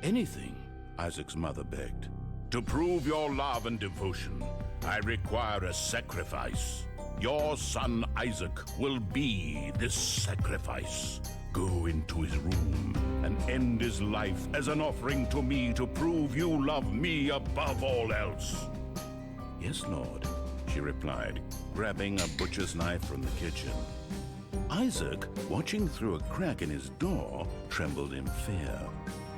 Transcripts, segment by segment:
Anything, Isaac's mother begged. To prove your love and devotion, I require a sacrifice. Your son Isaac will be this sacrifice. Go into his room and end his life as an offering to me to prove you love me above all else. Yes, Lord, she replied, grabbing a butcher's knife from the kitchen. Isaac, watching through a crack in his door, trembled in fear.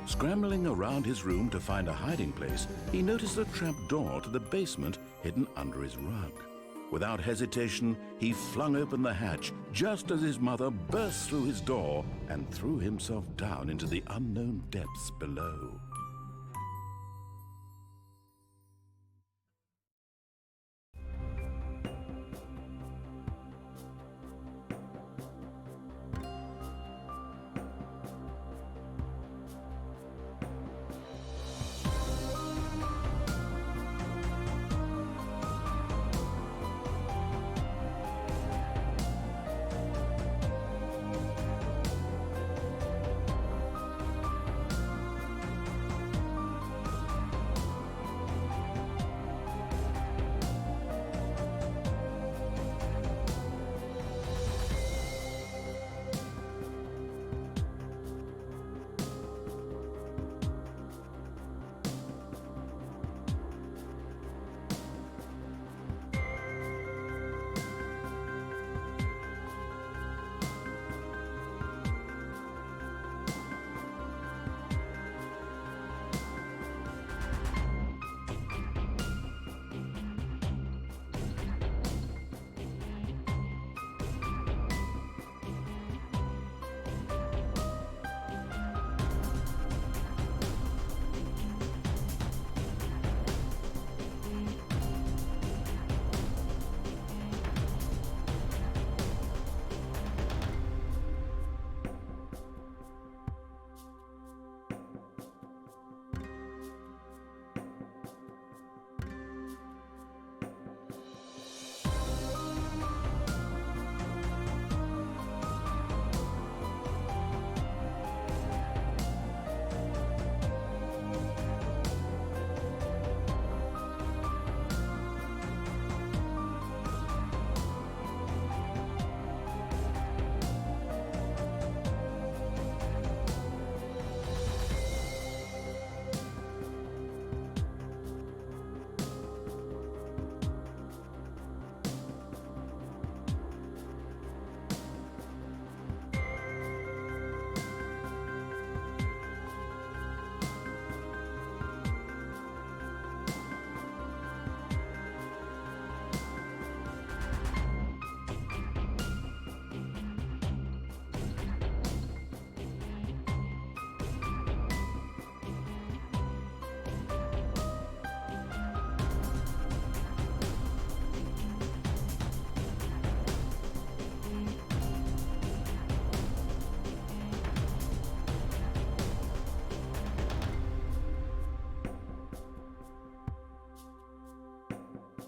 Scrambling around his room to find a hiding place, he noticed a trap door to the basement hidden under his rug. Without hesitation, he flung open the hatch just as his mother burst through his door and threw himself down into the unknown depths below.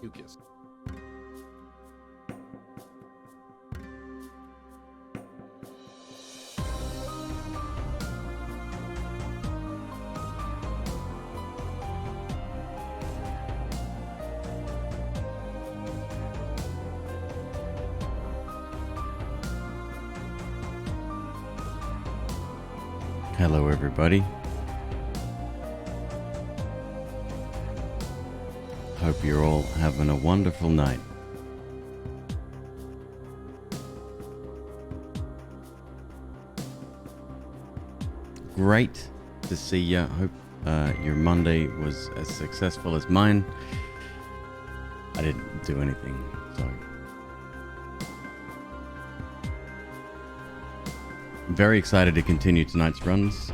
Lucas. Hello, everybody. Hope you're all having a wonderful night. Great to see you. Hope your Monday was as successful as mine. I didn't do anything, so I'm very excited to continue tonight's runs.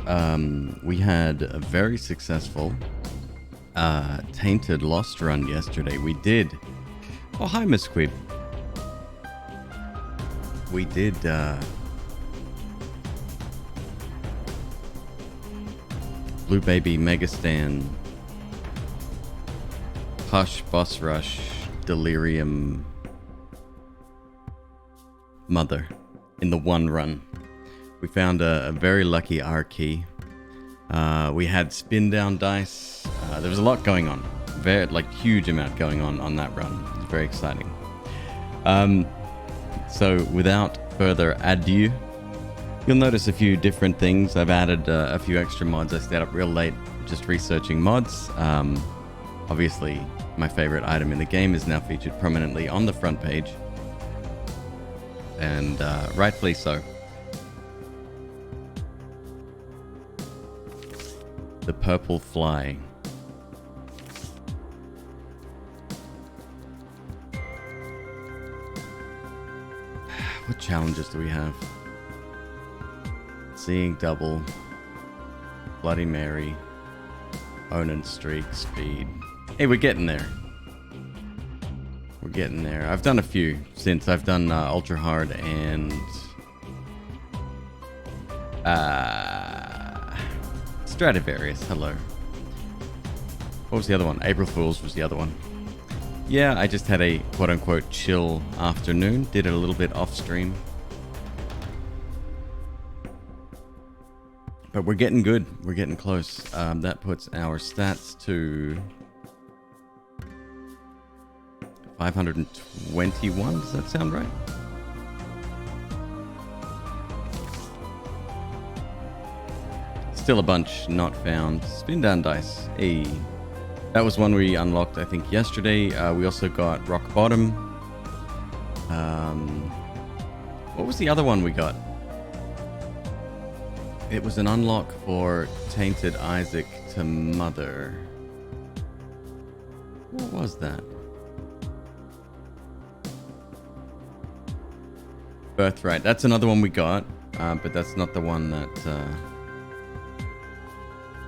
We had a very successful Tainted Lost run yesterday. We did. Oh, hi, McQueeb. We did Blue Baby, Megastan, Hush, Boss Rush, Delirium, Mother in the one run. We found a very lucky R key. We had spin down dice. There was a lot going on. Very, huge amount going on that run. It was very exciting. So without further ado, you'll notice a few different things. I've added a few extra mods. I stayed up real late just researching mods. Obviously, my favorite item in the game is now featured prominently on the front page. And rightfully so. The purple fly. What challenges do we have? Seeing double, Bloody Mary, Onan streak, speed. Hey, we're getting there. We're getting there. I've done a few since. I've done Ultra Hard and Stradivarius. Hello. What was the other one? April Fool's was the other one. Yeah, I just had a quote-unquote chill afternoon. Did it a little bit off-stream. But we're getting good. We're getting close. That puts our stats to 521. Does that sound right? Still a bunch not found. Spin down dice. Hey. That was one we unlocked, I think, yesterday. We also got Rock Bottom. What was the other one we got? It was an unlock for Tainted Isaac to Mother. What was that? Birthright. That's another one we got, but that's not the one that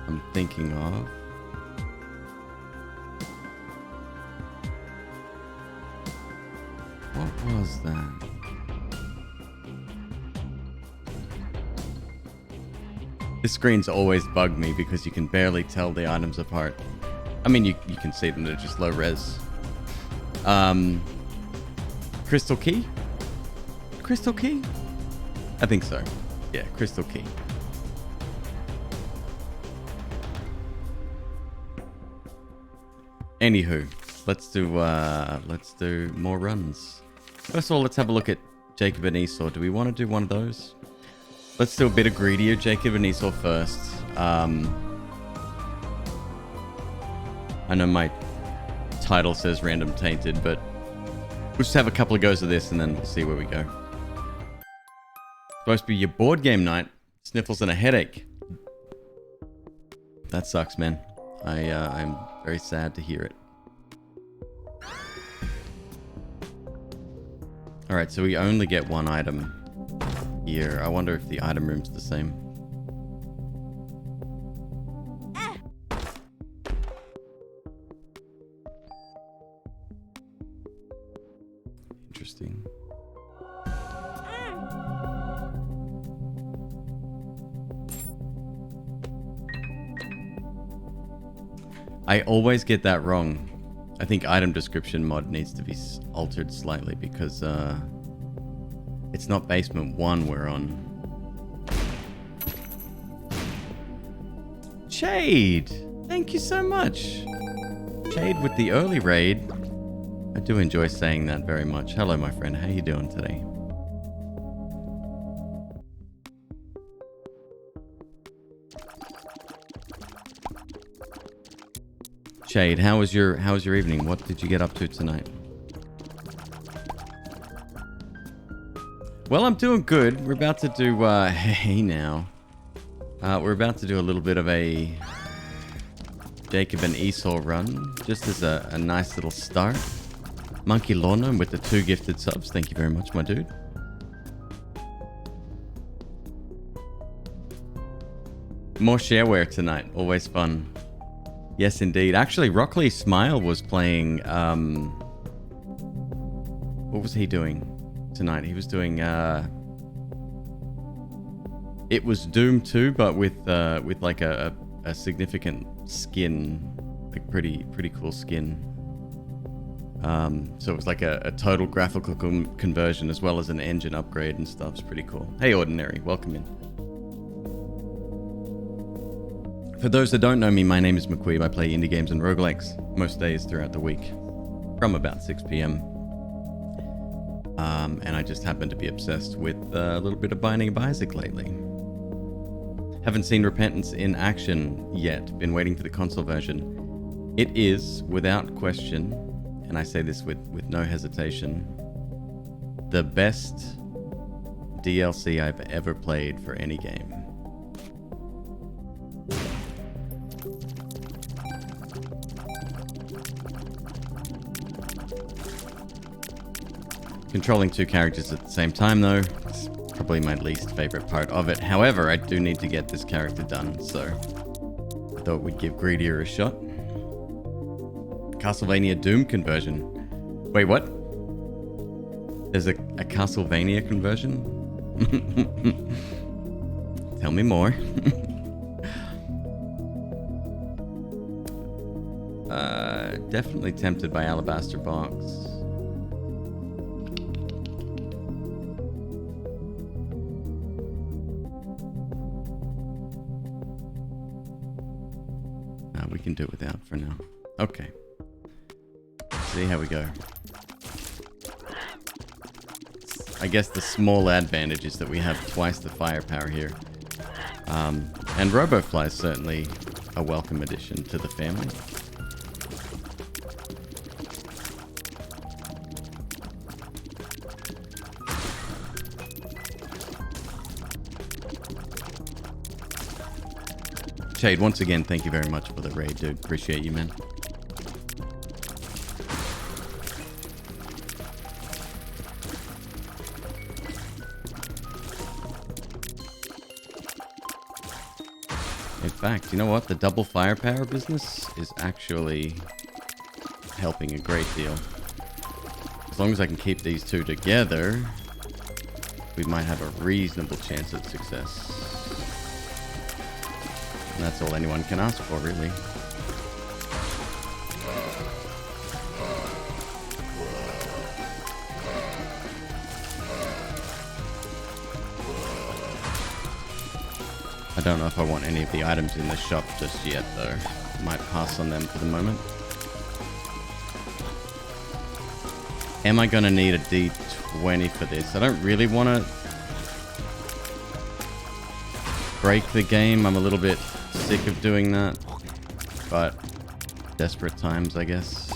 I'm thinking of. What was that? This screen's always bugged me because you can barely tell the items apart. I mean, you can see them, they're just low res. Crystal Key? Crystal Key? I think so. Yeah, Crystal Key. Anywho, let's do more runs. First of all, let's have a look at Jacob and Esau. Do we want to do one of those? Let's do a bit of greedier Jacob and Esau first. I know my title says random tainted, but we'll just have a couple of goes of this and then we'll see where we go. Supposed to be your board game night. Sniffles and a headache. That sucks, man. I'm very sad to hear it. Alright, so we only get one item here. I wonder if the item room's the same. Interesting. I always get that wrong. I think item description mod needs to be altered slightly because it's not basement 1 we're on. Shade! Thank you so much. Shade with the early raid. I do enjoy saying that very much. Hello, my friend. How you doing today? Shade, how was your evening? What did you get up to tonight? Well, I'm doing good. We're about to do hey now. We're about to do a little bit of a Jacob and Esau run, just as a nice little start. Monkey Lorna with the 2 gifted subs. Thank you very much, my dude. More shareware tonight. Always fun. Yes, indeed. Actually, Rockley Smile was playing... what was he doing tonight? He was doing... it was Doom 2, but with like a significant skin. Like pretty cool skin. So it was like a total graphical conversion as well as an engine upgrade and stuff. It's pretty cool. Hey, Ordinary. Welcome in. For those that don't know me, my name is McQueeb. I play indie games and roguelikes most days throughout the week from about 6 p.m. And I just happen to be obsessed with a little bit of Binding of Isaac lately. Haven't seen Repentance in action yet. Been waiting for the console version. It is, without question, and I say this with no hesitation, the best DLC I've ever played for any game. Controlling 2 characters at the same time, though, is probably my least favorite part of it. However, I do need to get this character done, so I thought we'd give Greedier a shot. Castlevania Doom conversion. Wait, what? There's a Castlevania conversion? Tell me more. Definitely tempted by Alabaster Box. We can do it without for now. Okay. See how we go. I guess the small advantage is that we have twice the firepower here. And RoboFly is certainly a welcome addition to the family. Shade, once again, thank you very much for the raid, dude. Appreciate you, man. In fact, you know what? The double firepower business is actually helping a great deal. As long as I can keep these two together, we might have a reasonable chance at success. And that's all anyone can ask for, really. I don't know if I want any of the items in the shop just yet, though. Might pass on them for the moment. Am I going to need a D20 for this? I don't really want to break the game. I'm a little bit sick of doing that, but desperate times, I guess.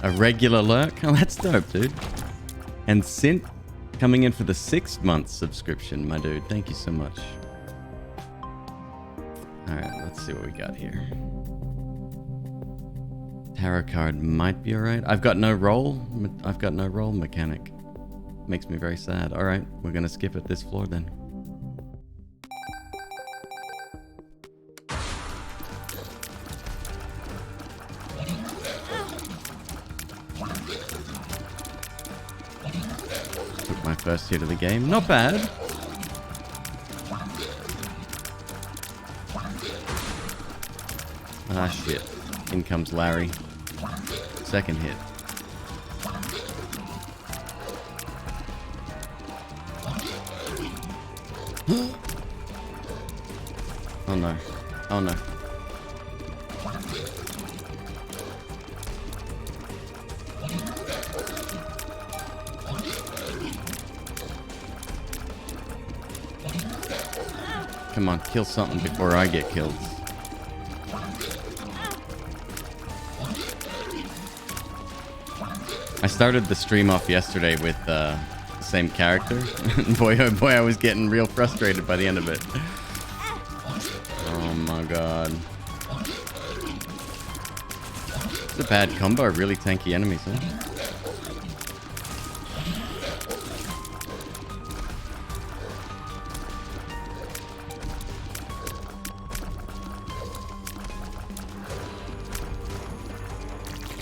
A regular lurk? Oh, that's dope, dude. And Synth coming in for the 6-month subscription, my dude. Thank you so much. Alright, let's see what we got here. Tarot card might be alright. I've got no roll mechanic. Makes me very sad. Alright, we're gonna skip it this floor then. Took my first hit of the game. Not bad. Ah, shit. In comes Larry. Second hit. Oh no. Oh no. Come on, kill something before I get killed. I started the stream off yesterday with the same character. Boy, oh boy, I was getting real frustrated by the end of it. Oh my god. It's a bad combo, really tanky enemies, huh?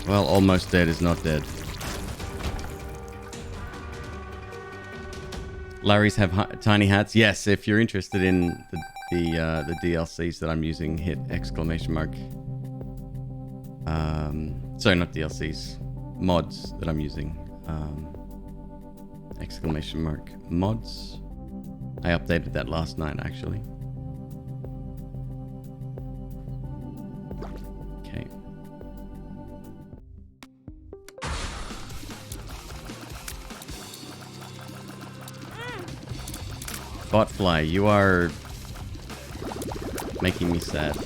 Well, almost dead is not dead. Larry's have tiny hats. Yes, if you're interested in the DLCs that I'm using, hit exclamation mark. Sorry, not DLCs. Mods that I'm using. Exclamation mark. Mods. I updated that last night, actually. Okay. Botfly, you are making me sad.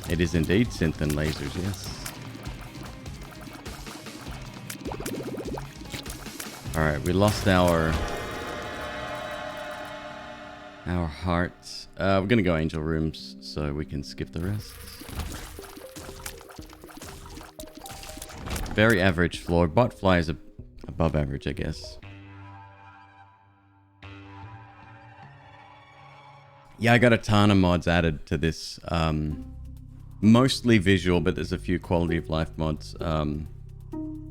It is indeed synth and lasers, yes. Alright, we lost our hearts. We're gonna go angel rooms so we can skip the rest. Very average floor. Botfly is above average, I guess. Yeah, I got a ton of mods added to this. Mostly visual, but there's a few quality of life mods. A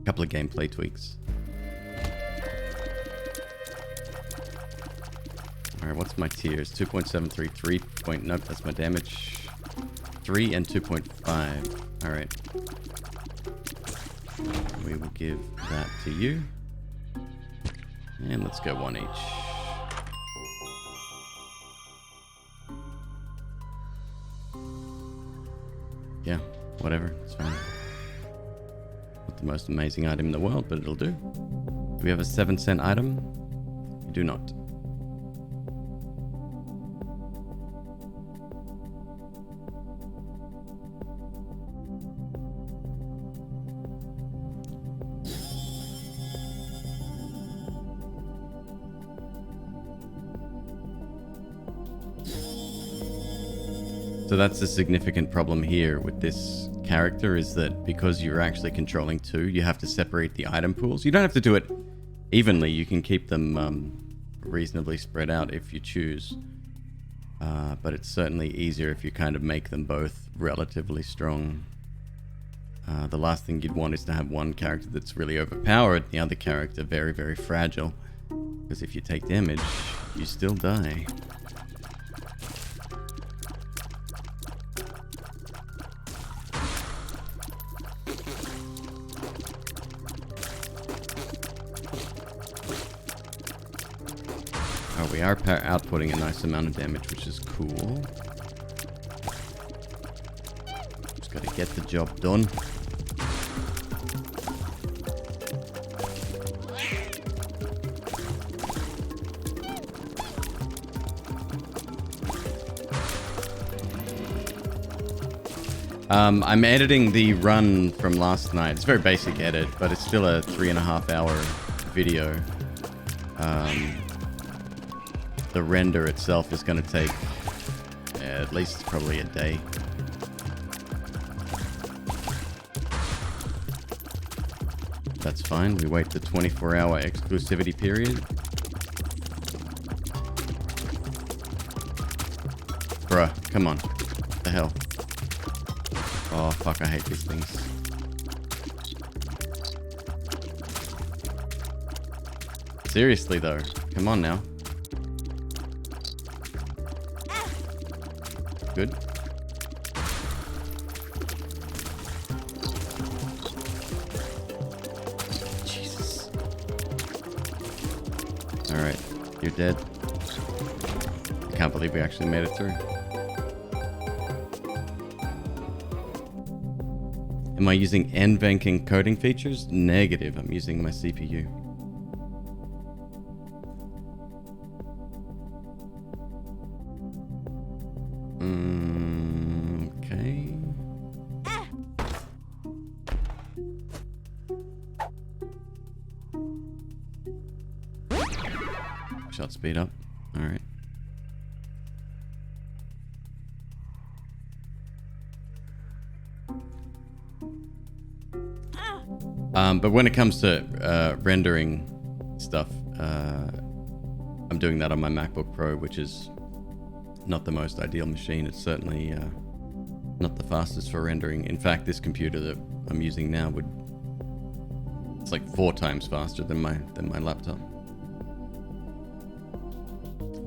couple of gameplay tweaks. Alright, what's my tiers? 2.73, 3. Nope, that's my damage. 3 and 2.5. Alright. We will give that to you. And let's go 1 each. Yeah, whatever, it's fine. Not the most amazing item in the world, but it'll do. Do we have a 7-cent item? We do not. So that's the significant problem here with this character, is that because you're actually controlling two, you have to separate the item pools. You don't have to do it evenly. You can keep them reasonably spread out if you choose. But it's certainly easier if you kind of make them both relatively strong. The last thing you'd want is to have one character that's really overpowered, the other character very, very fragile. Because if you take damage, you still die. We are outputting a nice amount of damage, which is cool. Just gotta get the job done. I'm editing the run from last night. It's a very basic edit, but it's still a 3.5 hour video. The render itself is going to take at least probably a day. That's fine. We wait the 24-hour exclusivity period. Bruh, come on. What the hell? Oh, fuck, I hate these things. Seriously, though. Come on now. Good. Jesus. Alright, you're dead. I can't believe we actually made it through. Am I using NVENC encoding features? Negative, I'm using my CPU. Okay. Shot speed up. All right. But when it comes to rendering stuff, I'm doing that on my MacBook Pro, which is not the most ideal machine. It's certainly not the fastest for rendering. In fact, this computer that I'm using now would It's like 4 times faster than my laptop.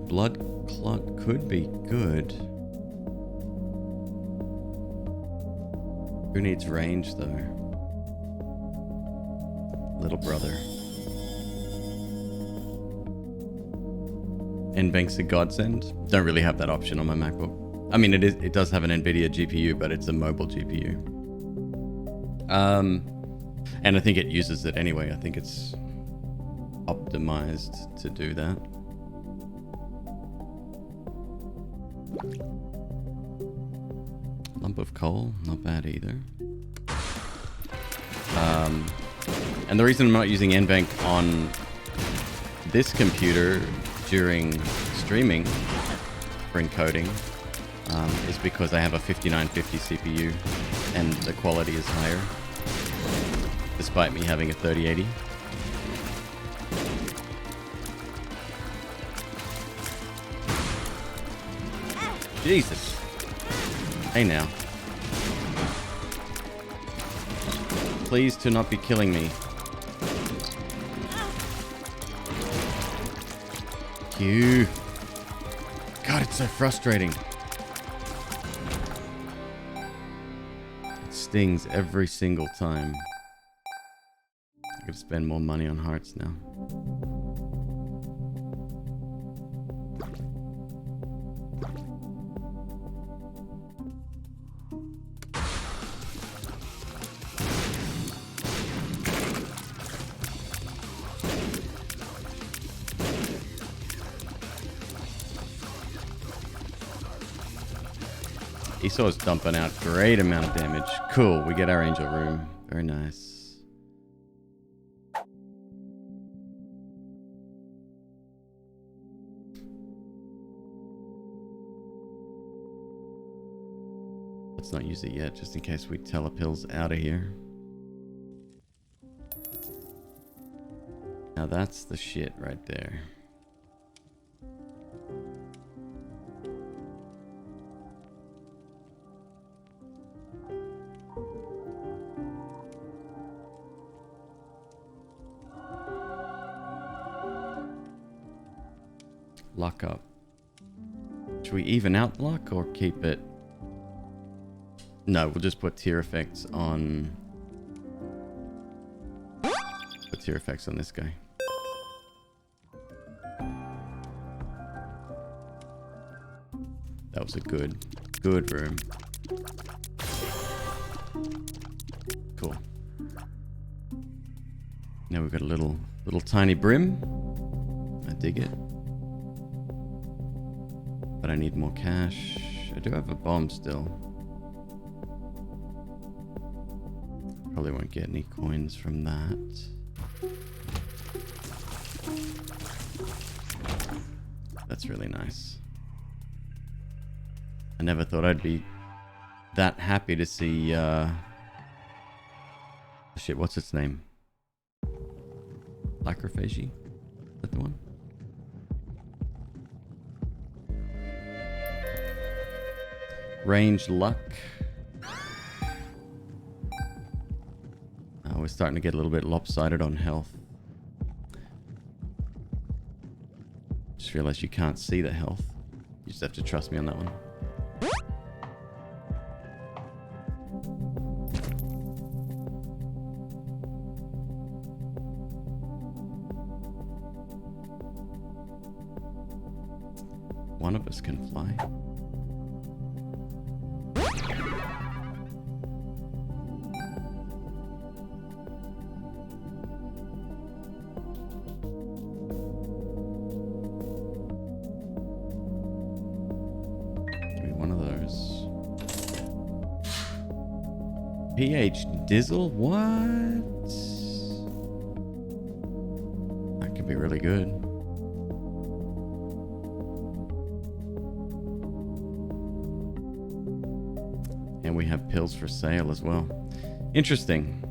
Blood clot could be good. Who needs range though? Little brother. NVENC's a godsend. Don't really have that option on my MacBook. I mean, it does have an NVIDIA GPU, but it's a mobile GPU. And I think it uses it anyway. I think it's optimized to do that. Lump of coal, not bad either. And the reason I'm not using NVENC on this computer during streaming for encoding is because I have a 5950 CPU and the quality is higher, despite me having a 3080. Jesus. Hey now. Please do not be killing me. Q. God, it's so frustrating. It stings every single time. I could spend more money on hearts now. Esau's dumping out great amount of damage. Cool, we get our angel room. Very nice. Let's not use it yet, just in case we telepills out of here. Now that's the shit right there. Luck up. Should we even out luck or keep it? No, we'll just put tier effects on. Put tier effects on this guy. That was a good room. Cool. Now we've got a little tiny brim. I dig it. But I need more cash. I do have a bomb still. Probably won't get any coins from that. That's really nice. I never thought I'd be that happy to see shit, what's its name? Lacrophagy? Is that the one? Range luck. We're starting to get a little bit lopsided on health. Just realized you can't see the health. You just have to trust me on that one. One of us can fly. PH Dizzle? What? That could be really good. And we have pills for sale as well. Interesting.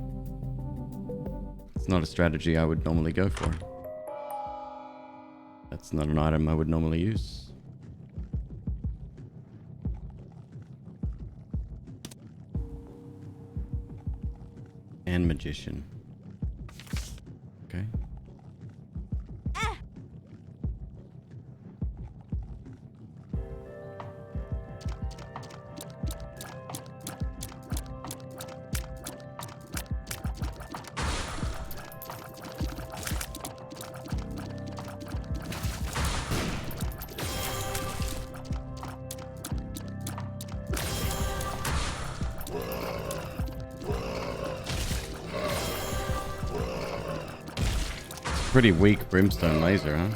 It's not a strategy I would normally go for. That's not an item I would normally use. And magician. Okay. Pretty weak brimstone laser, huh?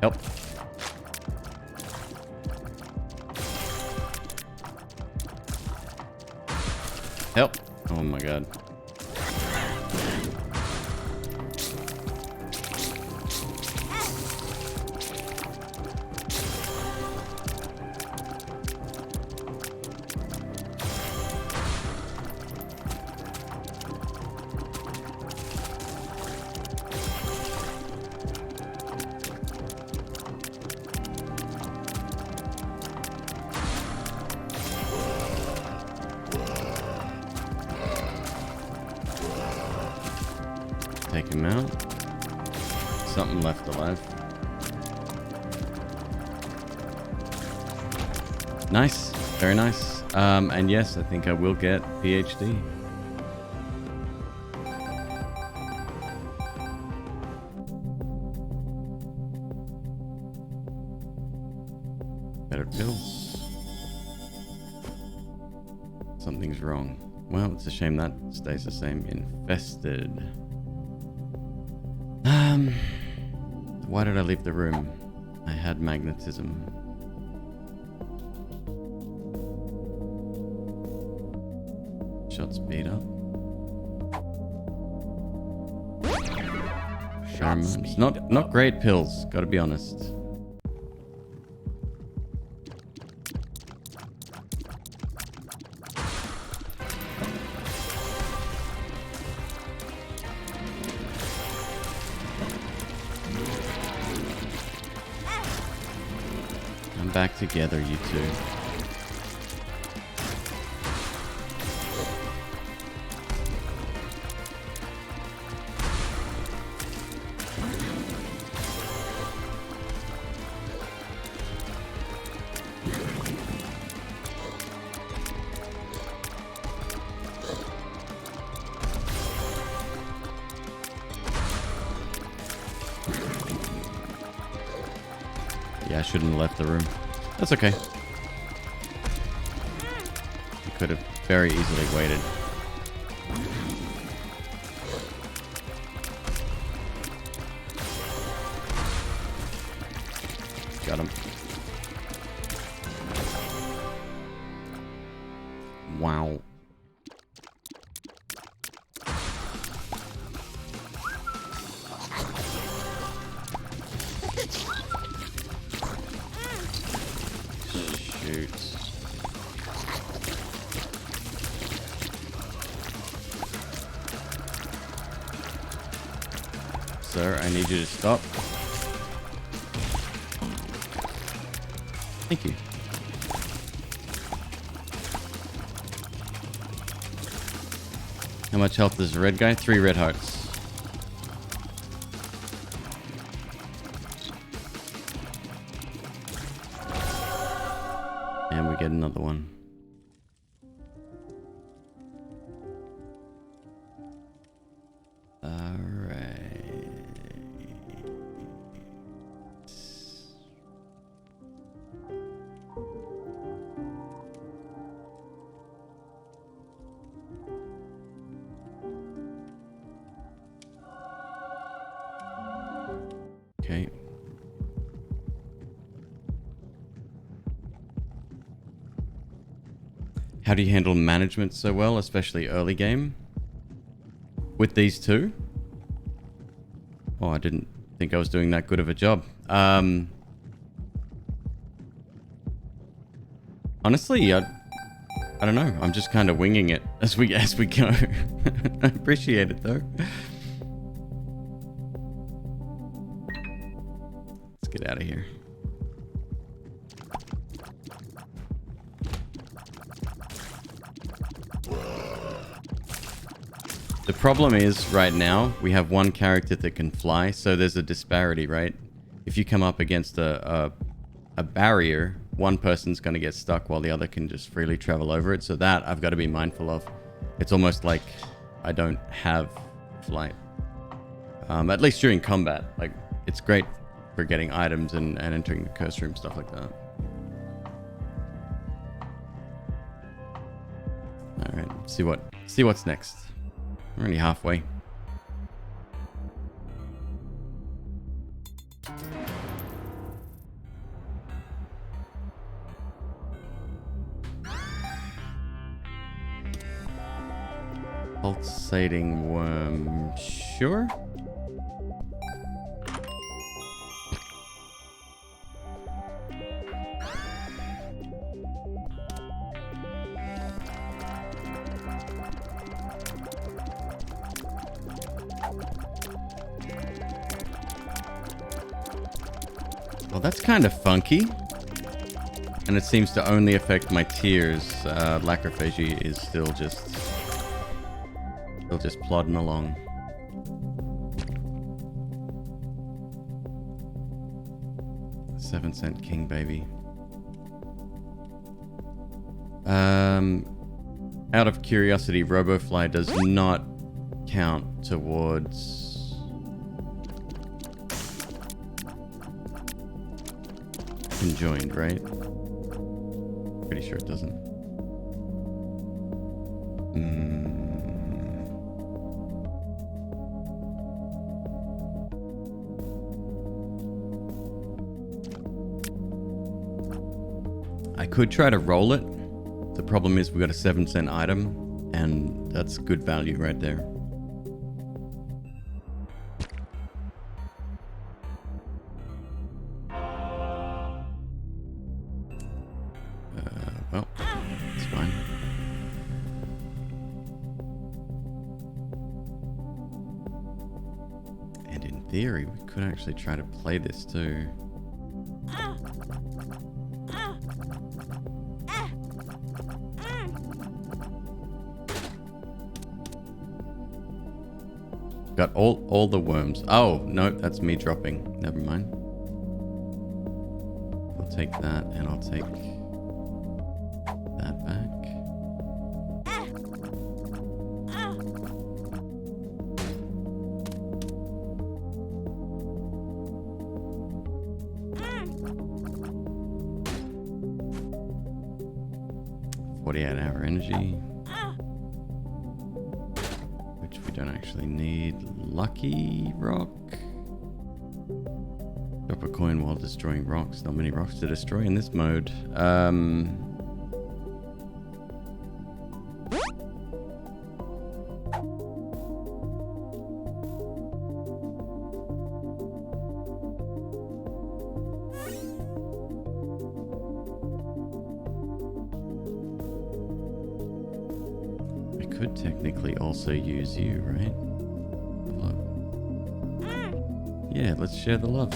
Help. Help. Oh my god. Take him out. Something left alive. Nice. Very nice. And yes, I think I will get PhD. Better pills. Something's wrong. Well, it's a shame that stays the same. Infested. Why did I leave the room? I had magnetism. Shot speed up. Pheromones. Not great pills, gotta be honest. Back together, you two. Yeah, I shouldn't have left the room. That's okay. I could have very easily waited. Got him. Wow. Shoot. Sir, I need you to stop. Thank you. How much health does the red guy? 3 red hearts. And we get another one. Okay. How do you handle management so well, especially early game? With these two? Oh, I didn't think I was doing that good of a job. Honestly, I don't know. I'm just kind of winging it as we go. I appreciate it though. Let's get out of here. The problem is, right now, we have one character that can fly, so there's a disparity, right? If you come up against a barrier, one person's going to get stuck while the other can just freely travel over it. So that I've got to be mindful of. It's almost like I don't have flight. At least during combat. Like, it's great for getting items and entering the curse room, stuff like that. Alright, see what's next. We're only halfway. Pulsating worm, sure. Well, that's kind of funky. And it seems to only affect my tears. Lacrophagy is still just plodding along. $0.07 king baby. Out of curiosity, RoboFly does not count towards conjoined, right? Pretty sure it doesn't. I could try to roll it. The problem is we've got a 7-cent item, and that's good value right there. Well, it's fine. And in theory, we could actually try to play this too. Got all the worms. Oh, no, that's me dropping. Never mind. I'll take that, and I'll take that back. $48-hour energy. Don't actually need. Lucky rock. Drop a coin while destroying rocks. Not many rocks to destroy in this mode. Could technically also use you, right? Love. Yeah, let's share the love.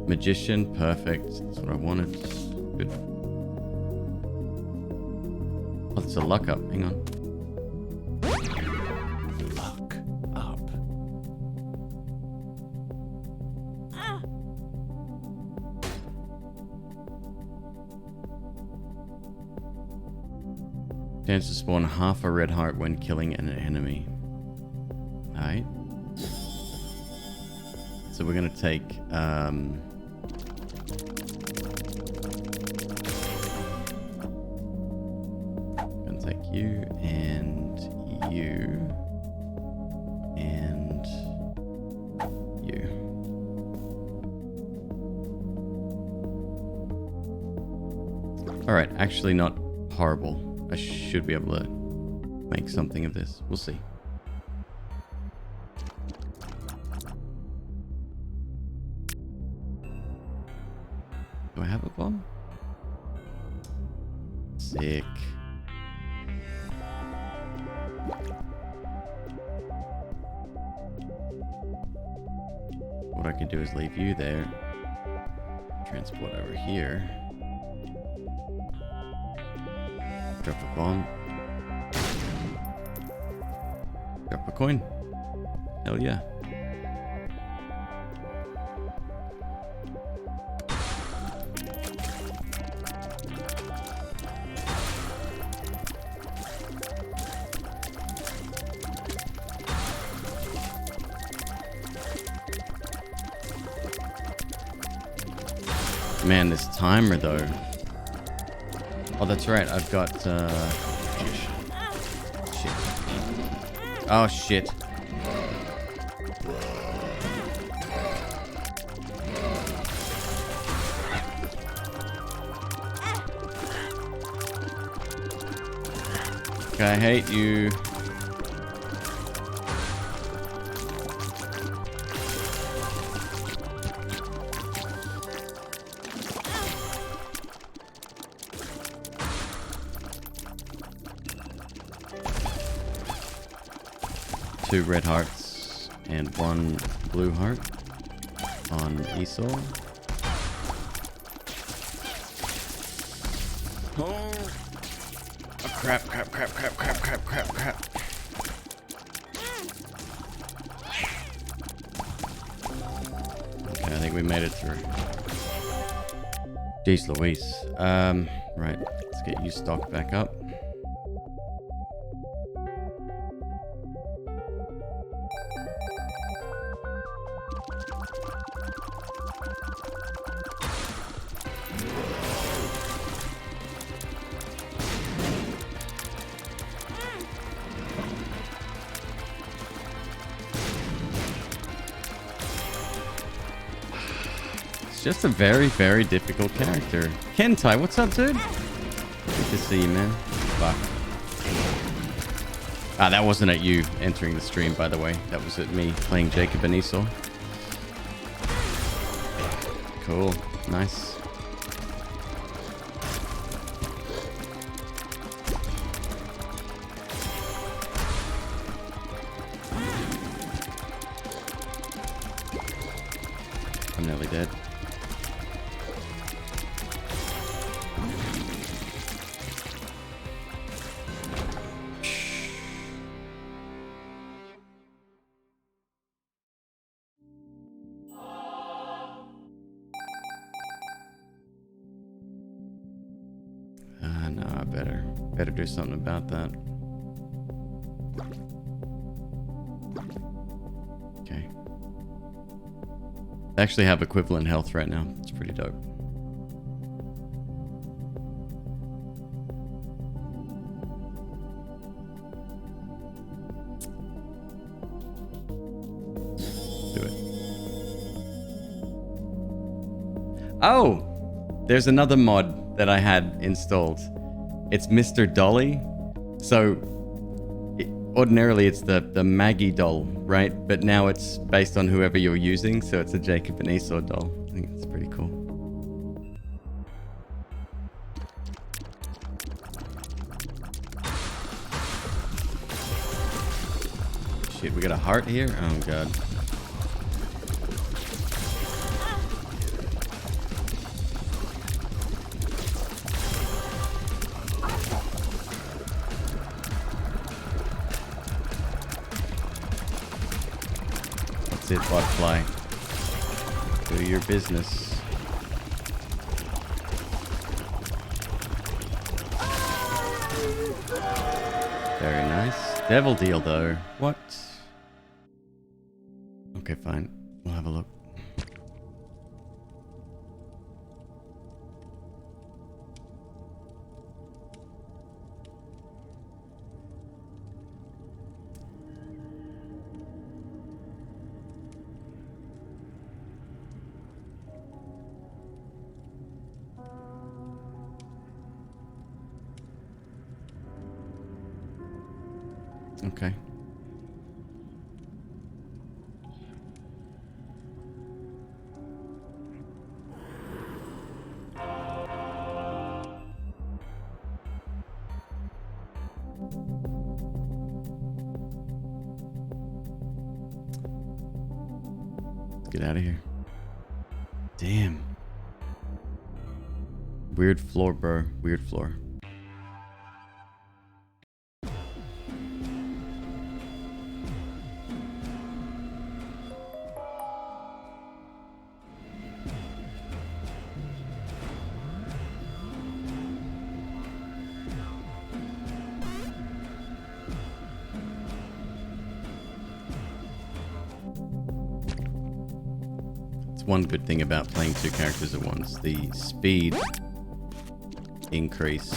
Magician, perfect. That's what I wanted. Good. Oh, it's a luck up. Hang on. Luck up. Chance to spawn half a red heart when killing an enemy. Alright. So we're gonna take you and you and you. Alright, actually not horrible. I should be able to make something of this. We'll see. Do I have a bomb? Sick. What I can do is leave you there. Transport over here. Drop a bomb. Drop a coin. Hell yeah. Man, this timer though. Oh, that's right. I've got shit. Oh shit. Okay, I hate you. Two red hearts and one blue heart on Esau. Oh, crap. Okay, I think we made it through. Jeez Louise. Right, let's get you stocked back up. Just a very, very difficult character. Kentai, what's up, dude? Good to see you, man. Fuck. Ah, that wasn't at you entering the stream, by the way. That was at me playing Jacob and Esau. Cool. Nice. I'm nearly dead. No, I better do something about that. Okay. I actually have equivalent health right now. It's pretty dope. Do it. Oh! There's another mod that I had installed. It's Mr. Dolly. So ordinarily it's the Maggie doll, right? But now it's based on whoever you're using, so it's a Jacob and Esau doll. I think it's pretty cool. Shit, we got a heart here? Oh god. That's it, botfly. Do your business. Very nice. Devil deal though. What? Okay, fine. We'll have a look. Okay. Let's get out of here. Damn. Weird floor, bro. Weird floor. one good thing about playing two characters at once. The speed increase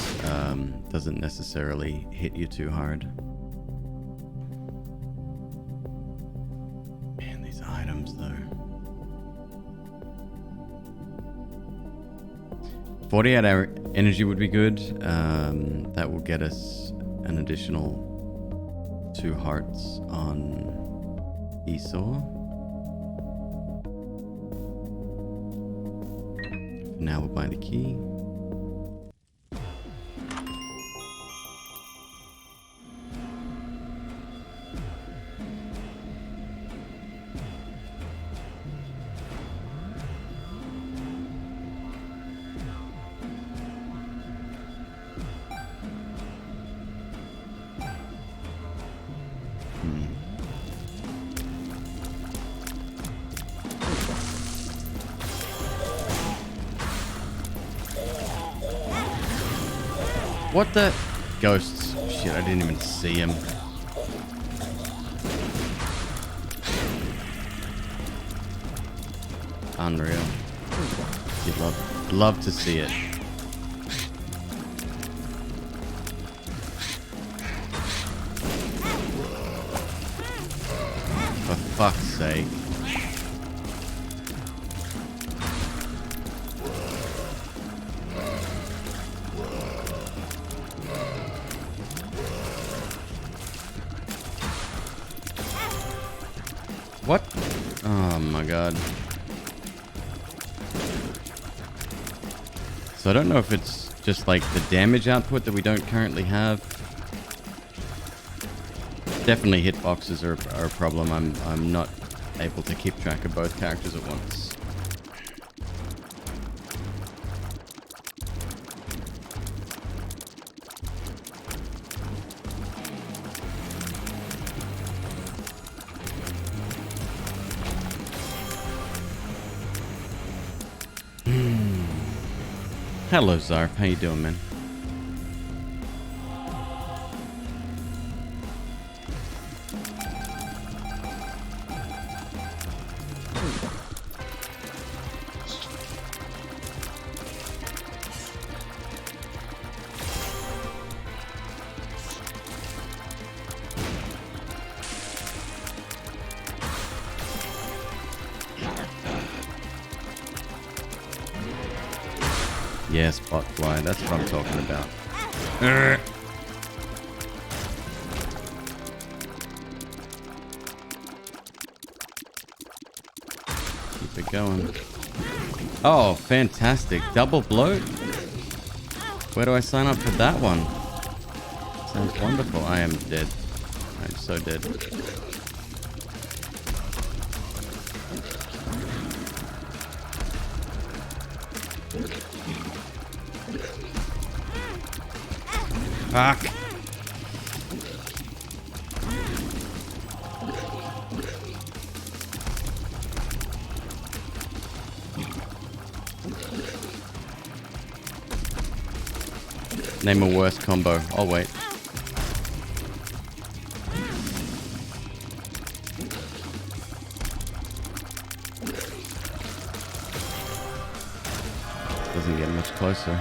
doesn't necessarily hit you too hard. Man, these items though. 48-hour energy would be good. That will get us an additional 2 hearts on Esau. Now we'll buy the key. What the? Ghosts. Shit, I didn't even see him. Unreal. You'd love to see it. For fuck's sake. What? Oh my god. So I don't know if it's just like the damage output that we don't currently have. Definitely hitboxes are a problem. I'm not able to keep track of both characters at once. Hello, Zarf. How you doing, man? Yes, botfly. That's what I'm talking about. Keep it going. Oh, fantastic. Double bloat? Where do I sign up for that one? Sounds wonderful. I am dead. I'm so dead. Fuck. Name a worse combo. I'll wait. Doesn't get much closer.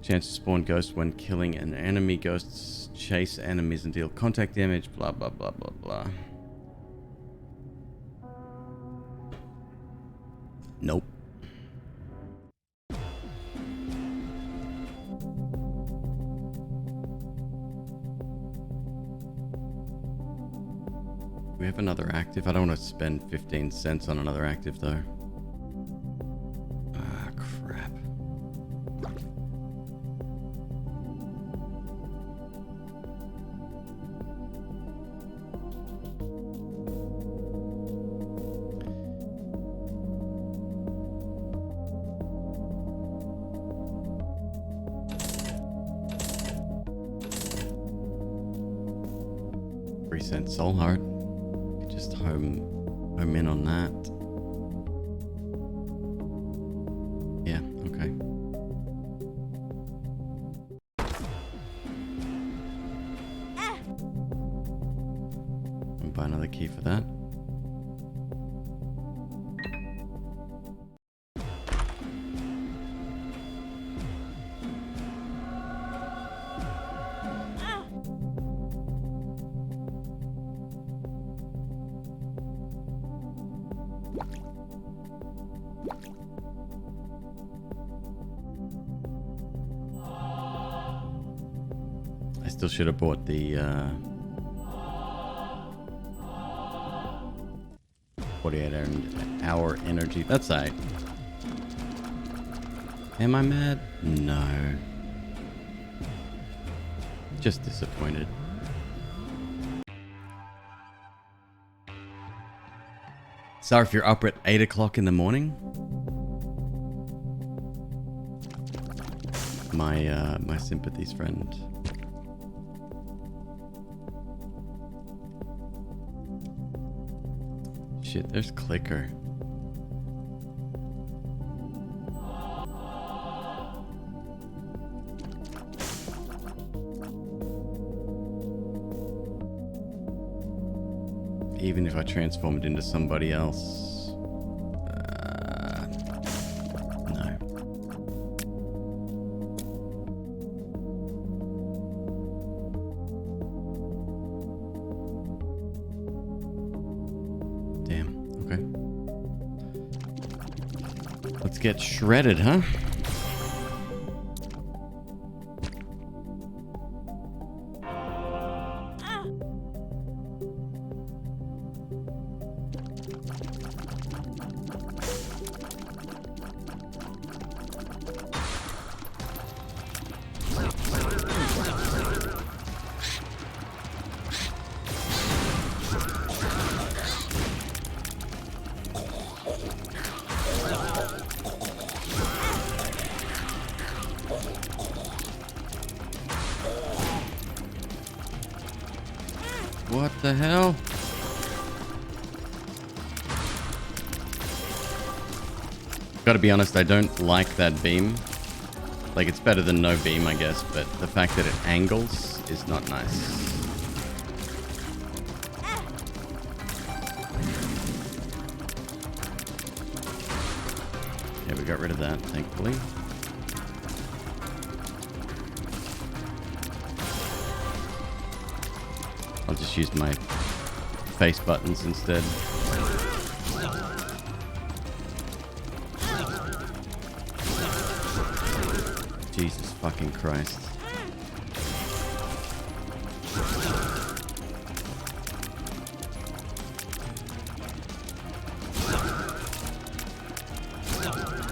Chance to spawn ghosts when killing an enemy. Ghosts chase enemies and deal contact damage. Blah, blah, blah, blah, blah. Nope. We have another active. I don't want to spend 15 cents on another active though. Ah, crap. $3 soul heart. Just home in on that. And buy another key for that. I still should have bought the 48-hour energy. That's right. Am I mad? No. Just disappointed. Sorry if you're up at 8 o'clock in the morning. My sympathies, friend. Shit, there's Clicker. Even if I transform it into somebody else. No. Damn, okay. Let's get shredded, huh? What the hell? Gotta be honest, I don't like that beam. Like, it's better than no beam, I guess, but the fact that it angles is not nice. Yeah, we got rid of that, thankfully. I'll just use my face buttons instead. Jesus fucking Christ.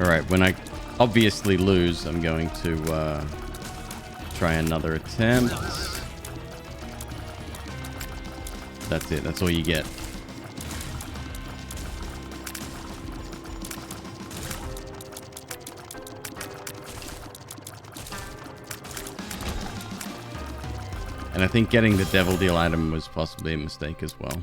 Alright, when I obviously lose, I'm going to try another attempt. That's it. That's all you get. And I think getting the Devil Deal item was possibly a mistake as well.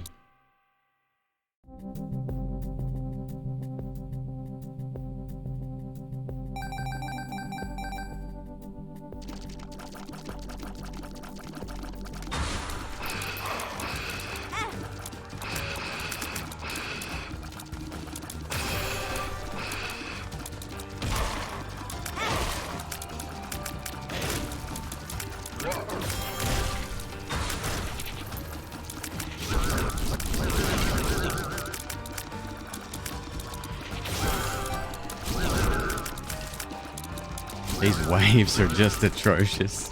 These waves are just atrocious.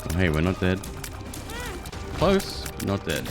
Oh, hey, we're not dead. Close, but not dead.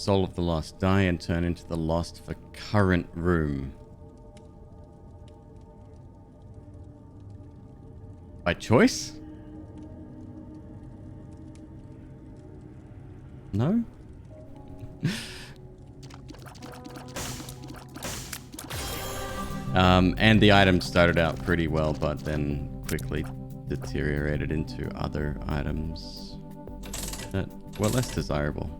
Soul of the Lost. Die and turn into the Lost for current room. By choice? No? And the items started out pretty well, but then quickly deteriorated into other items that were less desirable.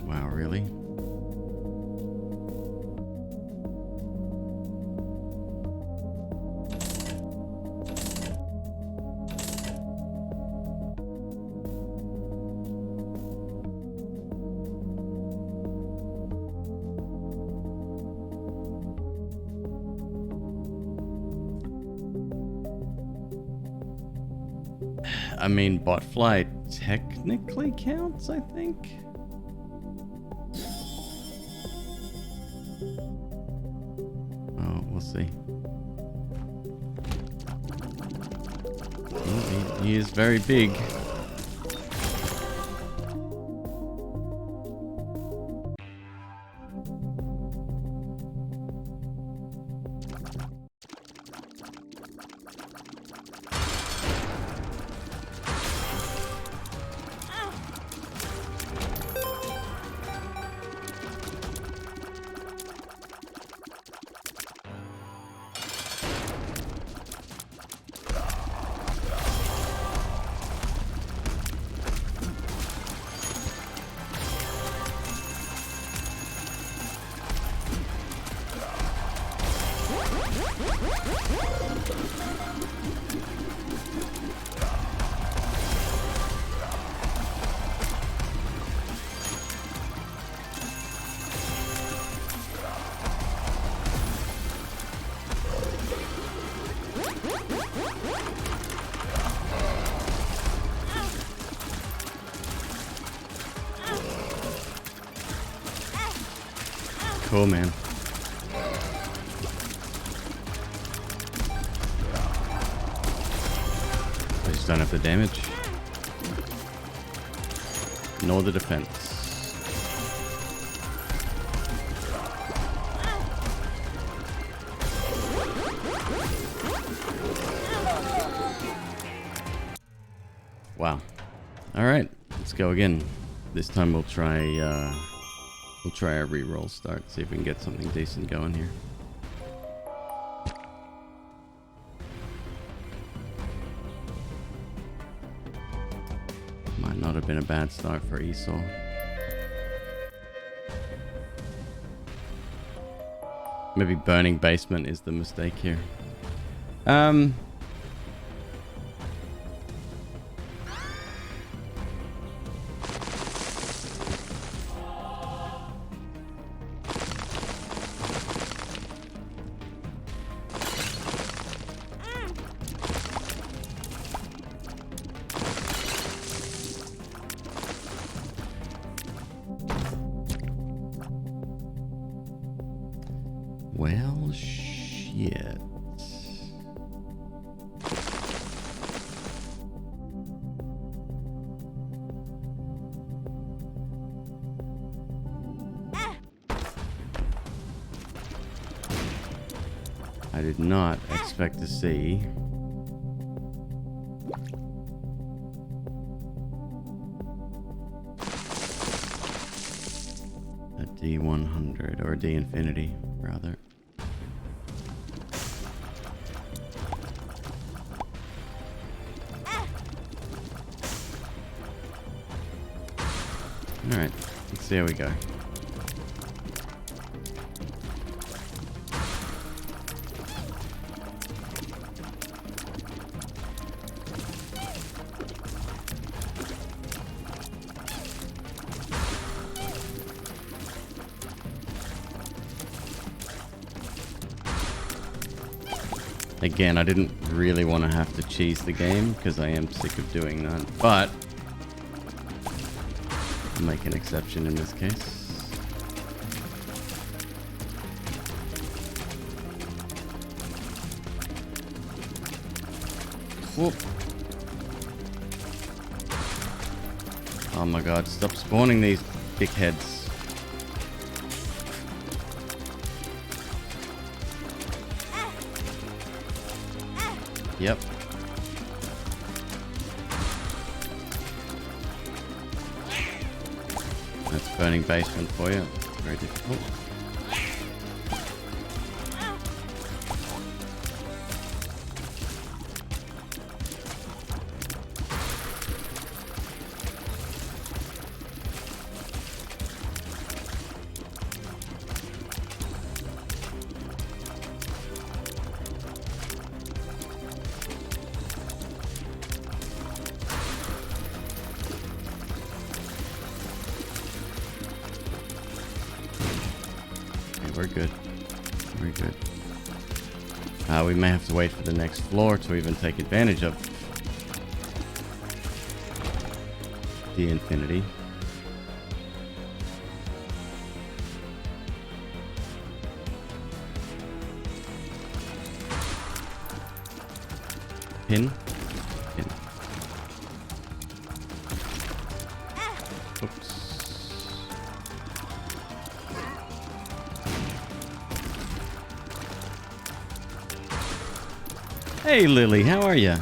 Wow, really? I mean, botfly technically counts, I think. Oh, we'll see. Oh, he is very big. Cool, man. I just don't have the damage. Nor the defense. Wow. Alright, let's go again. This time we'll try a reroll start, see if we can get something decent going here. Might not have been a bad start for Esau. Maybe burning basement is the mistake here. Well, shit. I did not expect to see a D100 or D Infinity, rather. Alright, let's see how we go. Again, I didn't really want to have to cheese the game because I am sick of doing that, but I'll make an exception in this case. Whoop. Oh my god, stop spawning these dickheads. Yep. That's burning basement for you. Very difficult. We're good. We're good. We may have to wait for the next floor to even take advantage of the infinity. Pin. Pin. Oops. Hey Lily, how are you?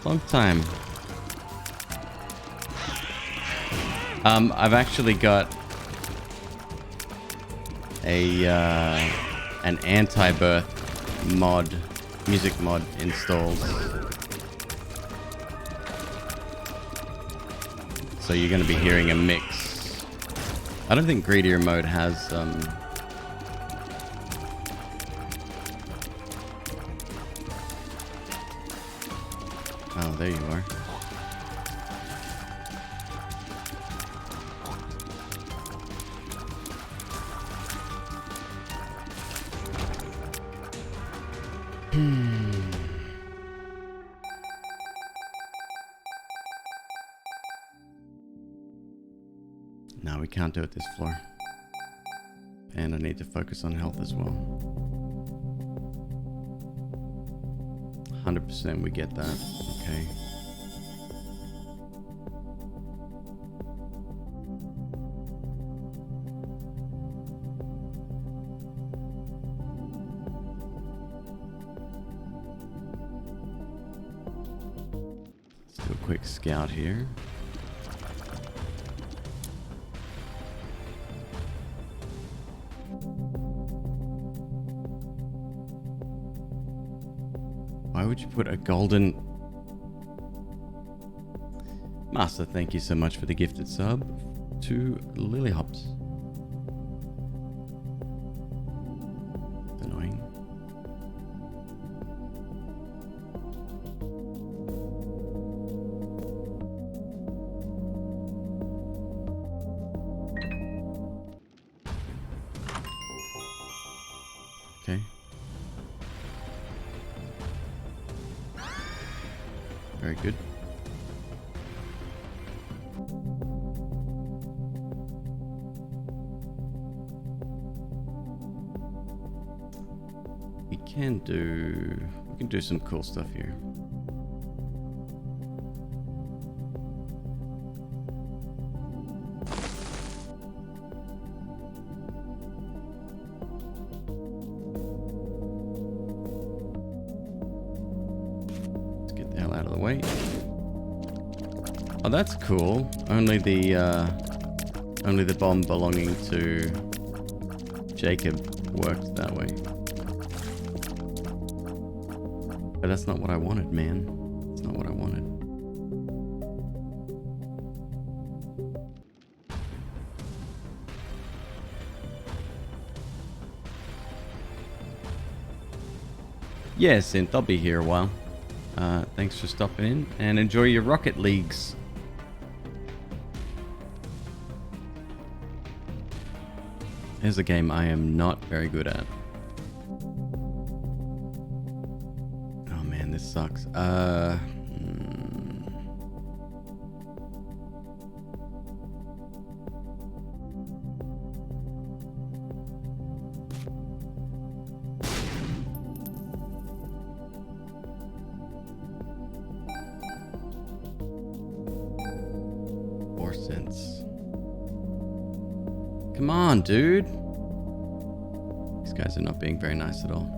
Long time. I've actually got a an anti-birth mod, music mod installed. So you're going to be hearing a mix. I don't think Greedier mode has Oh, there you are. No, we can't do it this floor. And I need to focus on health as well. 100% we get that. Okay. Let's do a quick scout here. Why would you put a golden... Master, thank you so much for the gifted sub to Lilyhops. It's annoying. Okay. Very good. We can do some cool stuff here. Let's get the hell out of the way. Oh, that's cool. Only the bomb belonging to Jacob worked that way. But that's not what I wanted, man. That's not what I wanted. Yeah, Synth, I'll be here a while. Thanks for stopping in, and enjoy your Rocket Leagues. Here's a game I am not very good at. Oh man, this sucks. more sense. Come on, dude. These guys are not being very nice at all.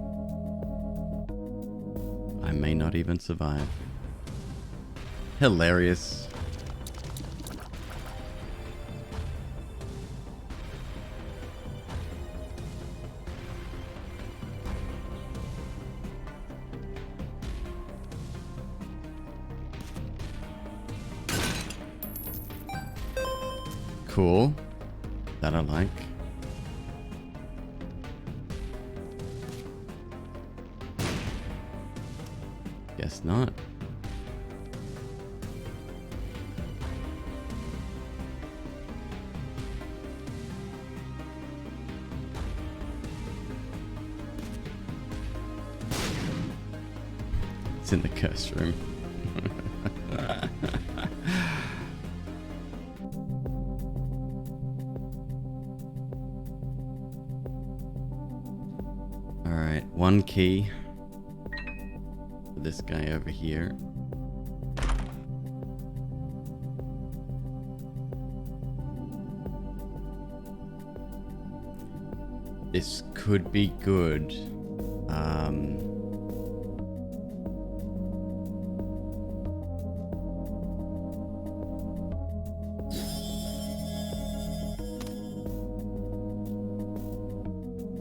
I may not even survive. Hilarious. Cool. That I like. Guess not. It's in the curse room. Alright, one key for this guy over here. This could be good.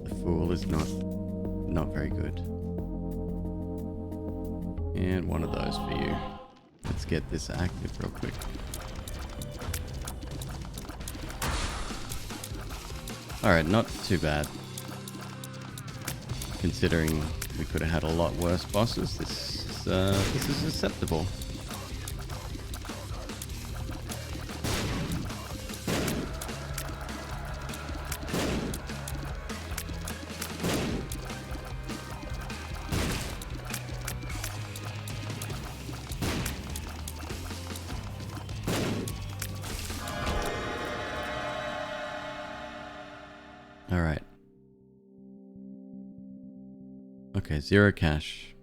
The fool is not very good. And one of those for you. Let's get this active real quick. Alright, not too bad. Considering we could have had a lot worse bosses, this is acceptable. Alright. Okay, 0 cash.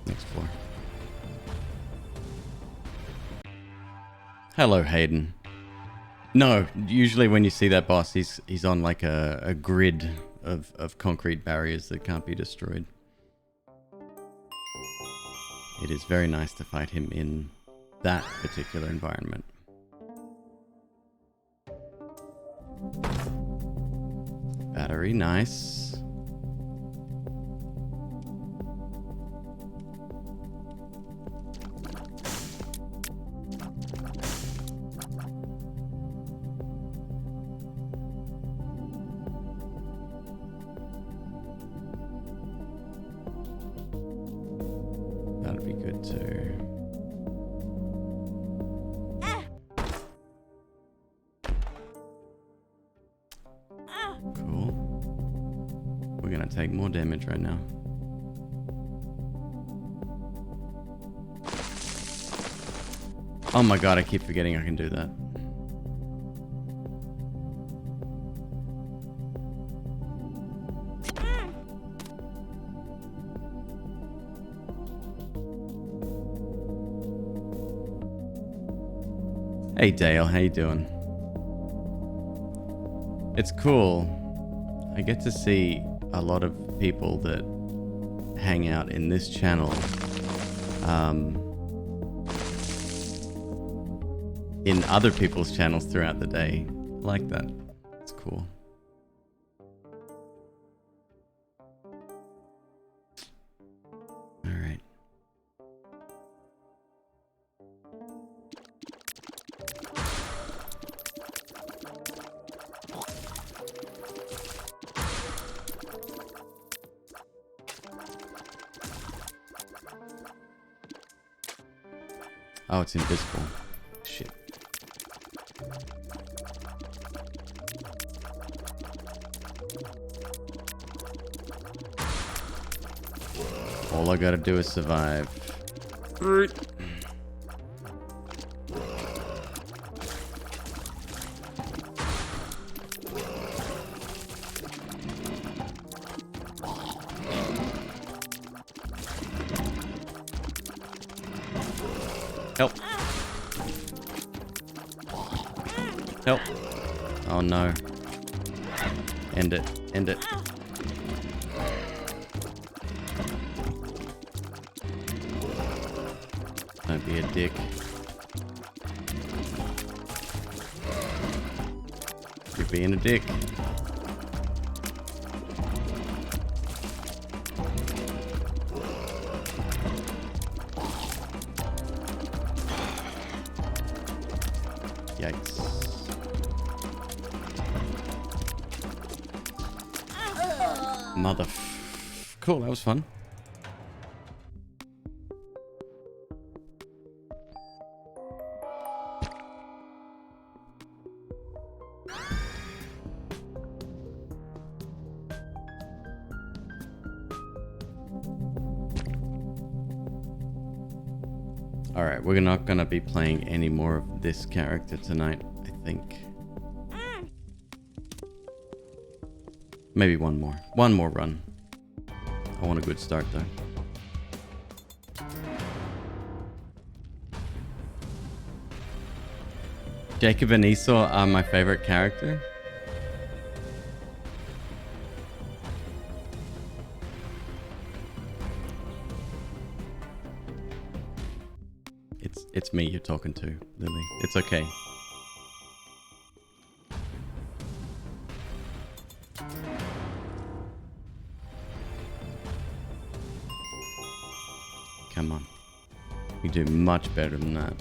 Next floor. Hello, Hayden. No, usually when you see that boss, he's on like a grid of concrete barriers that can't be destroyed. It is very nice to fight him in that particular environment. Battery, nice. That'd be good too. Cool. We're gonna take more damage right now. Oh my god, I keep forgetting I can do that. Hey Dale, how you doing? It's cool. I get to see a lot of people that hang out in this channel in other people's channels throughout the day. I like that. It's cool. All right. Oh, it's invisible. Shit. All I gotta do is survive. Help. Help. Oh no. End it. End it. Don't be a dick. You're being a dick. Yikes. Cool, that was fun. Alright, we're not gonna be playing any more of this character tonight, I think. Maybe one more. One more run. I want a good start though. Jacob and Esau are my favorite character. It's me you're talking to, Lily. It's okay. Come on. You do much better than that.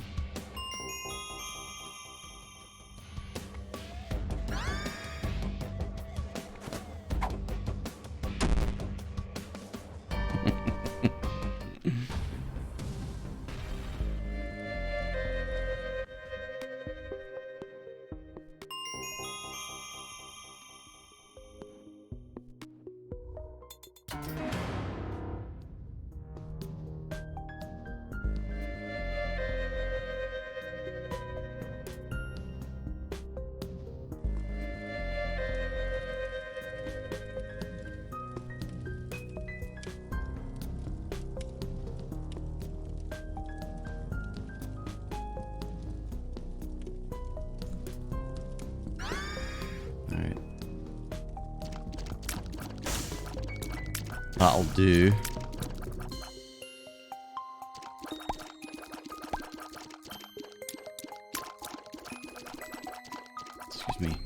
That'll do. Excuse me.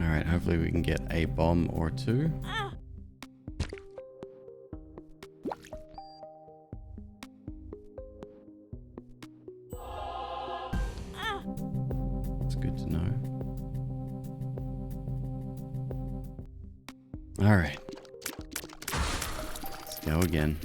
All right, hopefully we can get a bomb or two. All right, let's go again.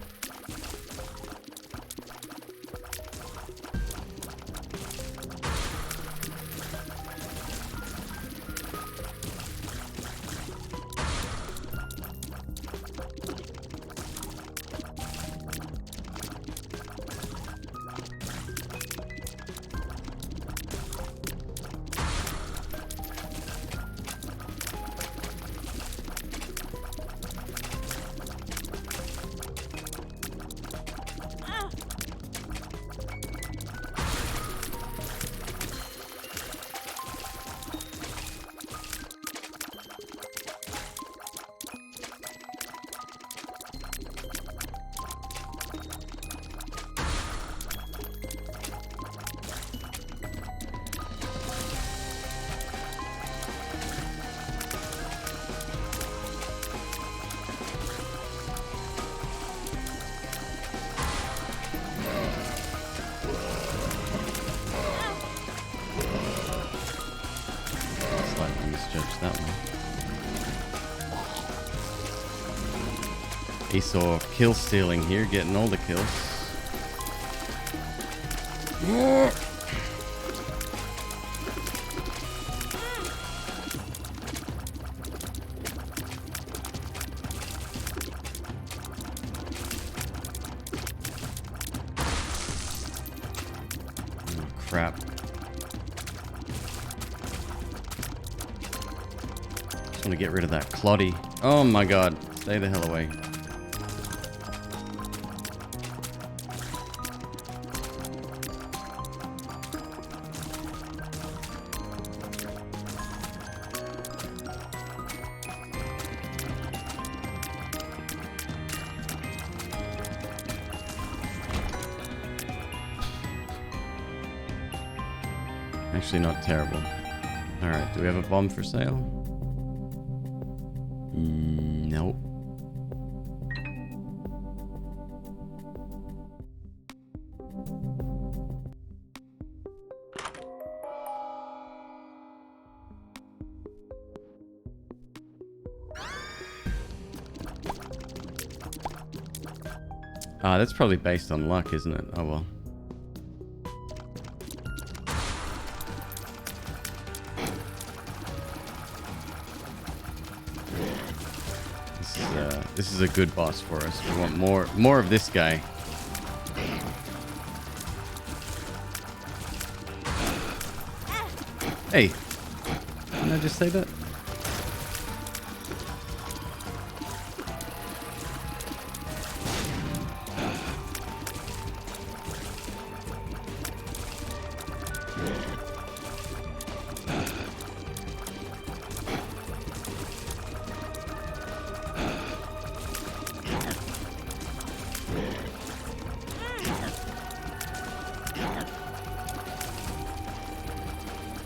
That one. Esau kill stealing here, getting all the kills. Oh, crap. want to get rid of that cloddy. Oh my god. Stay the hell away. Actually not terrible. Alright, do we have a bomb for sale? Nope. That's probably based on luck, isn't it? Oh well. This is a good boss for us. We want more of this guy. Hey, didn't I just say that?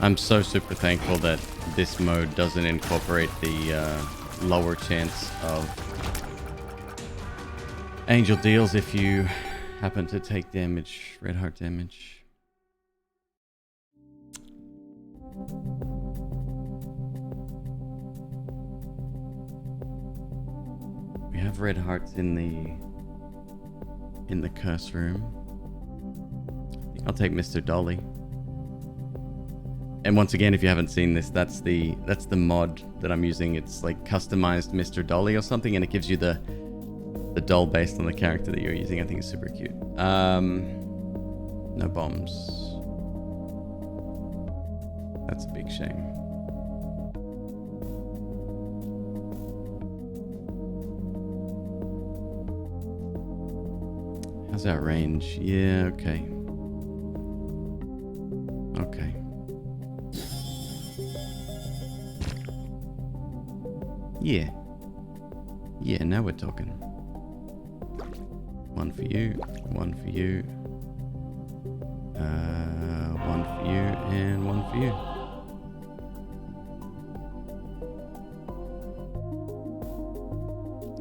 I'm so super thankful that this mode doesn't incorporate the lower chance of angel deals if you happen to take damage, red heart damage. We have red hearts in the curse room. I'll take Mr. Dolly. And once again, if you haven't seen this, that's the mod that I'm using. It's like customized Mr. Dolly or something, and it gives you the doll based on the character that you're using. I think it's super cute. No bombs. That's a big shame. How's that range? Yeah, okay. Okay. Yeah. Yeah, now we're talking. One for you, one for you. One for you, and one for you.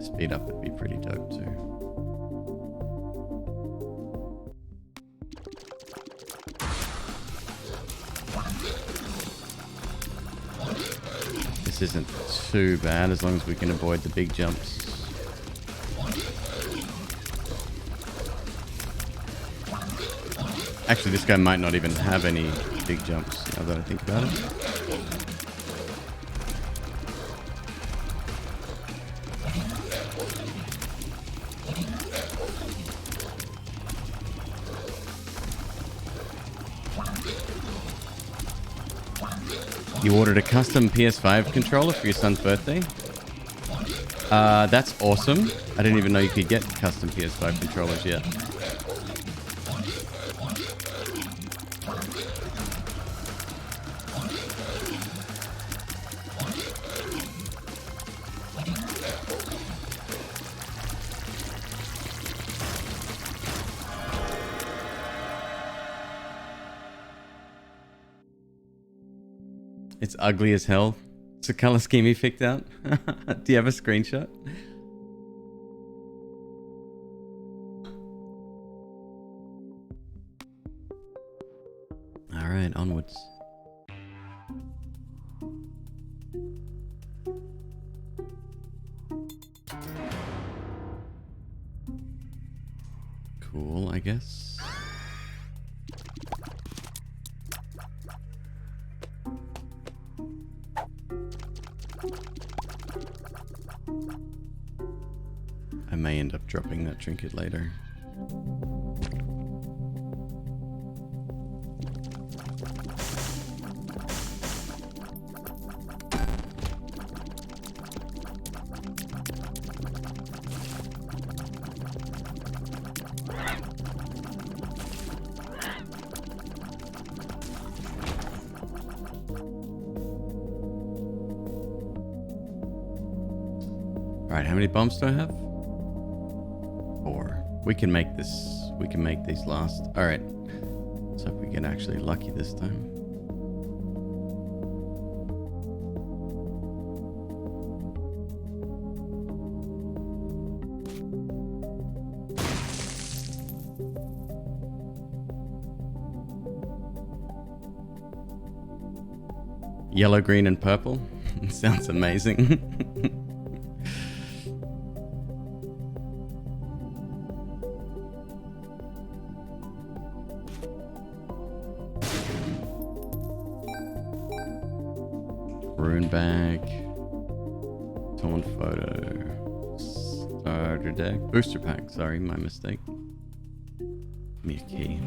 Speed up would be pretty dope too. This isn't too bad as long as we can avoid the big jumps. Actually, this guy might not even have any big jumps now that I think about it. You ordered a custom PS5 controller for your son's birthday? That's awesome. I didn't even know you could get custom PS5 controllers yet. It's ugly as hell. It's a color scheme he picked out. Do you have a screenshot? All right, onwards. Cool, I guess. I may end up dropping that trinket later. Alright, how many bombs do I have? 4. We can make this. We can make these last. Alright. So if we get actually lucky this time. Yellow, green, and purple. Sounds amazing. Rune bag. Torn photo. Starter deck. Booster pack. Sorry, my mistake. Give me a key.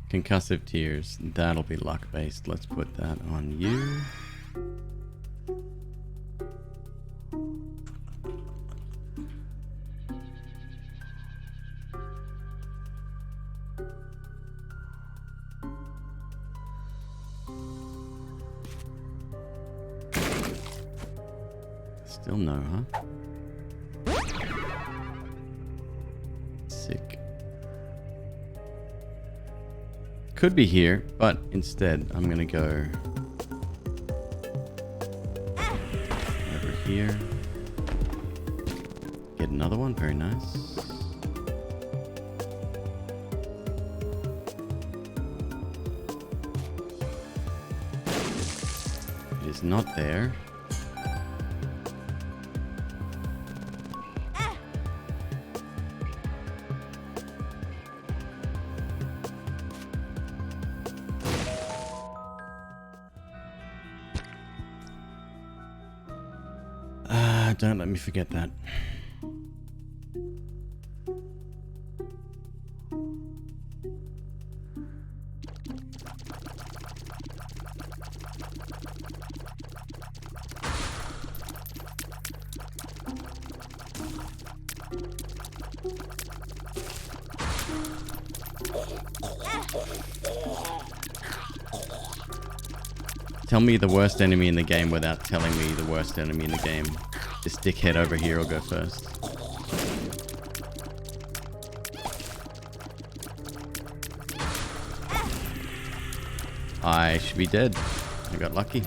Concussive tears. That'll be luck based. Let's put that on you. Still no, huh? Sick. Could be here, but instead I'm gonna go over here. Get another one, very nice. It is not there. Don't let me forget that. Tell me the worst enemy in the game without telling me the worst enemy in the game. This dickhead over here will go first. I should be dead. I got lucky.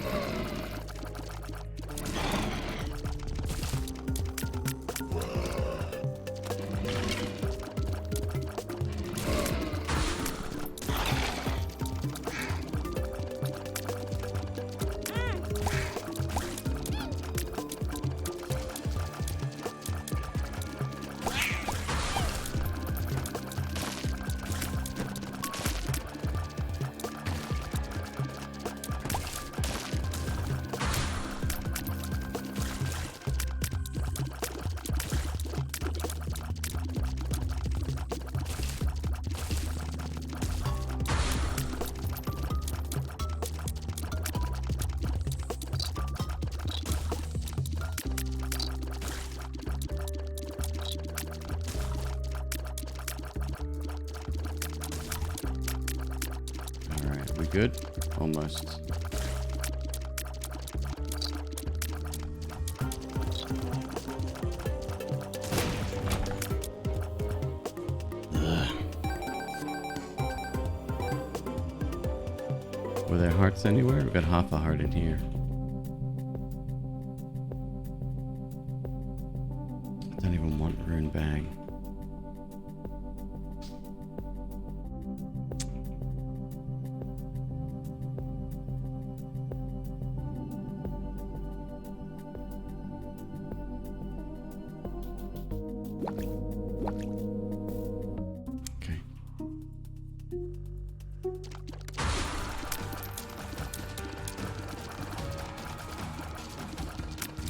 We good? Almost. Ugh. Were there hearts anywhere? We've got half a heart in here. I don't even want rune bag.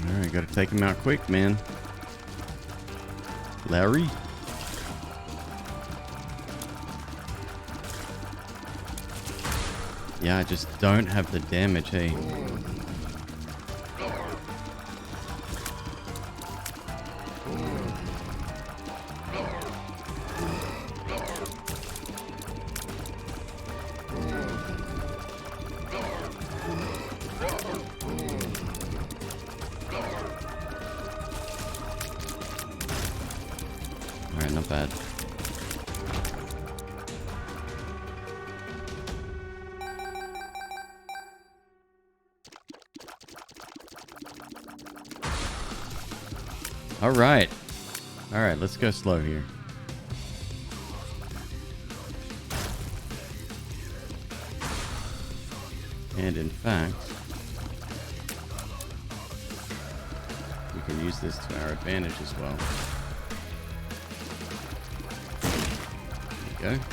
Alright, gotta take him out quick, man. Larry? Yeah, I just don't have the damage, hey. Alright, not bad. Alright. Alright, let's go slow here. And in fact, we can use this to our advantage as well. There you go.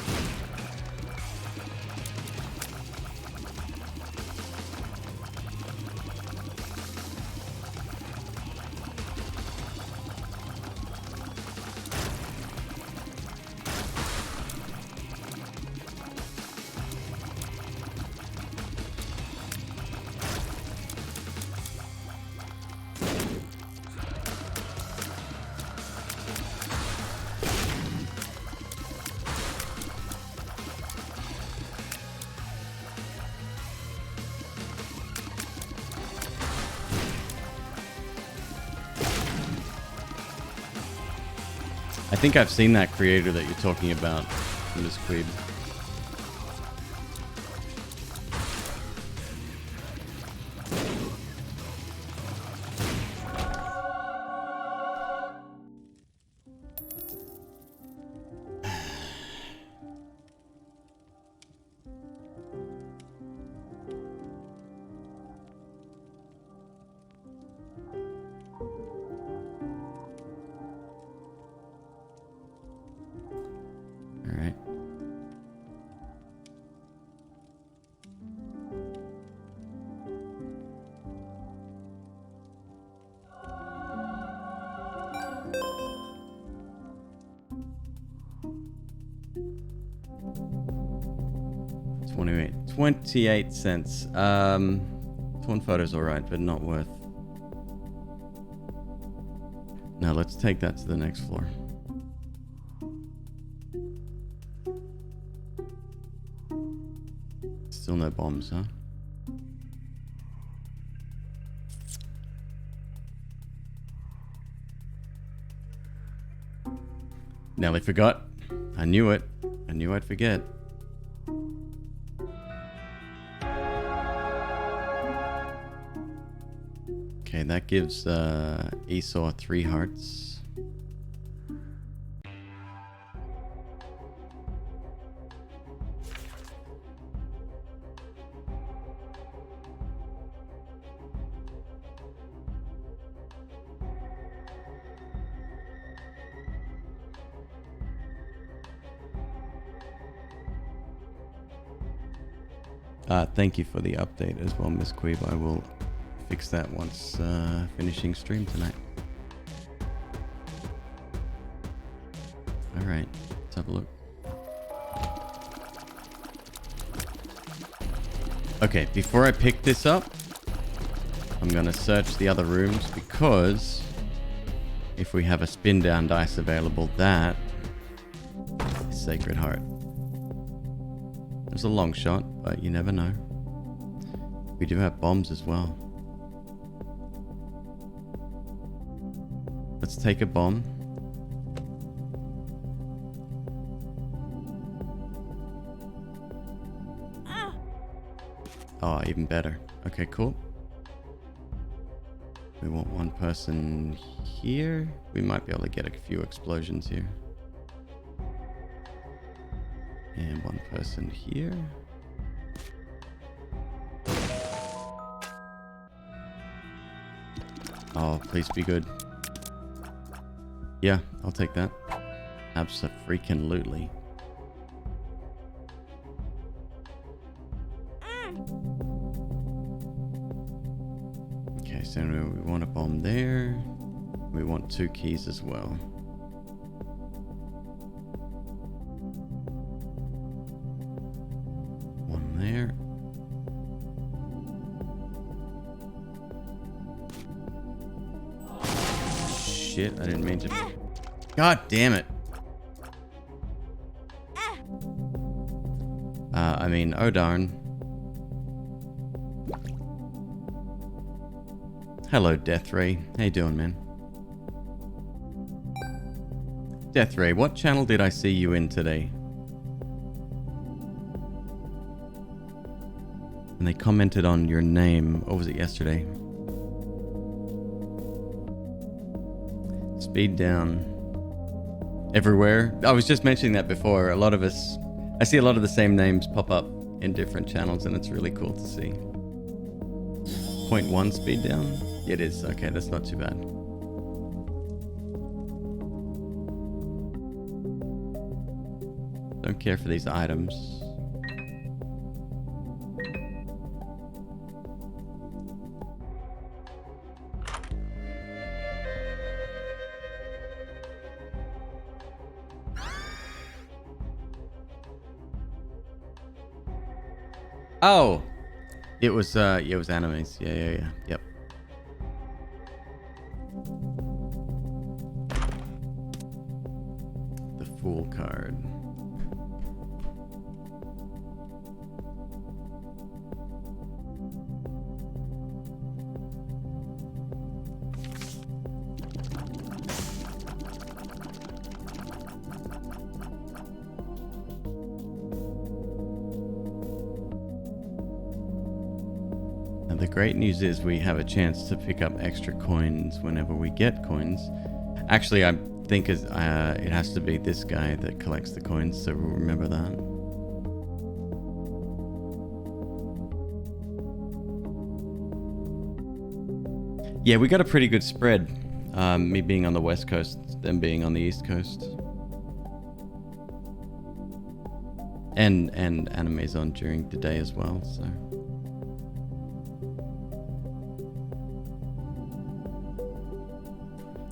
I think I've seen that creator that you're talking about, McQueeb. Alright. $0.28. Torn photo's alright, but not worth. Now let's take that to the next floor. Still no bombs, huh? Nearly forgot. I knew it. I knew I'd forget. Okay, that gives Esau 3 hearts. Thank you for the update as well, McQueeb. I will fix that once finishing stream tonight. Alright, let's have a look. Okay, before I pick this up, I'm gonna search the other rooms because if we have a spin down dice available, that is Sacred Heart. There's a long shot, but you never know. We do have bombs as well. Let's take a bomb. Oh, even better. Okay, cool. We want one person here. We might be able to get a few explosions here. And one person here. Oh, please be good. Yeah, I'll take that. Abso-freaking-lutely. Okay, so we want a bomb there. We want 2 keys as well. One there. Shit, I didn't mean to. God damn it. I mean, oh darn. Hello, Death Ray. How you doing, man? Death Ray, what channel did I see you in today? And they commented on your name. What was it yesterday? Speed down. Everywhere. I was just mentioning that before. A lot of us, I see a lot of the same names pop up in different channels, and it's really cool to see. 0.1 speed down? It is. Okay, that's not too bad. Don't care for these items. Oh, it was animes. Yeah. Yep. The Fool card. The great news is we have a chance to pick up extra coins whenever we get coins. Actually, I think it has to be this guy that collects the coins, so we'll remember that. Yeah, we got a pretty good spread. Me being on the West Coast, them being on the East Coast. And anime's on during the day as well, so...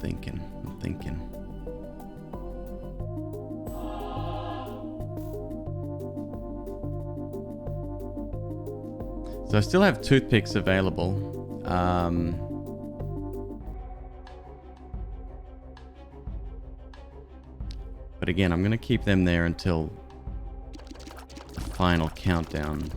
I'm thinking. So I still have toothpicks available. But again, I'm going to keep them there until the final countdown.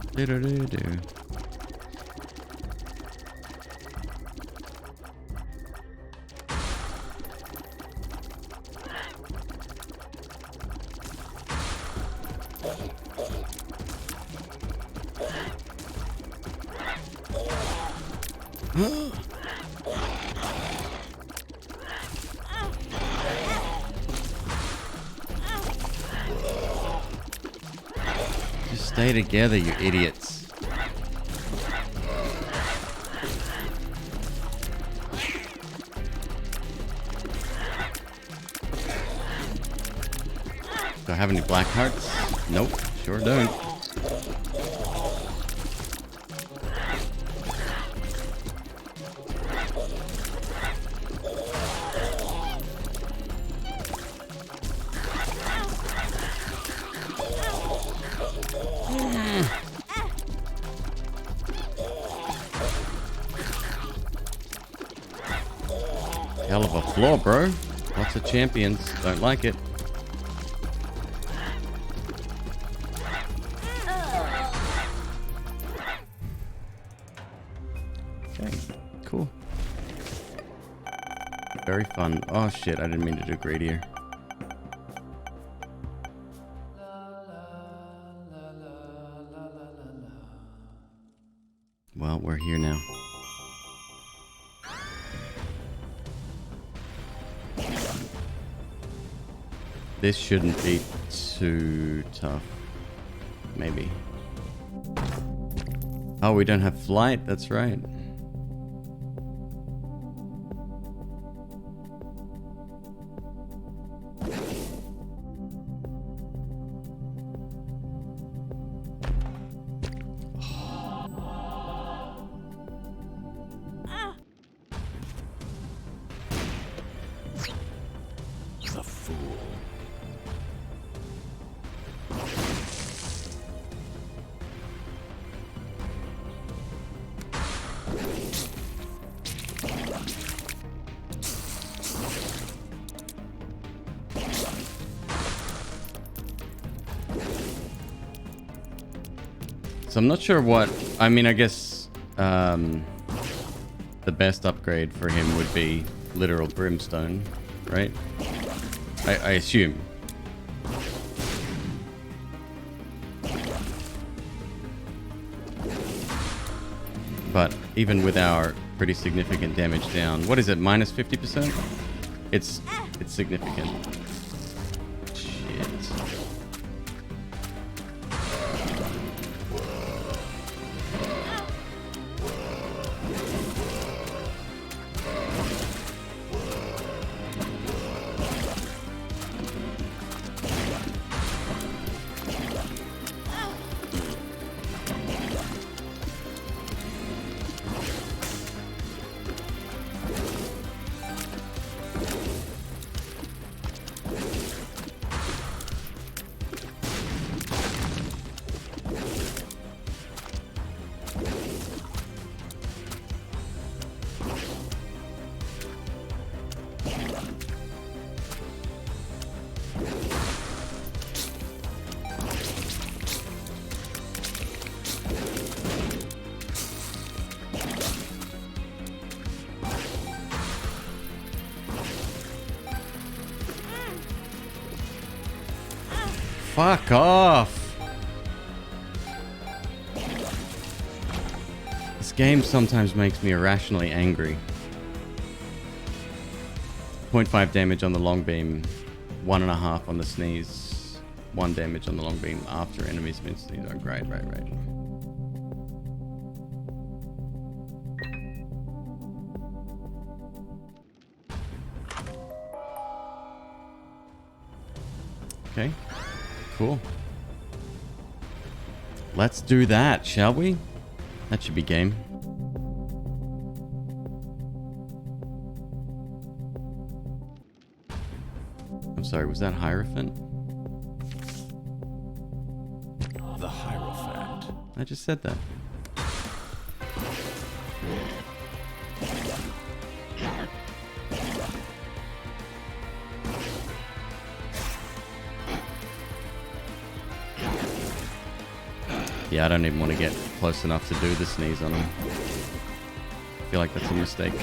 Just stay together, you idiots. Do I have any black hearts? Nope, sure don't. Hell of a floor, bro. Lots of champions. Don't like it. Okay, cool. Very fun. Oh shit, I didn't mean to do greedier. Well, we're here now. This shouldn't be too tough. Maybe. Oh, we don't have flight? That's right. The fool. So I'm not sure what... I mean, I guess the best upgrade for him would be literal brimstone, right? I assume. But even with our pretty significant damage down, what is it, minus 50%? It's significant. Shit. Fuck off! This game sometimes makes me irrationally angry. 0.5 damage on the long beam, 1.5 on the sneeze, 1 damage on the long beam after enemies been sneezed. Oh, great, right. Okay. Cool. Let's do that, shall we? That should be game. I'm sorry, was that Hierophant? The Hierophant. I just said that. Yeah, I don't even want to get close enough to do the sneeze on him. I feel like that's a mistake.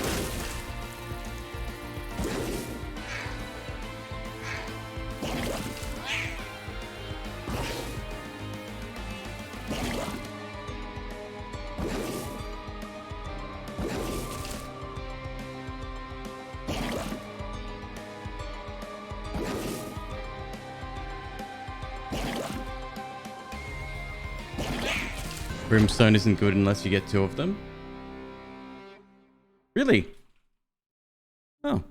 Brimstone isn't good unless you get 2 of them. Really? Oh.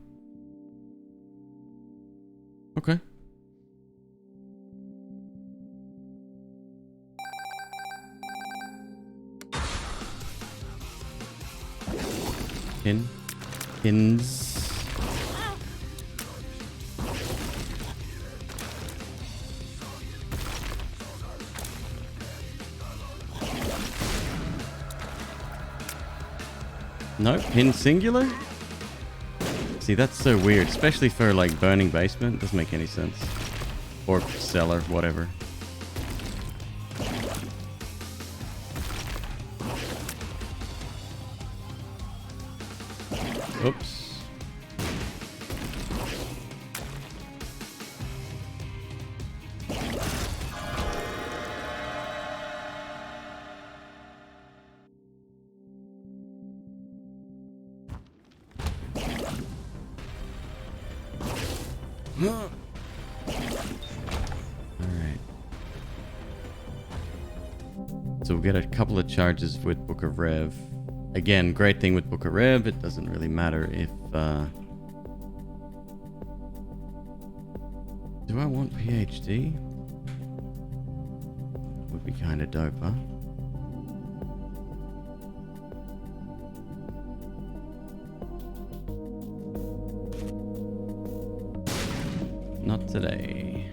Okay. Pins. No, pin singular? See, that's so weird, especially for like burning basement. Doesn't make any sense. Or cellar, whatever. Oops. Alright. So we'll get a couple of charges with Book of Rev. Again, great thing with Book of Rev, it doesn't really matter if... Do I want PhD? Would be kind of dope, huh? Not today.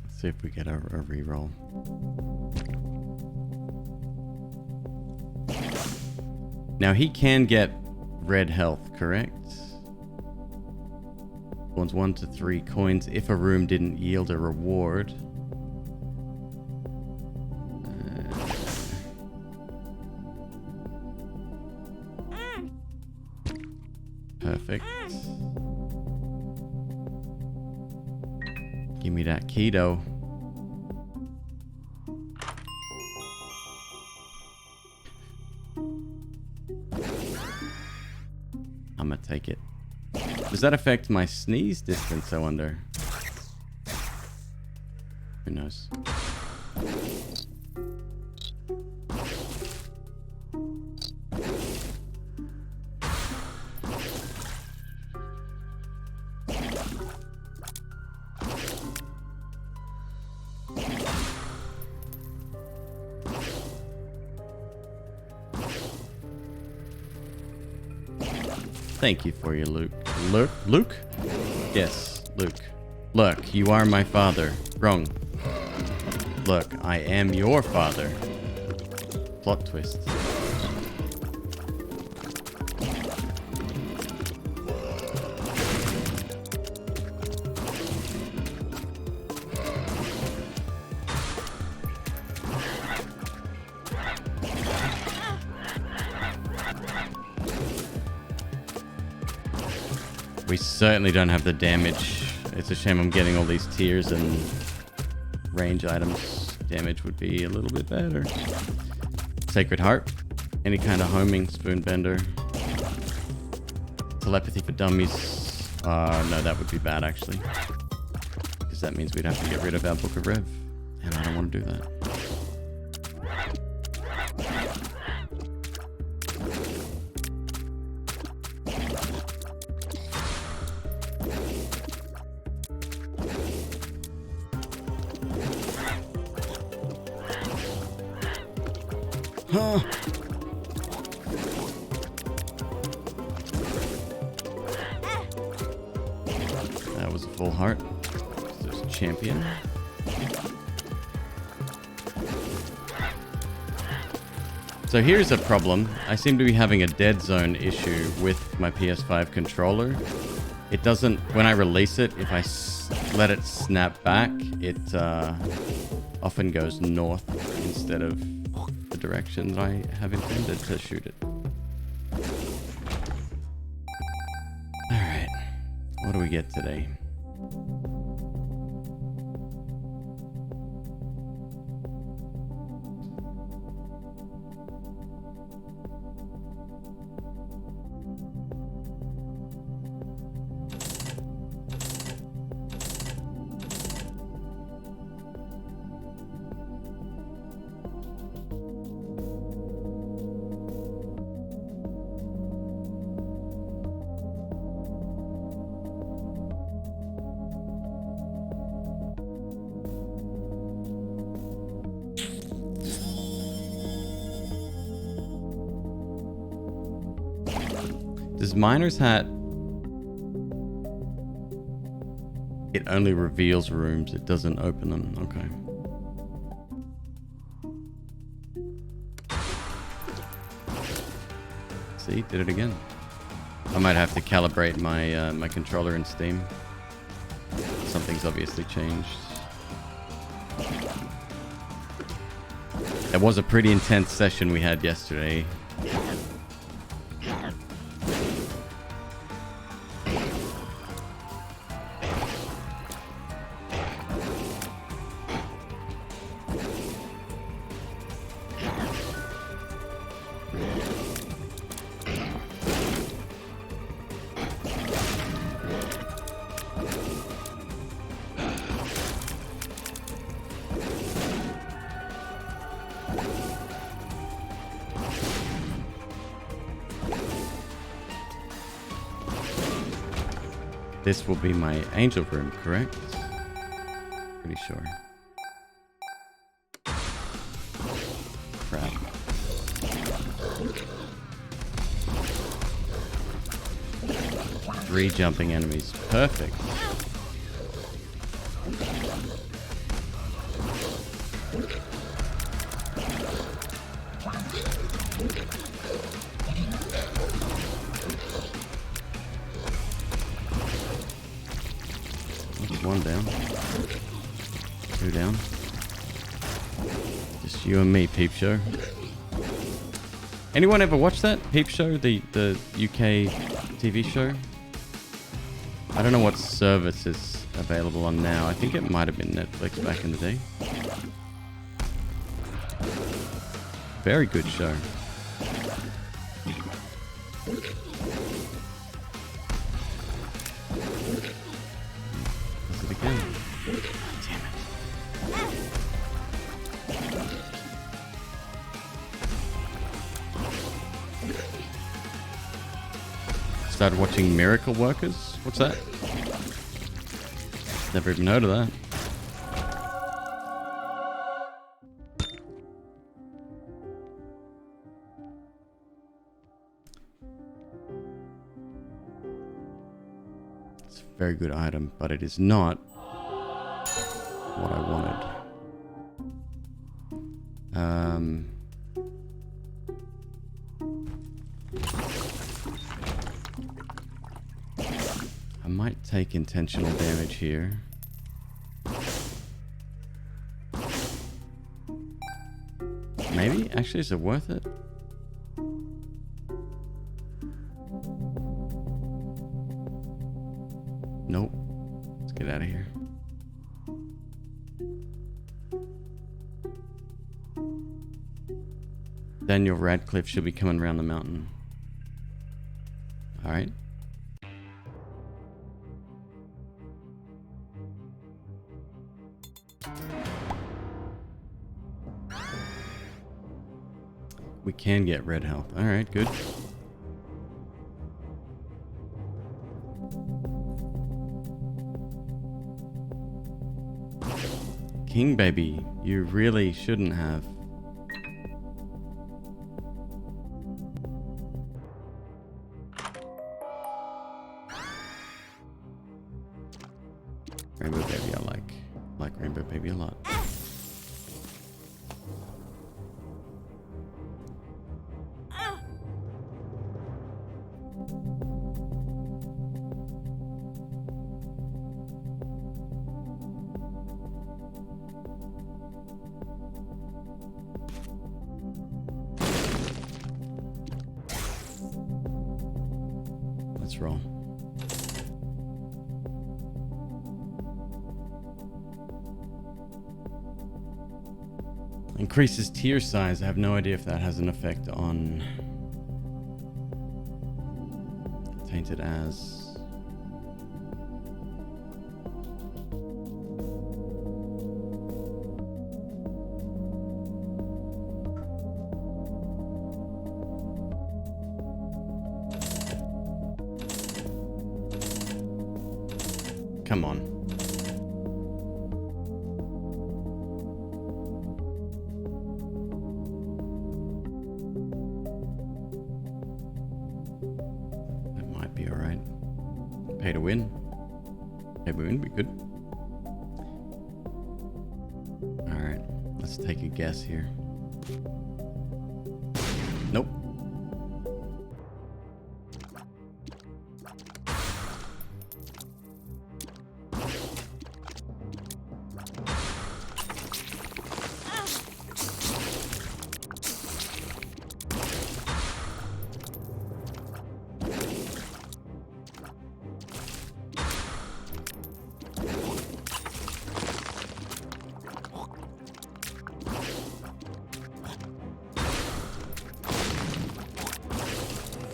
Let's see if we get a reroll. Now he can get red health, correct? Spawns 1 to 3 coins if a room didn't yield a reward. Perfect. Give me that keto. I'm gonna take it. Does that affect my sneeze distance, I wonder? Who knows? Thank you for your Luke. Luke? Yes, Luke. Look, you are my father. Wrong. Look, I am your father. Plot twist. We certainly don't have the damage. It's a shame I'm getting all these tiers and range items. Damage would be a little bit better. Sacred Heart. Any kind of homing. Spoonbender. Telepathy for dummies. No, that would be bad actually. Because that means we'd have to get rid of our Book of Rev. And I don't want to do that. That was a full heart. There's a champion. So here's a problem. I seem to be having a dead zone issue with my PS5 controller. It doesn't, when I release it, if I let it snap back, it often goes north instead of the direction that I have intended to shoot it. Alright, what do we get today? Does Miner's Hat... It only reveals rooms, it doesn't open them. Okay. See, did it again. I might have to calibrate my my controller in Steam. Something's obviously changed. It was a pretty intense session we had yesterday. This will be my angel room, correct? Pretty sure. Crap. Three jumping enemies. Perfect. down. 2 down. Just you and me, Peep Show. Anyone ever watch that? Peep Show, the UK TV show? I don't know what service it's available on now. I think it might have been Netflix back in the day. Very good show. Does it again? Damn it. Started watching Miracle Workers. What's that? Never even heard of that. It's a very good item, but it is not what I wanted. I might take intentional damage here. Maybe? Actually, is it worth it? Nope. Let's get out of here. Daniel Radcliffe should be coming around the mountain. Alright. We can get red health. Alright, good. King baby, you really shouldn't have. Rainbow baby, I like rainbow baby a lot. Let's roll. Increases tier size. I have no idea if that has an effect on Tainted As. Come on. That might be alright. Pay to win. Pay to win, be good. Alright, let's take a guess here. Nope.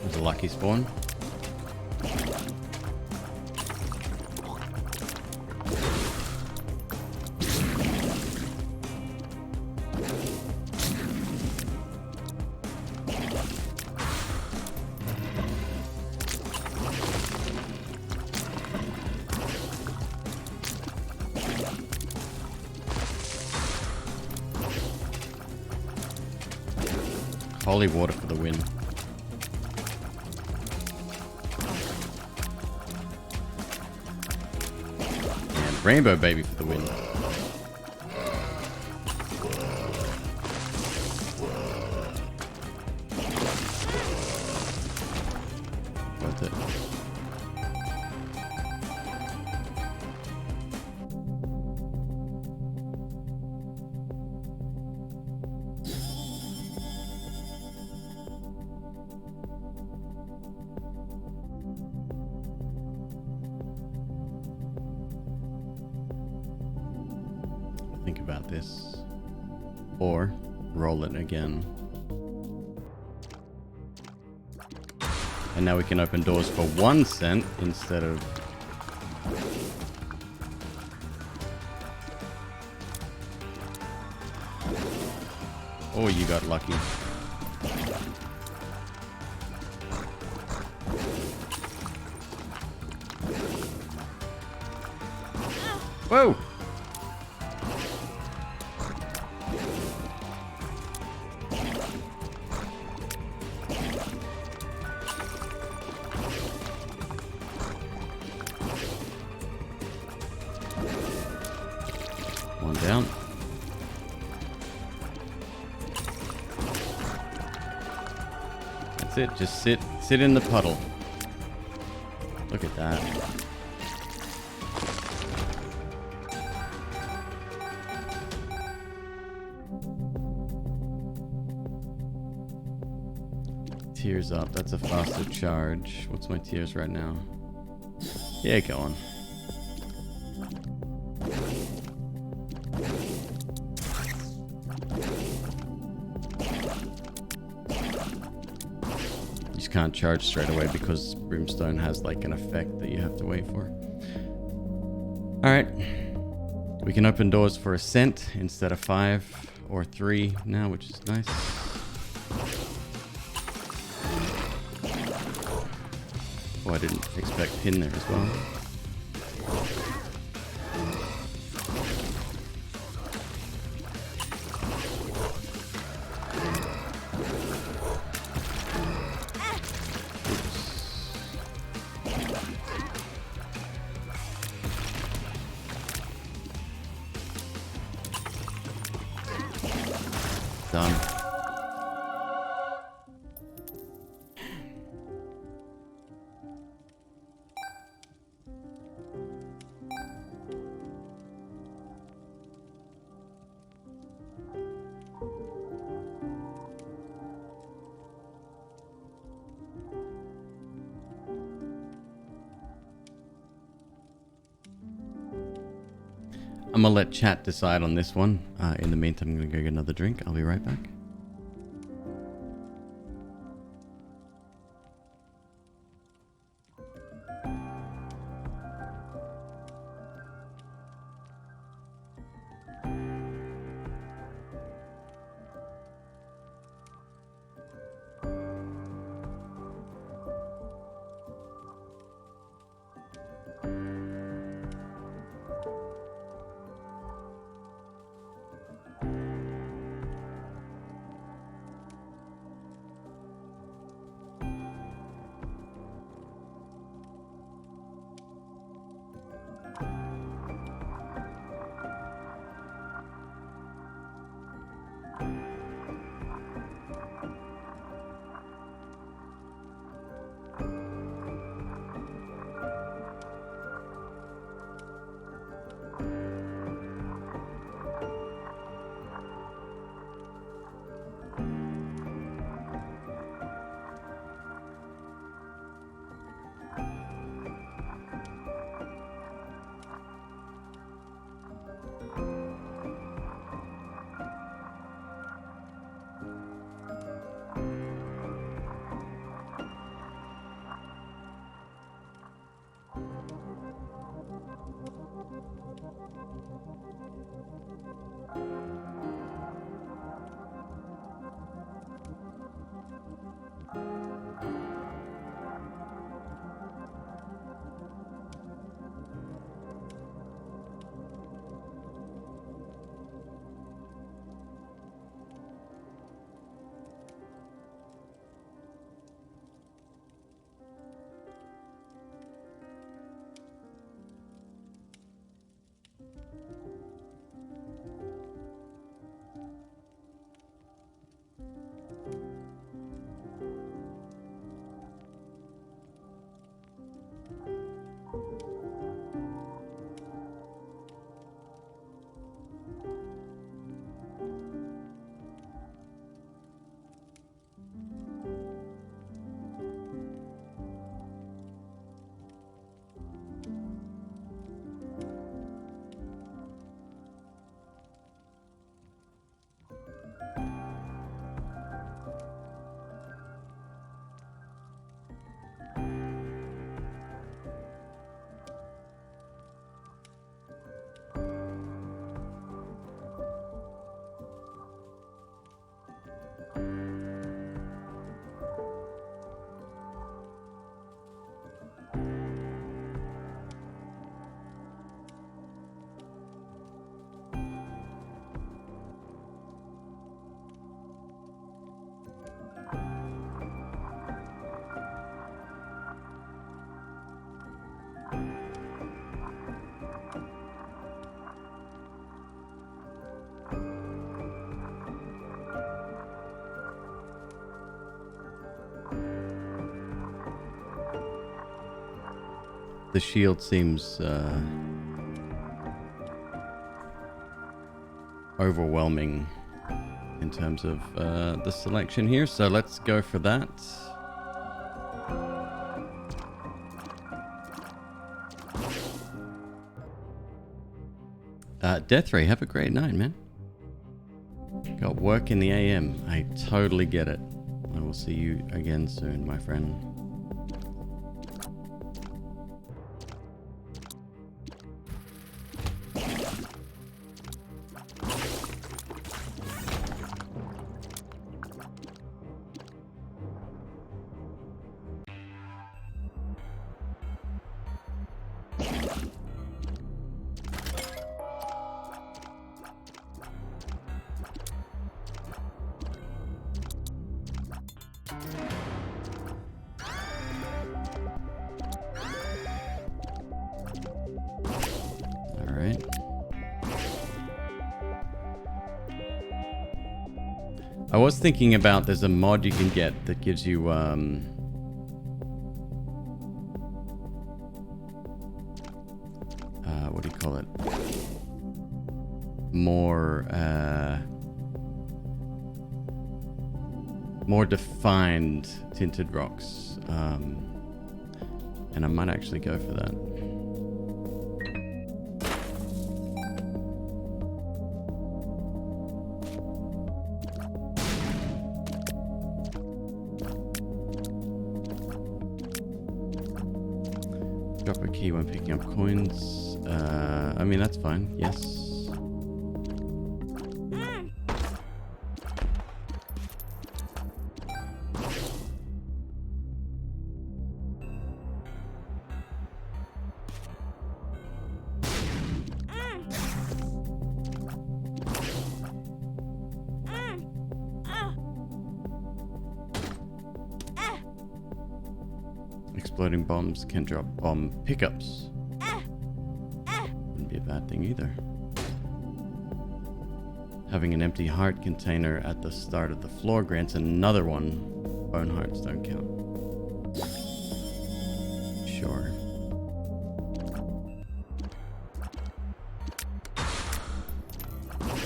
There's a lucky spawn. Holy water for the win. And rainbow baby for the win. Worth it. think about this. Or roll it again. And now we can open doors for 1 cent instead of... Oh, you got lucky. Whoa! One down. That's it. Just sit in the puddle. Look at that. Tears up. That's a faster charge. What's my tears right now? Yeah, go on. You just can't charge straight away because Brimstone has like an effect that you have to wait for. Alright. We can open doors for 1 cent instead of 5 or 3 now, which is nice. Oh, I didn't expect pin there as well. Done. I'm gonna let chat decide on this one. In the meantime, I'm gonna go get another drink. I'll be right back. the shield seems overwhelming in terms of the selection here, so let's go for that. Death Ray, have a great night, man. Got work in the AM. I totally get it. I will see you again soon, my friend. I was thinking about, there's a mod you can get that gives you what do you call it, more defined tinted rocks, and I might actually go for that. Drop a key when picking up coins. I mean, that's fine. Yes. Exploding bombs can drop bomb pickups. Wouldn't be a bad thing either. Having an empty heart container at the start of the floor grants another one. Bone hearts don't count. Sure.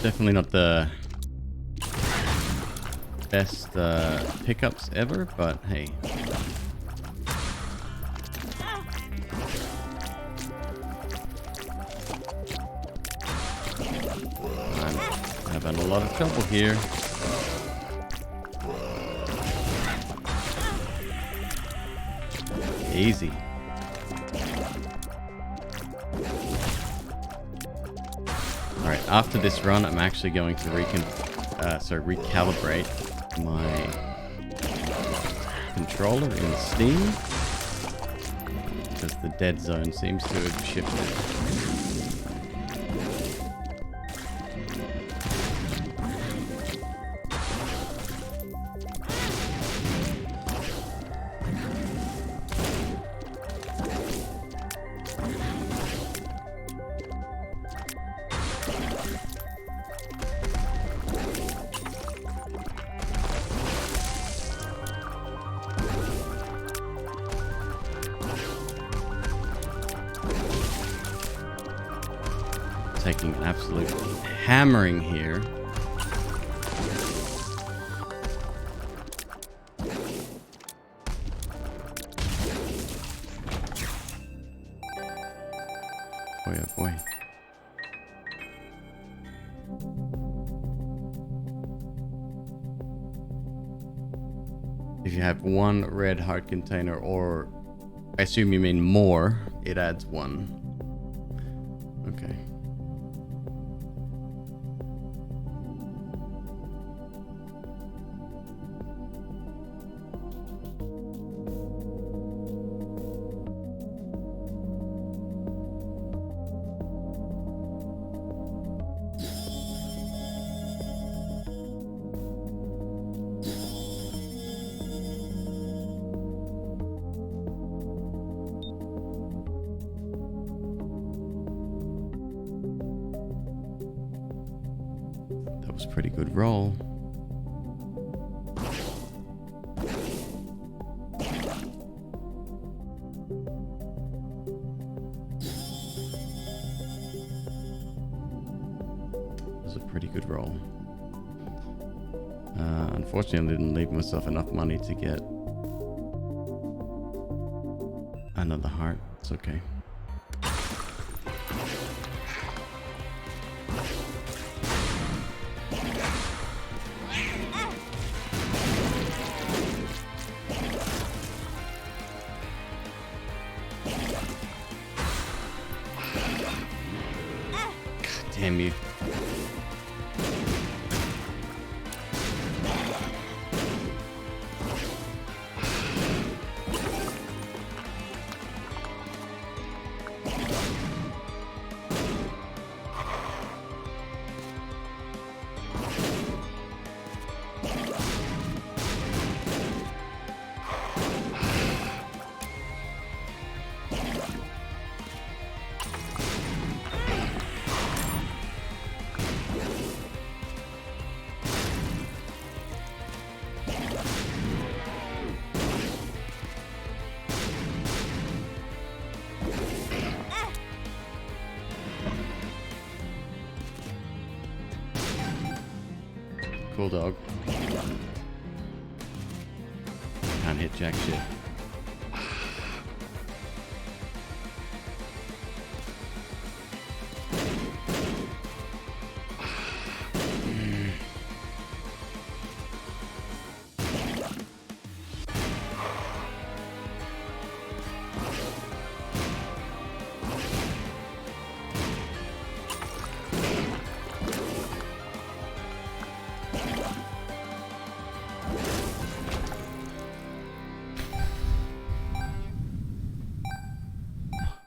Definitely not the best pickups ever, but hey. Having a lot of trouble here. Easy. Alright, after this run, I'm actually going to recalibrate my controller in Steam, because the dead zone seems to have shifted. Taking an absolute hammering here. Boy, oh boy. If you have one red heart container, or I assume you mean more, it adds one. Okay. That was a pretty good roll. good roll. Unfortunately, I didn't leave myself enough money to get another heart. It's okay. God damn you. Cool dog. Can't hit jack shit.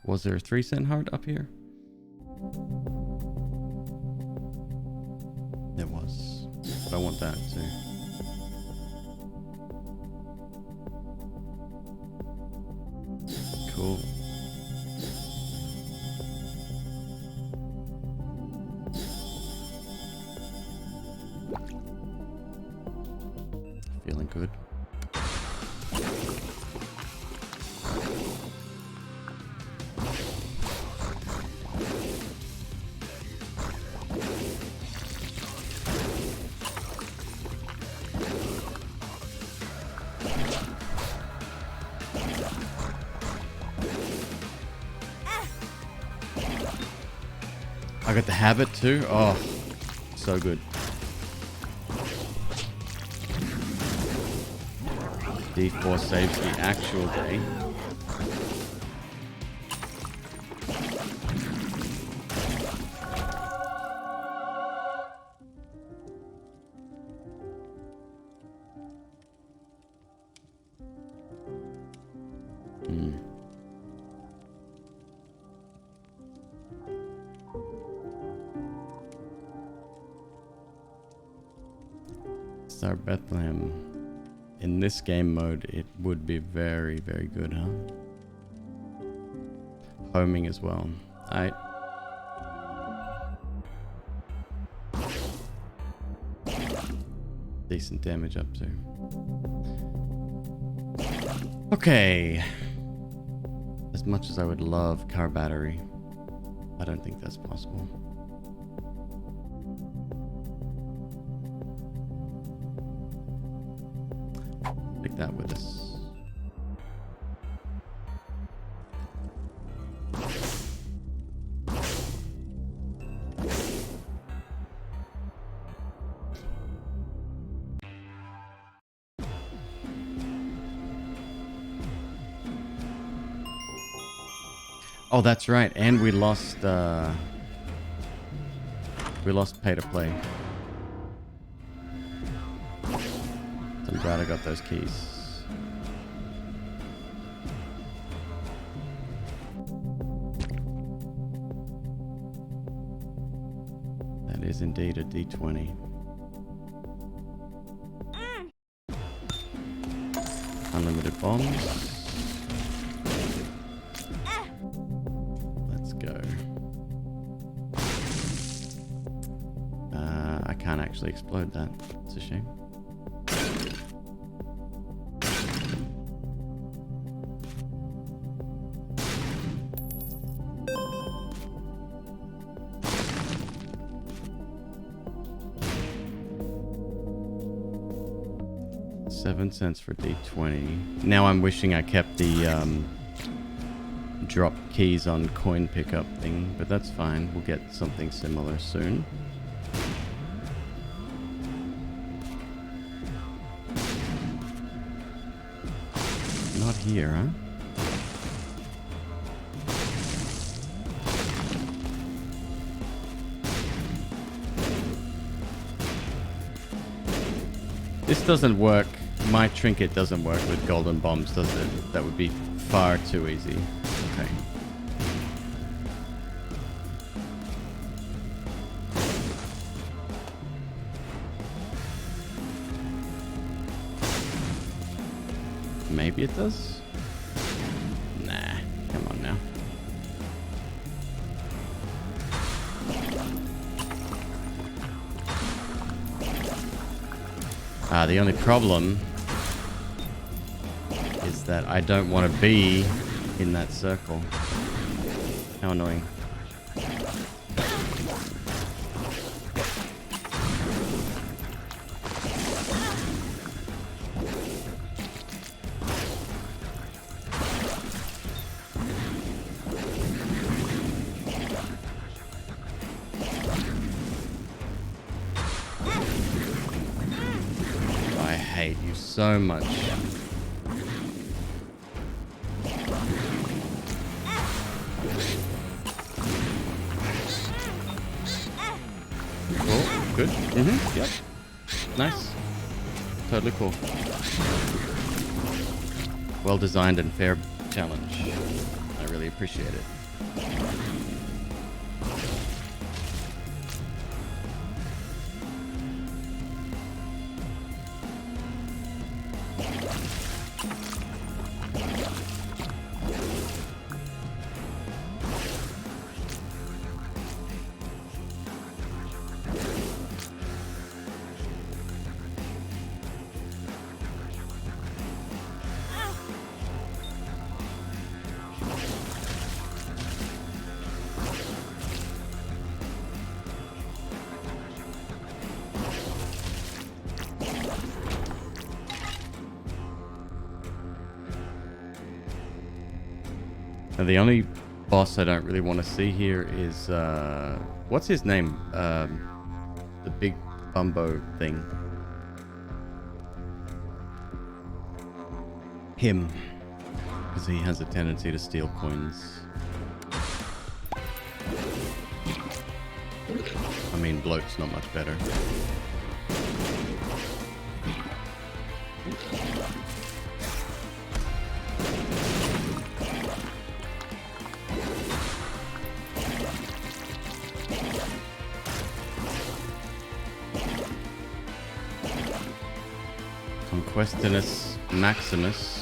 Was there a 3-cent heart up here? There was. But I want that too. Cool. Feeling good. I got the habit too. Oh, so good. D4 saves the actual day. Star Bethlehem. In this game mode, it would be very, very good, huh? Homing as well. Alright. Decent damage up to. Okay. As much as I would love car battery, I don't think that's possible. Take that with us. Oh, that's right. And we lost pay to play. So I'm glad I got those keys. That is indeed a D20. Unlimited bombs. Let's go. I can't actually explode that. It's a shame. 7 cents for D20. Now I'm wishing I kept the drop keys on coin pickup thing, but that's fine. We'll get something similar soon. Not here, huh? This doesn't work. My trinket doesn't work with golden bombs, does it? That would be far too easy. Okay. Maybe it does? Nah, come on now. The only problem is that I don't want to be in that circle. How annoying. So much. Cool. Good. Yep. Nice. Totally cool. Well designed and fair challenge. I really appreciate it. Now the only boss I don't really want to see here is, what's his name? The big bumbo thing. Him. Because he has a tendency to steal coins. I mean, bloat's not much better. Conquestinus Maximus.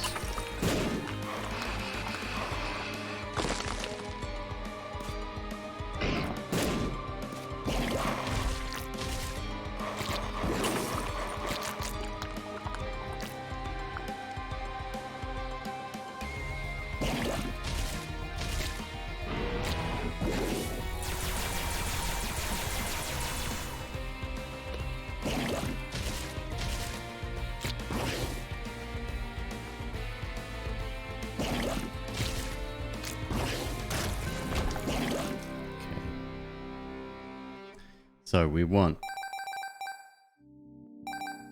So we want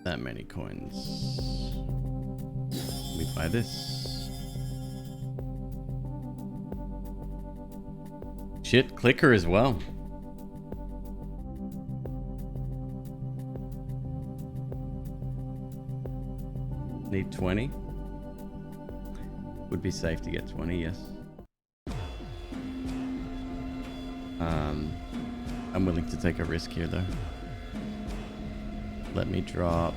that many coins. We buy this. Shit, clicker as well. Need 20. Would be safe to get 20, yes. I'm willing to take a risk here, though. Let me drop...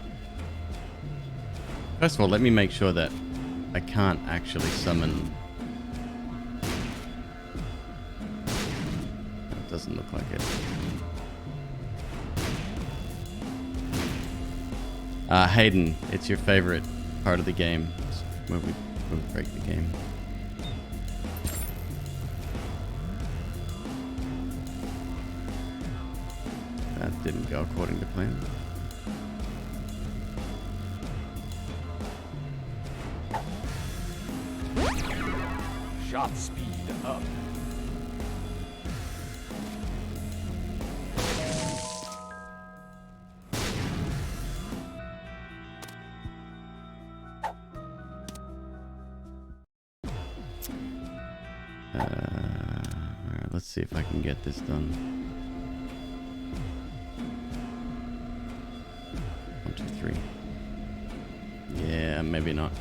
First of all, let me make sure that I can't actually summon... It doesn't look like it. Hayden, it's your favorite part of the game. It's when we break the game. That didn't go according to plan. shot speed up. Alright, let's see if I can get this done. 1, 2, 3. Yeah, maybe not.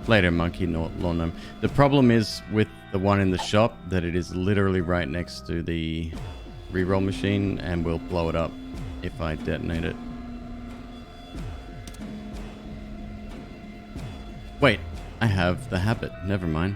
Later, monkey, lawn gnome. The problem is with the one in the shop that it is literally right next to the reroll machine and will blow it up if I detonate it. Wait, I have the habit. Never mind.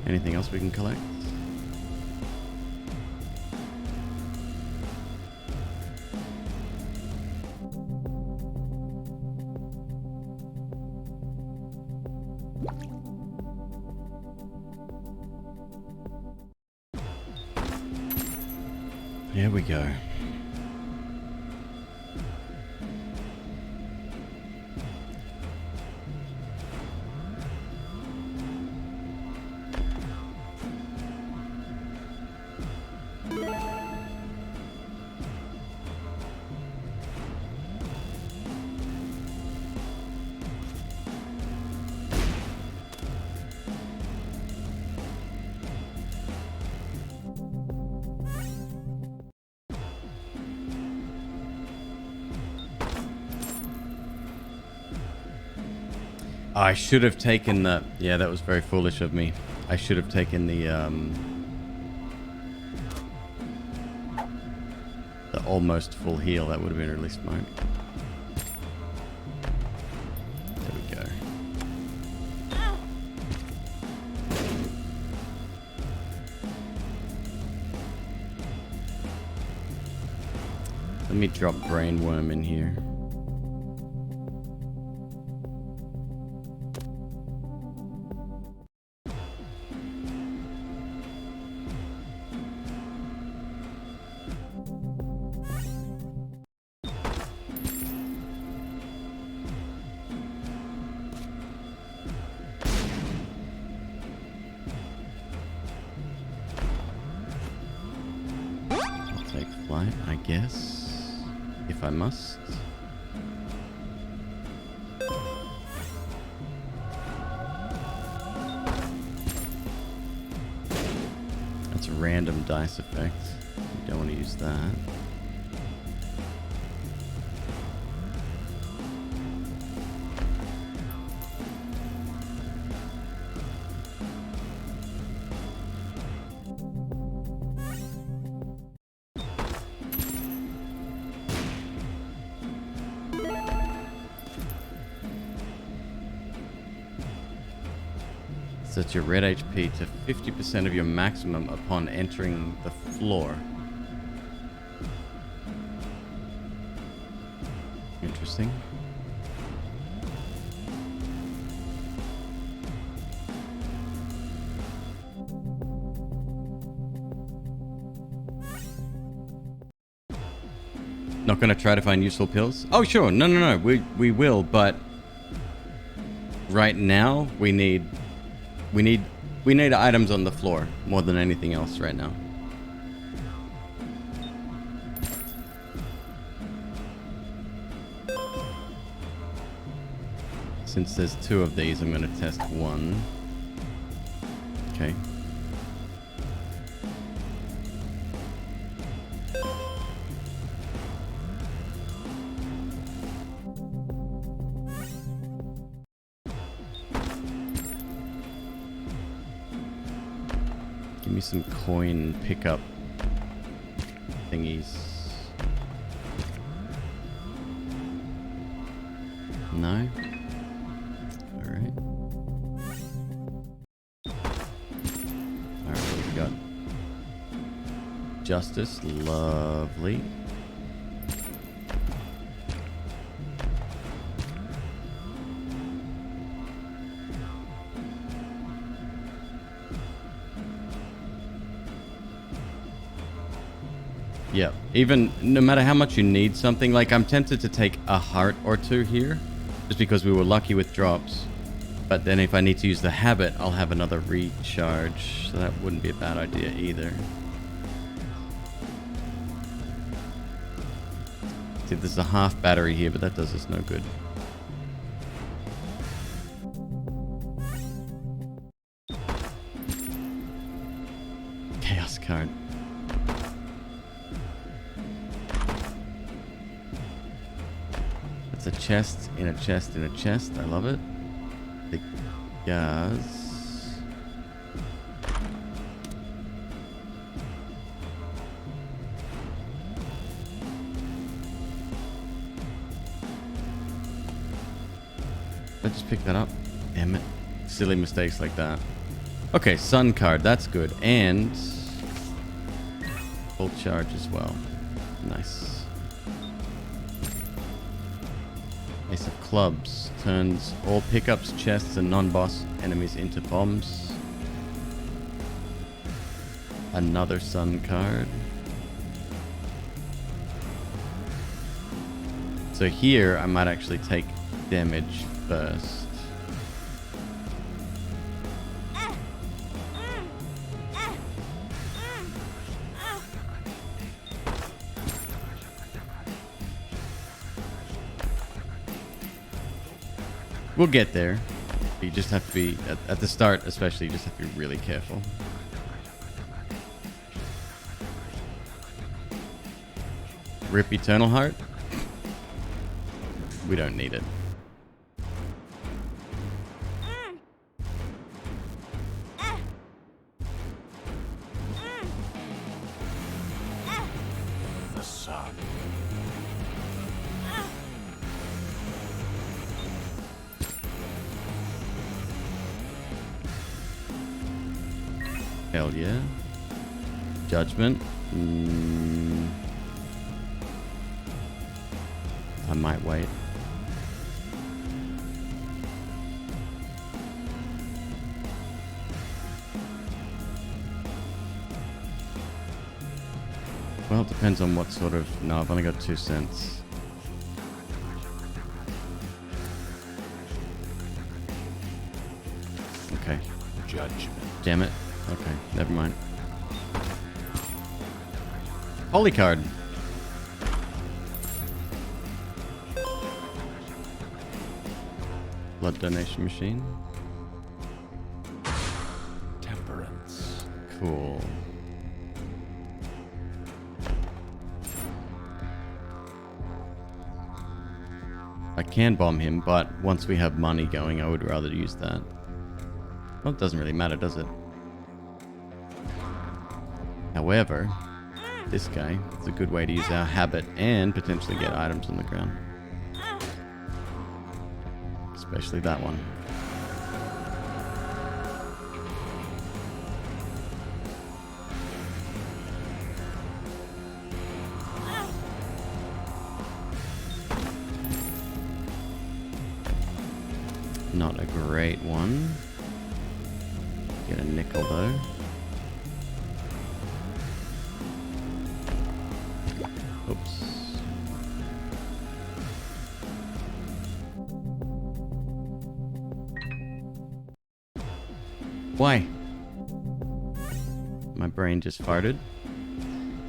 Anything else we can collect? Here we go. I should have taken the... Yeah, that was very foolish of me. I should have taken the almost full heal. That would have been really smart. There we go. Let me drop Brainworm in here. I guess, if I must. That's a random dice effect. You don't want to use that. Set your red HP to 50% of your maximum upon entering the floor. Interesting. Not gonna try to find useful pills? Oh sure, no. We will, but right now we need items on the floor more than anything else right now. Since there's 2 of these, I'm going to test 1. Okay. Give me some coin pickup thingies. No? Alright. Alright, what have we got? Justice. Lovely. Yeah, even no matter how much you need something, like I'm tempted to take a heart or two here, just because we were lucky with drops. But then if I need to use the habit, I'll have another recharge, so that wouldn't be a bad idea either. See, there's a half battery here, but that does us no good. Chaos card. It's a chest in a chest in a chest. I love it. The gas. I just picked that up. Damn it. Silly mistakes like that. Okay, sun card. That's good. And full charge as well. Nice. Ace of clubs. Turns all pickups, chests, and non-boss enemies into bombs. Another sun card. So here, I might actually take damage first. We'll get there. You just have to be, at the start especially, you just have to be really careful. Rip Eternal Heart? We don't need it. The sun. Hell yeah. Judgment. I might wait. Well, it depends on what sort of... No, I've only got 2 cents. Okay. Judgment. Damn it. Okay, never mind. Holy card. Blood donation machine. Temperance. Cool. I can bomb him, but once we have money going, I would rather use that. Well, it doesn't really matter, does it? However, this guy is a good way to use our habit and potentially get items on the ground. Especially that one. Not a great one. Get a nickel though. Oops. Why? My brain just farted.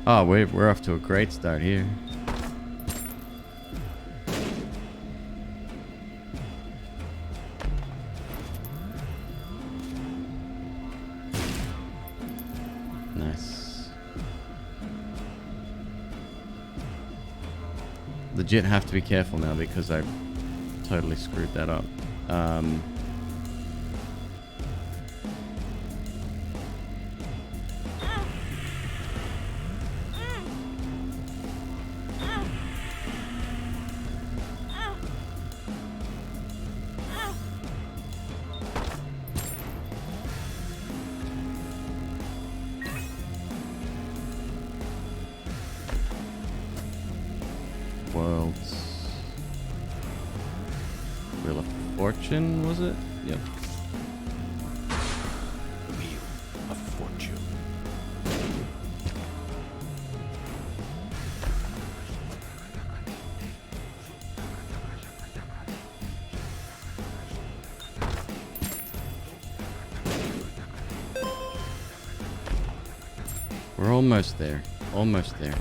Oh, we're off to a great start here. Nice. Legit have to be careful now because I totally screwed that up. Fortune, was it? Yep. Wheel of Fortune. We're almost there. Almost there.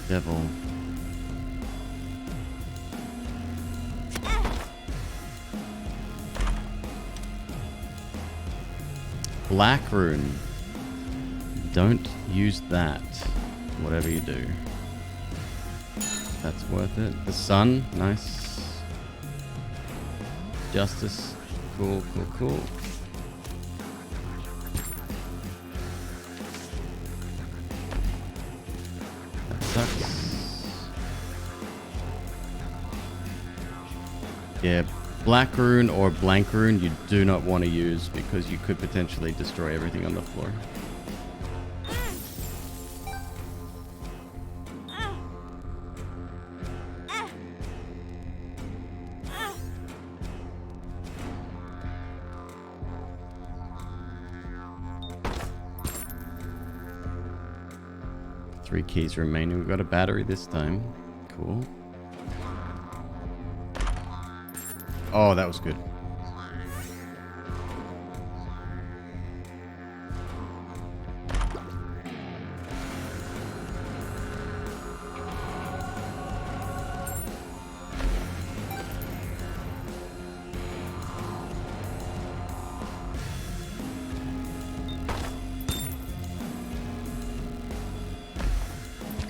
Devil. Black rune. Don't use that. Whatever you do. That's worth it. The sun. Nice. Justice. Cool, cool, cool. That sucks. Yeah. Black rune or blank rune you do not want to use because you could potentially destroy everything on the floor. Three keys remaining. We've got a battery this time. Cool. Oh, that was good.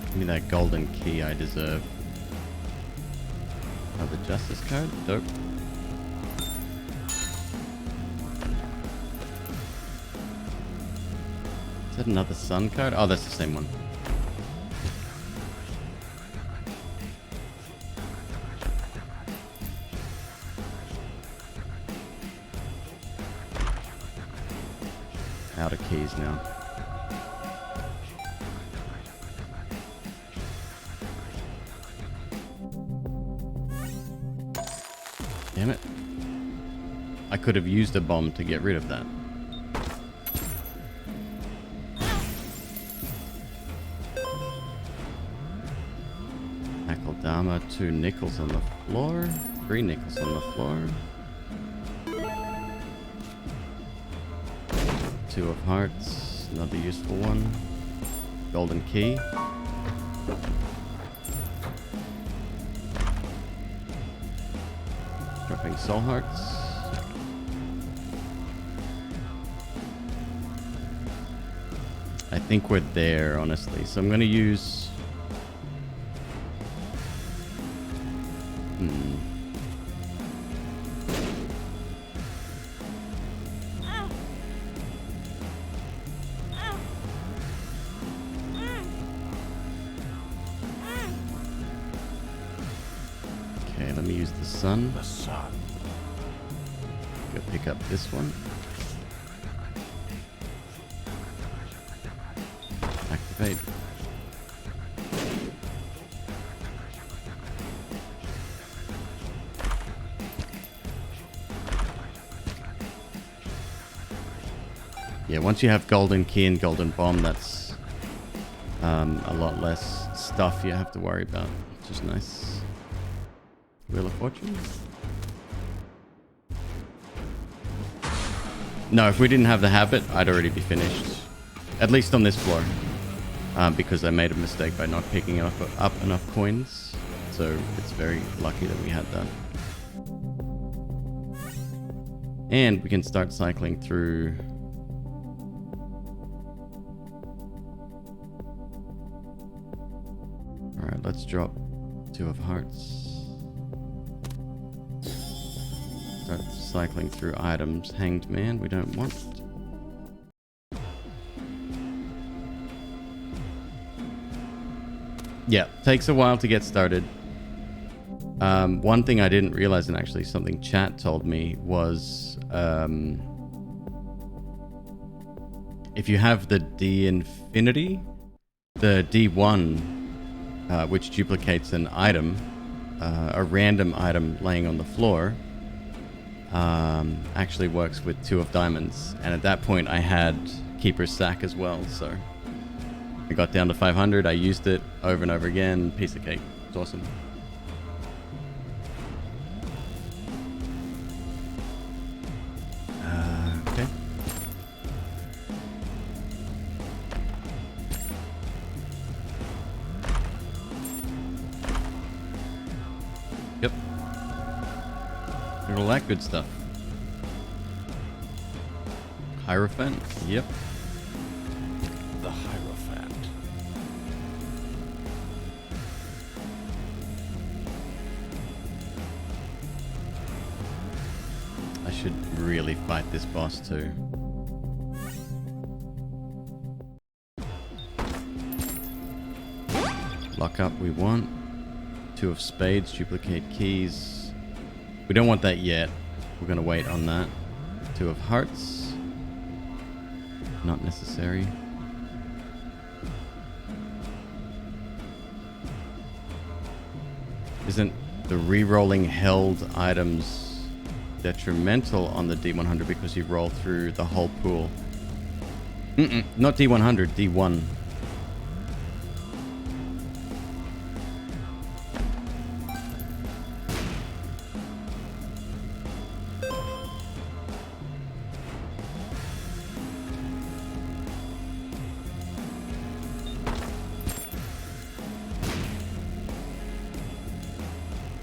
Give me that golden key I deserve. Another justice card? Dope. Is that another sun card? Oh, that's the same one. Out of keys now. Damn it. I could have used a bomb to get rid of that. Dama, 2 nickels on the floor, 3 nickels on the floor. 2 of hearts, another useful one. Golden key. Dropping soul hearts. I think we're there, honestly. So I'm going to use... Okay, let me use the sun. The sun. Go pick up this one. Activate. Yeah, once you have golden key and golden bomb, that's a lot less stuff you have to worry about, which is nice. Wheel of Fortune? No, if we didn't have the habit, I'd already be finished. At least on this floor. Because I made a mistake by not picking up enough coins. So it's very lucky that we had that. And we can start cycling through... Alright, let's drop 2 of hearts. Start cycling through items. Hanged man, we don't want. Yeah, takes a while to get started. One thing I didn't realize, and actually something chat told me, was if you have the D infinity, the D1, which duplicates an item, a random item laying on the floor, actually works with 2 of diamonds. And at that point I had Keeper's Sack as well, so I got down to 500. I used it over and over again. Piece of cake. It's awesome. Okay. Yep. Look at all that good stuff. Hierophant. Yep. The Hierophant. I should really fight this boss too. Lock up we want. 2 of spades, duplicate keys. We don't want that yet. We're going to wait on that. 2 of hearts. Not necessary. Isn't the re-rolling held items detrimental on the D100 because you roll through the whole pool? Not D100, D1.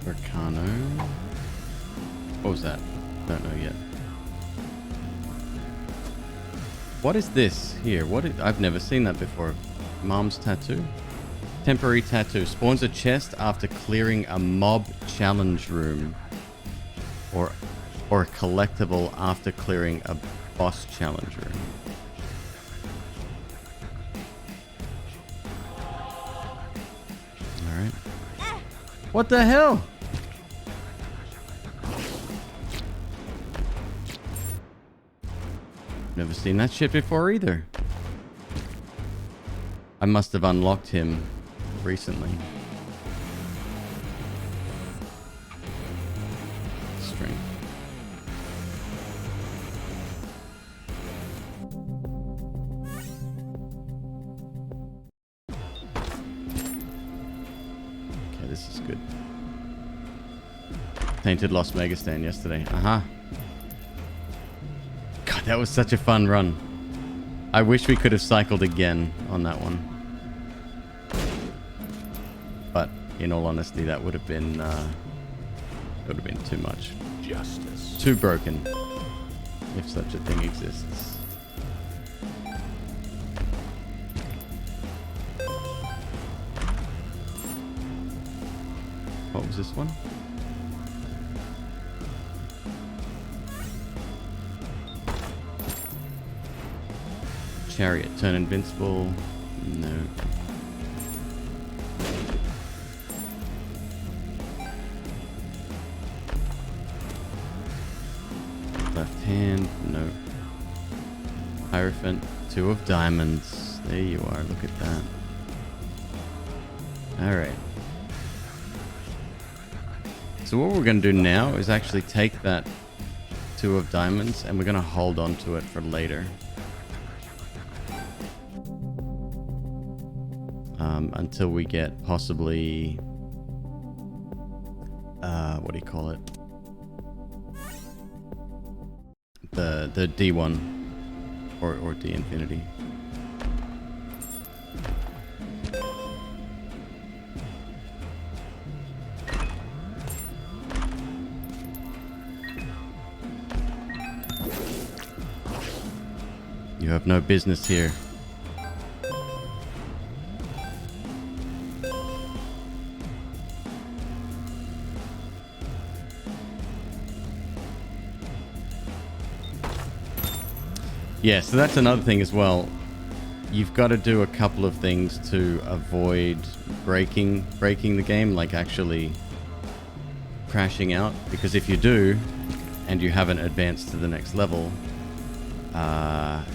Arcano. What was that? Don't know yet. What is this here? I've never seen that before. Mom's tattoo. Temporary tattoo. Spawns a chest after clearing a mob challenge room. Or a collectible after clearing a boss challenge room. Alright. What the hell? Never seen that shit before either. I must have unlocked him recently. Strength. Okay, this is good. Tainted Lost Mega Stand yesterday. God, that was such a fun run. I wish we could have cycled again on that one. But in all honesty, that would have been too much. Justice. Too broken, if such a thing exists. What was this one? Chariot, turn invincible. No. Left hand, no. Hierophant, 2 of diamonds. There you are, look at that. Alright. So what we're going to do now is actually take that 2 of diamonds and we're going to hold on to it for later. Until we get possibly, what do you call it? The D1 or D infinity. You have no business here. Yeah, so that's another thing as well. you've got to do a couple of things to avoid breaking the game, like actually crashing out. Because if you do, and you haven't advanced to the next level,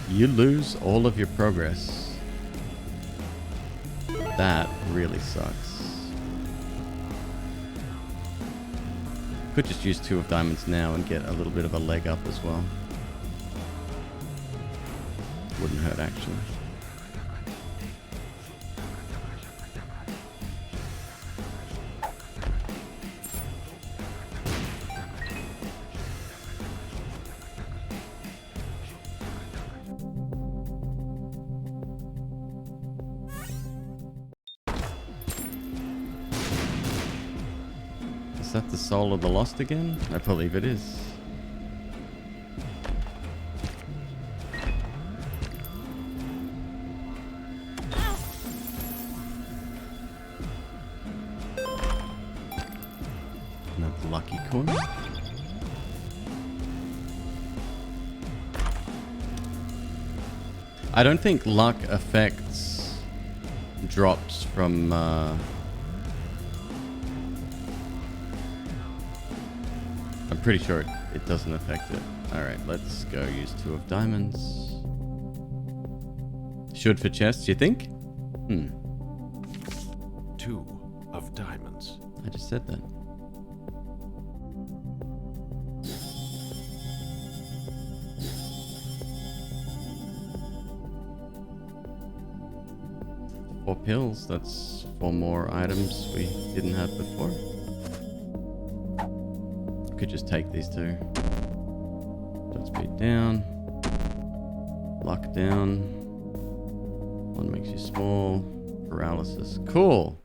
you lose all of your progress. That really sucks. Could just use 2 of diamonds now and get a little bit of a leg up as well. Wouldn't hurt, actually. Is that the Soul of the Lost again? I believe it is. Another lucky coin. I don't think luck affects drops from I'm pretty sure it doesn't affect it. Alright, let's go use 2 of diamonds. Should for chests, you think? 2 of diamonds. I just said that. Four pills, that's 4 more items we didn't have before. Could just take these 2. Don't speed down. Lock down. 1 makes you small. Paralysis. Cool.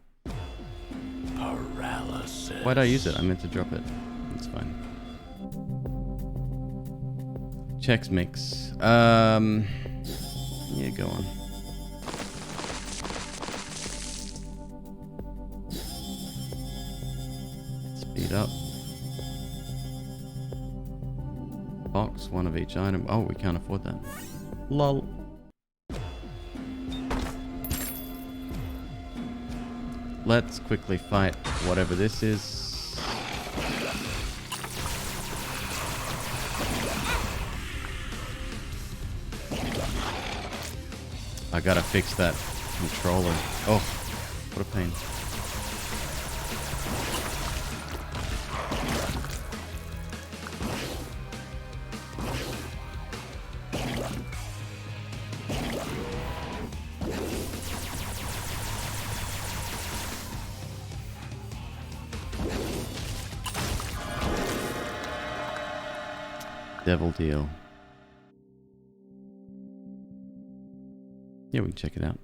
Paralysis. Why'd I use it? I meant to drop it. It's fine. Chex mix. Yeah, go on. Speed up. Box, 1 of each item. Oh, we can't afford that. Lol. Let's quickly fight whatever this is. I gotta fix that controller. Oh, what a pain. Devil deal. Yeah, we can check it out.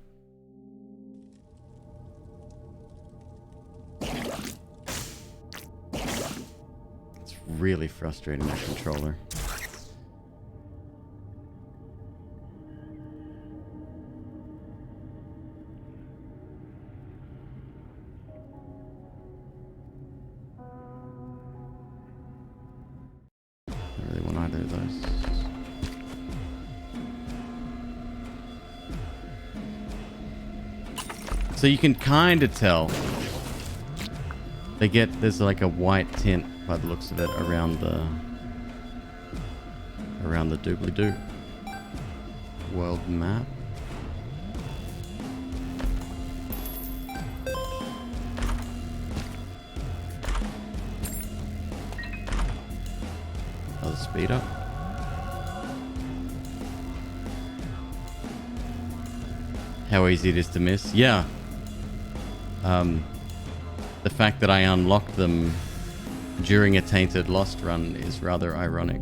It's really frustrating, that controller. So you can kind of tell. There's like a white tint by the looks of it around the doobly-doo world map. Another speed up. How easy it is to miss. Yeah. The fact that I unlocked them during a Tainted Lost run is rather ironic.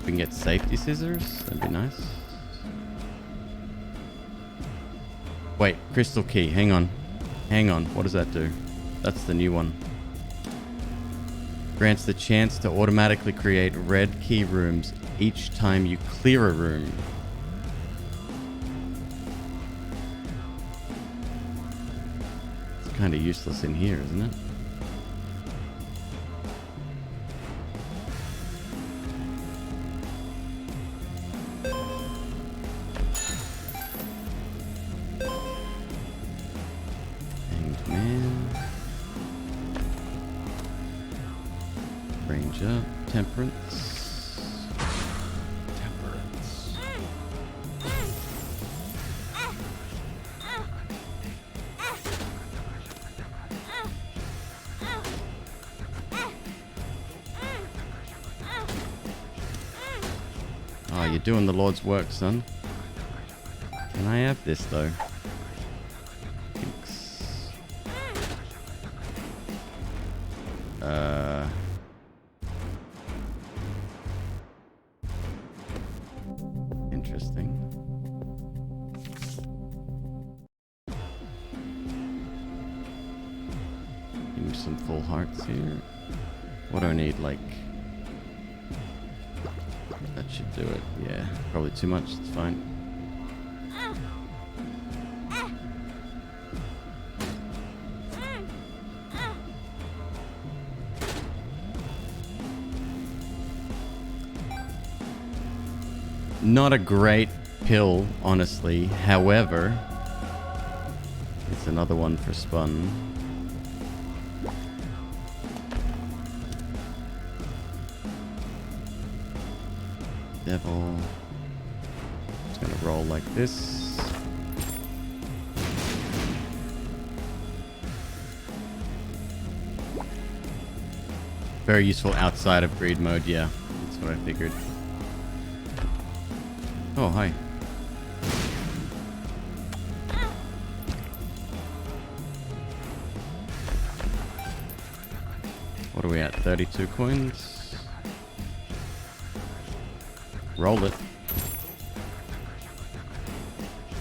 We can get safety scissors, that'd be nice. Wait, crystal key, hang on. Hang on, what does that do? That's the new one. Grants the chance to automatically create red key rooms each time you clear a room. kind of useless in here, isn't it? Hanged man. Range up. Temperance. Temperance. Oh, you're doing the Lord's work, son. Can I have this, though? Thanks. Interesting. Give me some full hearts here. What do I need? Like... That should do it. Yeah, probably too much. It's fine. Not a great pill, honestly. However, it's another one for Spun. Devil. It's gonna roll like this. Very useful outside of greed mode, yeah. That's what I figured. Oh, hi. What are we at? 32 coins? Roll it.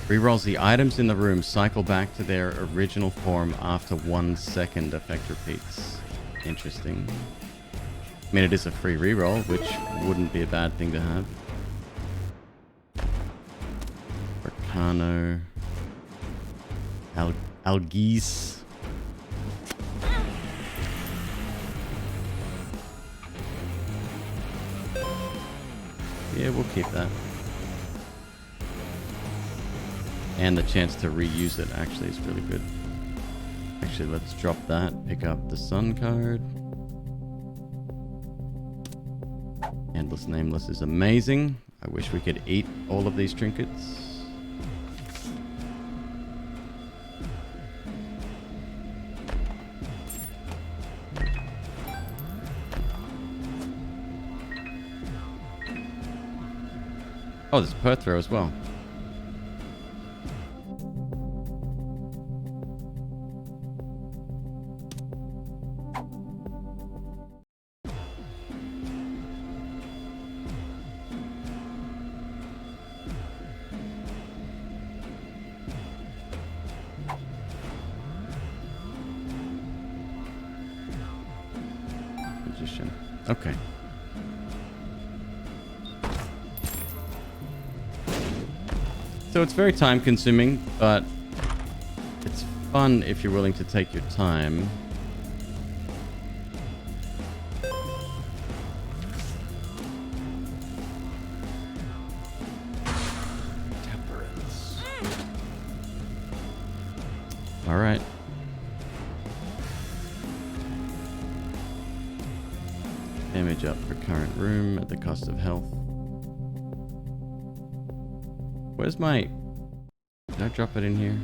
Rerolls the items in the room cycle back to their original form after 1 second. Effect repeats. Interesting. I mean, it is a free reroll, which wouldn't be a bad thing to have. Arcano. Algis. Yeah, we'll keep that. And the chance to reuse it actually is really good. Actually, let's drop that. Pick up the Sun card. Endless Nameless is amazing. I wish we could eat all of these trinkets. Oh, there's Perthrow as well. Magician. Okay. So it's very time consuming, but it's fun if you're willing to take your time. Temperance. All right. Damage up for current room at the cost of health. Where's my... Did I drop it in here?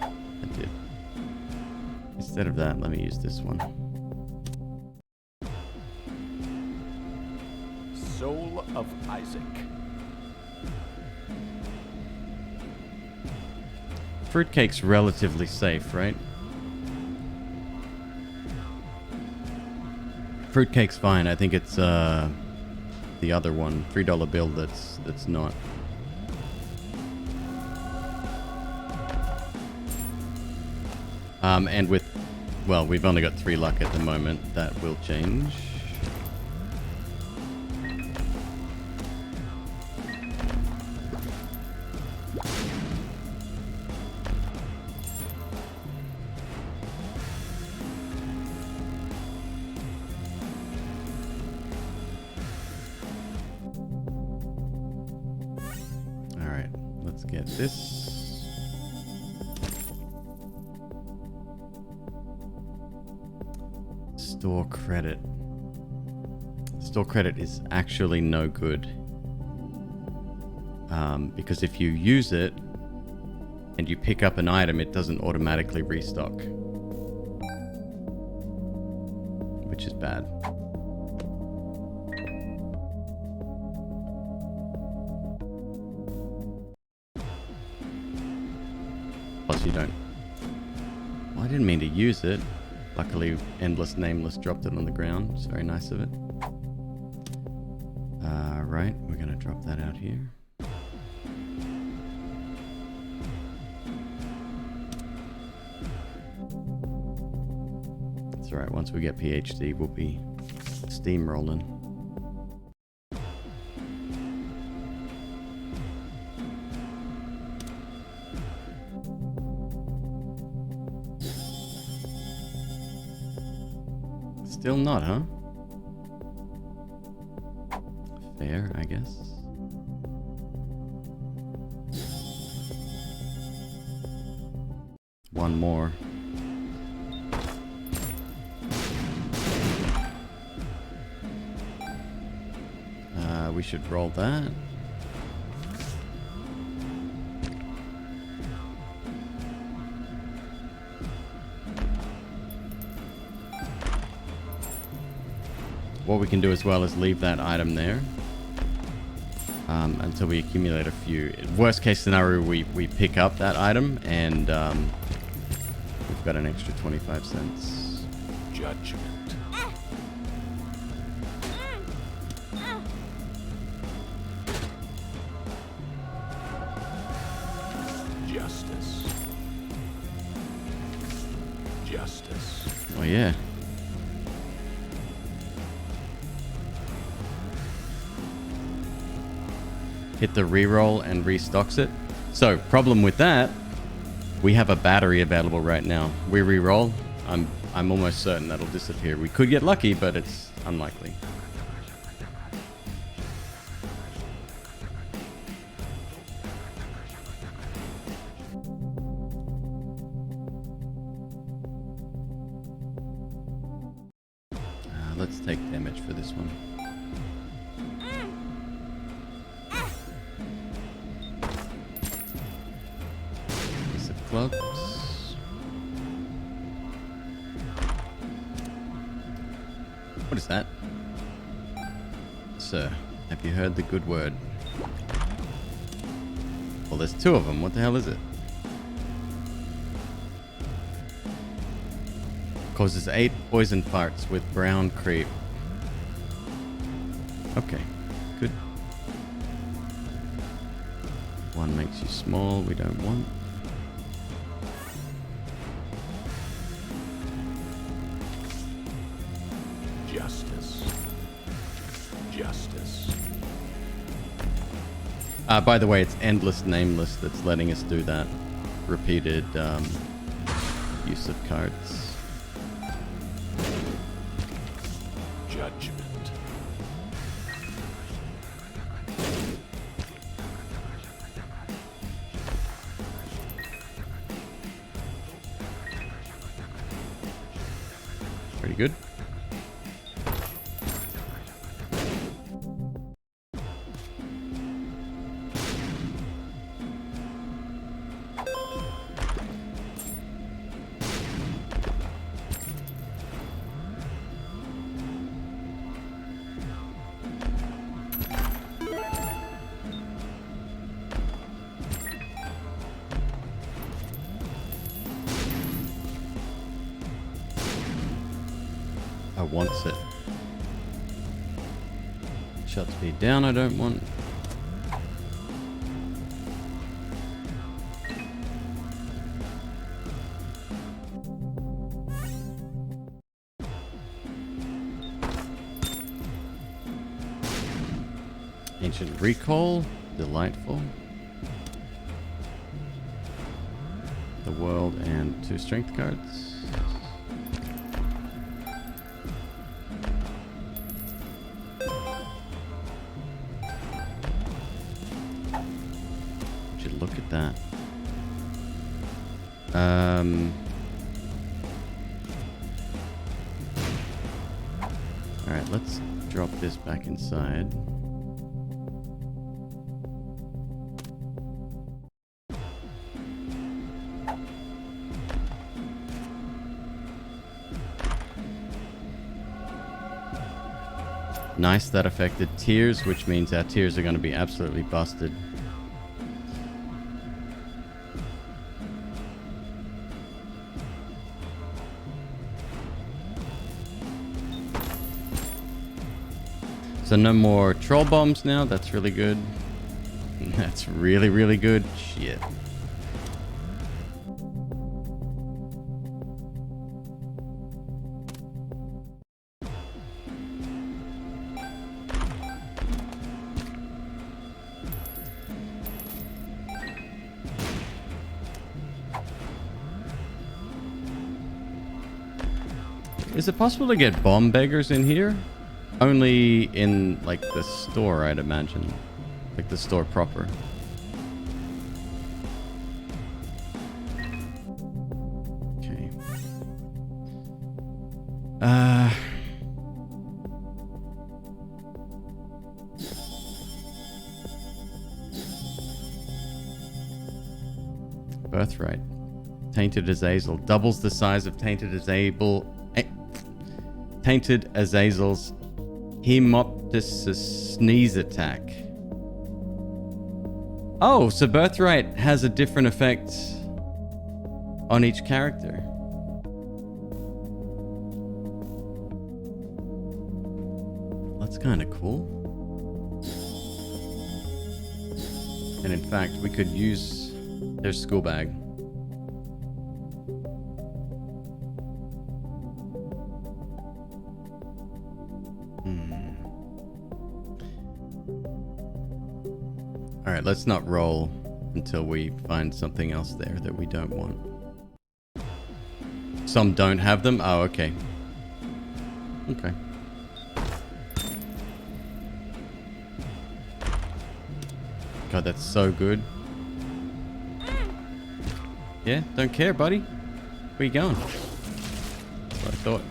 I did. Instead of that, let me use this one. Soul of Isaac. Fruitcake's relatively safe, right? Fruitcake's fine. I think it's the other one, $3 bill that's not. And with, well, we've only got 3 luck at the moment. That will change. Let's get this. Store credit. Store credit is actually no good. Because if you use it and you pick up an item, it doesn't automatically restock. Which is bad. Plus you don't... Well, I didn't mean to use it. Luckily, Endless Nameless dropped it on the ground. It's very nice of it. Right, we're going to drop that out here. It's alright, once we get PhD, we'll be steamrolling. Still not, huh? Fair, I guess. One more. We should roll that. What we can do as well is leave that item there until we accumulate a few. Worst case scenario, we pick up that item and we've got an extra 25 cents. Judgment. Justice. Justice. Oh yeah. Hit the reroll and restocks it. So, problem with that, we have a battery available right now. We reroll, I'm almost certain that'll disappear. We could get lucky, but it's unlikely. Let's take damage for this one. Piece of clubs. What is that? Sir, have you heard the good word? Well, there's two of them. What the hell is it? Causes 8 poison farts with brown creep. Okay, good. One makes you small, we don't want. Justice. Justice. By the way, it's Endless Nameless that's letting us do that. Repeated use of cards. Judgment. Pretty good. I want it. Shot speed down, I don't want. Ancient Recall, delightful. The World and 2 strength cards. you look at that. Alright, let's drop this back inside. Nice, that affected tiers, which means our tiers are going to be absolutely busted. So no more troll bombs now. That's really good. That's really, really good. Shit. Is it possible to get bomb beggars in here? Only in, like, the store, I'd imagine. Like, the store proper. Okay. Birthright. Tainted Azazel. Doubles the size of Tainted Azazel. Tainted Azazel's Hemoptysis sneeze attack. Oh, so Birthright has a different effect on each character. That's kind of cool. And in fact, we could use their school bag. Alright, let's not roll until we find something else there that we don't want. Some don't have them? Oh, okay. Okay. God, that's so good. Yeah, don't care, buddy. Where you going? That's what I thought.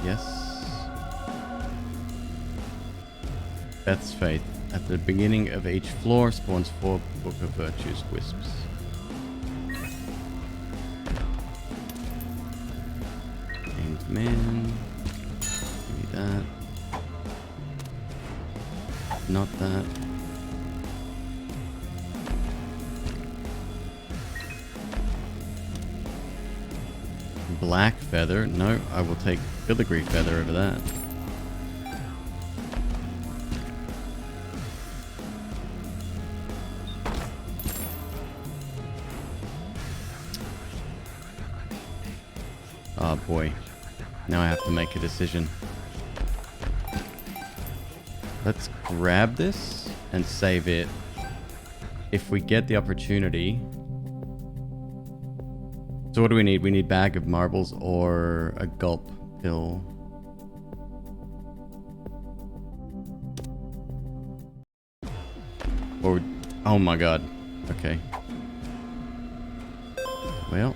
Yes. Beth's Faith. At the beginning of each floor spawns 4 Book of Virtues wisps. And man. Give me that. Not that. Black feather. No, I will take filigree feather over that. Oh boy. Now I have to make a decision. Let's grab this and save it. If we get the opportunity. So what do we need? We need bag of marbles or a gulp pill. Or, oh my god. Okay. Well.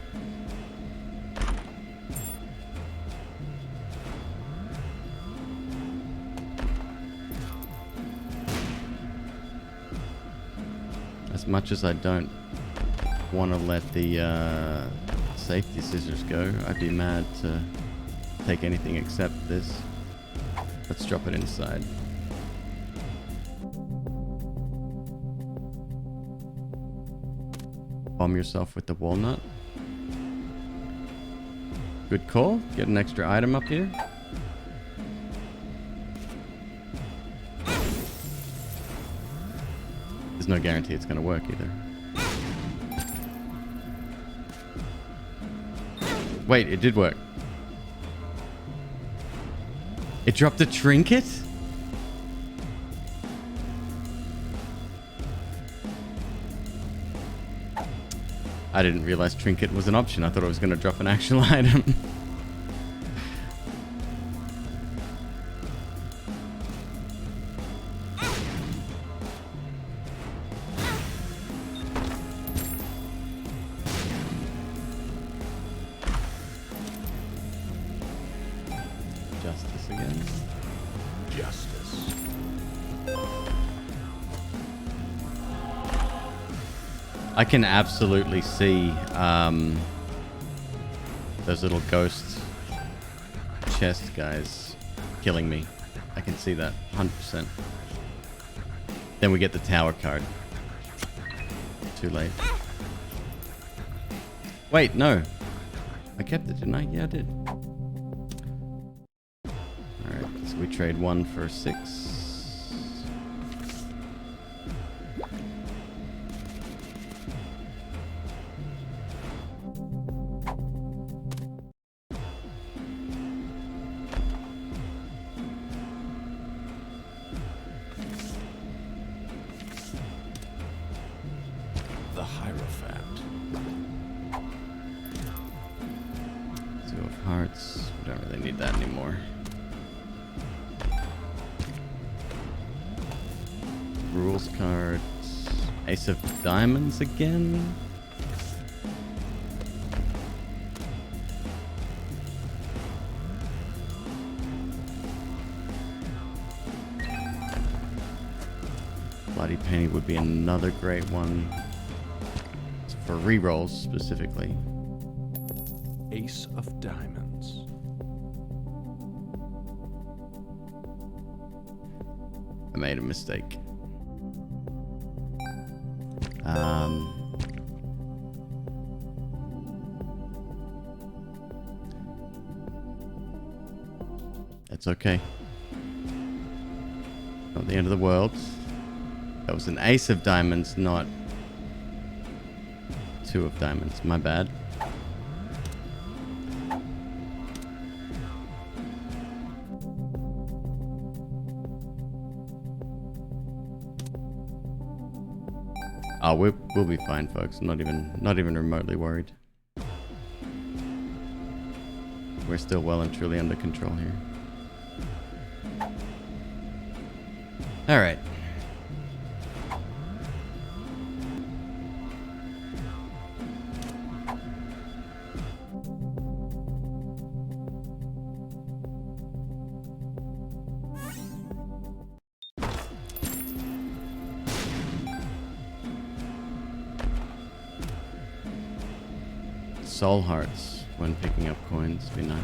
As much as I don't want to let the safety scissors go, I'd be mad to take anything except this. Let's drop it inside. Bomb yourself with the walnut. Good call. Get an extra item up here. There's no guarantee it's going to work either. Wait, it did work. It dropped a trinket? I didn't realize trinket was an option. I thought it was going to drop an actual item. I can absolutely see those little ghost chest guys killing me. I can see that 100%. Then we get the tower card. Too late. Wait, no. I kept it, didn't I? Yeah, I did. Alright, so we trade 1 for 6. The Hierophant. 2 of hearts. We don't really need that anymore. Rules cards. Ace of diamonds again. Bloody Penny would be another great one. For rerolls specifically. Ace of Diamonds. I made a mistake. It's okay. Not the end of the world. That was an ace of diamonds, not 2 of diamonds. My bad. Oh, we'll be fine, folks. Not even remotely worried. We're still well and truly under control here. All right. Soul hearts when picking up coins would be nice.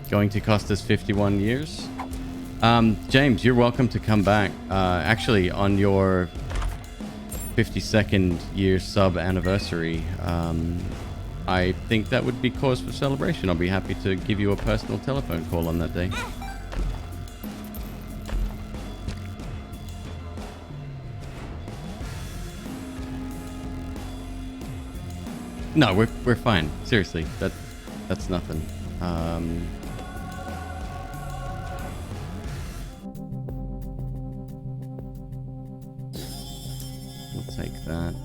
Going to cost us 51 years. James, you're welcome to come back. Actually, on your 52nd year sub anniversary, I think that would be cause for celebration. I'll be happy to give you a personal telephone call on that day. No, we're fine. Seriously, that's nothing. We'll take that.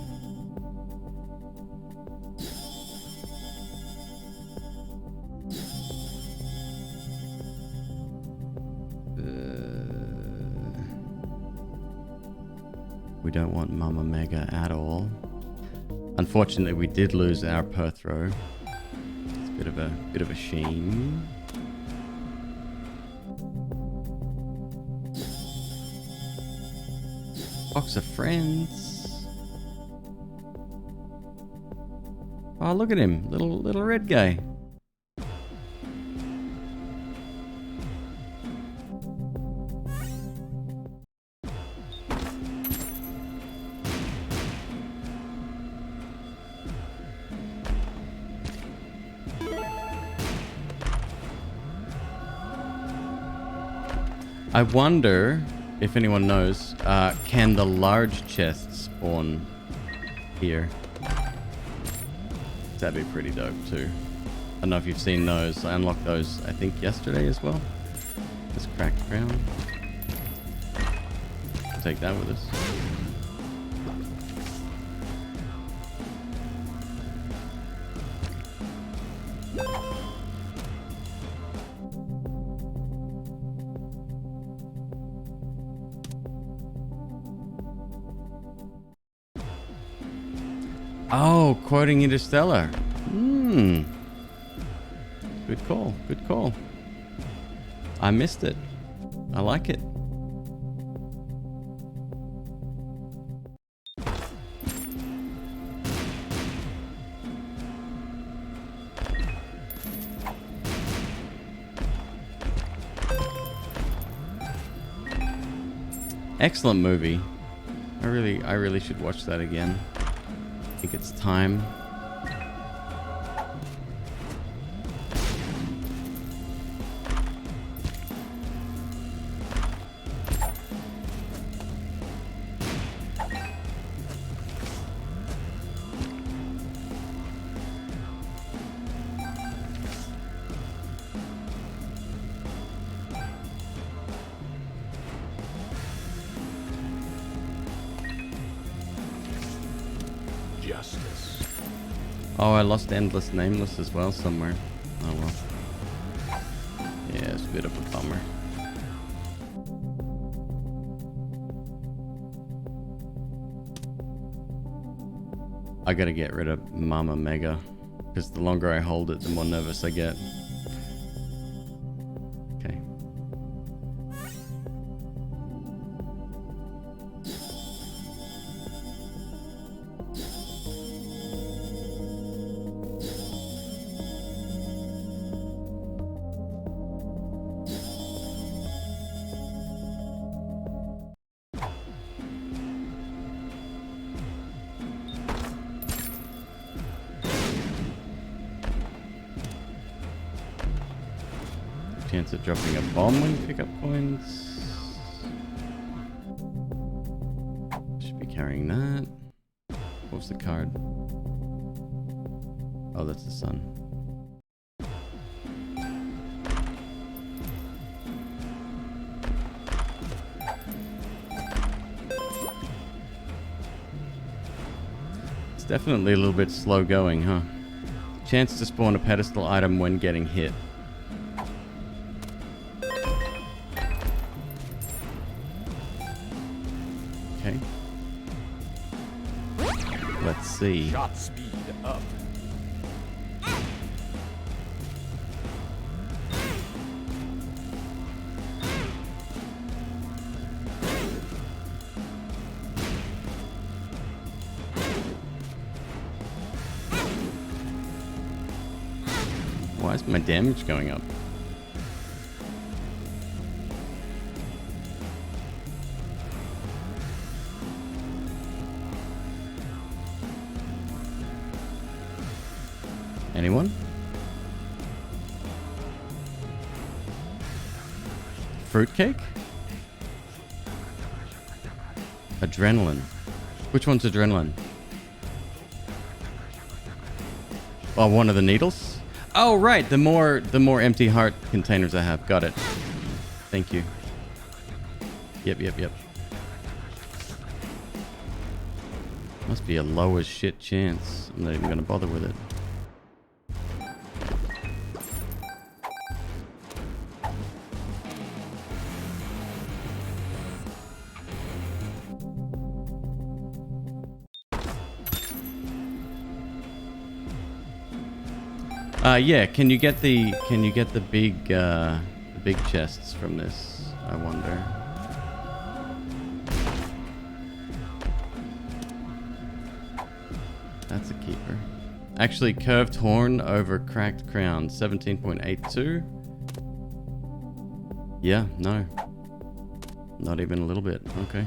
We don't want Mama Mega at all. Unfortunately, we did lose our Perthrow. It's a bit of a shame. Box of friends. Oh, look at him, little red guy. I wonder if anyone knows, can the large chests spawn here? That'd be pretty dope too. I don't know if you've seen those. I unlocked those, I think, yesterday as well. This cracked crown. Take that with us. Oh, quoting Interstellar. Good call. Good call. I missed it. I like it. Excellent movie. I really should watch that again. I think it's time. Justice. Oh, I lost Endless Nameless as well somewhere. Oh well. Yeah, it's a bit of a bummer. I gotta get rid of Mama Mega, because the longer I hold it, the more nervous I get. Okay. Chance of dropping a bomb when you pick up coins. Should be carrying that. What was the card? Oh, that's the sun. It's definitely a little bit slow going, huh? Chance to spawn a pedestal item when getting hit. Okay. Let's see. Shot speed up. Why is my damage going up? Anyone? Fruitcake? Adrenaline. Which one's adrenaline? Oh, one of the needles? Oh, right. The more empty heart containers I have. Got it. Thank you. Yep. Must be a low as shit chance. I'm not even gonna bother with it. Yeah, can you get the big chests from this? I wonder. That's a keeper. Actually, curved horn over cracked crown, 17.82. Yeah, no. Not even a little bit. Okay.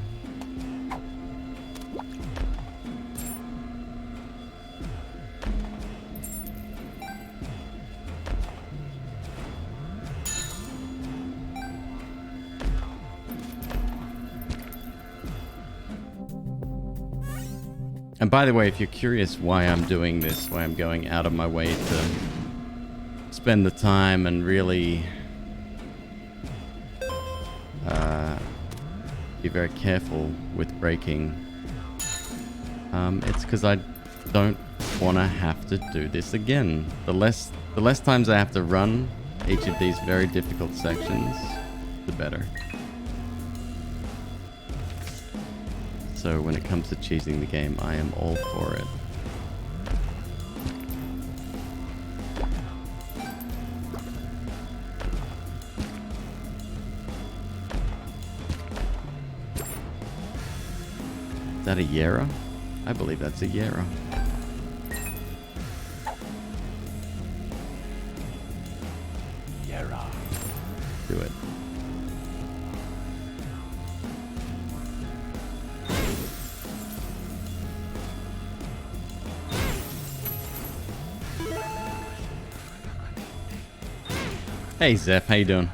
And by the way, if you're curious why I'm doing this, why I'm going out of my way to spend the time and really be very careful with braking, it's because I don't want to have to do this again. The less times I have to run each of these very difficult sections, the better. So when it comes to cheesing the game, I am all for it. that a Yera? I believe that's a Yera. Yera. Do it. Hey Zep, how you doing?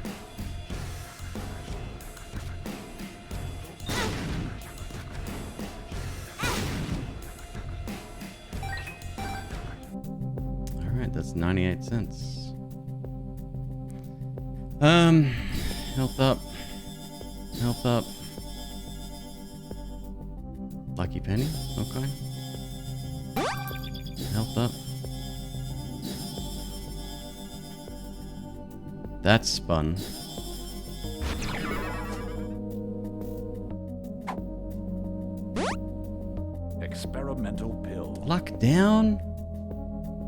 Alright, that's 98 cents. Health up. Health up. Lucky penny, okay. Health up. That's spun. Experimental pill. Luck down?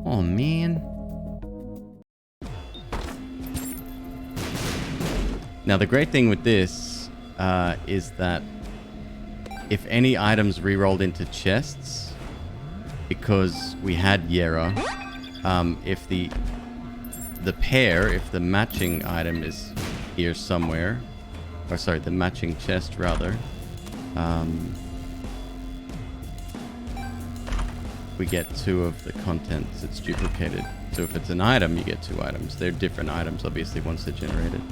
Oh man. Now the great thing with this is that if any items re-rolled into chests, because we had Yera, if the pair, if the matching item is here somewhere, or sorry, the matching chest rather, we get 2 of the contents. It's duplicated. So if it's an item, you get 2 items. They're different items, obviously, once they're generated.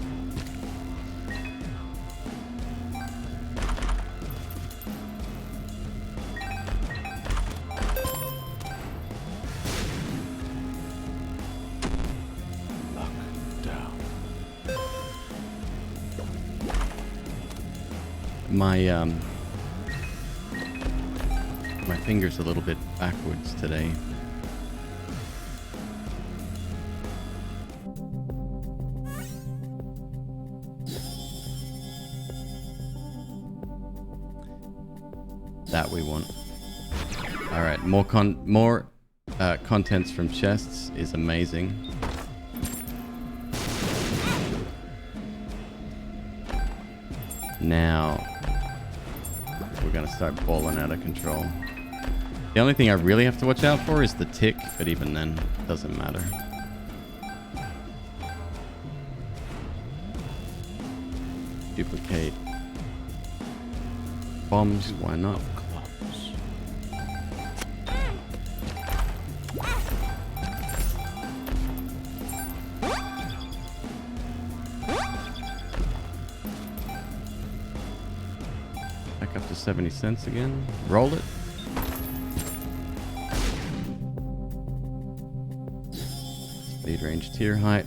My finger's a little bit backwards today. That we want. All right, more contents from chests is amazing. Now we're gonna start balling out of control. The only thing I really have to watch out for is the tick, but even then, it doesn't matter. Duplicate bombs, why not? Back up to 70 cents again. Roll it. Speed range, tier height.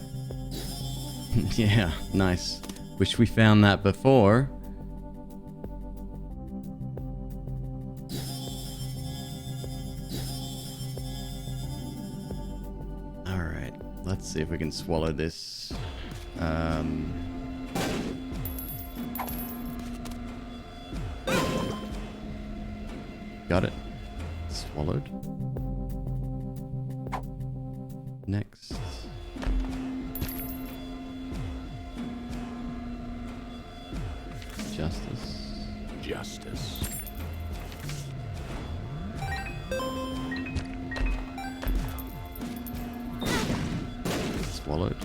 Yeah, nice. Wish we found that before. Alright, let's see if we can swallow this. Got it. Swallowed. Next. Justice. Justice. Swallowed.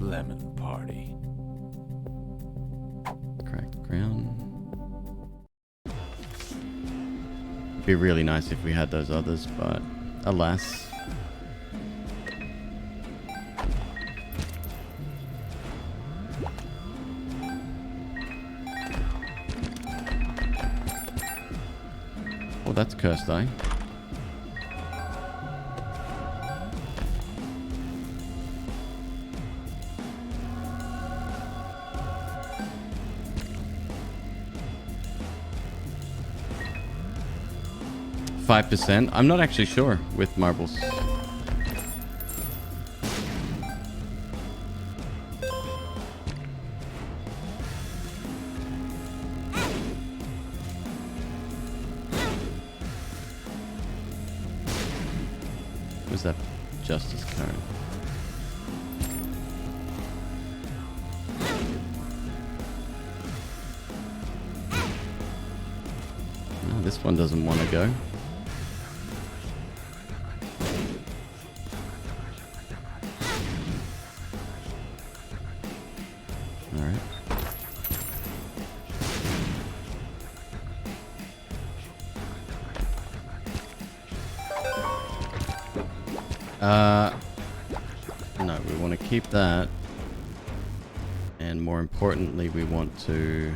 Lemon party. Cracked crown. It'd be really nice if we had those others, but alas. Oh, that's cursed eye. %. I'm not actually sure with marbles. Was that justice card? this one doesn't want to go. Alright. No, we want to keep that. And more importantly, we want to...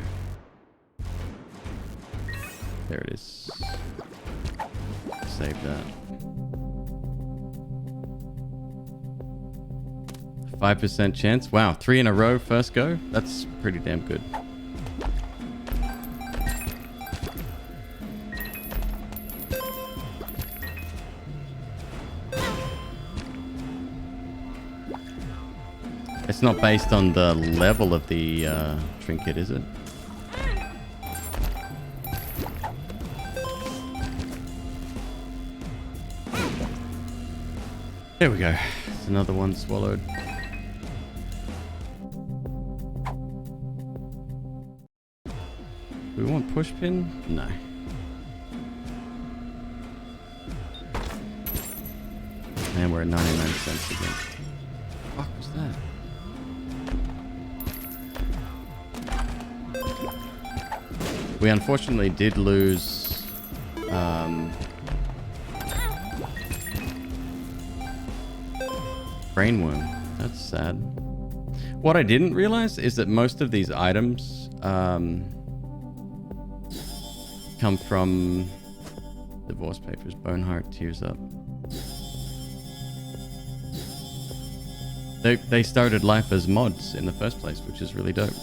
There it is. Save that. 5% chance. Wow, 3 in a row first go. That's pretty damn good. It's not based on the level of the trinket, is it? There we go. It's another one swallowed. Do we want push pin? No. And we're at 99 cents again. What was that? We unfortunately did lose brainworm. That's sad. What I didn't realize is that most of these items come from divorce papers. Boneheart, tears up. They started life as mods in the first place, which is really dope.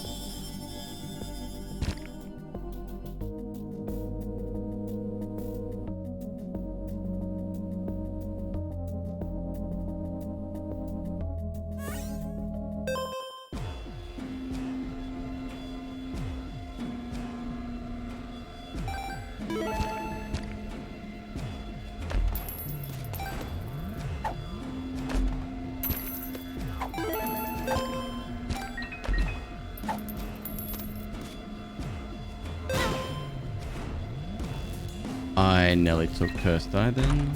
I nearly took Cursed Eye then.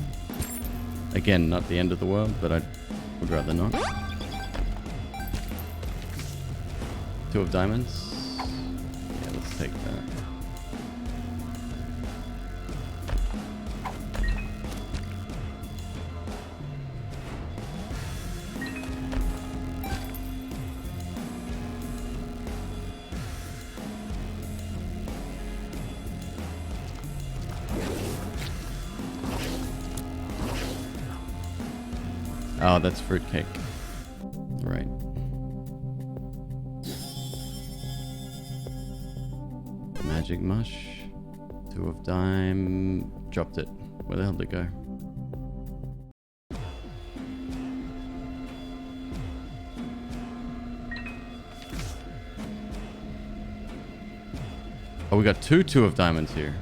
Again, not the end of the world, but I would rather not. 2 of diamonds. Yeah, let's take that. Oh, that's fruitcake. Right. Magic mush. 2 of dime. Dropped it. Where the hell did it go? Oh, we got two of diamonds here.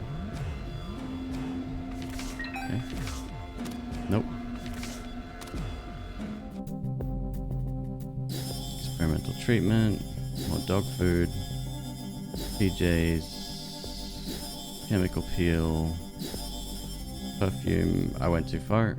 Okay. Nope. Experimental treatment, more dog food, PJs, chemical peel, perfume. I went too far.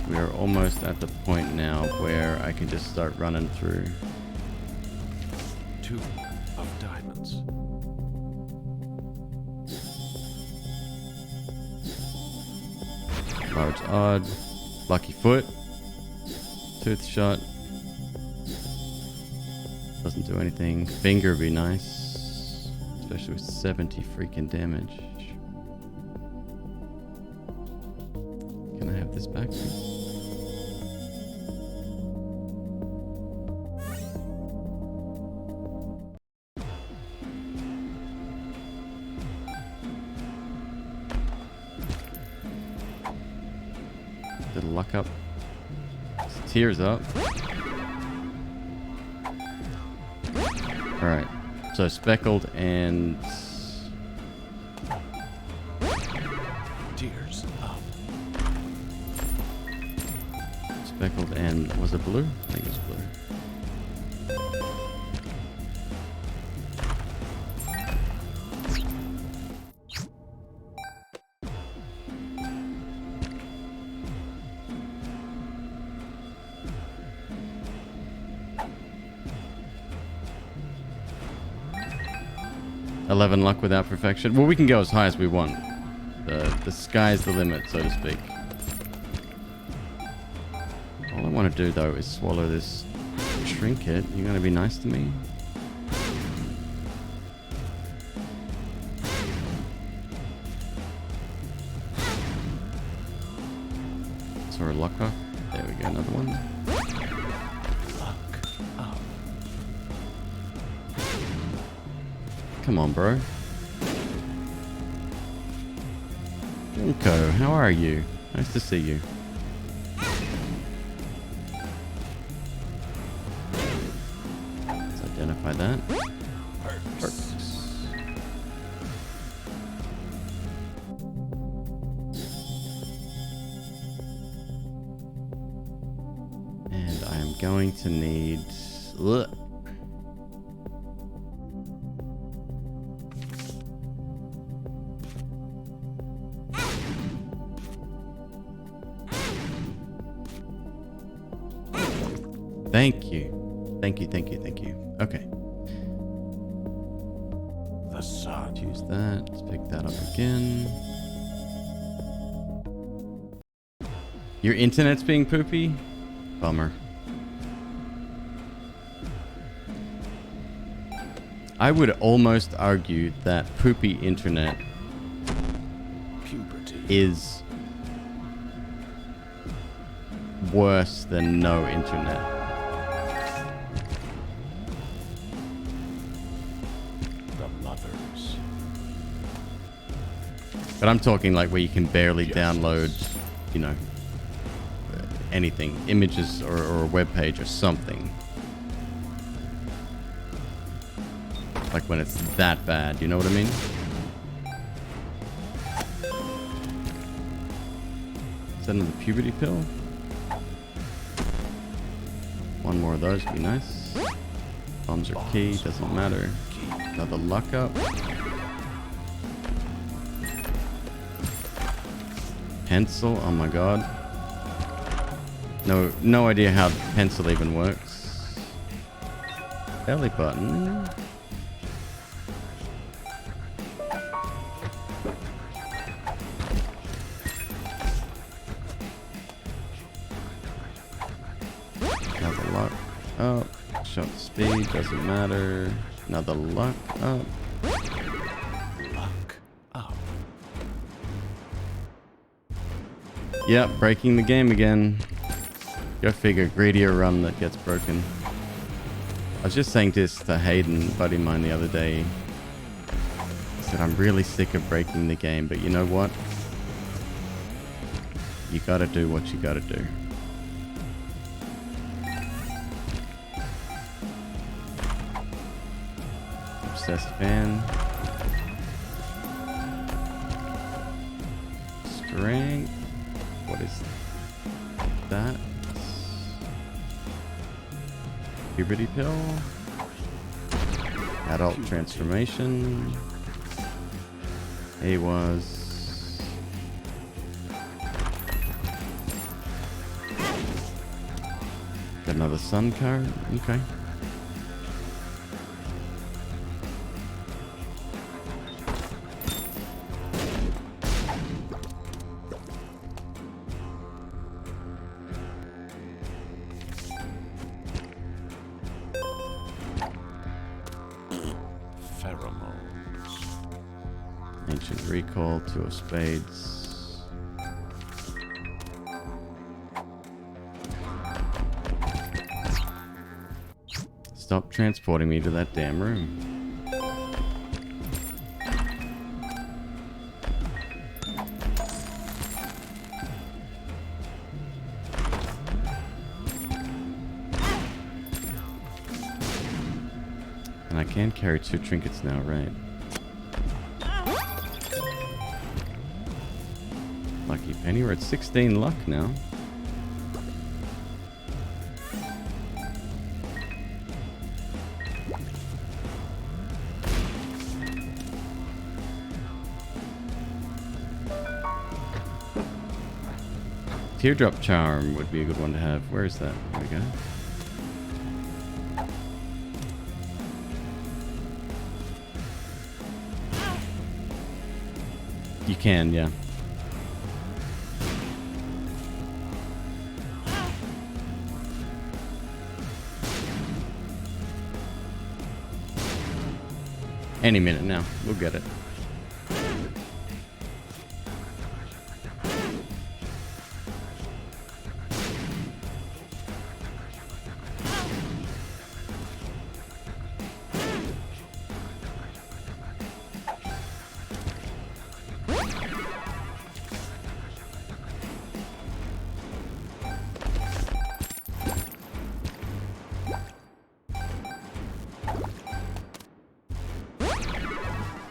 We are almost at the point now where I can just start running through. 2 of diamonds. Large odd. Lucky foot. Tooth shot. Doesn't do anything. Finger would be nice. Especially with 70 freaking damage. Can I have this back? Little luck up. tears up. Alright. So speckled and... Tears up. Speckled and... Was it blue? I think it was blue. 11 luck without perfection. Well, we can go as high as we want. The sky's the limit, so to speak. All I want to do, though, is swallow this trinket. You gonna be nice to me? Saw a luck up. There we go, another one. Come on, bro. Junko, how are you? Nice to see you. Let's identify that. Perks. And I am going to need... Ugh. Thank you. Thank you, thank you, thank you. Okay. The sun. Use that. Let's pick that up again. Your internet's being poopy? Bummer. I would almost argue that poopy internet Puberty. is worse than no internet. But I'm talking like where you can barely download, you know, anything, images or a web page or something. Like when it's that bad, you know what I mean? Is that another puberty pill? One more of those would be nice. Bombs are key, doesn't matter. Another luck up. Pencil, oh my god. No idea how pencil even works. Belly button. Another luck up. Shot speed, doesn't matter. Another luck up. Yep, breaking the game again. Go figure, greedier run that gets broken. I was just saying this to Hayden, a buddy of mine, the other day. I said, I'm really sick of breaking the game, but you know what? You gotta do what you gotta do. Obsessed fan. Strength. What is that? Puberty pill. Adult transformation. He was... Got another sun card. Okay. Ancient recall, two of spades. Stop transporting me to that damn room. I can carry 2 trinkets now, right? Lucky penny. We're at 16 luck now. Teardrop charm would be a good one to have. Where is that? There we go. You can, yeah. Any minute now. We'll get it.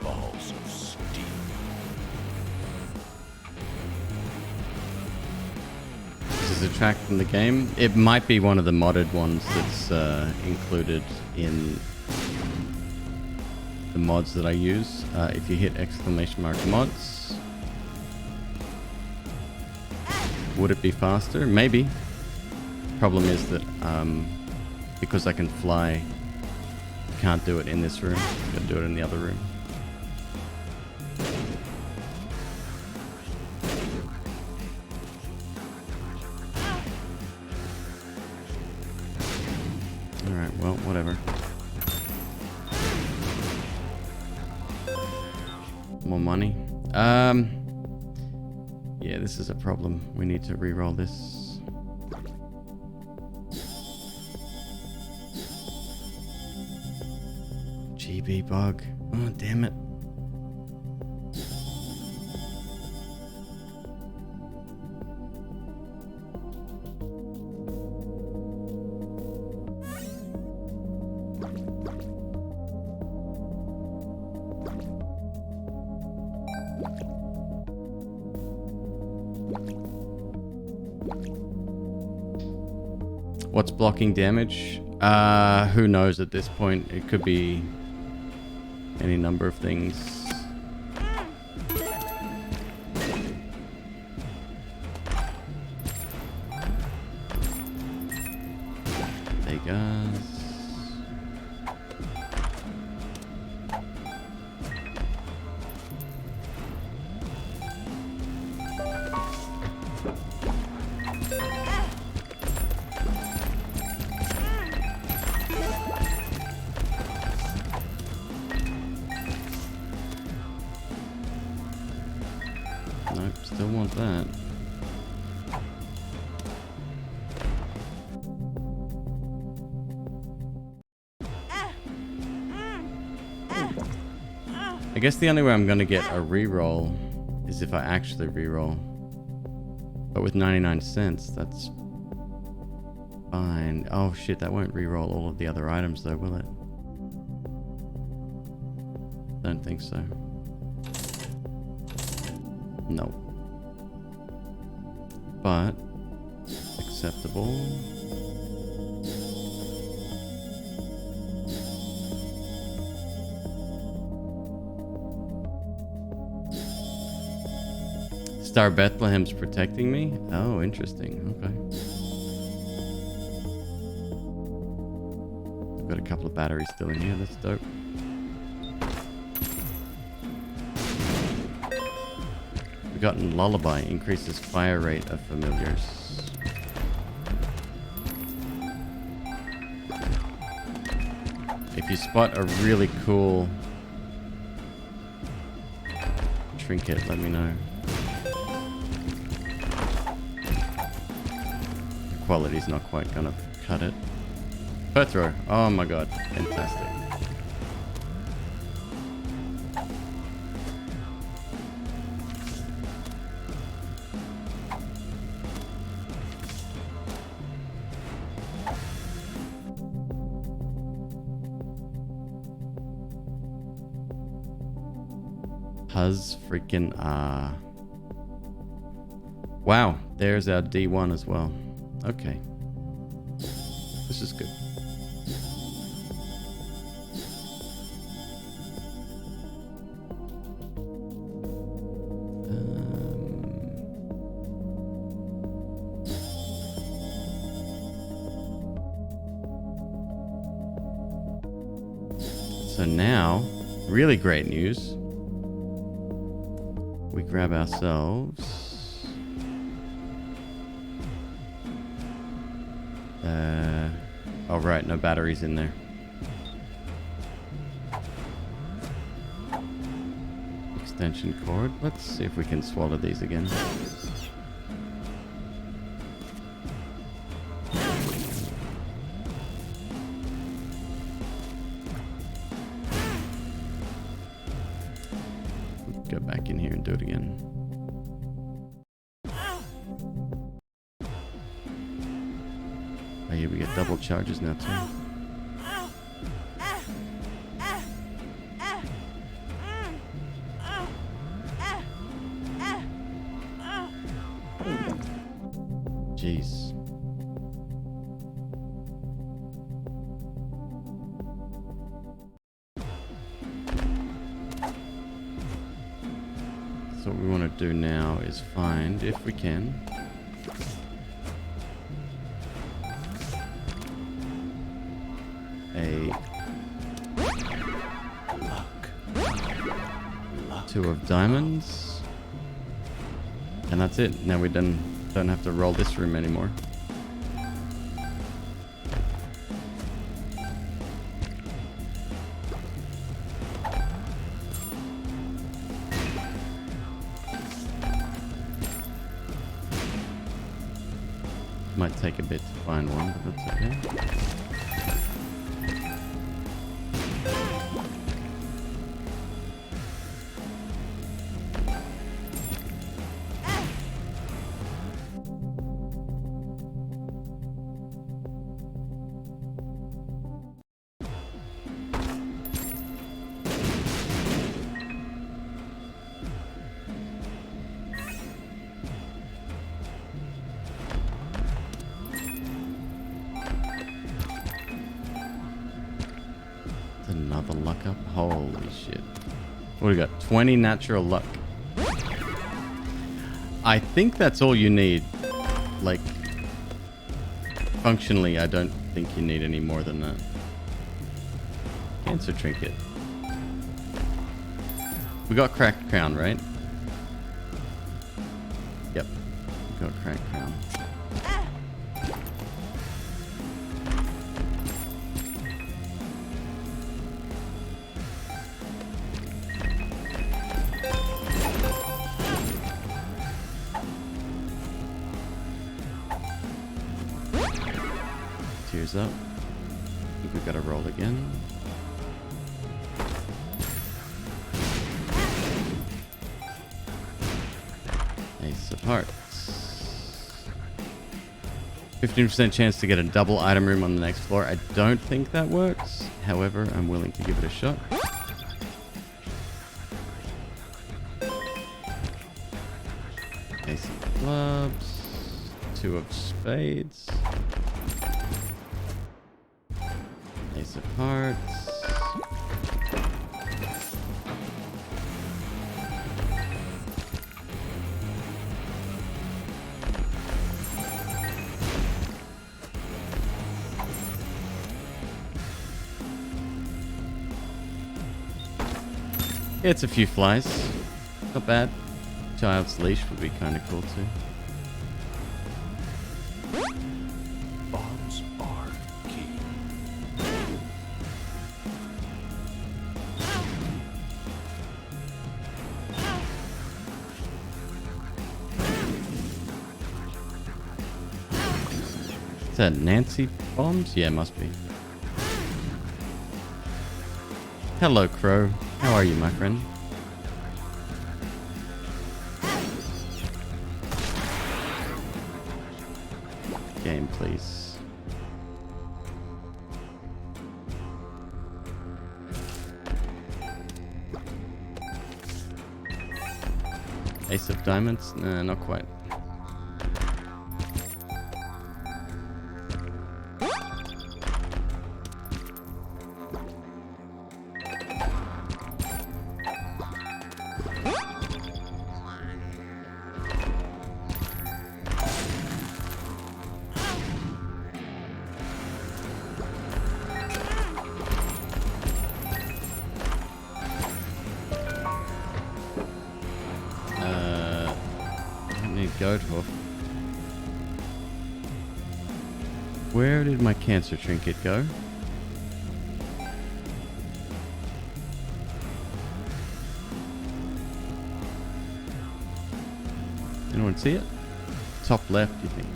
Balls of steel. This is a track from the game. It might be one of the modded ones that's included in the mods that I use. If you hit ! mods, would it be faster? Maybe. Problem is that because I can fly, can't do it in this room. Gotta do it in the other room. Alright, well, whatever. More money. Yeah, this is a problem. We need to re-roll this. GB bug. Oh, damn it. What's blocking damage? Who knows at this point? It could be any number of things. Vegas. Nope, still want that. I guess the only way I'm gonna get a reroll is if I actually reroll. But with 99 cents, that's fine. Oh shit, that won't reroll all of the other items though, will it? Don't think so. No. But acceptable. Star Bethlehem's protecting me? Oh, interesting. Okay. I've got a couple of batteries still in here. That's dope. Forgotten Lullaby increases fire rate of familiars. If you spot a really cool trinket, let me know. The quality's not quite gonna cut it. Perthrow. Oh my god, fantastic. Huz freaking wow, there's our D1 as well. Okay. This is good. So now, really great news. We grab ourselves oh right, no batteries in there. Extension cord. Let's see if we can swallow these again. Go back in here and do it again. Oh yeah, we get double charges now too. Jeez. So what we want to do now is find, if we can, a two of diamonds, and that's it. Now we don't have to roll this room anymore. Might take a bit to find one, but that's okay. Another luck up. Holy shit. What do we got? 20 natural luck. I think that's all you need. Like, functionally, I don't think you need any more than that. Cancer trinket. We got cracked crown, right? Yep. We got cracked crown. Tears up. I think we've got to roll again. Ace of hearts. 15% chance to get a double item room on the next floor. I don't think that works. However, I'm willing to give it a shot. Ace of clubs. Two of spades. Ace of hearts. It's a few flies. Not bad. Child's leash would be kind of cool too. Bombs are key. Is that Nancy bombs? Yeah, must be. Hello, Crow. How are you, my friend? Game, please. Ace of diamonds? Nah, not quite. Goat hoof. Where did my cancer trinket go? Anyone see it? Top left, you think?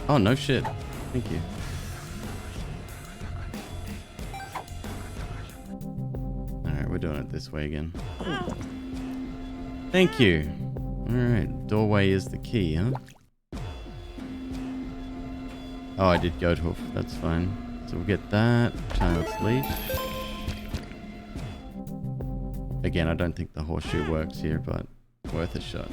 Oh, no shit. Thank you. Alright, we're doing it this way again. Thank you. Alright, doorway is the key, huh? Oh, I did goat hoof. That's fine. So we'll get that. Child's leash. Again, I don't think the horseshoe works here, but worth a shot.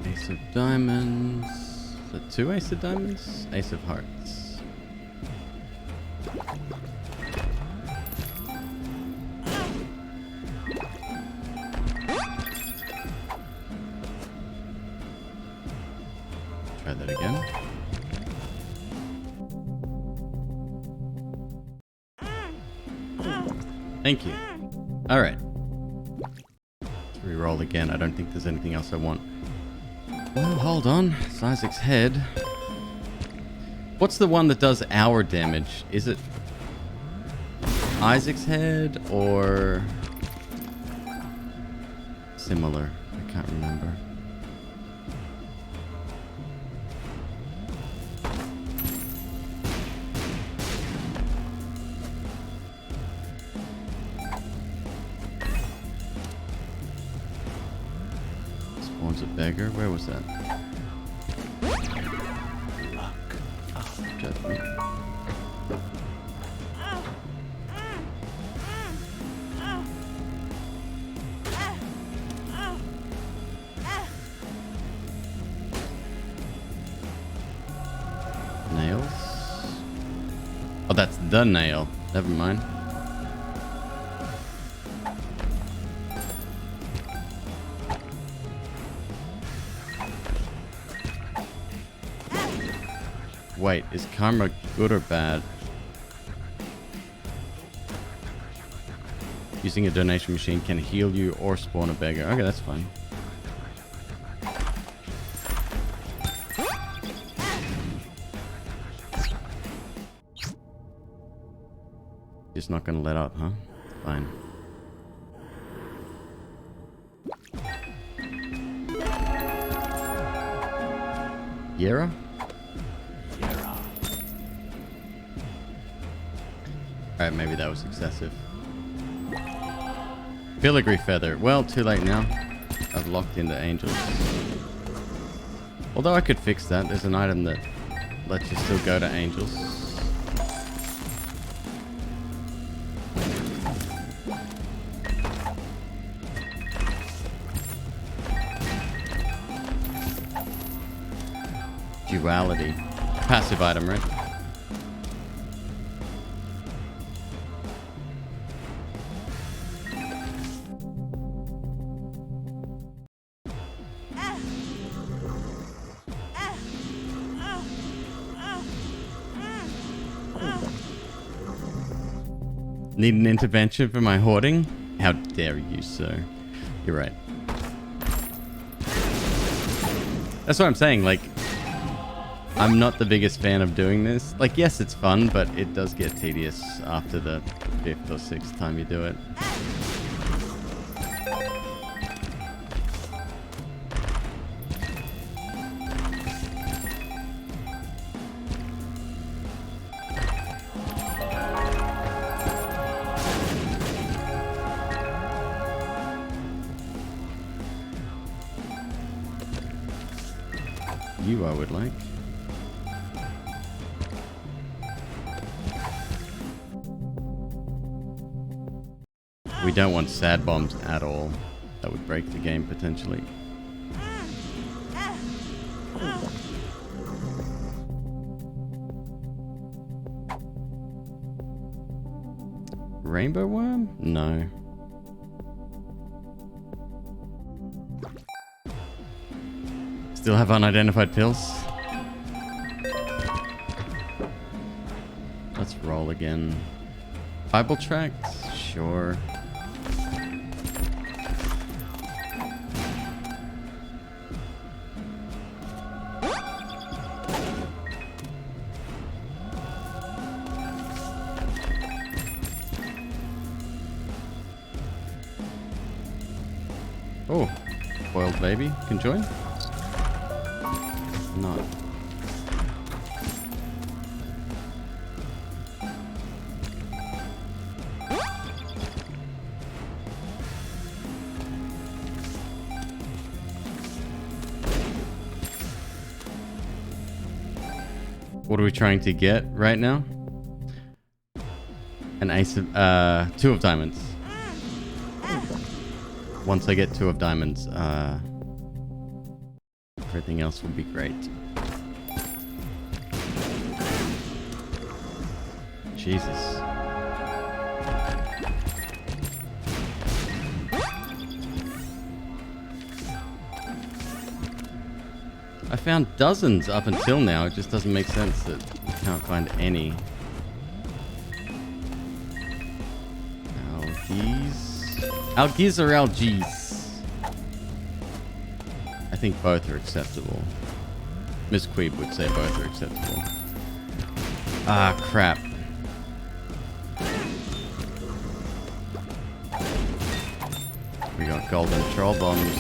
Ace of diamonds. Is that 2 ace of diamonds? Ace of hearts. Try that again. Thank you. Alright. Let's re-roll again. I don't think there's anything else I want. Well, hold on. It's Isaac's head. What's the one that does our damage? Is it Isaac's head or similar? I can't remember. Spawns a beggar. Where was that? Judgment. Nails? Oh, that's the nail. Never mind. Wait, is karma good or bad? Using a donation machine can heal you or spawn a beggar. Okay, that's fine. Just not gonna let up, huh? Fine. Yera? Alright, maybe that was excessive. Filigree feather. Well, too late now. I've locked into angels. Although I could fix that. There's an item that lets you still go to angels. Duality. Passive item, right? Need an intervention for my hoarding? How dare you, sir? You're right. That's what I'm saying, like, I'm not the biggest fan of doing this. Like, yes, it's fun, but it does get tedious after the 5th or 6th time you do it. You, I would like. We don't want sad bombs at all. That would break the game potentially. Rainbow worm? No. Still have unidentified pills? Let's roll again. Bible tracts? Sure. Oh, boiled baby can join? Not. What are we trying to get right now? An ace of, 2 of diamonds. Once I get 2 of diamonds, everything else will be great. Jesus. I found dozens up until now. It just doesn't make sense that we can't find any. Algies or algies? I think both are acceptable. McQueeb would say both are acceptable. Ah, crap. We got golden troll bombs.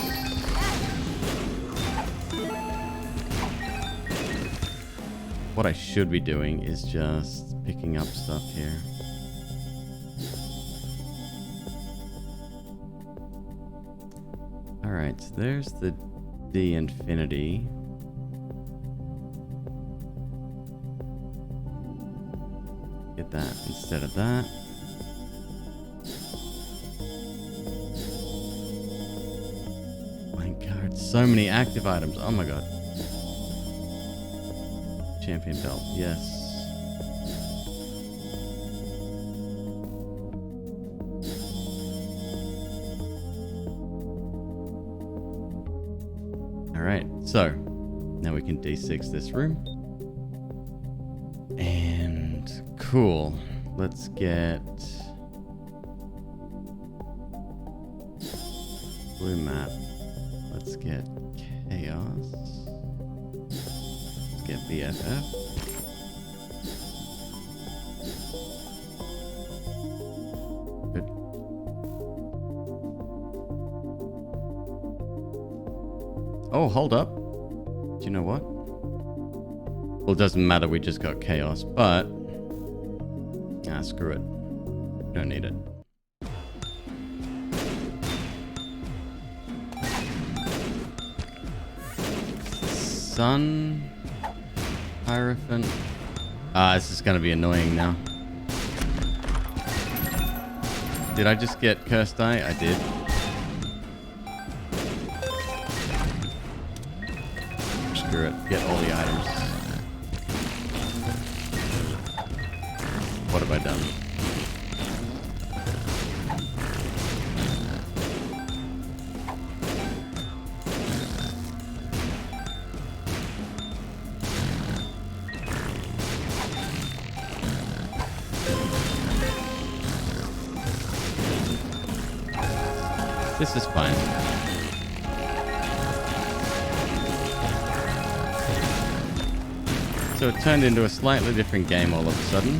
What I should be doing is just picking up stuff here. Alright, so there's the D infinity. Get that instead of that. My god, so many active items. Oh my god. Champion belt, yes. Alright, so now we can D6 this room. And cool. Let's get blue map. Let's get chaos. Let's get BFF. Good. Oh, hold up. Do you know what? Well, it doesn't matter. We just got chaos, but screw it. Don't need it. Sun Hierophant. This is gonna be annoying now. Did I just get Cursed Eye? I did. Screw it. Get all the items. What have I done? This is fine. So it turned into a slightly different game all of a sudden.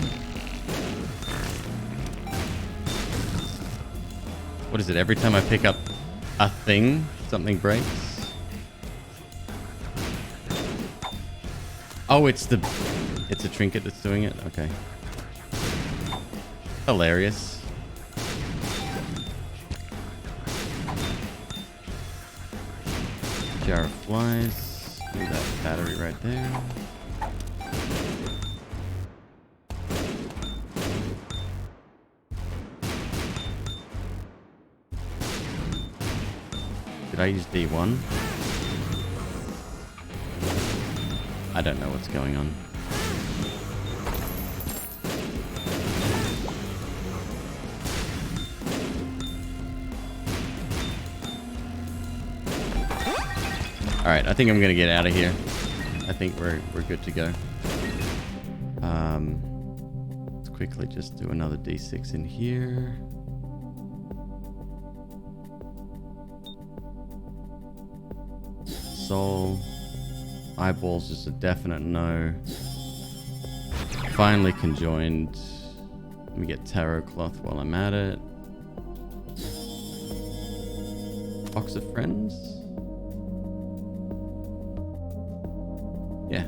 What is it? Every time I pick up a thing, something breaks? Oh, it's a trinket that's doing it? Okay. Hilarious. Jar of flies. Do that battery right there. Did I use D1? I don't know what's going on. Alright, I think I'm gonna get out of here. I think we're good to go. Let's quickly just do another D6 in here. Soul. Eyeballs is a definite no. Finally conjoined. Let me get tarot cloth while I'm at it. Box of friends? Yeah.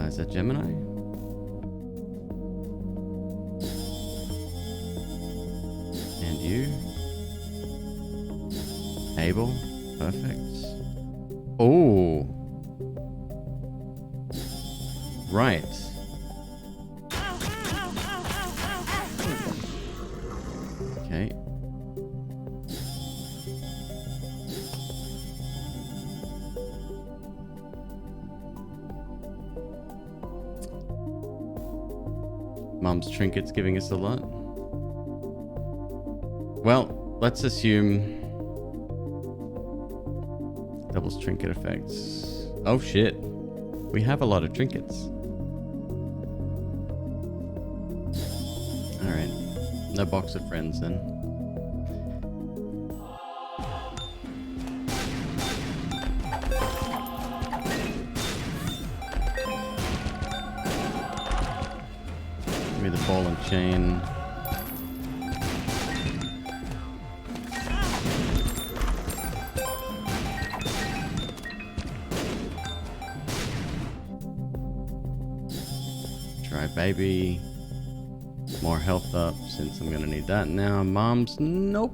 Is that Gemini? And you? Abel? Perfect. Oh! Right. Okay. Mom's trinkets giving us a lot. Well, let's assume doubles trinket effects. Oh shit. We have a lot of trinkets. Alright. No box of friends then. Give me the ball and chain. Try baby. More health up since I'm gonna need that now. Mom's, nope.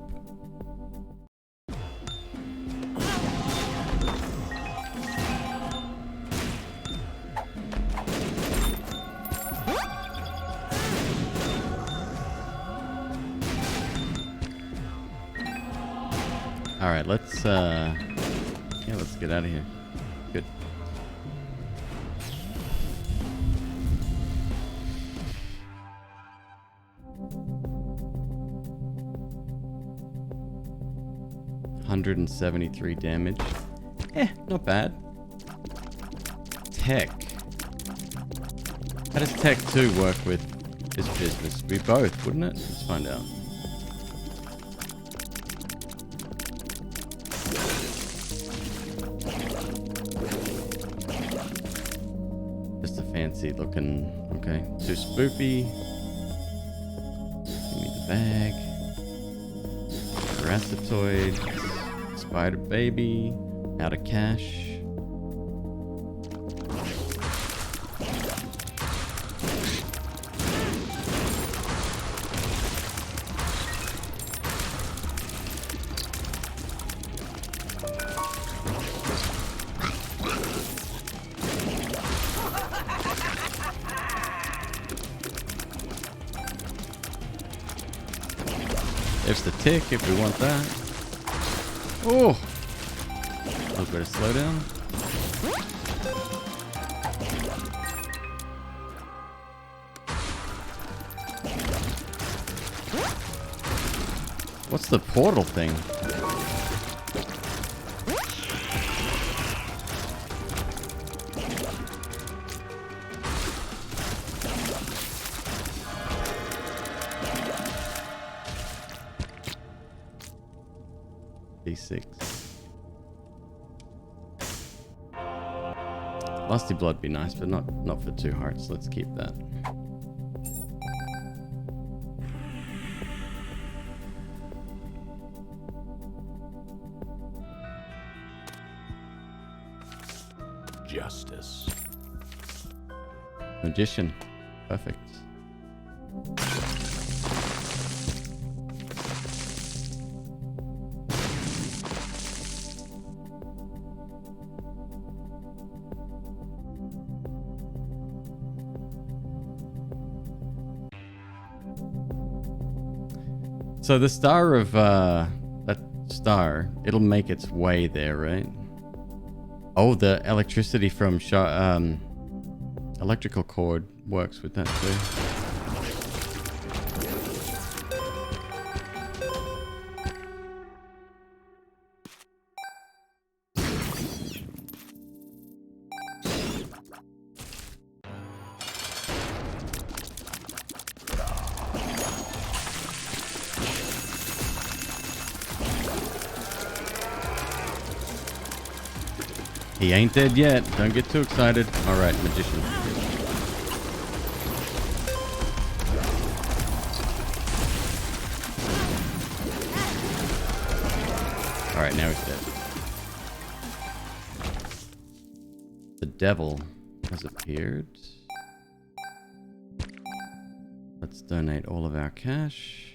All right, let's let's get out of here. Good. $173 damage. Not bad. Tech. How does Tech 2 work with this business? We both, wouldn't it? Let's find out. Just a fancy looking. Okay. Too spoopy. Give me the bag. Parasitoid. Spider baby. Out of cash. There's the tick if we want that. Oh! A little bit of slowdown. What's the portal thing? D6. Lusty blood be nice, but not for 2 hearts. Let's keep that. Justice. Magician. Perfect. So the star of that star, it'll make its way there, right? Oh, the electricity from electrical cord works with that too. He ain't dead yet. Don't get too excited. All right, magician. All right, now he's dead. The devil has appeared. Let's donate all of our cash.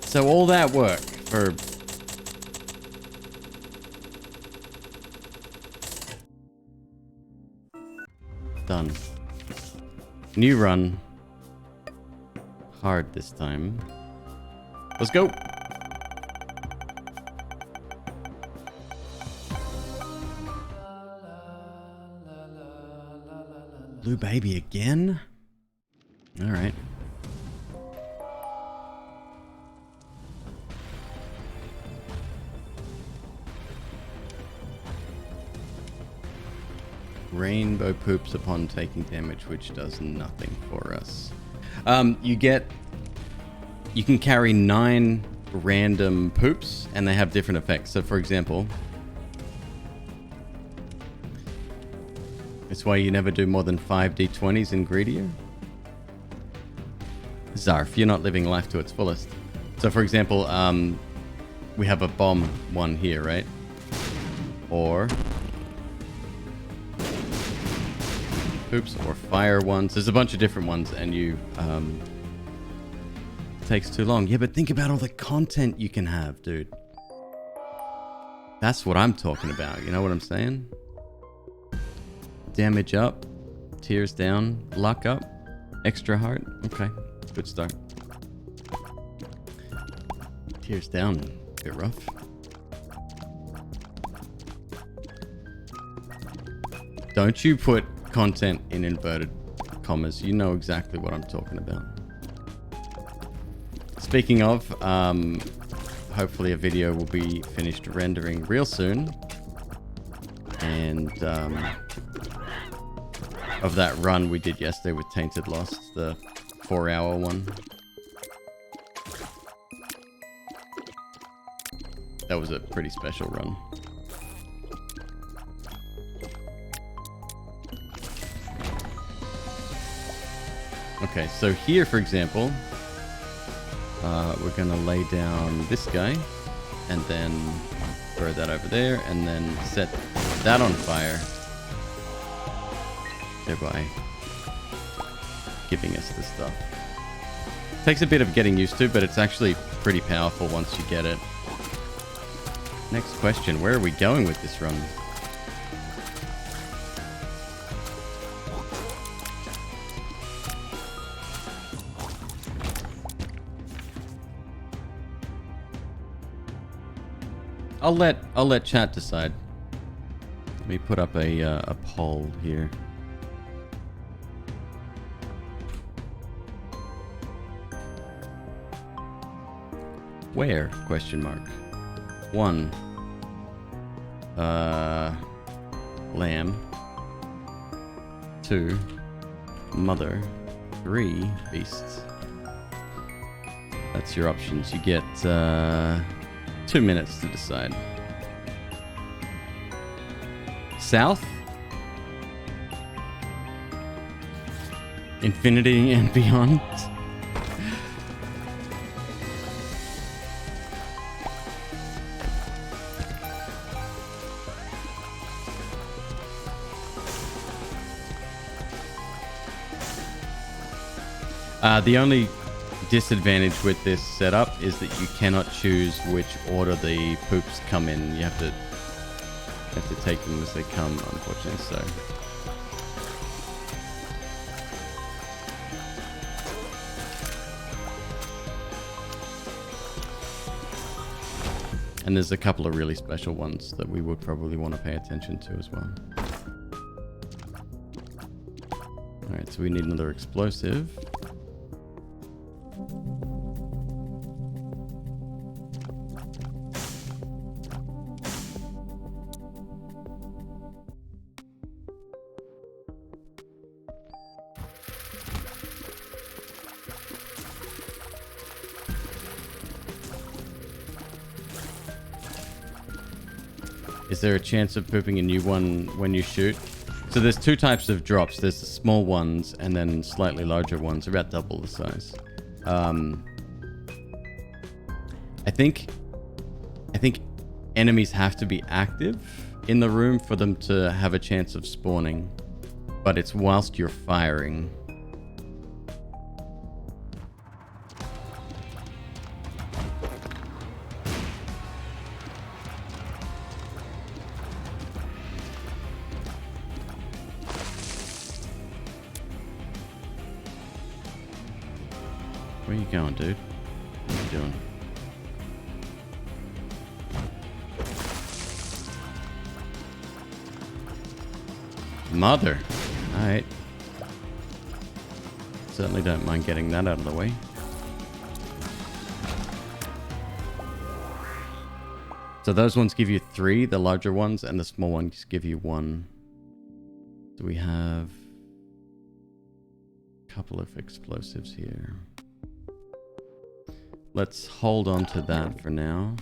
So all that work for done. New run. Hard this time. Let's go. Blue baby again? All right. Rainbow poops upon taking damage, which does nothing for us. You can carry 9 random poops, and they have different effects. So, for example, that's why you never do more than 5 d20s in Greedier. Zarf, you're not living life to its fullest. So, for example, we have a bomb one here, right? Or oops, or fire ones. There's a bunch of different ones, and you it takes too long. Yeah, but think about all the content you can have, dude. That's what I'm talking about. You know what I'm saying? Damage up, tears down, luck up, extra heart. Okay, good start. Tears down, a bit rough. Don't you put content in inverted commas. You know exactly what I'm talking about. Speaking of, hopefully a video will be finished rendering real soon. And of that run we did yesterday with Tainted Lost, the 4-hour one. That was a pretty special run. Okay, so here, for example, we're going to lay down this guy and then throw that over there and then set that on fire, thereby giving us the stuff. Takes a bit of getting used to, but it's actually pretty powerful once you get it. Next question, where are we going with this run? I'll let chat decide. Let me put up a poll here. Where? Question mark. 1. Lamb. 2. Mother. 3. Beasts. That's your options. You get 2 minutes to decide. South? Infinity and beyond? The only disadvantage with this setup is that you cannot choose which order the poops come in. You have to take them as they come, unfortunately. So And there's a couple of really special ones that we would probably want to pay attention to as well. Alright, so we need another explosive. Is there a chance of pooping a new one when you shoot? So there's two types of drops. There's the small ones and then slightly larger ones, about double the size. I think enemies have to be active in the room for them to have a chance of spawning, but it's whilst you're firing. Where you going, dude? What are you doing? Mother. Alright. Certainly don't mind getting that out of the way. So those ones give you 3, the larger ones, and the small ones give you 1. So we have a couple of explosives here. Let's hold on to that for now.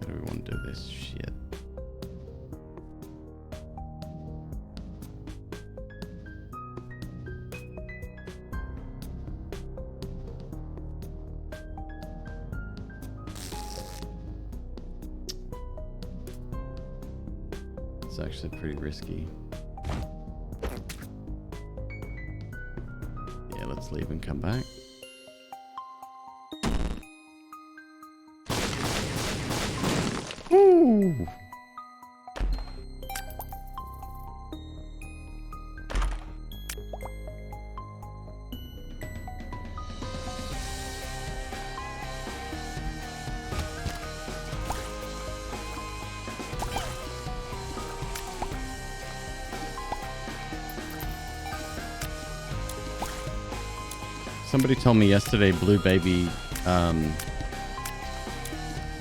How do we want to do this shit? It's actually pretty risky. Yeah, let's leave and come back. Ooh. Somebody told me yesterday, Blue Baby,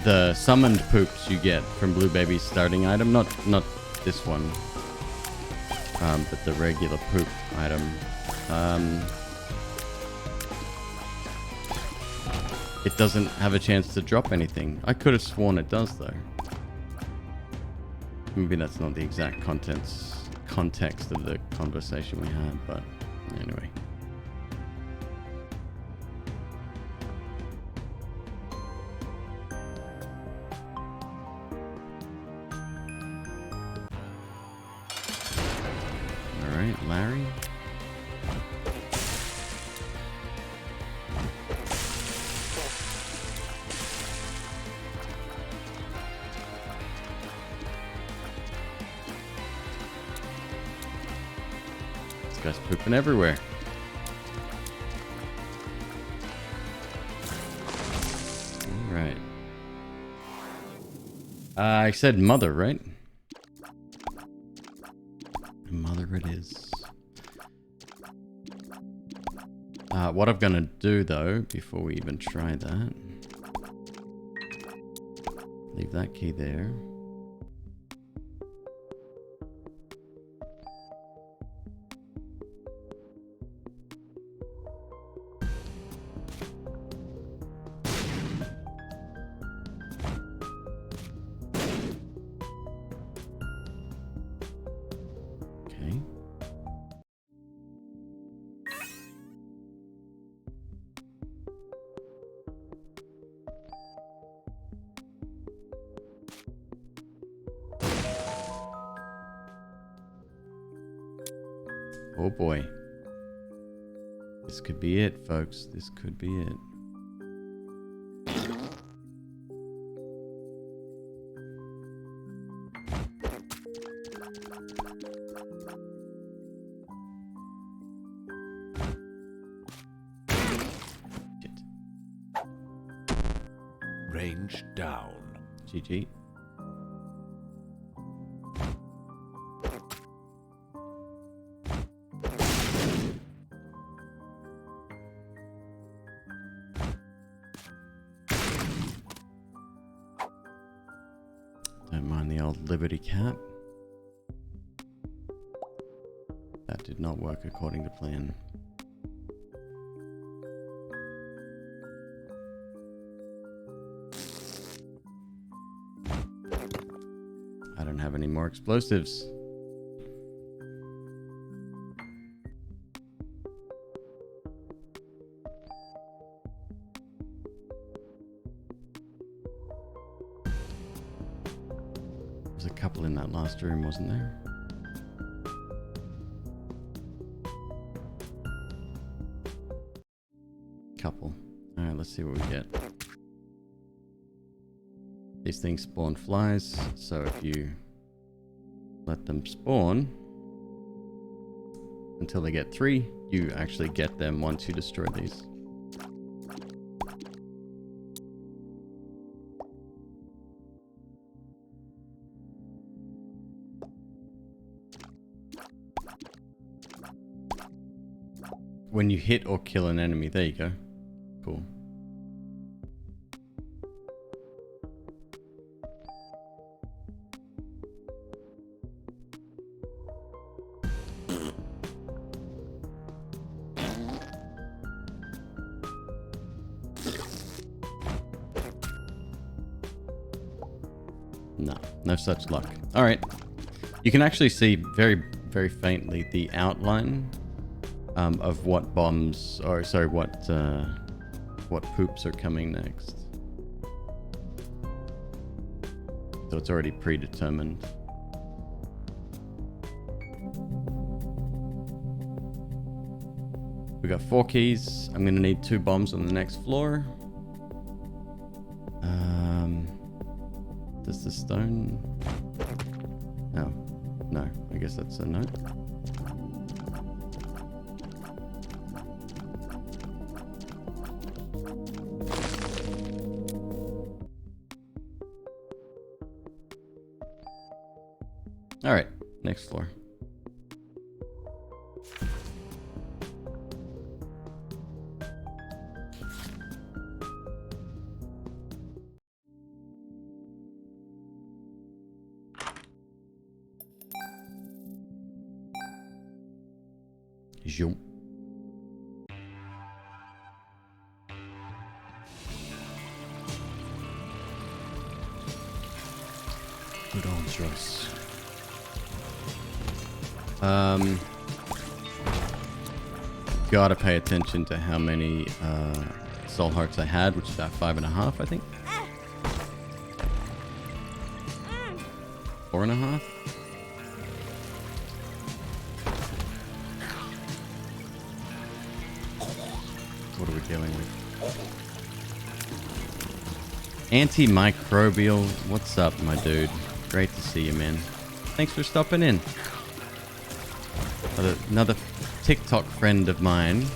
the summoned poops you get from Blue Baby's starting item, not this one, but the regular poop item. It doesn't have a chance to drop anything. I could have sworn it does, though. Maybe that's not the exact context of the conversation we had, but anyway. Larry. This guy's pooping everywhere. All right. I said mother, right? Mother it is. What I'm gonna do though, before we even try that, leave that key there. Okay. Oh boy. This could be it, folks. This could be it. challenge down. GG. Don't mind the old Liberty cap. That did not work according to plan. I don't have any more explosives. There's a couple in that last room, wasn't there? Couple. Alright, let's see what we get. These things spawn flies, so if you let them spawn until they get 3, you actually get them once you destroy these. When you hit or kill an enemy, there you go. Cool. No such luck. All right. You can actually see very, very faintly the outline of what bombs, or sorry, what poops are coming next. So it's already predetermined. We got 4 keys. I'm gonna need 2 bombs on the next floor. Does the stone? No. I guess that's a no. All right, next floor. Zoom. Good old choice. Gotta pay attention to how many soul hearts I had, which is about 5.5, I think. 4.5. What are we dealing with? Antimicrobial. What's up, my dude? Great to see you, man. Thanks for stopping in. Another TikTok friend of mine.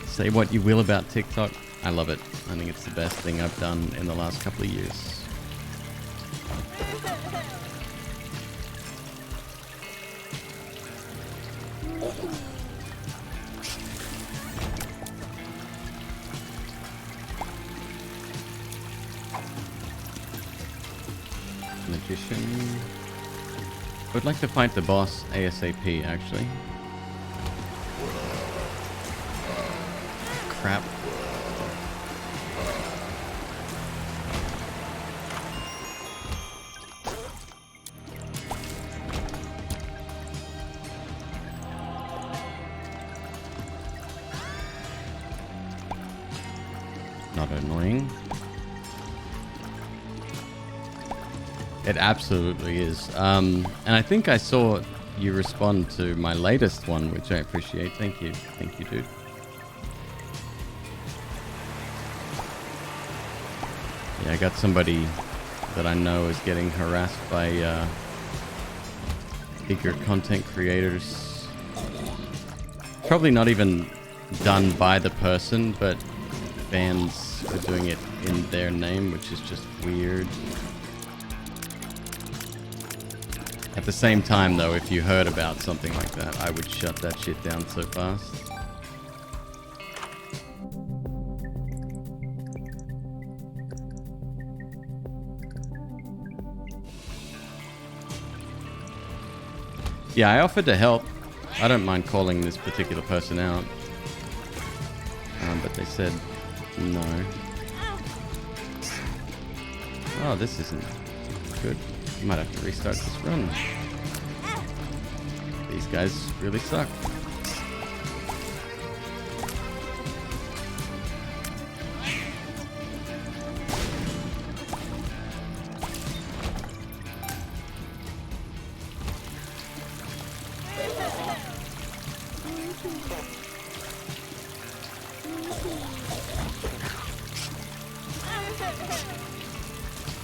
Say what you will about TikTok. I love it. I think it's the best thing I've done in the last couple of years. Magician. I would like to fight the boss ASAP, actually. Crap. Not annoying. It absolutely is. And I think I saw you respond to my latest one, which I appreciate. Thank you. Thank you, dude. Yeah, I got somebody that I know is getting harassed by bigger content creators. Probably not even done by the person, but fans are doing it in their name, which is just weird. At the same time, though, if you heard about something like that, I would shut that shit down so fast. Yeah, I offered to help. I don't mind calling this particular person out. But they said no. Oh, this isn't good. You might have to restart this run. These guys really suck.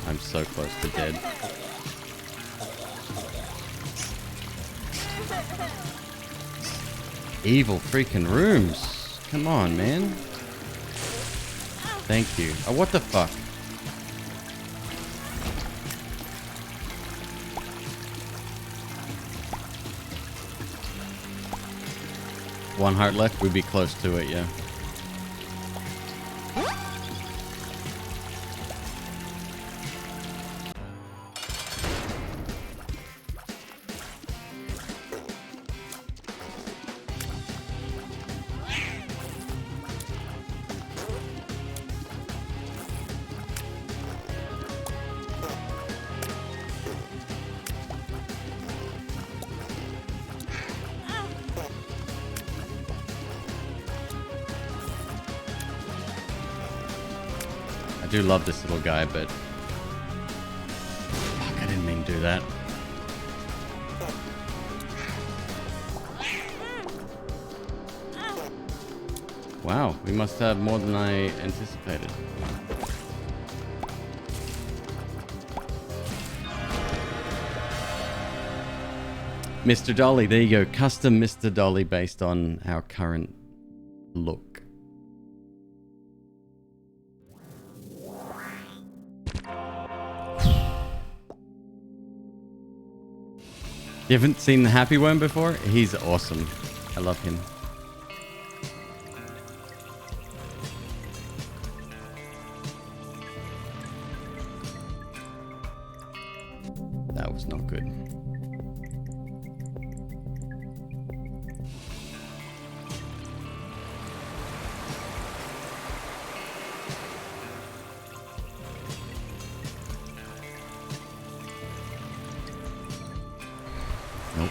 I'm so close to dead. Evil freaking rooms. Come on, man. Thank you. Oh, what the fuck? One heart left, we'd be close to it, yeah. I do love this little guy, but fuck, I didn't mean to do that. Wow, we must have more than I anticipated. Mr. Dolly, there you go. Custom Mr. Dolly based on our current look. You haven't seen the Happy Worm before? He's awesome. I love him. That was not good. Nope.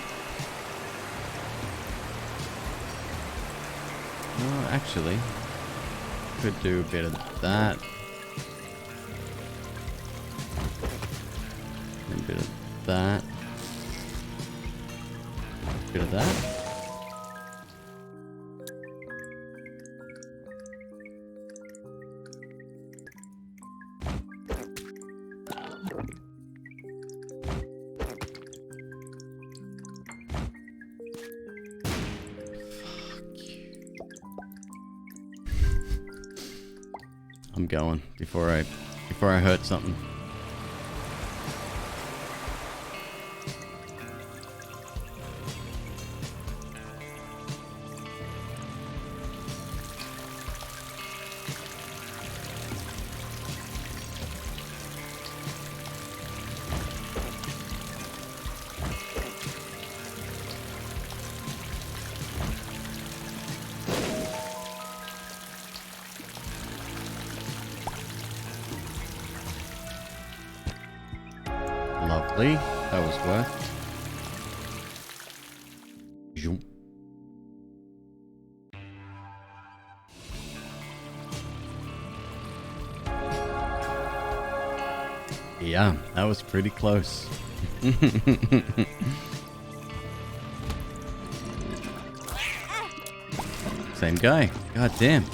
No, actually, could do a bit of that. A bit of that. A bit of that. I'm going before I hurt something. Lovely. That was worth. Zoom. Yeah, that was pretty close. Same guy. God damn.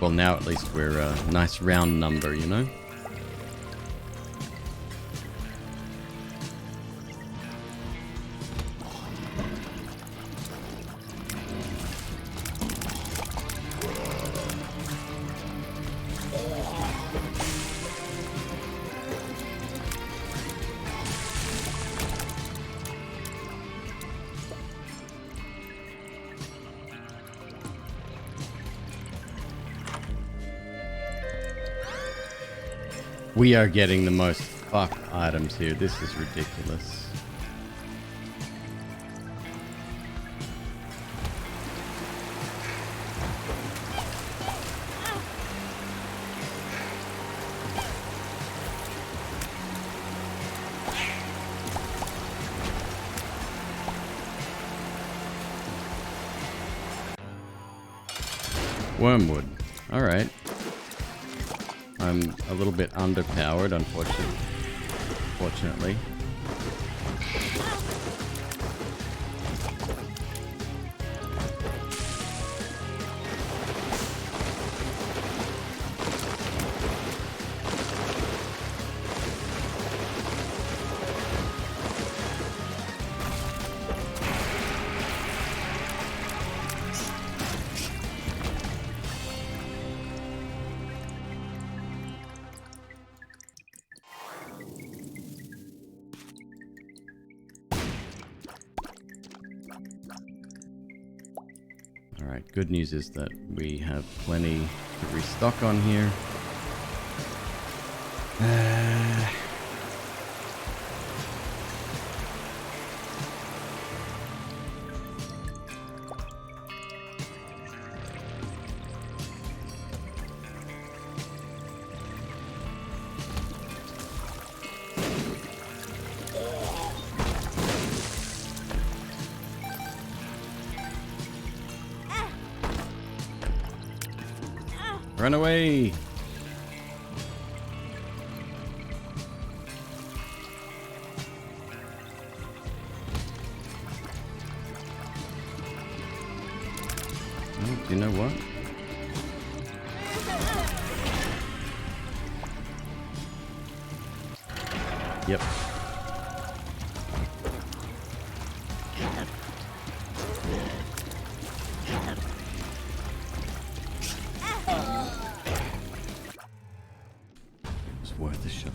Well, now at least we're a nice round number, you know? We are getting the most fucked items here. This is ridiculous. Wormwood. Alright. I'm a little bit underpowered, unfortunately. Alright, good news is that we have plenty to restock on here. Run away! Oh, do you know what? Yep. It's worth a shot.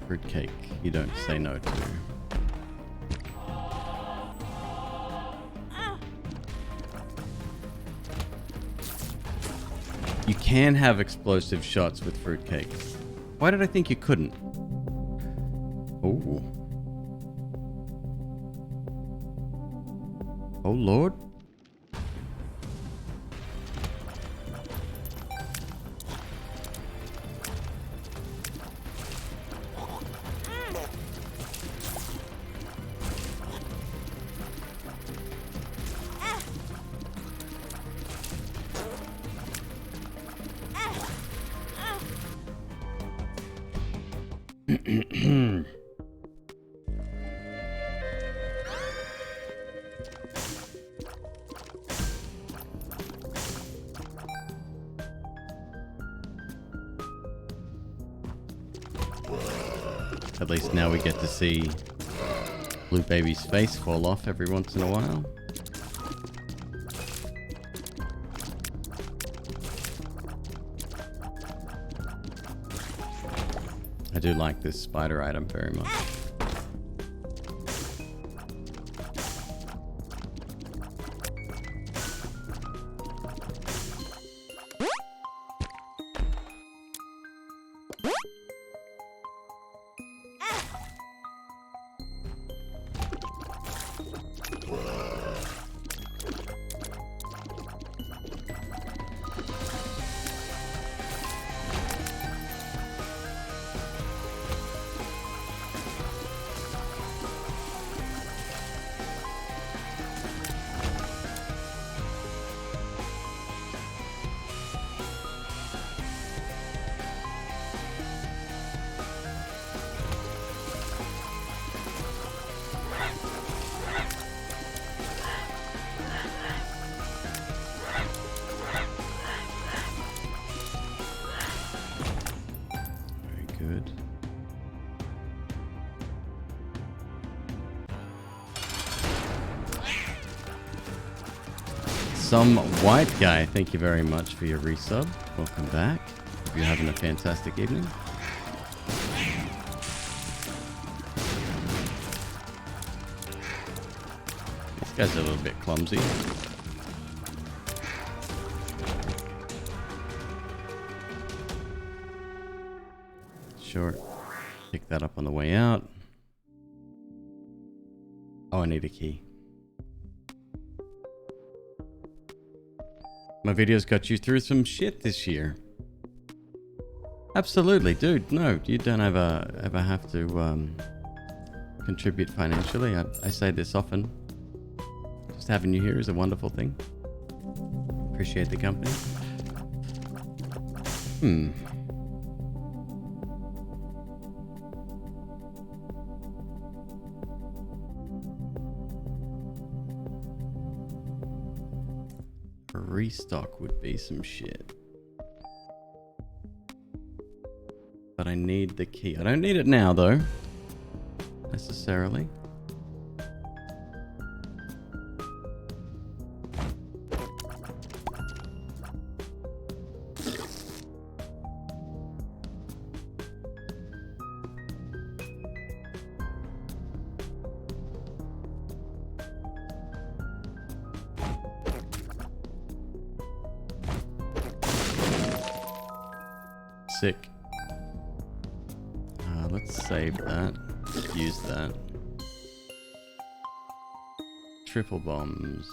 Fruitcake, you don't say no to. You can have explosive shots with fruitcake. Why did I think you couldn't? Oh. Oh Lord. At least now we get to see Blue Baby's face fall off every once in a while. I do like this spider item very much. Good. Some white guy, thank you very much for your resub. Welcome back. Hope you're having a fantastic evening. This guy's a little bit clumsy. Sure. Pick that up on the way out. Oh, I need a key. My videos got you through some shit this year. Absolutely, dude. No, you don't ever have to contribute financially. I say this often. Just having you here is a wonderful thing. Appreciate the company. A restock would be some shit. But I need the key. I don't need it now, though. Necessarily. Sick. Let's save that. Use that. Triple bombs.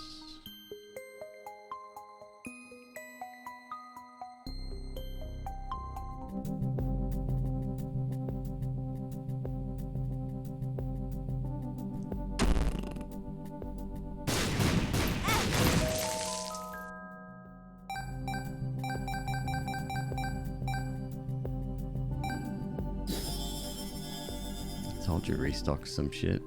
Told you restock some shit.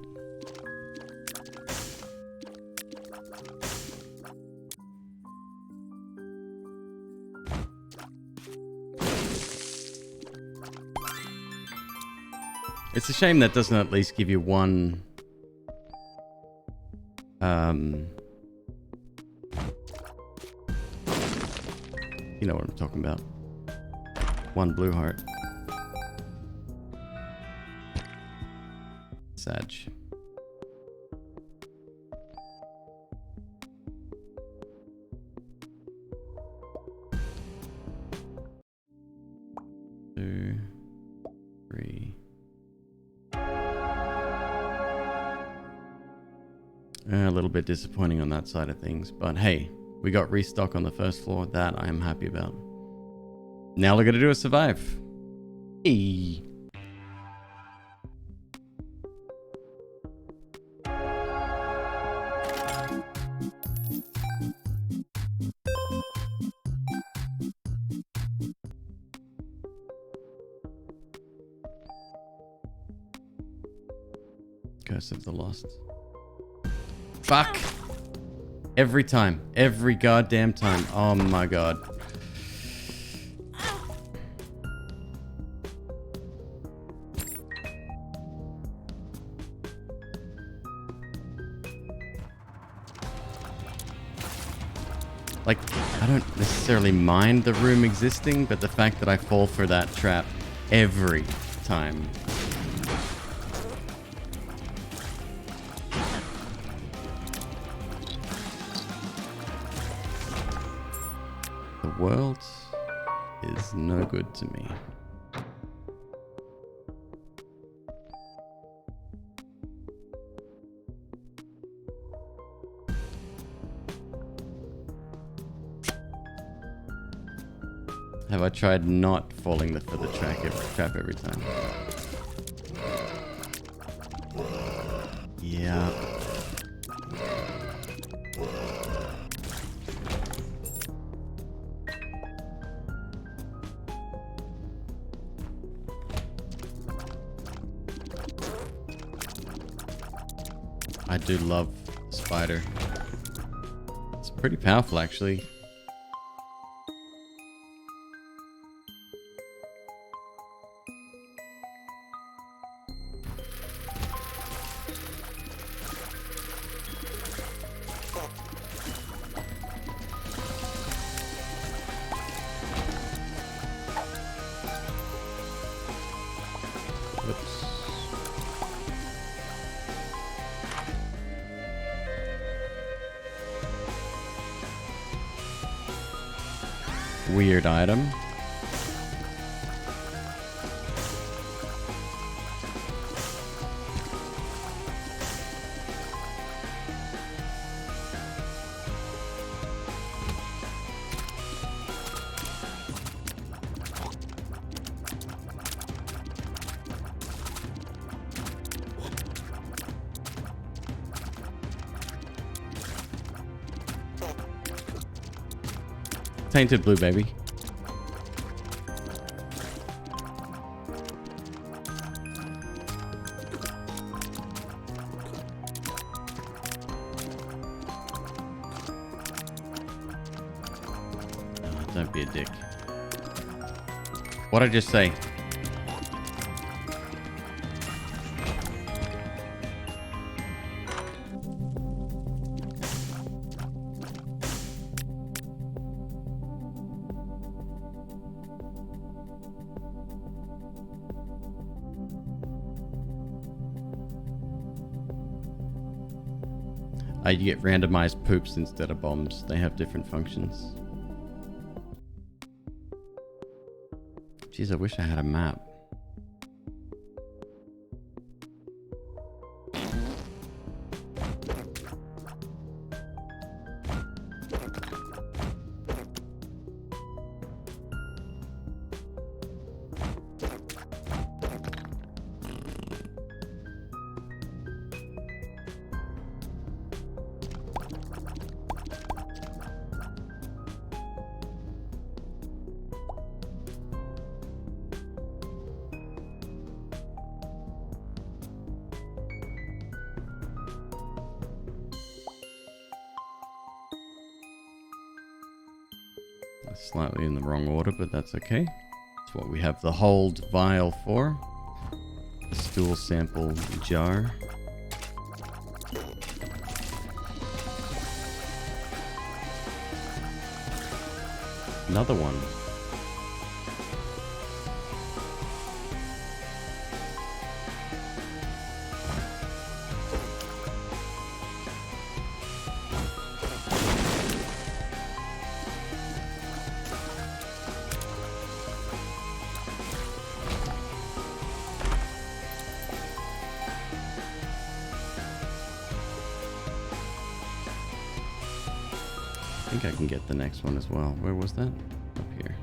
It's a shame that doesn't at least give you one you know what I'm talking about. One blue heart. Sag. Two, three. A little bit disappointing on that side of things, but hey, we got restock on the first floor. That I am happy about. Now all I gotta do is survive. Hey. Curse of the Lost. Fuck! Every time. Every goddamn time. Oh my god. Like, I don't necessarily mind the room existing, but the fact that I fall for that trap every time. The world is no good to me. Have I tried not falling for the trap every time? Yeah. I do love Spider. It's pretty powerful, actually. weird item. Tainted blue, baby. Oh, don't be a dick. What'd I just say? You get randomized poops instead of bombs. They have different functions. Jeez, I wish I had a map. Slightly in the wrong order, but that's okay. That's what we have the hold vial for. The stool sample jar. Another one. I think I can get the next one as well. Where was that? Up here.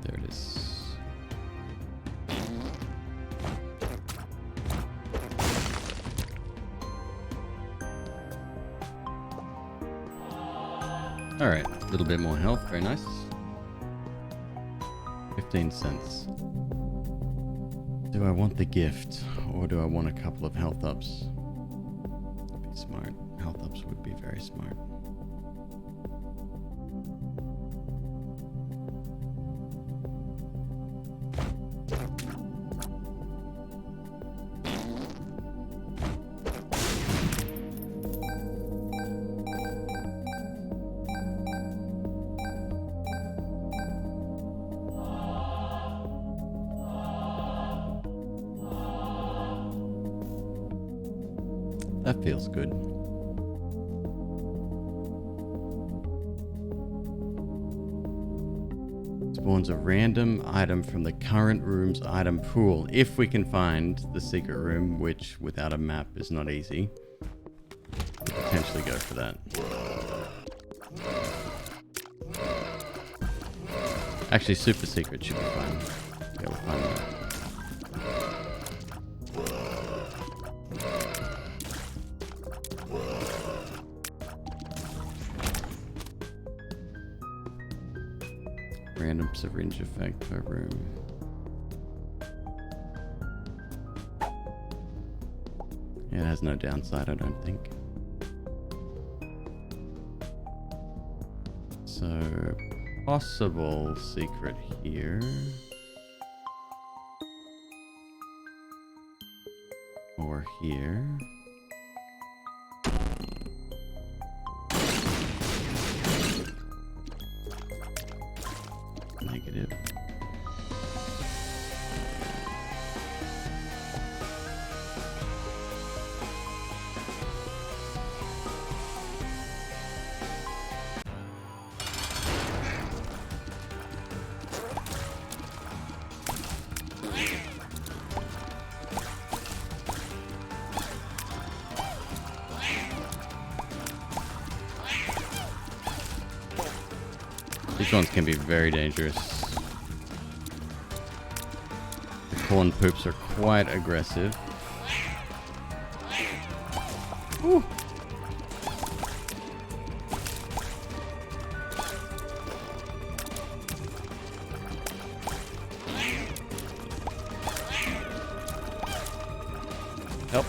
There it is. Alright, a little bit more health. Very nice. 15 cents. Do I want the gift, or do I want a couple of health ups? Be smart. Health ups would be very smart. That feels good. Spawns a random item from the current room's item pool. If we can find the secret room, which without a map is not easy, we'll potentially go for that. Actually, super secret should be fine. Yeah, we'll find that. Random syringe effect per room. It has no downside, I don't think. So, possible secret here. Or here. Negative. These ones can be very dangerous. The corn poops are quite aggressive. Ooh. Help.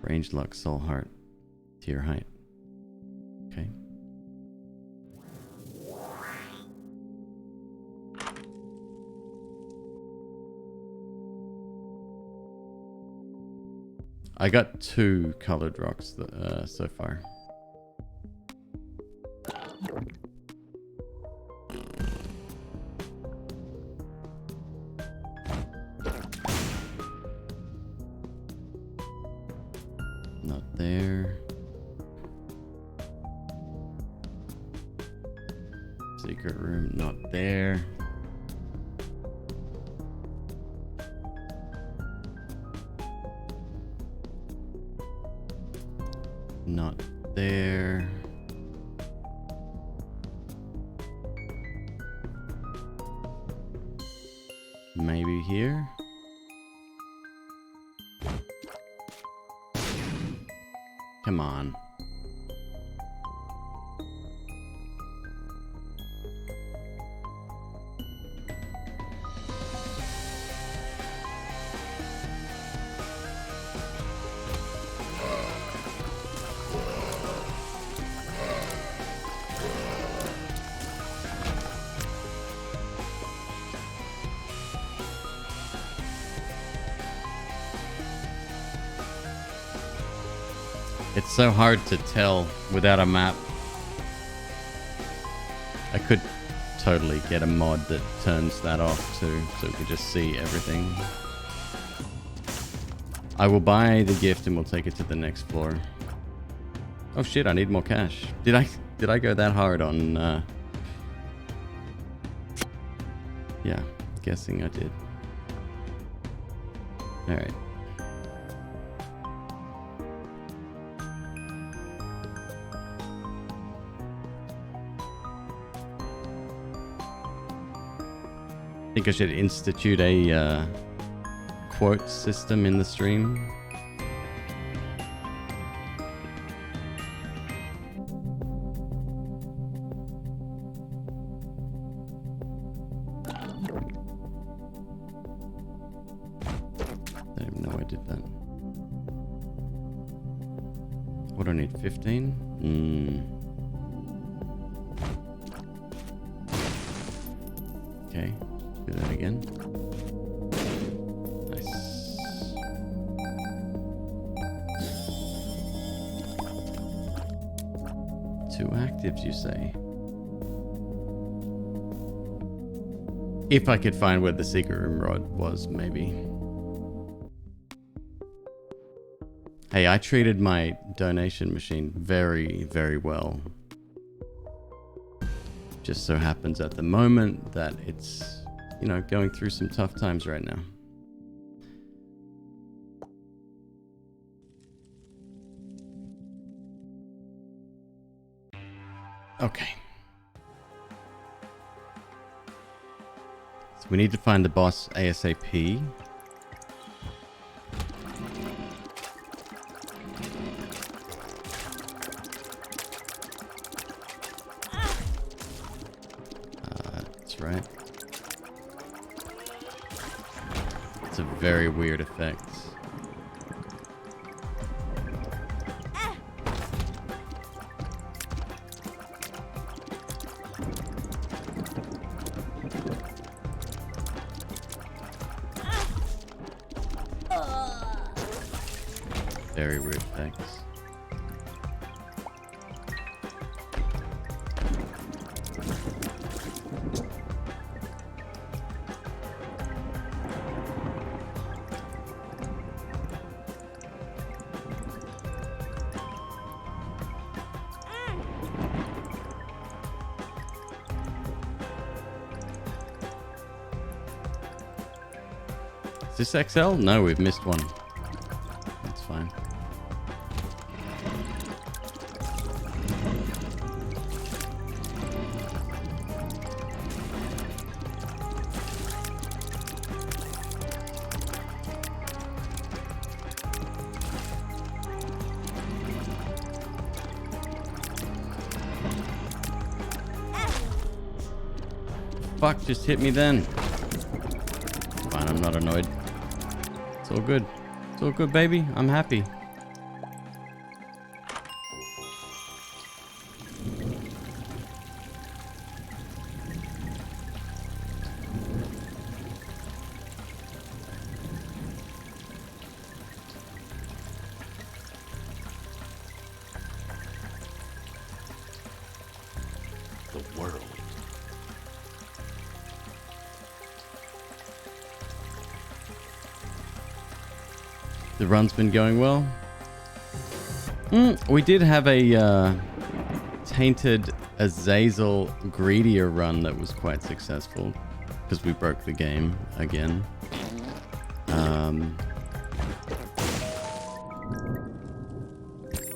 Range luck, soul heart, tier height. Okay. I got 2 colored rocks so far. Not there. Secret room, not there. Not there. Maybe here. Come on. It's so hard to tell without a map. I could totally get a mod that turns that off too, so we could just see everything. I will buy the gift and we'll take it to the next floor. Oh shit, I need more cash. Did I go that hard on yeah, guessing I did. Alright. I think I should institute a quote system in the stream. I didn't know I did that. What do I need? 15? Okay. Do that again. Nice. Two actives, you say? If I could find where the secret room rod was, maybe. Hey, I treated my donation machine very, very well. Just so happens at the moment that it's, you know, going through some tough times right now. Okay. So we need to find the boss ASAP. That's right. It's a very weird effect. Very weird effects. Is this XL? No, we've missed one. That's fine. Fuck, just hit me then. Fine, I'm not annoyed. It's all good. It's all good, baby. I'm happy. The world. The run's been going well. We did have a tainted Azazel greedier run that was quite successful because we broke the game again.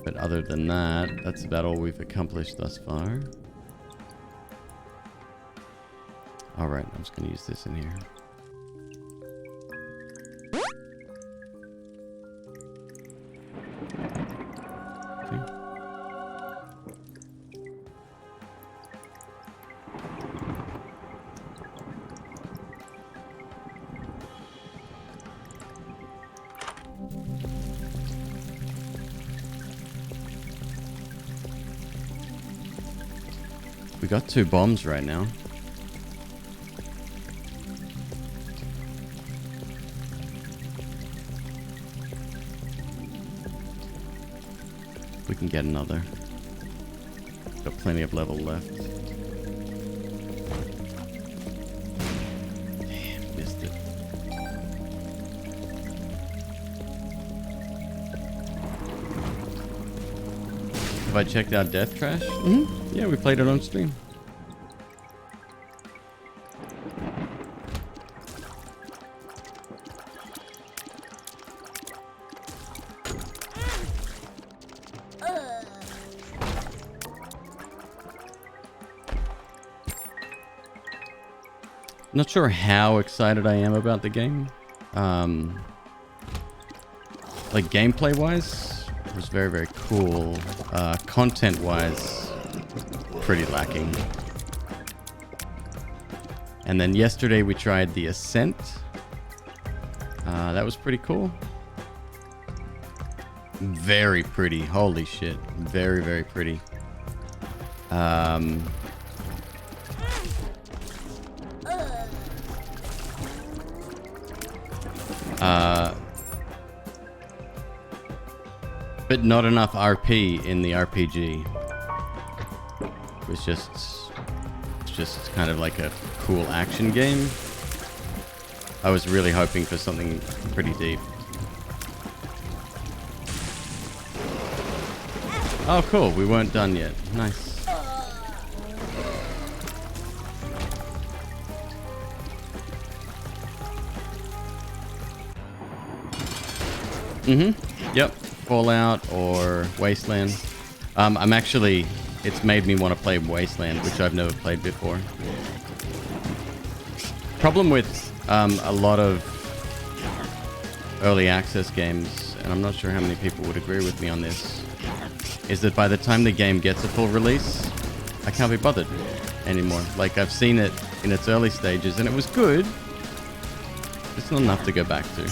But other than that, that's about all we've accomplished thus far. All right, I'm just going to use this in here. We got 2 bombs right now. We can get another. Got plenty of level left. Damn, missed it. Have I checked out Death Trash? Mm-hmm. Yeah, we played it on stream. Not sure how excited I am about the game. Like gameplay wise, it was very, very cool. Content wise, pretty lacking. And then yesterday we tried the Ascent. That was pretty cool. Very pretty. Holy shit. Very, very pretty. But not enough RP in the RPG. It was just kind of like a cool action game. I was really hoping for something pretty deep. Oh, cool. We weren't done yet. Nice. Yep. Fallout or Wasteland. I'm actually... It's made me want to play Wasteland, which I've never played before. Problem with a lot of early access games, and I'm not sure how many people would agree with me on this, is that by the time the game gets a full release, I can't be bothered anymore. Like, I've seen it in its early stages, and it was good. It's not enough to go back to.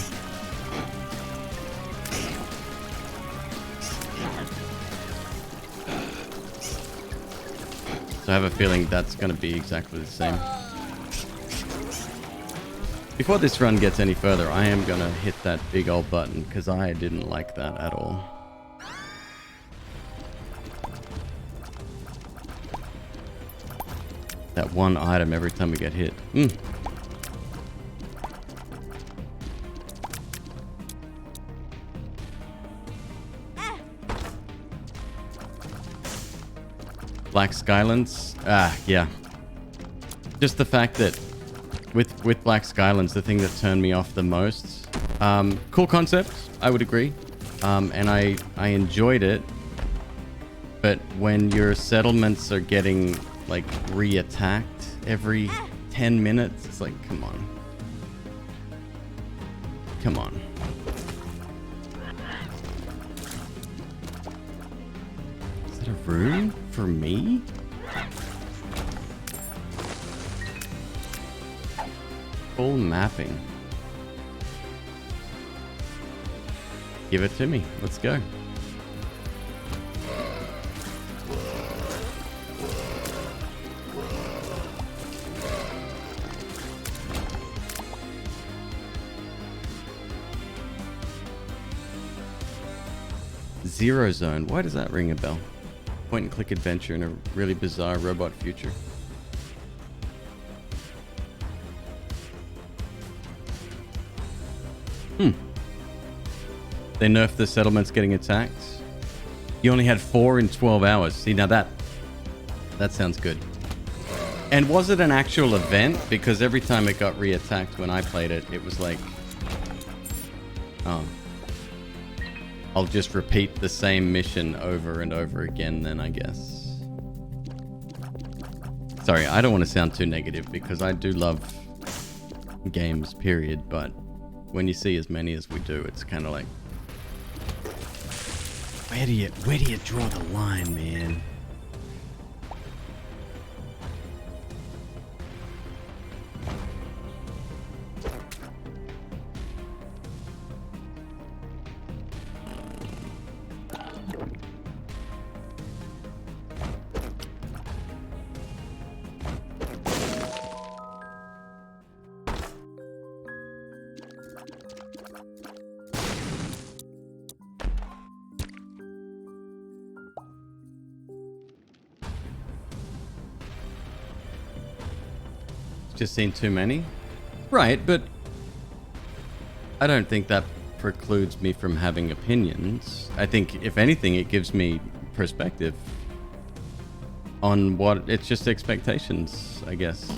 So I have a feeling that's going to be exactly the same. Before this run gets any further, I am going to hit that big old button, because I didn't like that at all. That one item every time we get hit. Black Skylands? Yeah. Just the fact that with Black Skylands, the thing that turned me off the most Cool concept, I would agree. And I enjoyed it. But when your settlements are getting like re-attacked every 10 minutes, it's like, come on. Come on. Is that a room for me? Full mapping. Give it to me. Let's go. Zero Zone. Why does that ring a bell? Point and click adventure in a really bizarre robot future. They nerfed the settlements getting attacked. You only had 4 in 12 hours. See, now that sounds good. And was it an actual event? Because every time it got re-attacked when I played it, it was like, oh, I'll just repeat the same mission over and over again then, I guess. Sorry, I don't want to sound too negative because I do love games, period. But when you see as many as we do, it's kind of like, where do you draw the line, man? Just seen too many? Right, but I don't think that precludes me from having opinions. I think, if anything, it gives me perspective on what... It's just expectations, I guess.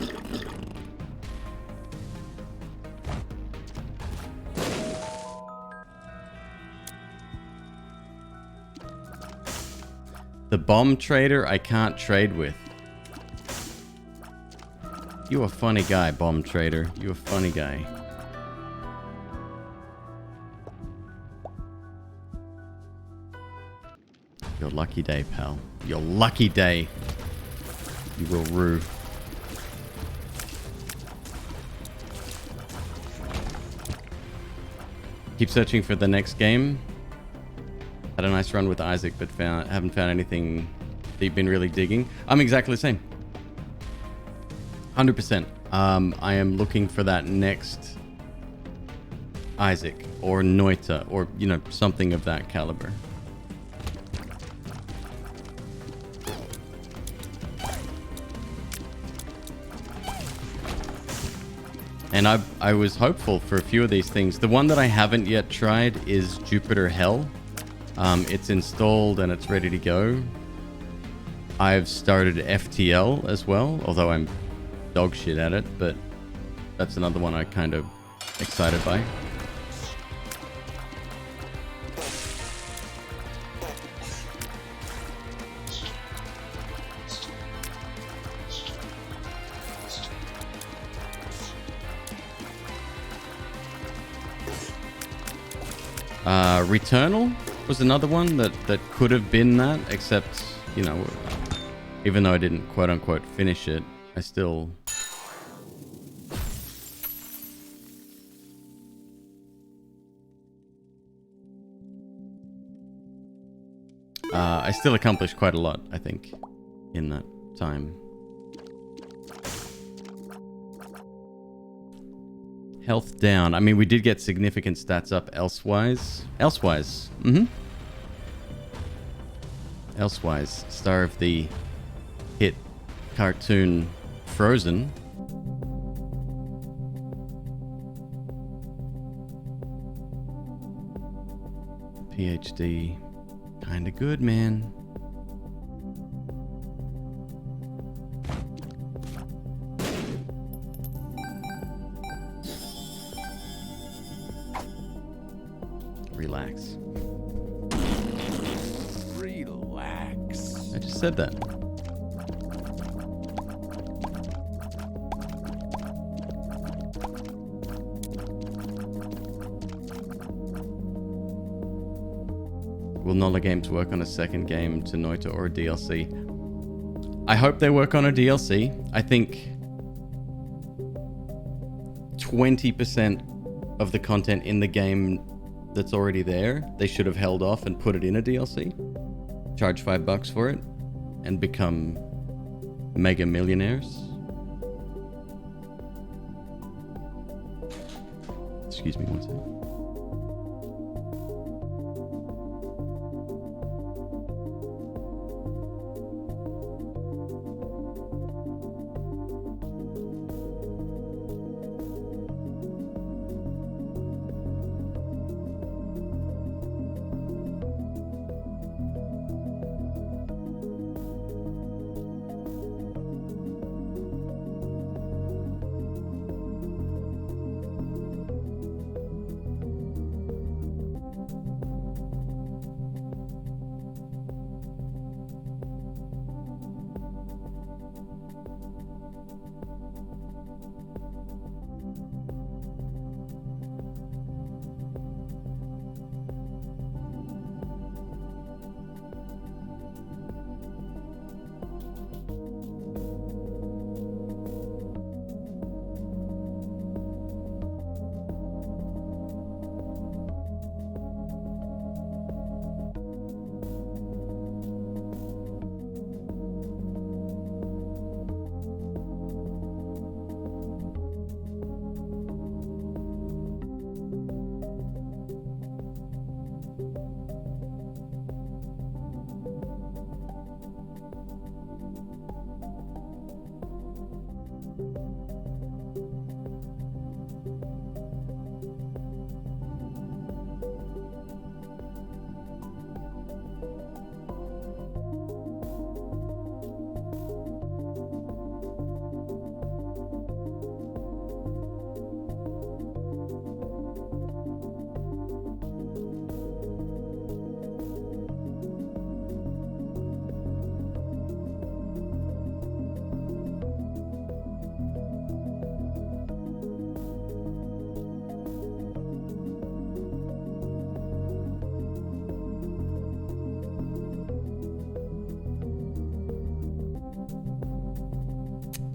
The bomb trader I can't trade with. You a funny guy, bomb trader. You a funny guy. Your lucky day, pal. Your lucky day. You will rue. Keep searching for the next game. Had a nice run with Isaac, but haven't found anything deep in really digging. I'm exactly the same. 100%. I am looking for that next Isaac or Noita or, you know, something of that caliber. And I was hopeful for a few of these things. The one that I haven't yet tried is Jupiter Hell. It's installed and it's ready to go. I've started FTL as well, although I'm dog shit at it, but that's another one I kind of excited by. Returnal was another one that could have been that, except, you know, even though I didn't quote unquote finish it, I still... I still accomplished quite a lot, I think, in that time. Health down. I mean, we did get significant stats up elsewise. Elsewise. Elsewise. Star of the hit cartoon Frozen. PhD. Kinda good, man. relax. Relax. I just said that. Will Nola Games work on a second game to Noita or a DLC? I hope they work on a DLC. I think 20% of the content in the game that's already there, they should have held off and put it in a DLC. Charge $5 for it and become mega millionaires. Excuse me one second.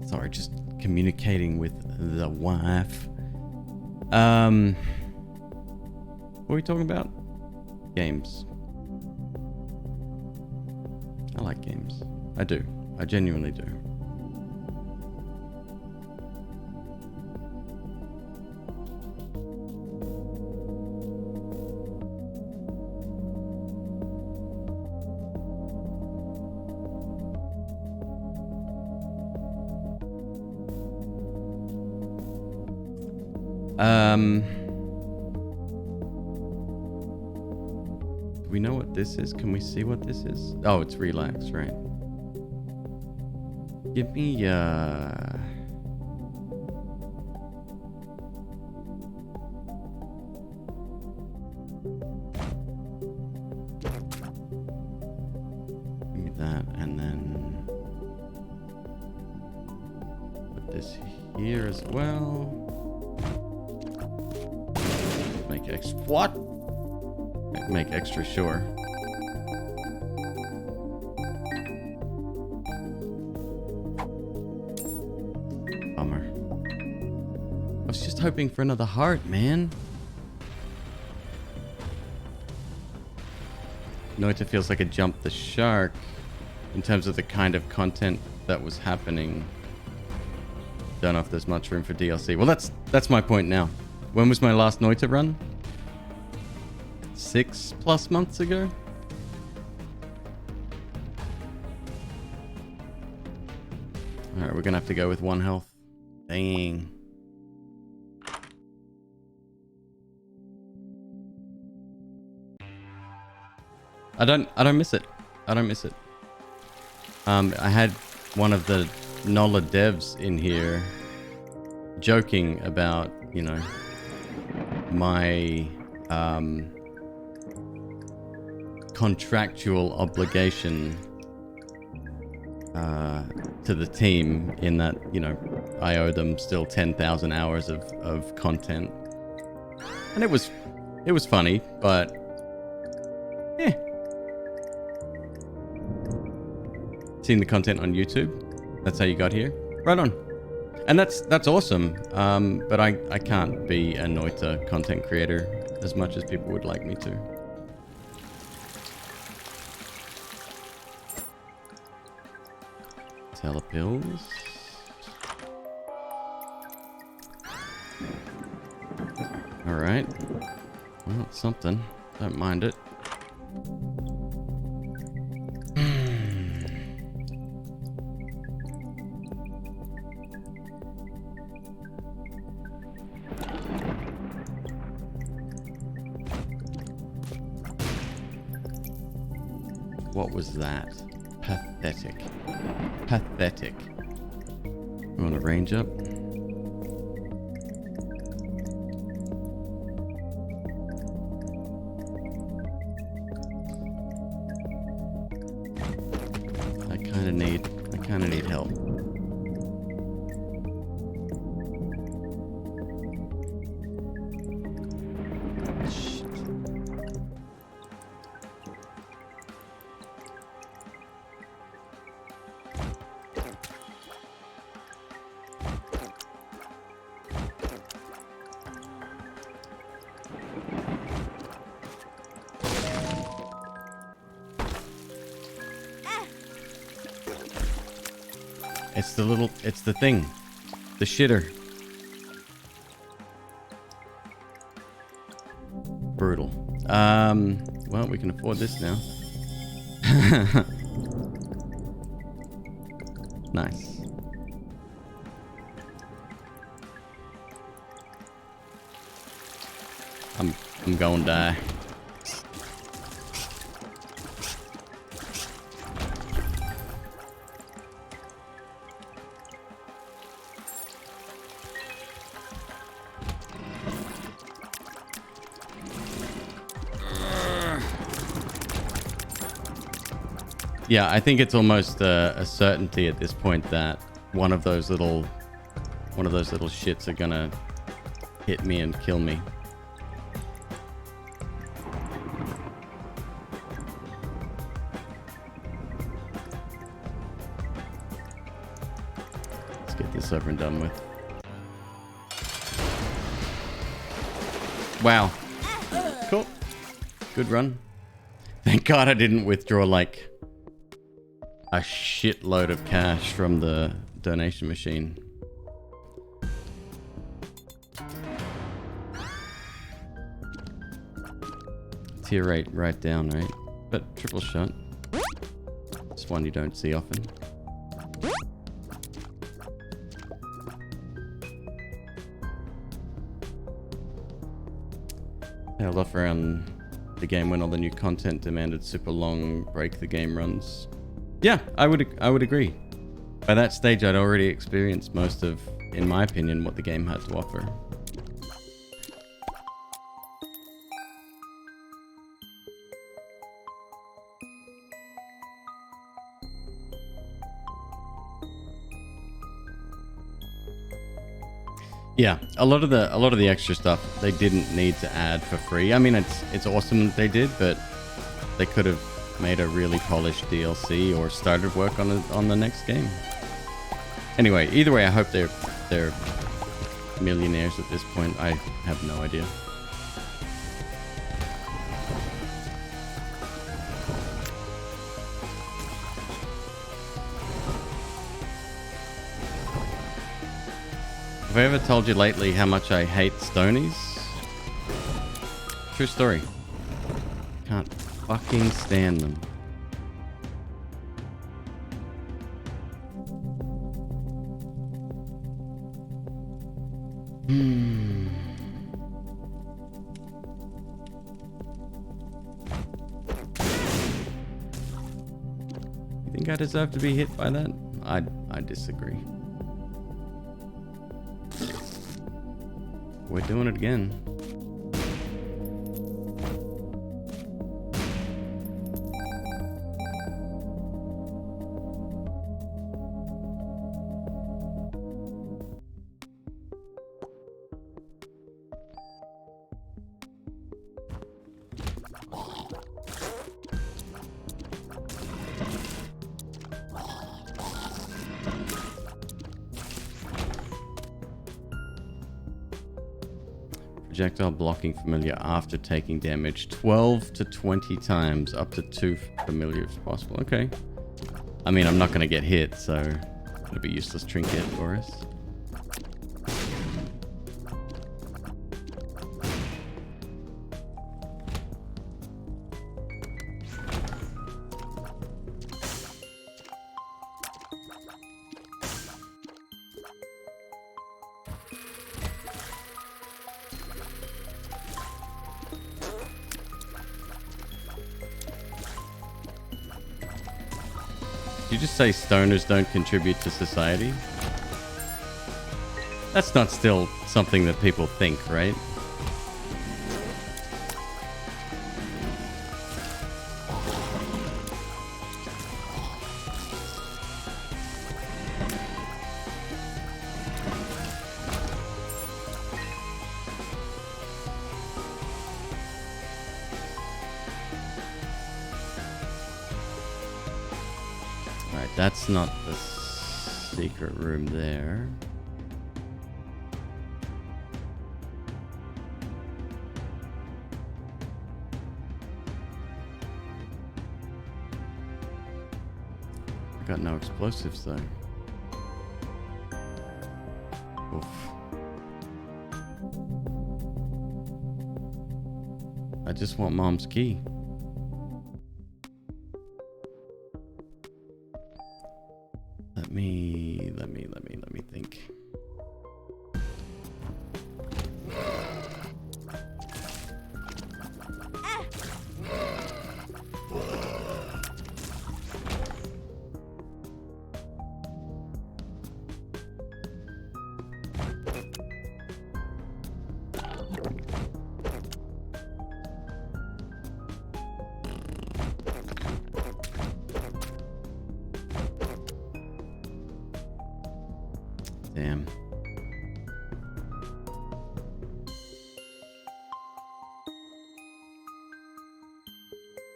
Sorry, just communicating with the wife. What are we talking about? Games. I like games. I do. I genuinely do. Do we know what this is? Can we see what this is? Oh, it's relax, right? Give me, give me that, and then put this here as well. What? Make extra sure. Bummer. I was just hoping for another heart, man. Noita feels like it jumped the shark in terms of the kind of content that was happening. Don't know if there's much room for DLC. Well, that's my point now. When was my last Noita run? 6+ months ago? Alright, we're gonna have to go with 1 health. Dang. I don't miss it. I don't miss it. I had one of the NOLA devs in here joking about, you know, my contractual obligation to the team in that, you know, I owe them still 10,000 hours of content. And it was funny, but seeing the content on YouTube, that's how you got here. Right on. And that's awesome. But I can't be a Noita content creator as much as people would like me to. Telepills. Alright. Well, it's something. Don't mind it. What was that? Pathetic. Pathetic. You want to range up? I kinda need help. It's the thing. The shitter. Brutal. Well, we can afford this now. Nice. I'm going to die. Yeah, I think it's almost a certainty at this point that one of those little shits are gonna hit me and kill me. Let's get this over and done with. Wow. Cool. Good run. Thank God I didn't withdraw like a shitload of cash from the donation machine. Tier rate right down, right? But triple shot. It's one you don't see often. Held off around the game when all the new content demanded super long break the game runs. Yeah, I would agree. By that stage, I'd already experienced most of, in my opinion, what the game had to offer. Yeah, a lot of the extra stuff they didn't need to add for free. I mean, it's awesome that they did, but they could have made a really polished DLC or started work on the next game. Anyway, either way, I hope they're millionaires at this point. I have no idea. Have I ever told you lately how much I hate stonies? True story. Can't fucking stand them. You think I deserve to be hit by that? I disagree. We're doing it again. projectile blocking familiar after taking damage 12 to 20 times, up to 2 familiars possible. Okay. I mean, I'm not going to get hit, so it'll be a useless trinket for us. Did you just say stoners don't contribute to society? That's not still something that people think, right? That's not the secret room there. I got no explosives though. Oof. I just want Mom's key. Let me think. Damn.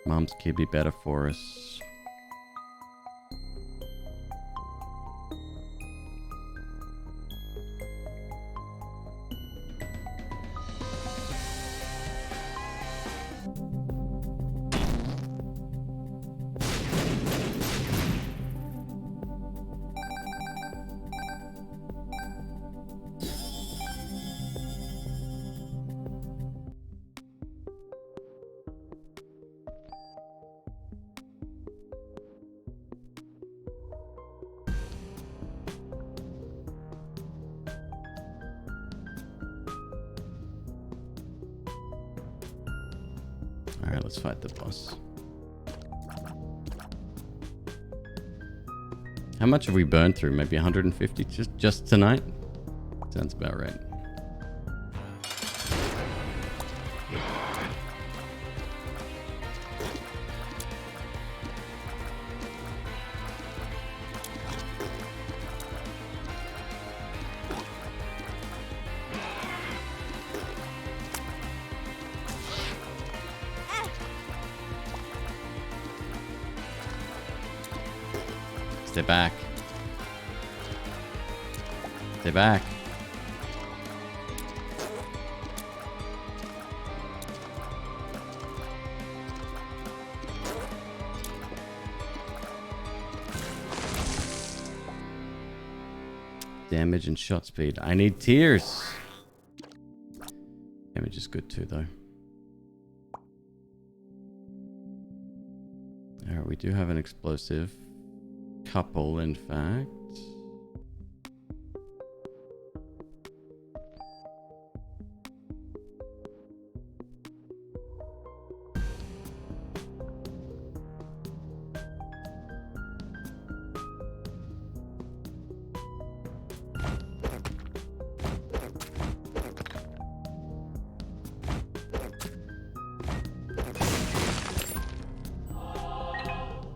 Mom's key be better for us. Alright, let's fight the boss. How much have we burned through? Maybe 150 just tonight? Sounds about right. Stay back. Stay back. Damage and shot speed. I need tears. Damage is good too, though. Alright, we do have an explosive. Couple, in fact.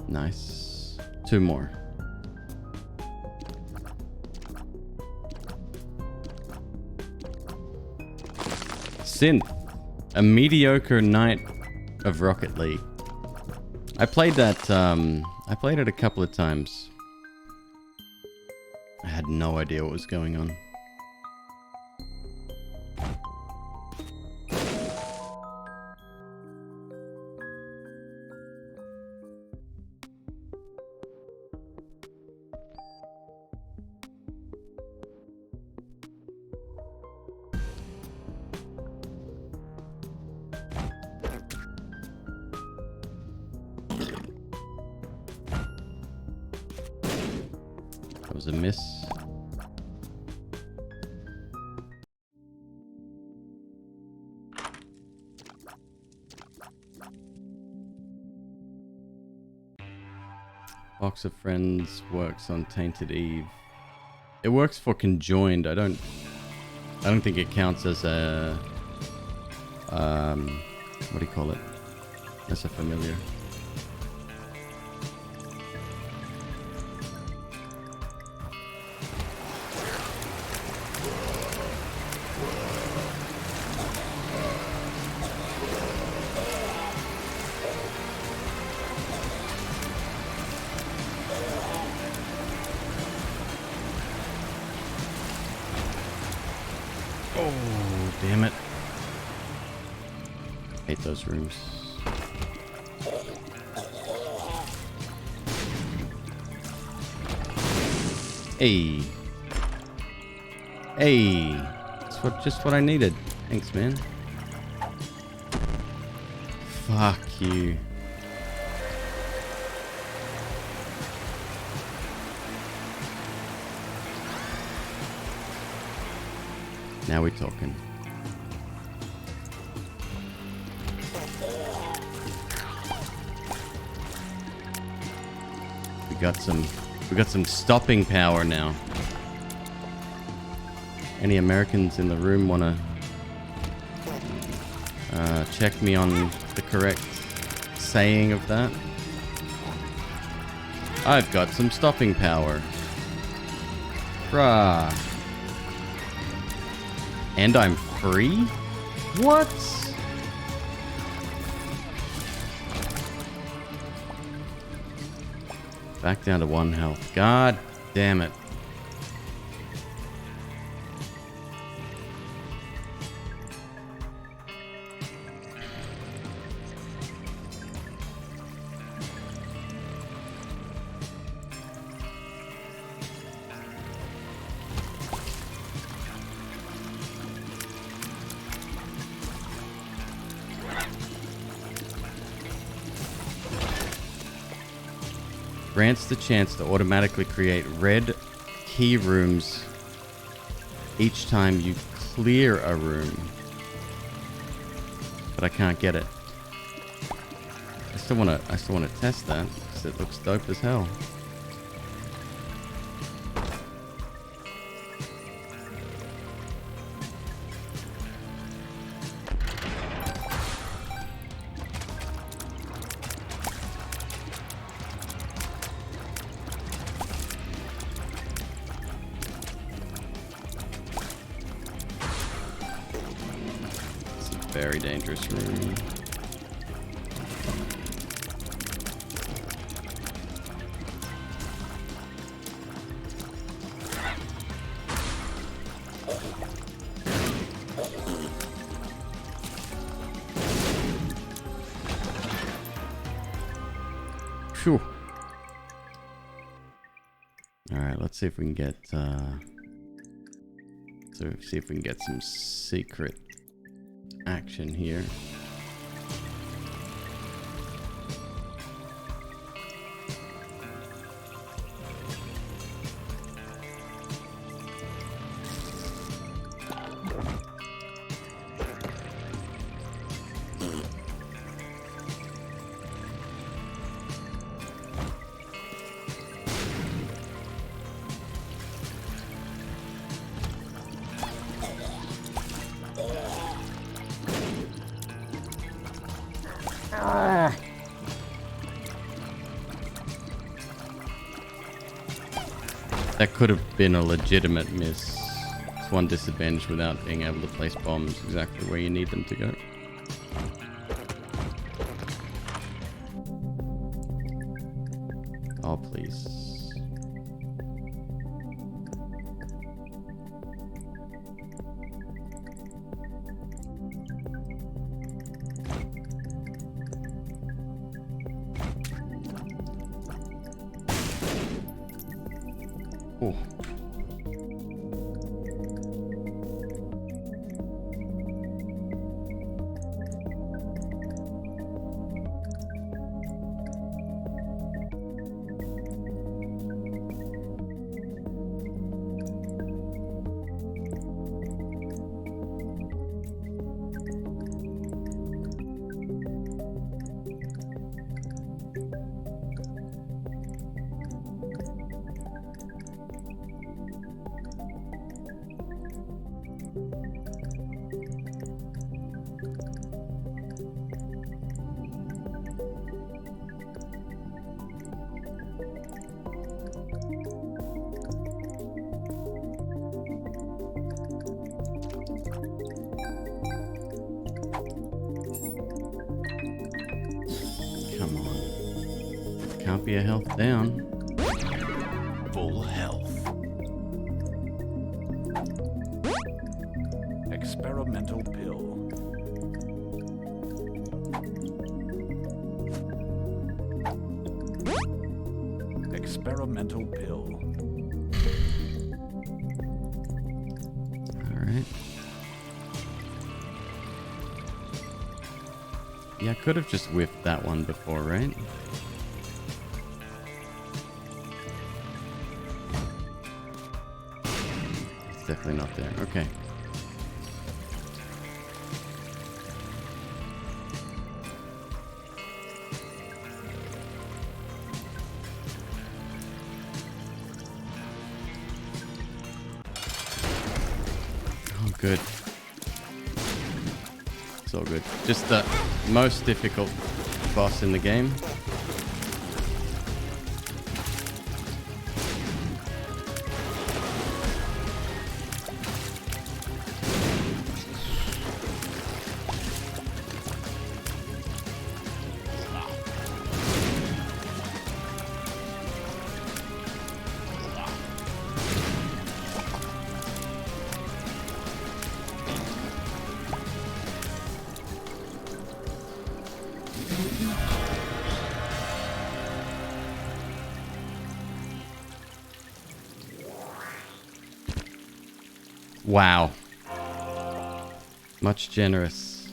Nice. 2 more. Synth, a mediocre night of Rocket League. I played that, I played it a couple of times. I had no idea what was going on. was a miss. Box of Friends works on Tainted Eve. It works for Conjoined. I don't think it counts as a what do you call it? As a familiar. Oh, damn it. Hate those rooms. Hey. Hey. That's just what I needed. Thanks, man. Fuck you. Now we're talking. We got some stopping power now. Any Americans in the room want to check me on the correct saying of that? I've got some stopping power. Bruh. And I'm free? What? Back down to 1 health. God damn it. Grants the chance to automatically create red key rooms each time you clear a room. But I can't get it. I still wanna test that because it looks dope as hell. Very dangerous room. Phew. All right, let's see if we can get some secret action here. That could have been a legitimate miss. It's one disadvantage without being able to place bombs exactly where you need them to go. Oh, please. Oh. Can't be a health down. Full health. Experimental pill. Experimental pill. Alright. Yeah, I could have just whiffed that one before, right? It's definitely not there. Okay. Oh, good. It's all good. Just the most difficult boss in the game. Wow. Much generous.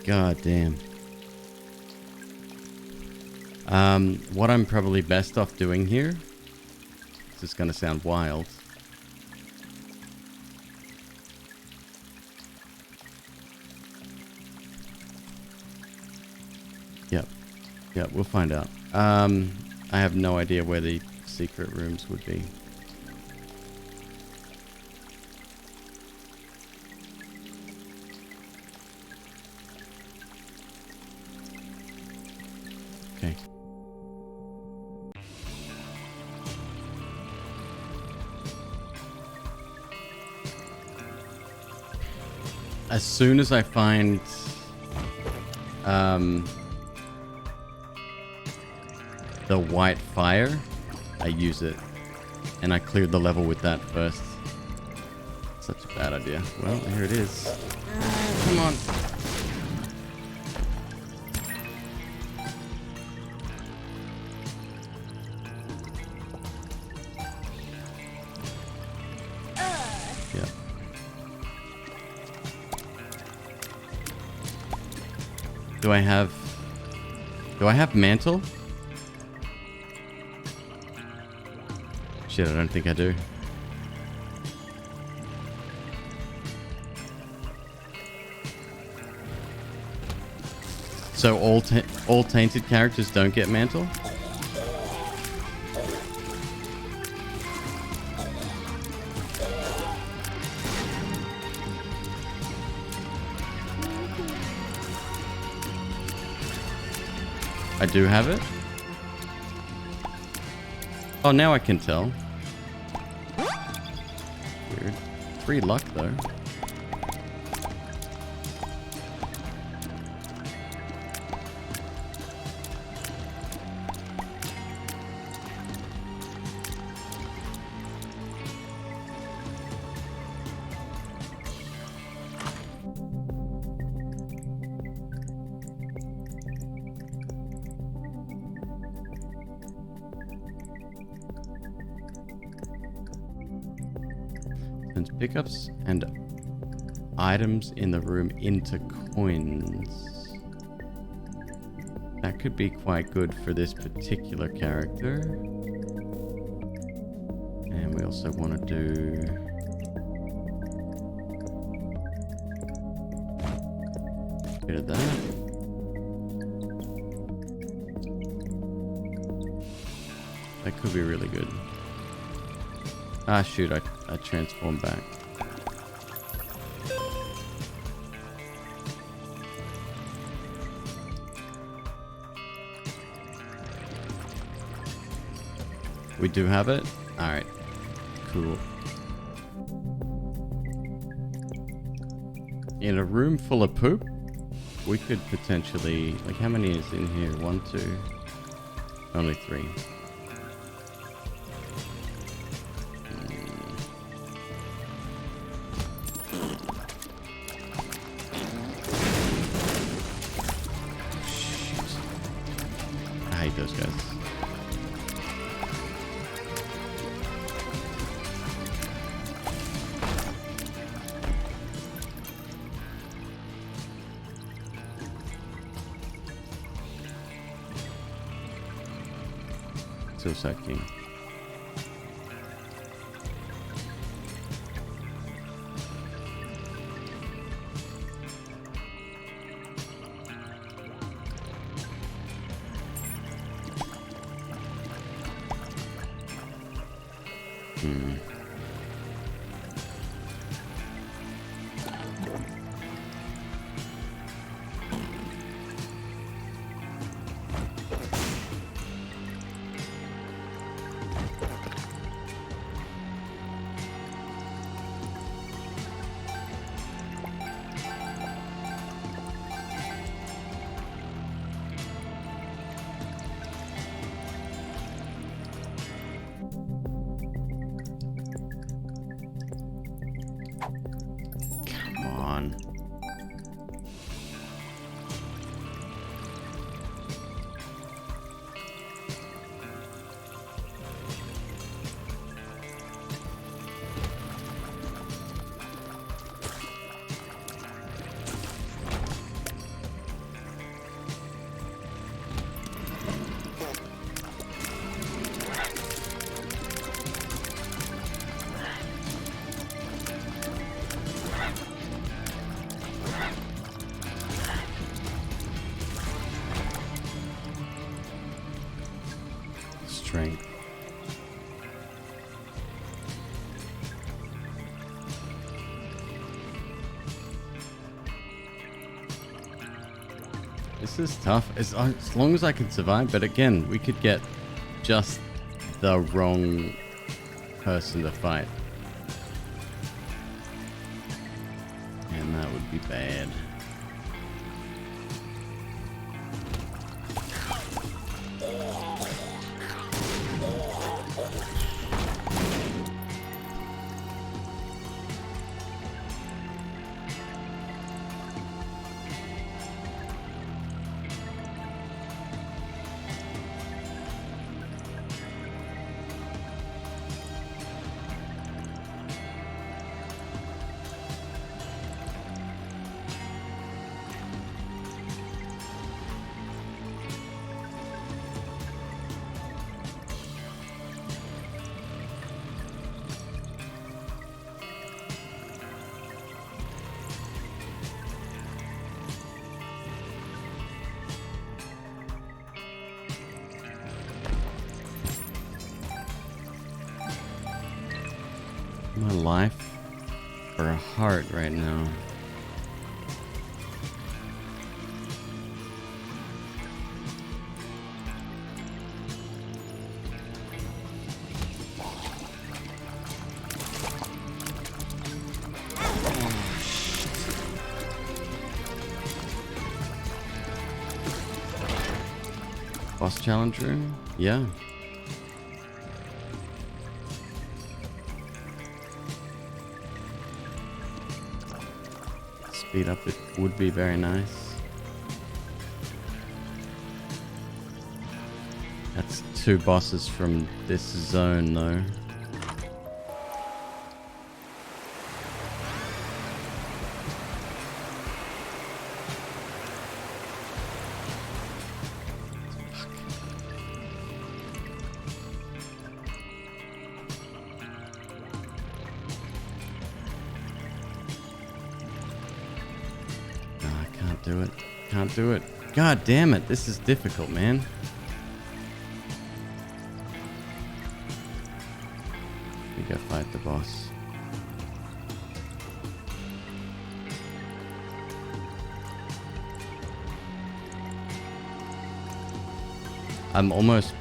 God damn. What I'm probably best off doing here, this is gonna sound wild. Yep, we'll find out. I have no idea where the secret rooms would be. Okay. As soon as I find the white fire, I use it, and I cleared the level with that first. Such a bad idea. Well, here it is. Come on. Yep. Do I have mantle? Shit, I don't think I do. So all tainted characters don't get mantle? I do have it? Oh, now I can tell. Weird. Free luck, though. Turns pickups and items in the room into coins. That could be quite good for this particular character. And we also want to do... a bit of that. That could be really good. Ah, shoot, I transformed back. We do have it? Alright. Cool. In a room full of poop, we could potentially... Like, how many is in here? 1, 2... Only 3. I hate those guys. So sucking. Strength. This is tough as long as I can survive, but again, we could get just the wrong person to fight. And that would be bad. My life for a heart right now. Boss challenge room? Yeah. Speed up, it would be very nice. That's 2 bosses from this zone though. Do it. Can't do it. God damn it. This is difficult, man. We go fight the boss. I'm almost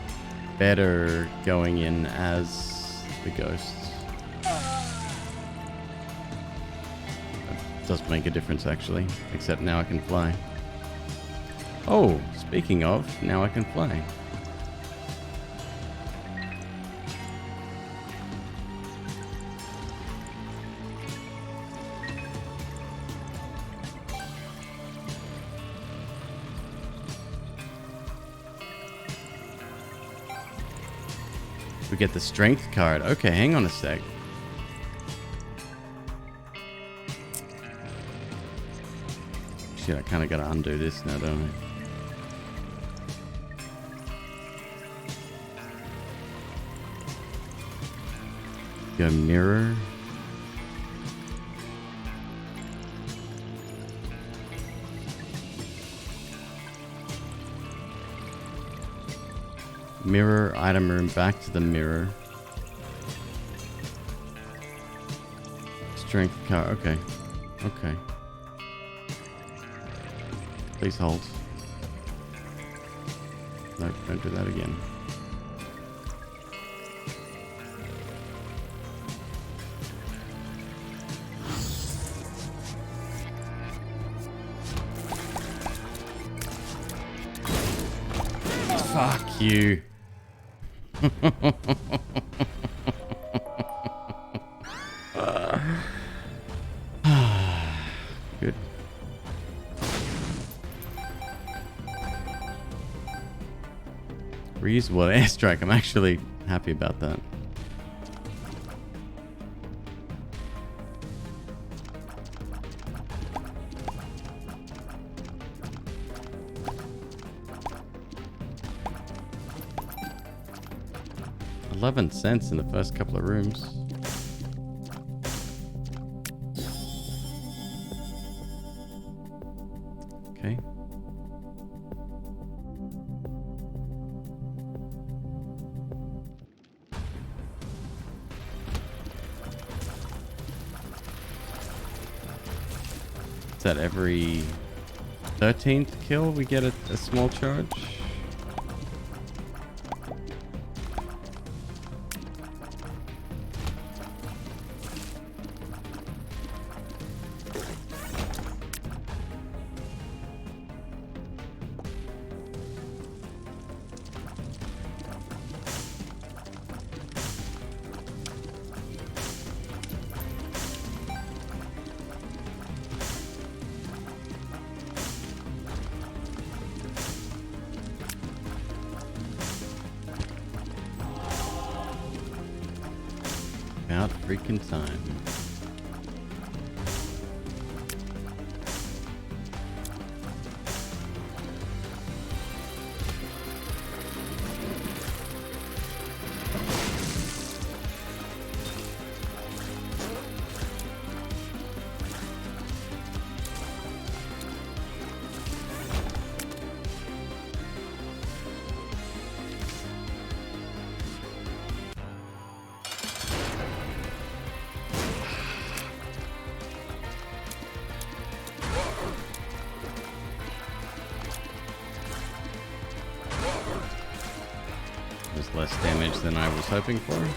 better going in as the ghosts. does make a difference, actually. Except now I can fly. Oh, speaking of, now I can fly. We get the strength card. Okay, hang on a sec. Shit, I kind of got to undo this now, don't I? Go mirror. Mirror, item room, back to the mirror. Strength car, okay. Okay. Please hold. Nope, don't do that again. Fuck you. Good. Reusable airstrike. I'm actually happy about that. $0.11 in the first couple of rooms. Okay. Is that every 13th kill we get a small charge? About freaking time. Less damage than I was hoping for.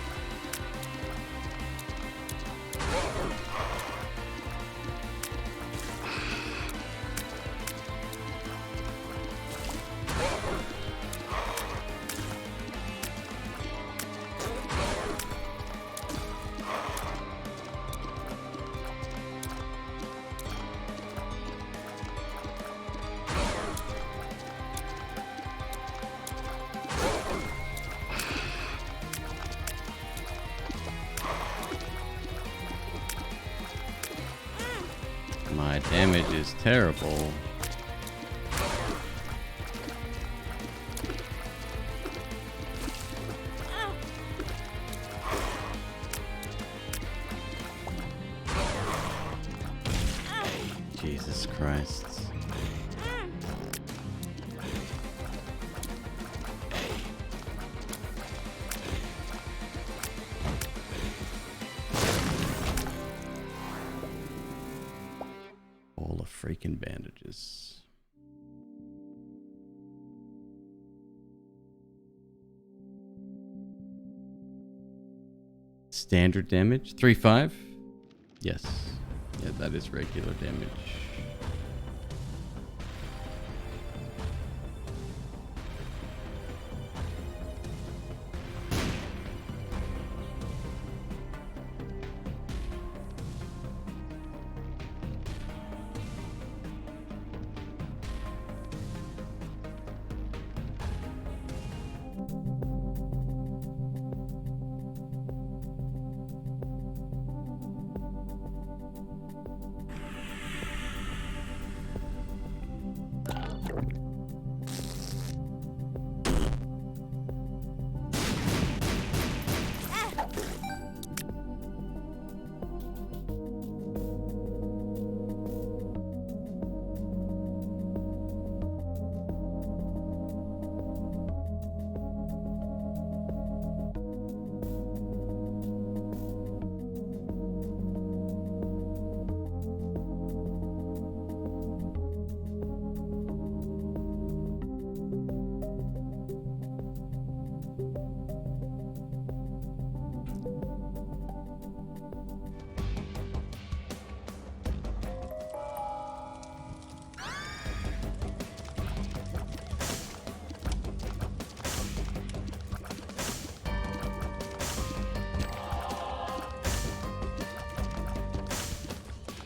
My damage is terrible. Jesus Christ. All the freaking bandages. Standard damage 3-5. Yes. Yeah, that is regular damage.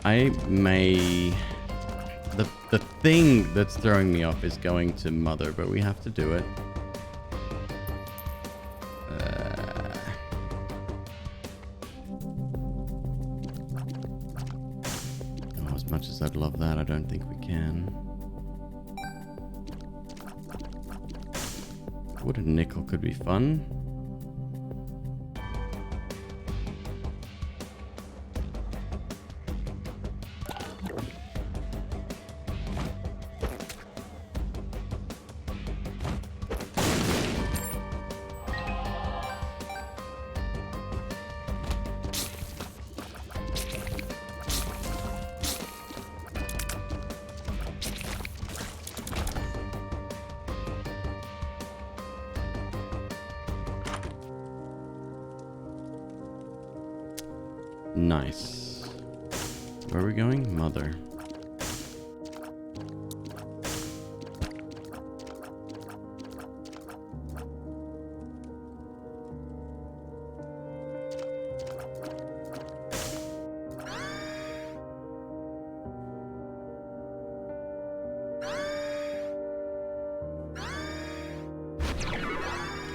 I may... The thing that's throwing me off is going to Mother, but we have to do it. Oh, as much as I'd love that, I don't think we can. Wooden nickel could be fun. Nice. Where are we going? Mother.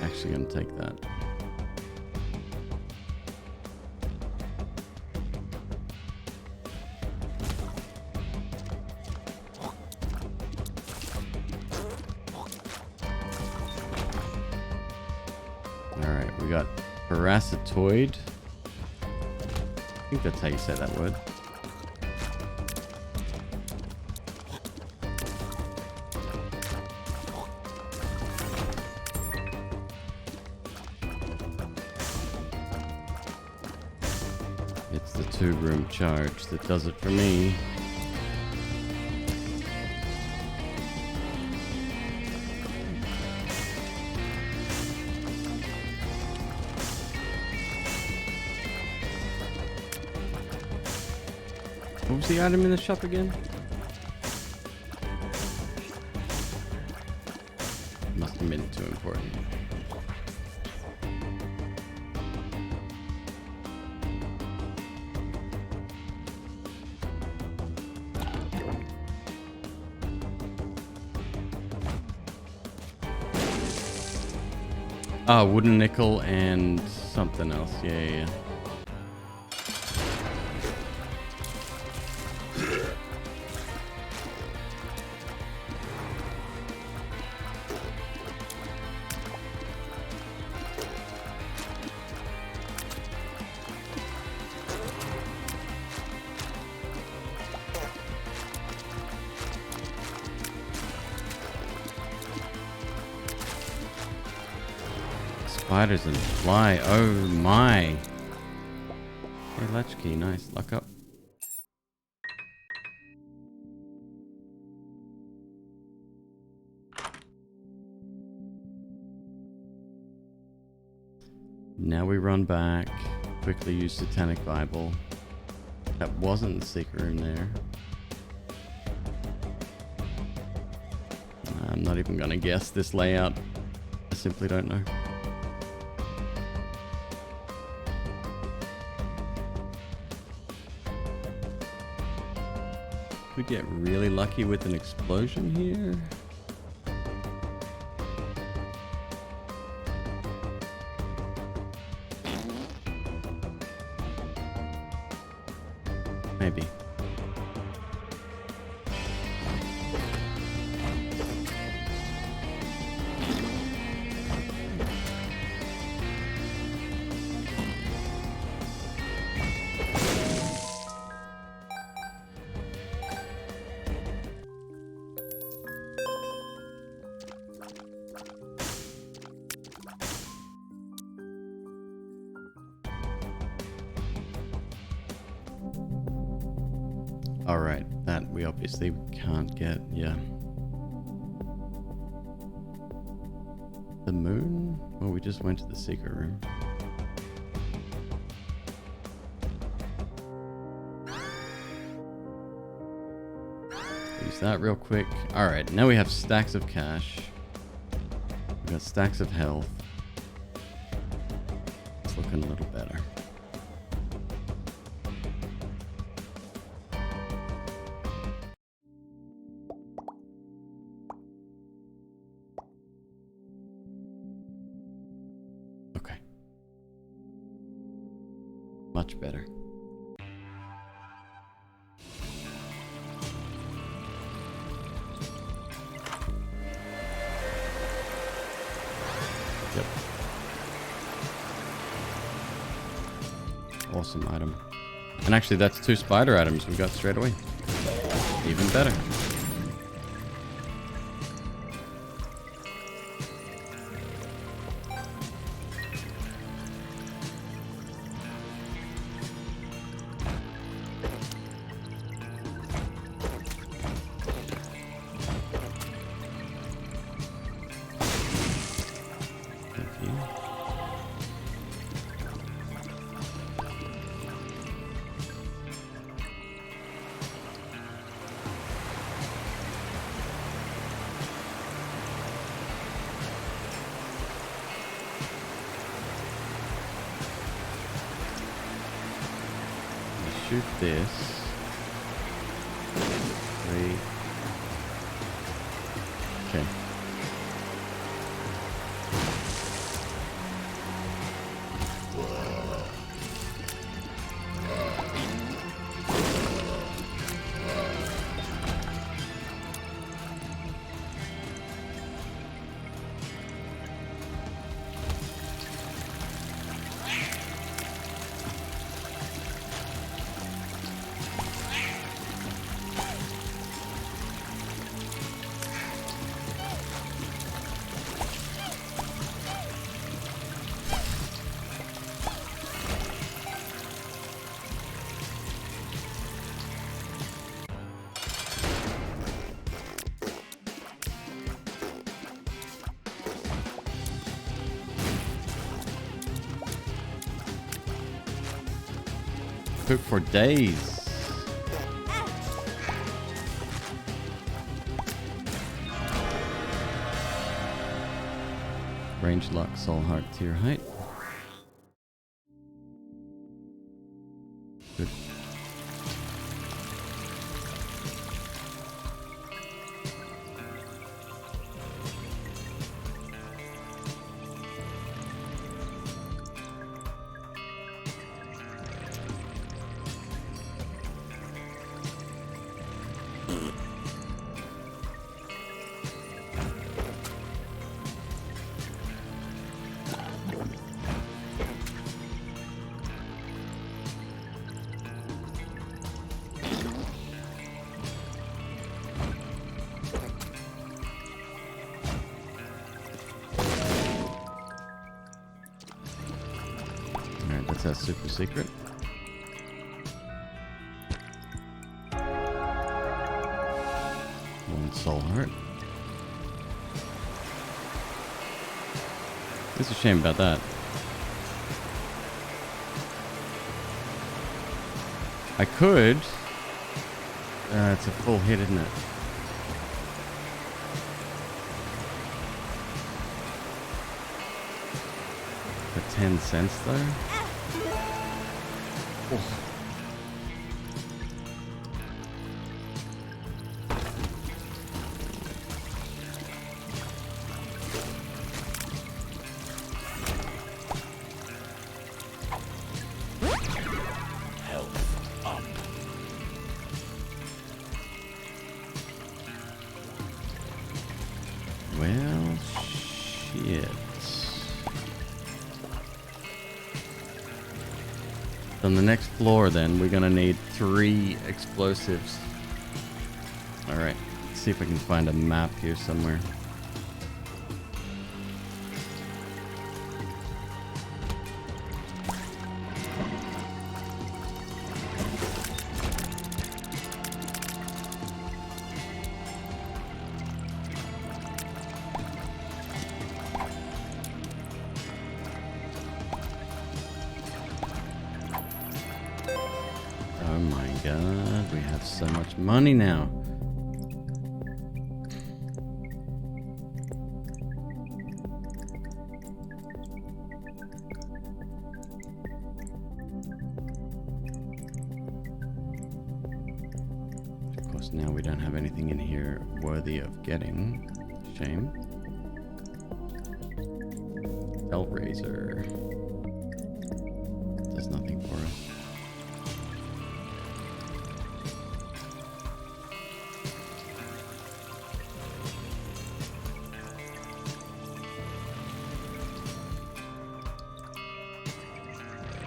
Actually gonna take that. Alright, we got parasitoid. I think that's how you say that word. It's the 2-room charge that does it for me. What was the item in the shop again? Must have been too important. Ah, wooden nickel and something else. Yeah. Spiders and fly. Oh my. Hey, latchkey. Nice. Lock up. Now we run back. Quickly use Satanic Bible. That wasn't the secret room there. I'm not even gonna guess this layout. I simply don't know. Could get really lucky with an explosion here. Maybe. Alright, that we obviously can't get, yeah. The moon? Well, we just went to the secret room. Use that real quick. Alright, now we have stacks of cash. We've got stacks of health. It's looking a little better. Okay. Much better. Yep. Awesome item. And actually that's 2 spider items we got straight away. Even better. Shoot this. 3. Okay. Cook for days. Range lock, soul heart, tier height. Good. Alright, that's our super secret. One soul heart. It's a shame about that. I could. It's a full hit, isn't it? For 10 cents though? Oh. Well, shit. On the next floor, then, we're gonna need 3 explosives. Alright, let's see if I can find a map here somewhere. Oh my god, we have so much money now. Of course, now we don't have anything in here worthy of getting. Shame. Hellraiser. Does nothing for us.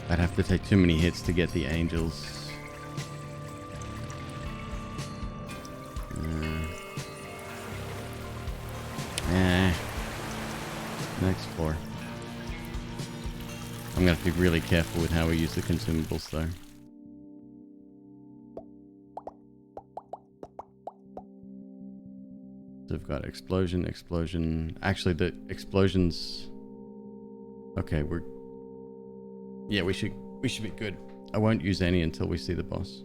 I'd have to take too many hits to get the angels. Next floor. I'm gonna have to be really careful with how we use the consumables though. So we've got explosion, explosion. Actually, the explosions. Okay, yeah, we should be good. I won't use any until we see the boss.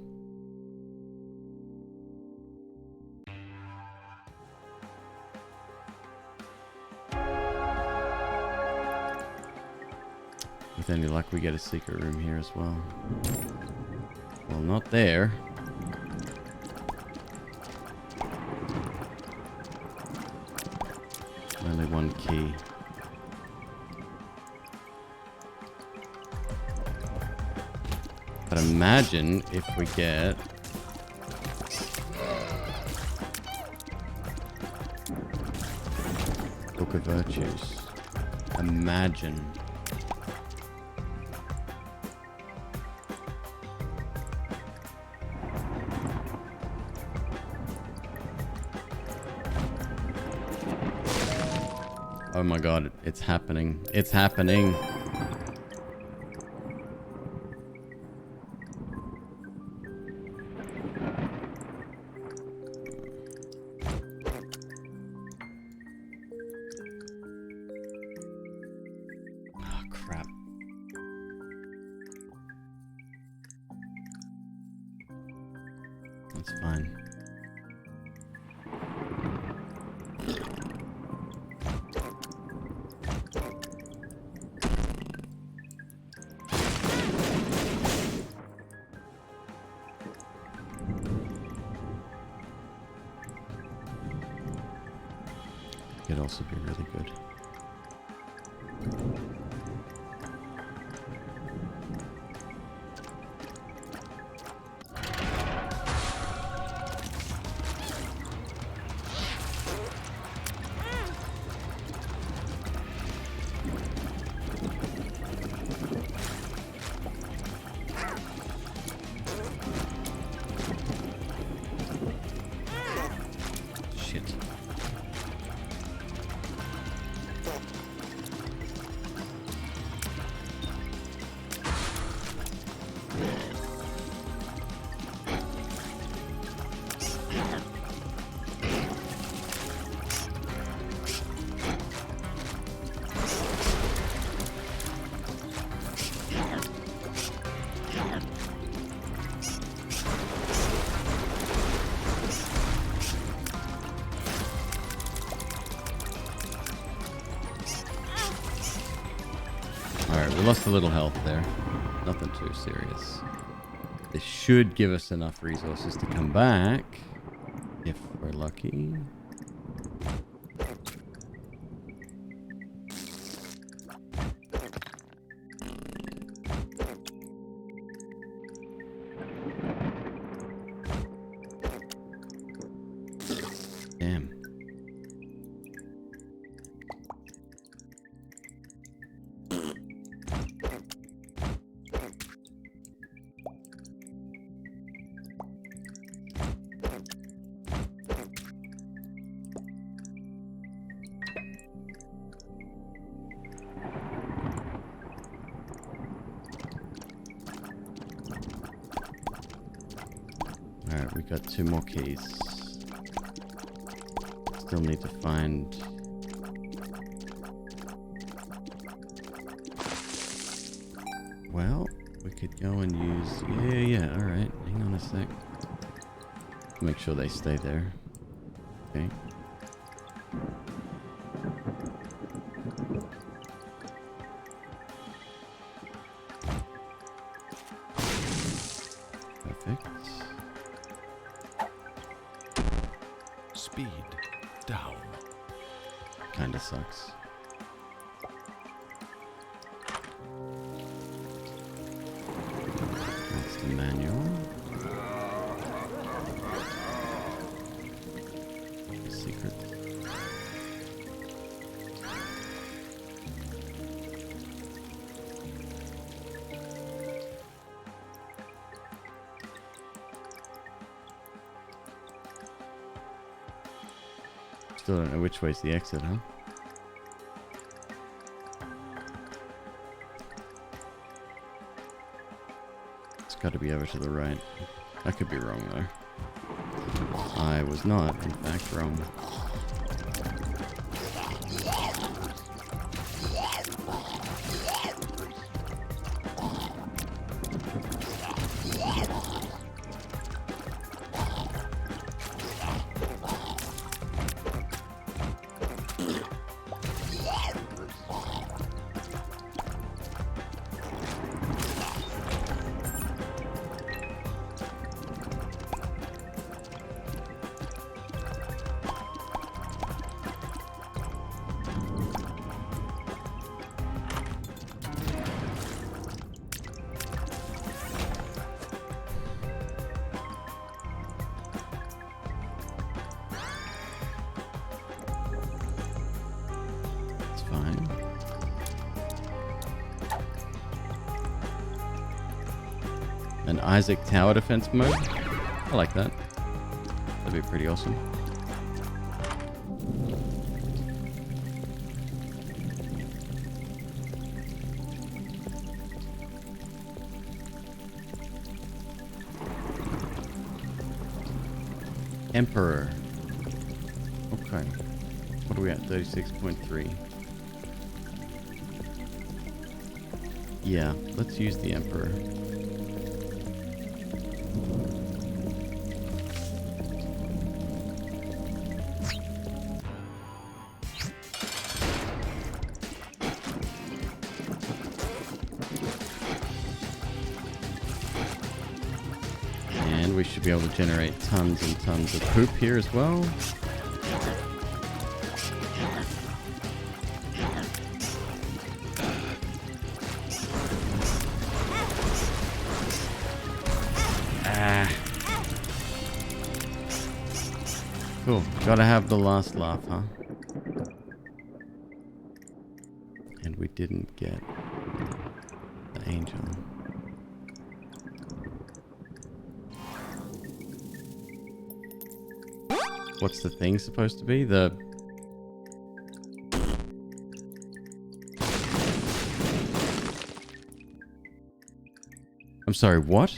With any luck, we get a secret room here as well. Well, not there. Only one key. But imagine if we get Book of Virtues. Imagine. Oh my god, it's happening. It's happening. Oh crap. That's fine. Could also be really good. Shit. we lost a little health there. Nothing too serious. This should give us enough resources to come back. If we're lucky. Damn. Alright, we got 2 more keys. Still need to find... Well, we could go and use... Yeah, alright. Hang on a sec. Make sure they stay there. Okay. Perfect. Speed down. Kinda sucks. That's the manual. The secret. Still don't know which way's the exit, huh? It's got to be over to the right. I could be wrong though. I was not, in fact, wrong. Fine. An Isaac tower defense mode? I like that. That'd be pretty awesome. Emperor. Okay. What are we at? 36.3. Yeah, let's use the Emperor. And we should be able to generate tons and tons of poop here as well. Cool. Gotta have the last laugh, huh? And we didn't get the angel. What's the thing supposed to be? The... I'm sorry, what?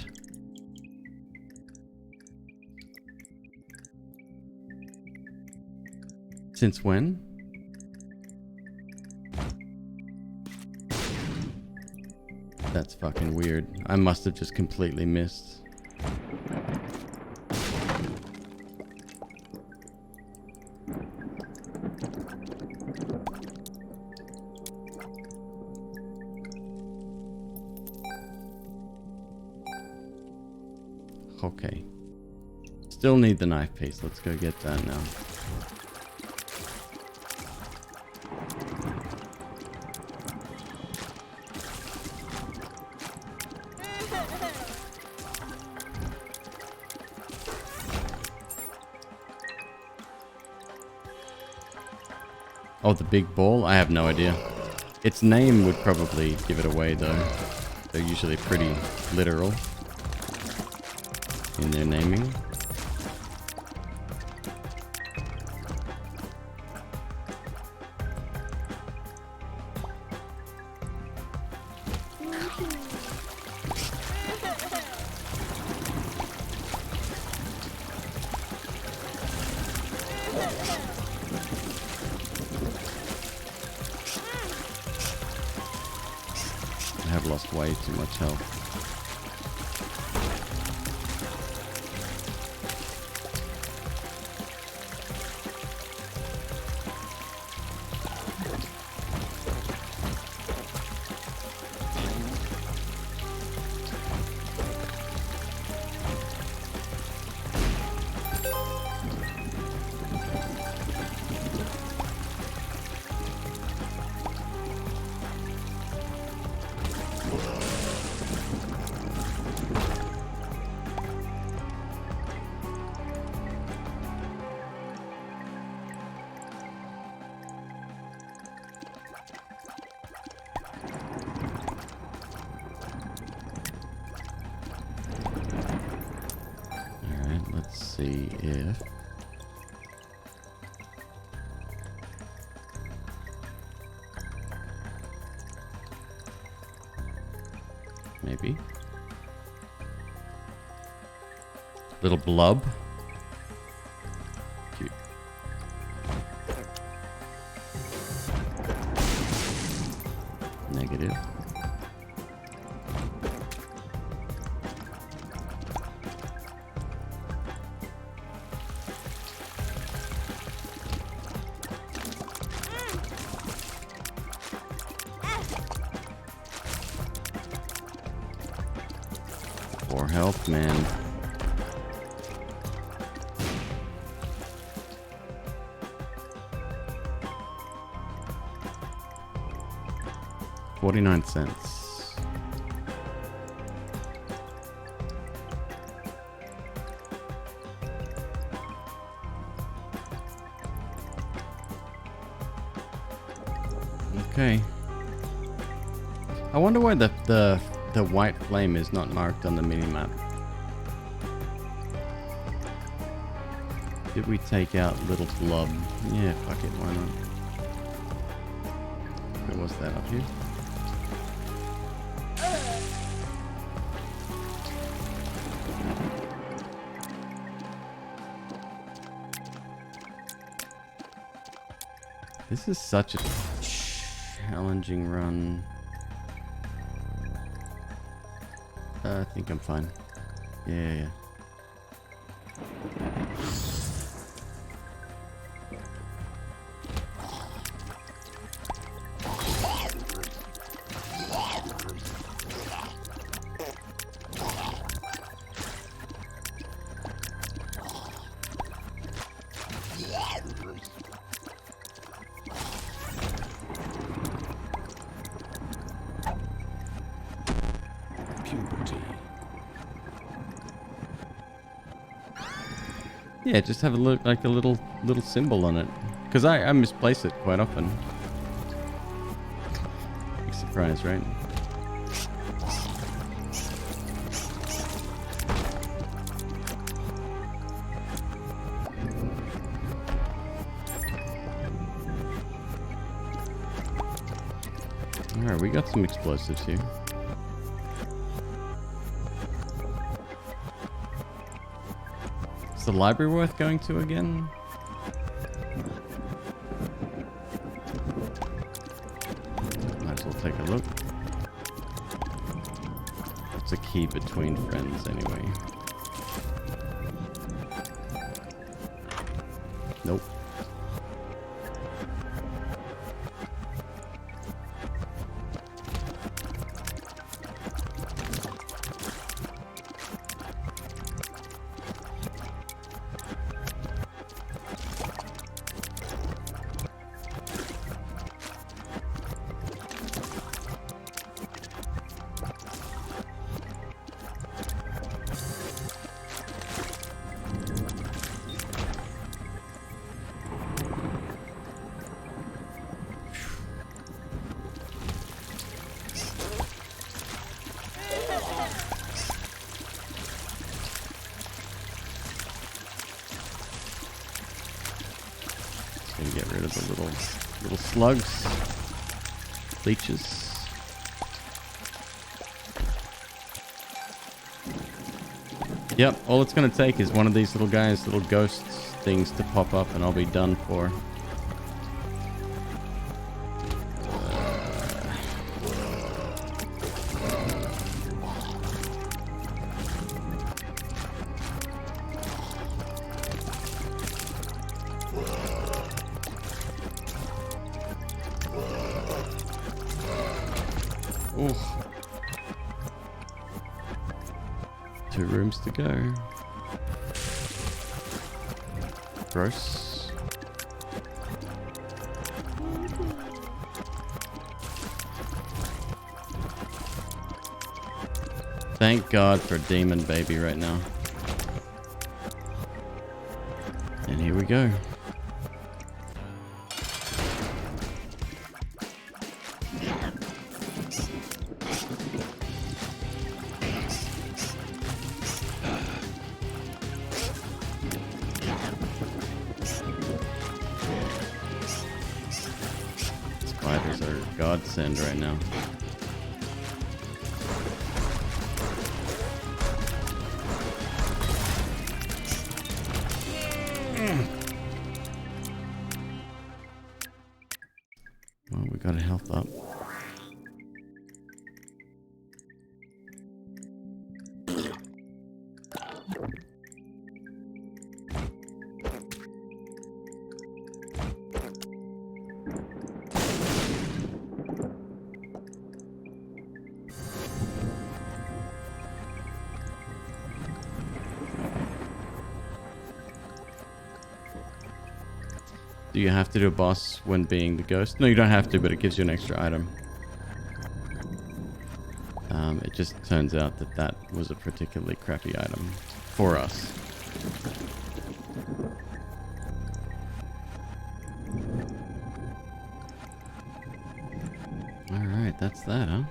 Since when? That's fucking weird. I must have just completely missed. Okay. Still need the knife piece. Let's go get that now. Oh, the big ball? I have no idea. Its name would probably give it away, though. They're usually pretty literal in their naming. I have lost way too much health. See if maybe little blub. Cute. Negative. For help, man. $0.49. Okay. I wonder why the white flame is not marked on the minimap. Did we take out little blub? Yeah, fuck it, why not? Where was that, up here? This is such a challenging run. I think I'm fine. Yeah. Yeah, just have a look, like a little symbol on it, because I misplace it quite often. Big surprise, right? All right, we got some explosives here. Is the library worth going to again? Might as well take a look. It's a key between friends anyway. Nope. Gonna get rid of the little slugs, leeches. Yep, all it's gonna take is one of these little guys, little ghosts things to pop up, and I'll be done for. Oof. 2 rooms to go. Gross. Thank God for Demon Baby right now. And here we go. Spiders are godsend right now. Well, we got a health up. Do you have to do a boss when being the ghost? No, you don't have to, but it gives you an extra item. It just turns out that that was a particularly crappy item for us. Alright, that's that, huh?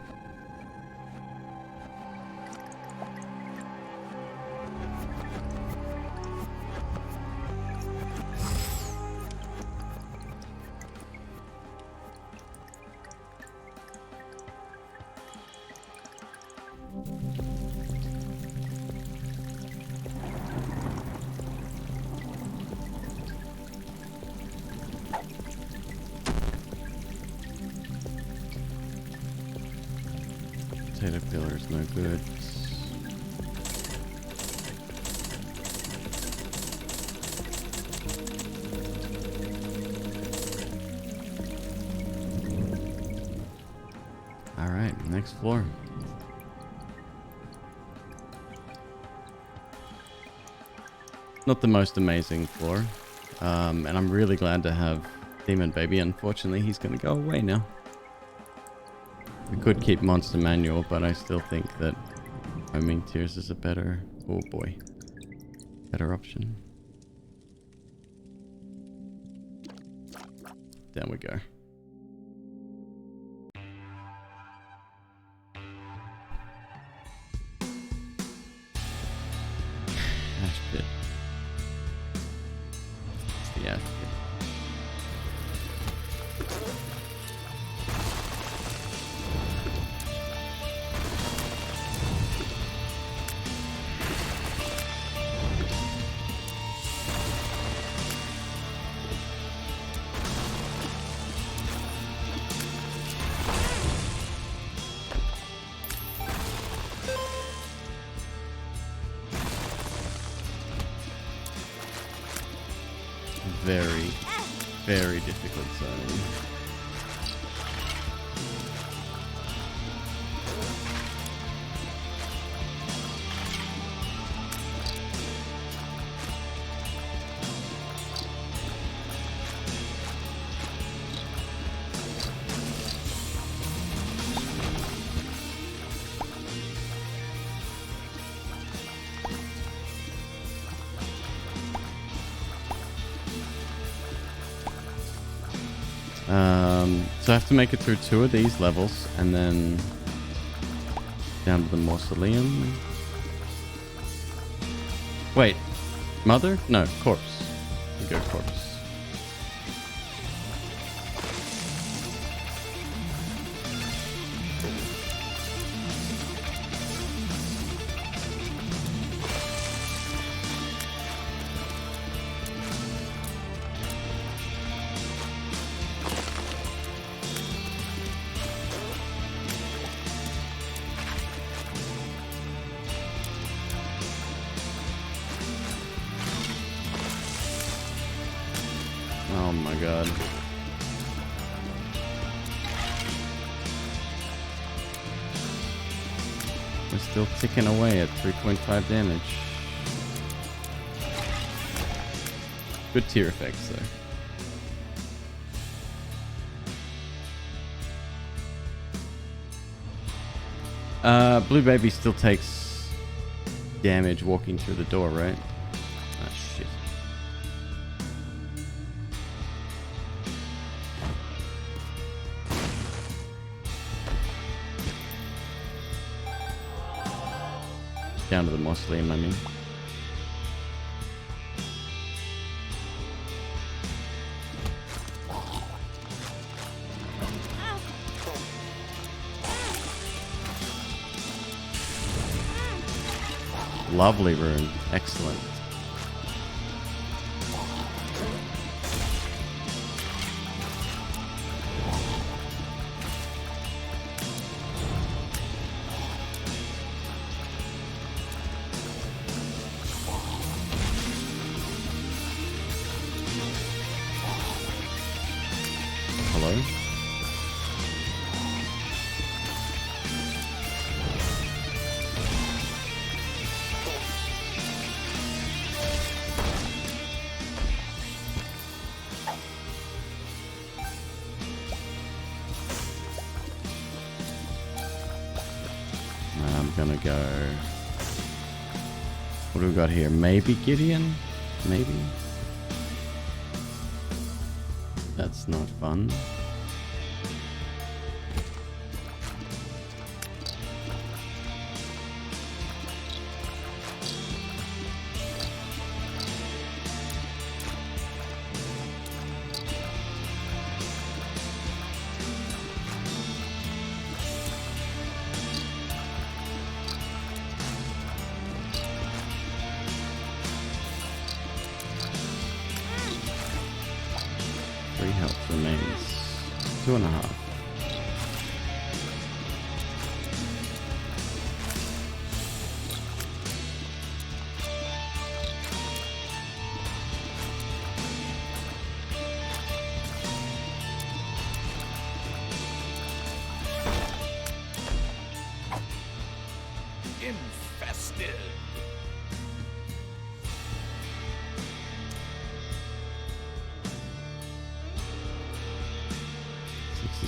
Potato peeler is no good. Alright, next floor. Not the most amazing floor. And I'm really glad to have Demon Baby. Unfortunately, he's going to go away now. We could keep Monster Manual, but I still think that Homing Tears is a better, oh boy, better option. Down we go. Ash pit. The ash pit. Very, very difficult zone. So I have to make it through 2 of these levels and then down to the mausoleum. Wait, mother? No, corpse. We go corpse. Oh my god. We're still ticking away at 3.5 damage. Good tier effects though. Blue Baby still takes damage walking through the door, right? Ah, shit. Down to the mausoleum, I mean. Lovely room. Excellent. Hello? I'm gonna go... What do we got here? Maybe Gideon? Maybe? That's not fun. Three health remains. 2.5. Infested.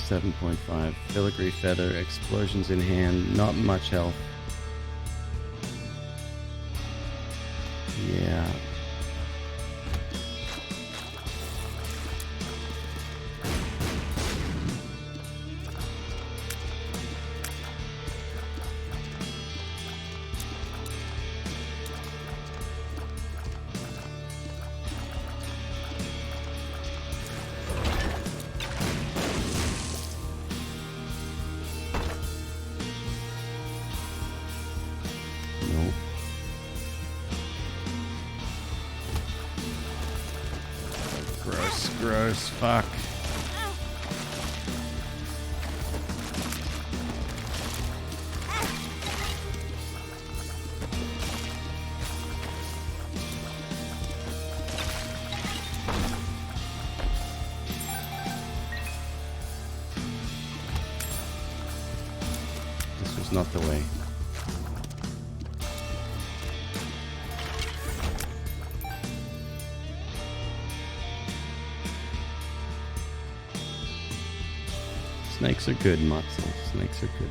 7.5. Filigree feather, explosions in hand, not much health. Yeah. Nope. Gross, gross, fuck. This was not the way. Snakes are good, Matsu. Snakes are good.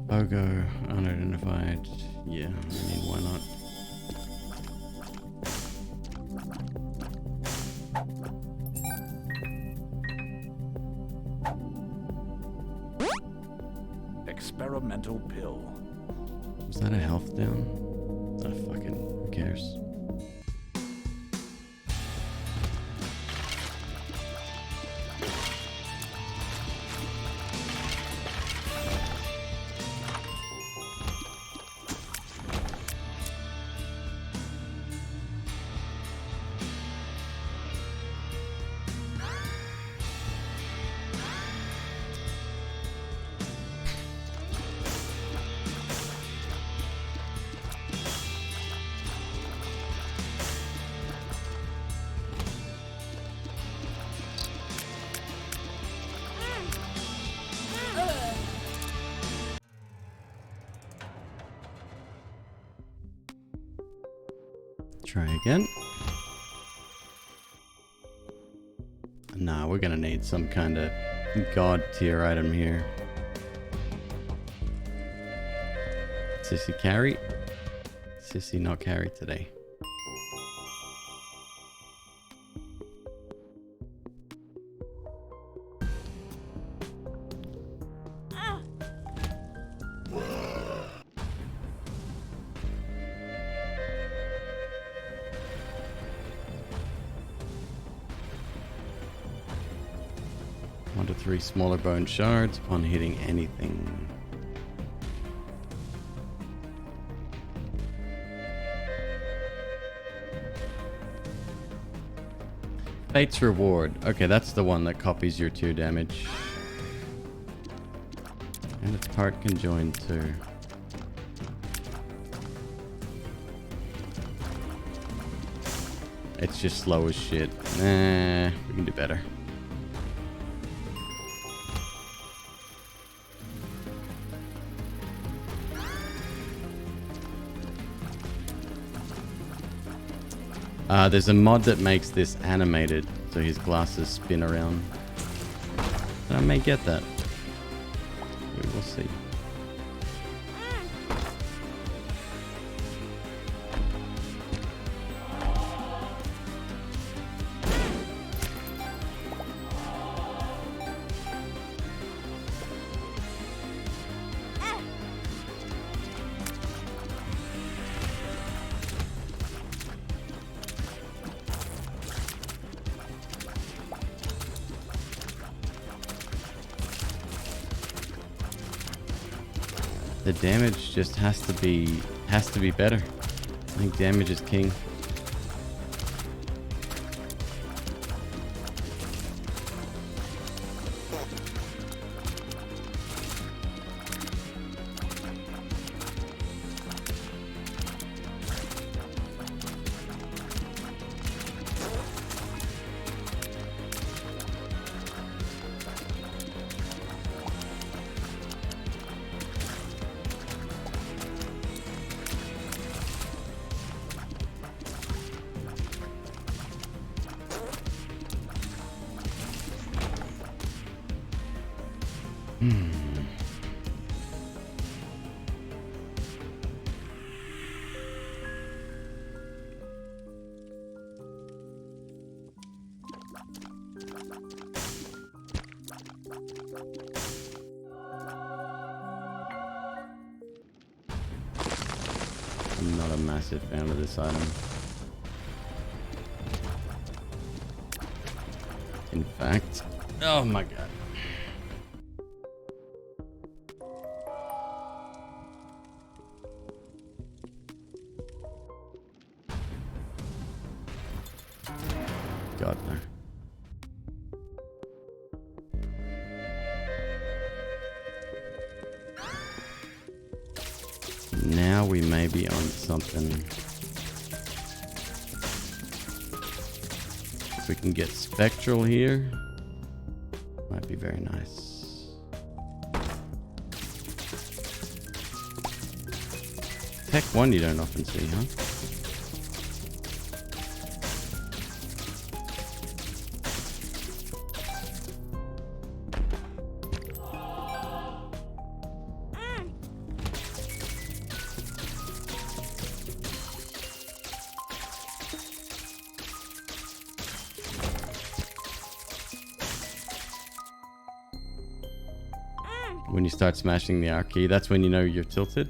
Bogo, unidentified. Yeah, I mean, why not? Experimental pill. Was that a health down? Oh, fucking, who cares? Try again. Nah, we're gonna need some kind of god tier item here. Sissy carry? Sissy not carry today. One to three smaller bone shards upon hitting anything. Fate's Reward. Okay, that's the one that copies your 2 damage. And it's part conjoined too. It's just slow as shit. Nah, we can do better. There's a mod that makes this animated, so his glasses spin around. And I may get that. We will see. The damage just has to be better. I think damage is king. I'm not a massive fan of this item. In fact, oh my god. God no. Now we may be on something. If we can get Spectral here, might be very nice. Tech 1 you don't often see, huh? When you start smashing the R key, that's when you know you're tilted.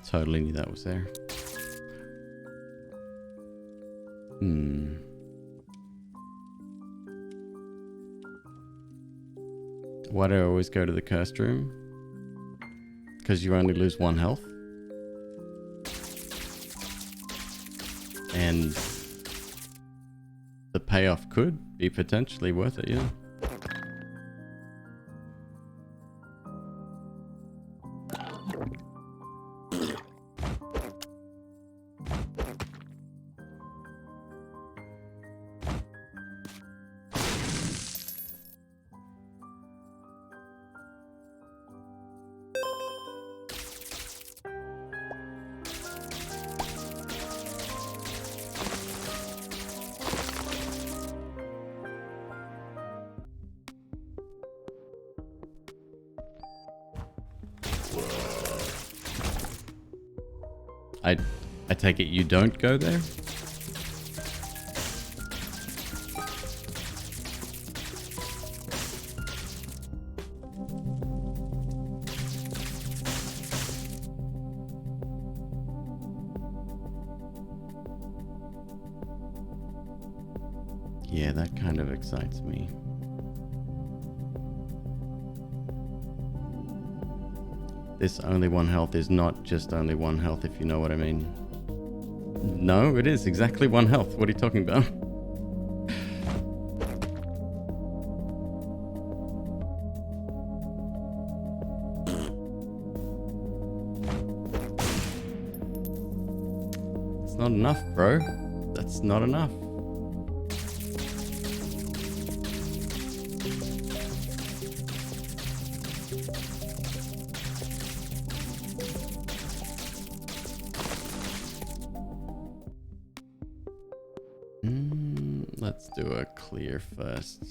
Totally knew that was there. Why do I always go to the cursed room? Because you only lose 1 health? And the payoff could be potentially worth it, yeah. I take it you don't go there? Yeah, that kind of excites me. This only one health is not just only one health, if you know what I mean. No, it is exactly one health. What are you talking about? It's not enough, bro. That's not enough. Let's do a clear first.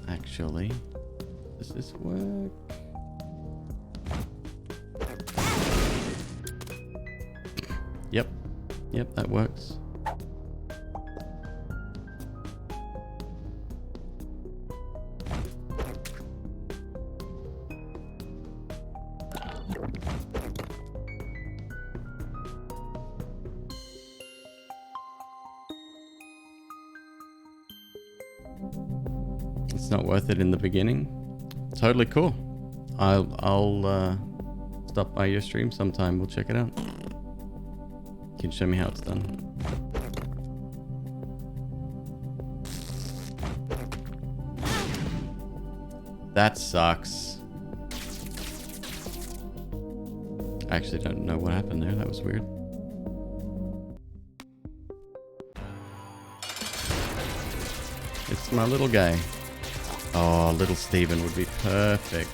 Actually, does this work? Yep, that works. It's not worth it in the beginning. Totally cool. I'll stop by your stream sometime. We'll check it out. You can show me how it's done. That sucks. I actually don't know what happened there. That was weird. It's my little guy. Oh, little Steven would be perfect.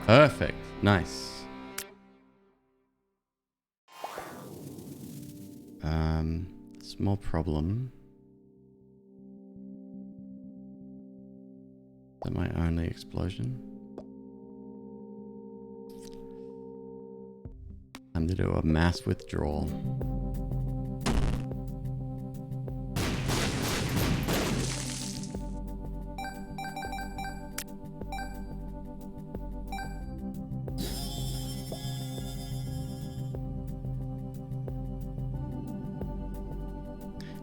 Perfect. Nice. Small problem. Is that my only explosion? Time to do a mass withdrawal.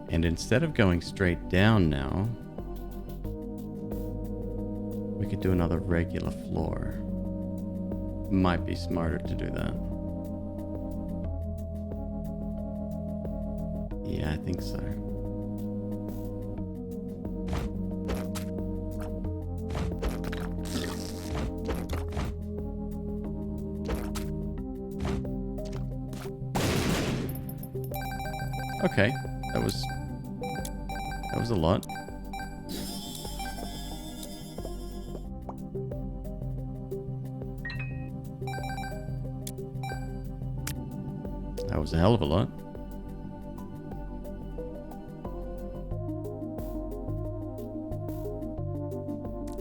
And instead of going straight down now, we could do another regular floor. Might be smarter to do that. Yeah, I think so. Okay, that was a lot. That was a hell of a lot.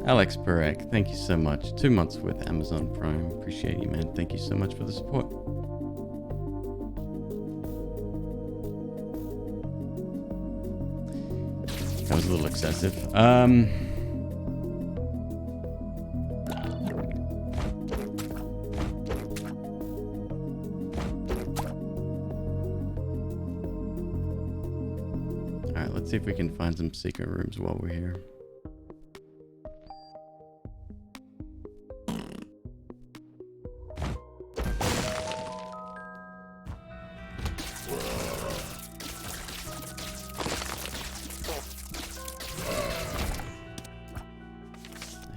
Alex Perek, thank you so much. 2 months with Amazon Prime. Appreciate you, man. Thank you so much for the support. That was a little excessive. Alright, let's see if we can find some secret rooms while we're here.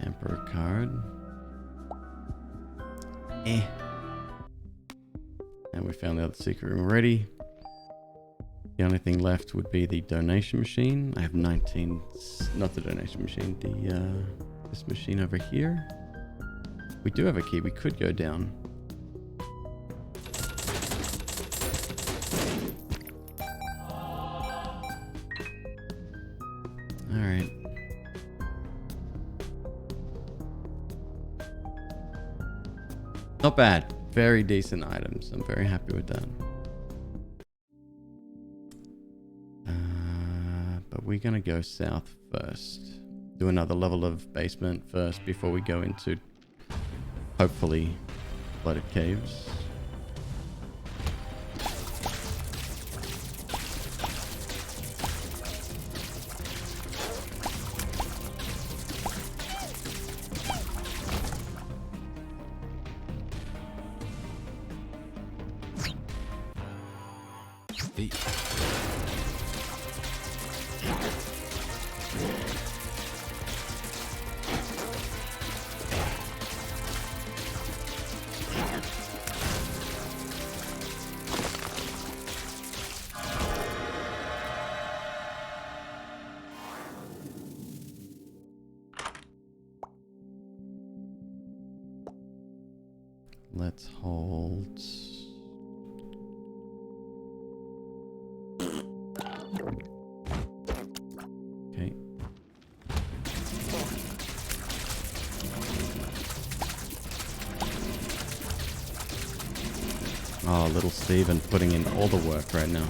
Emperor card. And we found the other secret room already. The only thing left would be the donation machine. I have 19, not the donation machine, this machine over here. We do have a key, we could go down. Alright. Not bad. Very decent items. I'm very happy with that. But we're going to go south first. Do another level of basement first before we go into, hopefully, flooded caves. Let's hold. Okay. Oh, little Steven putting in all the work right now.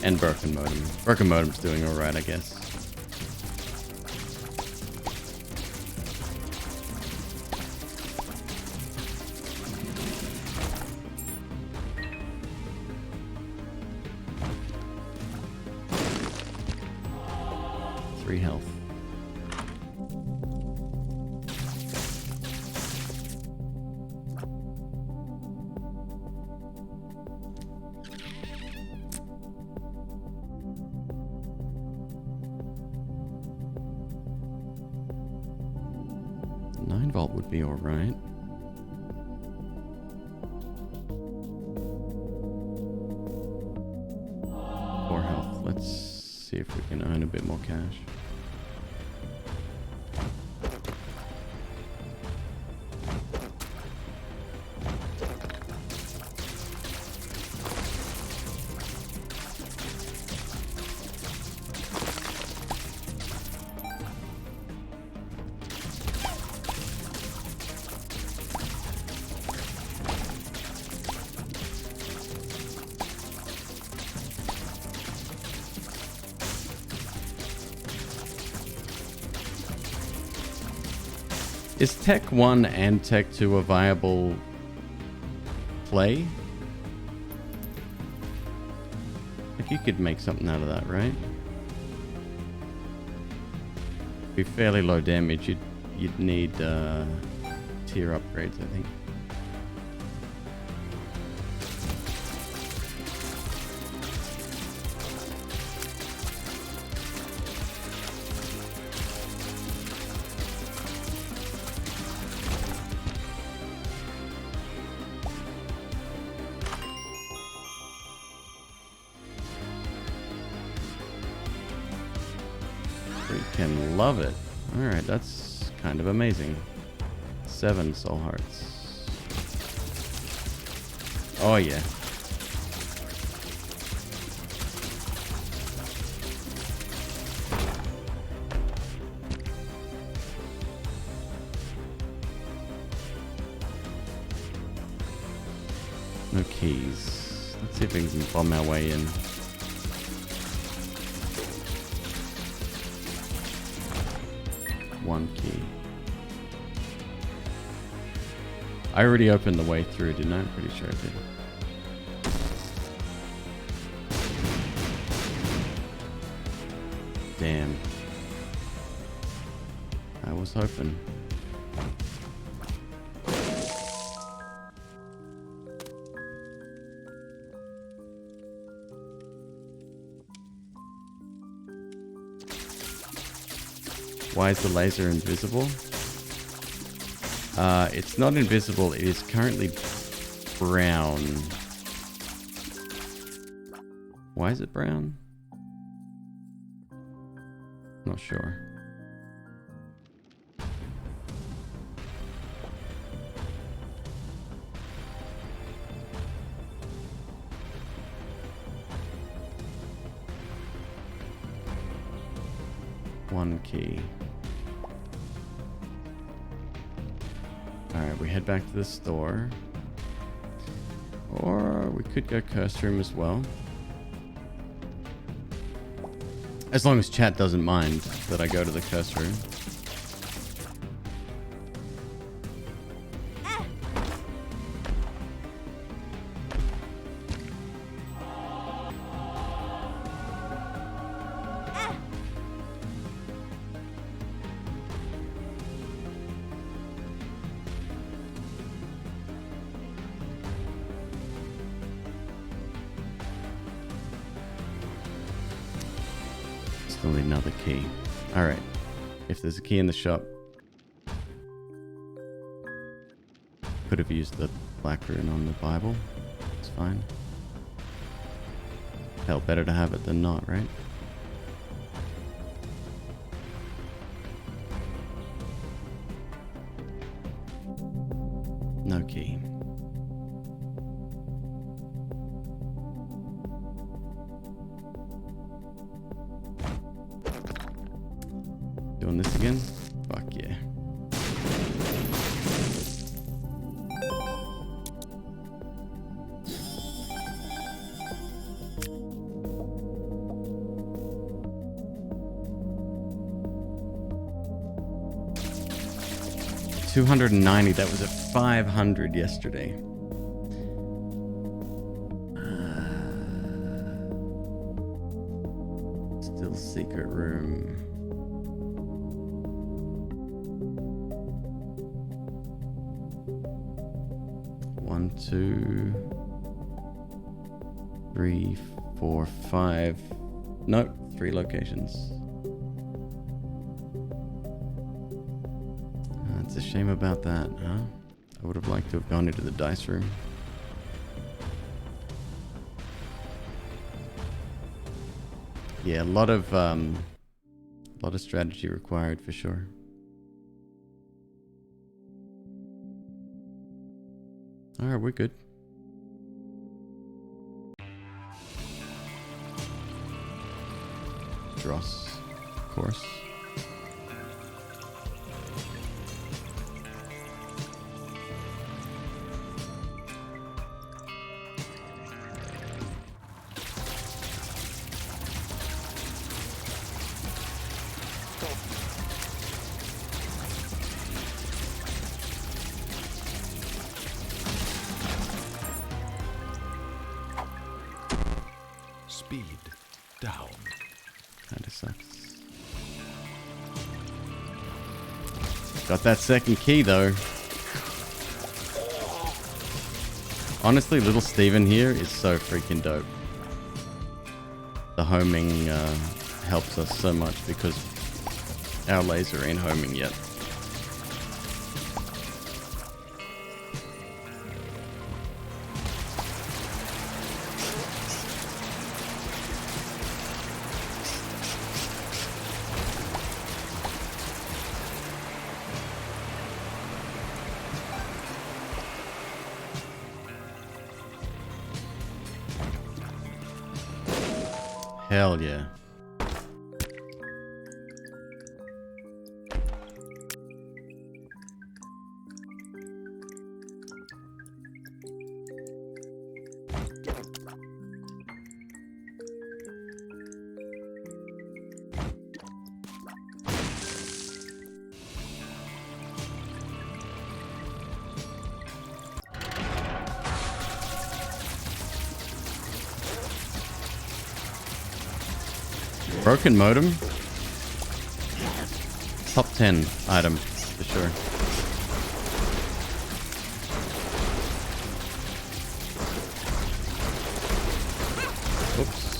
And broken modem. Broken modem's doing alright, I guess. Three health. Would be all right. Four health. Let's see if we can earn a bit more cash. Is Tech 1 and Tech 2 a viable play? Like, you could make something out of that, right? Be fairly low damage. You'd need tier upgrades, I think. Freaking love it. Alright, that's kind of amazing. 7 soul hearts. Oh yeah. No keys. Let's see if we can bomb our way in. One key. I already opened the way through, didn't I? I'm pretty sure I did. Damn. I was hoping. Why is the laser invisible? It's not invisible. It is currently brown. Why is it brown? Not sure. One key. Alright, we head back to the store. Or we could go curse room as well. As long as chat doesn't mind that I go to the curse room. Still need another key. Alright. If there's a key in the shop. Could have used the black rune on the Bible. It's fine. Hell, better to have it than not, right? No key. Doing this again? Fuck yeah. $290. That was at 500 yesterday. Still secret room. One, two, three, four, five. Nope, 3 locations. It's a shame about that, huh? I would have liked to have gone into the dice room. Yeah, a lot of strategy required for sure. All right, we're good. Dross, of course. Speed down. Kinda sucks. Got that second key though. Honestly, little Steven here is so freaking dope. The homing helps us so much because our laser ain't homing yet. Hell yeah. Broken modem? Top 10 item, for sure. Oops.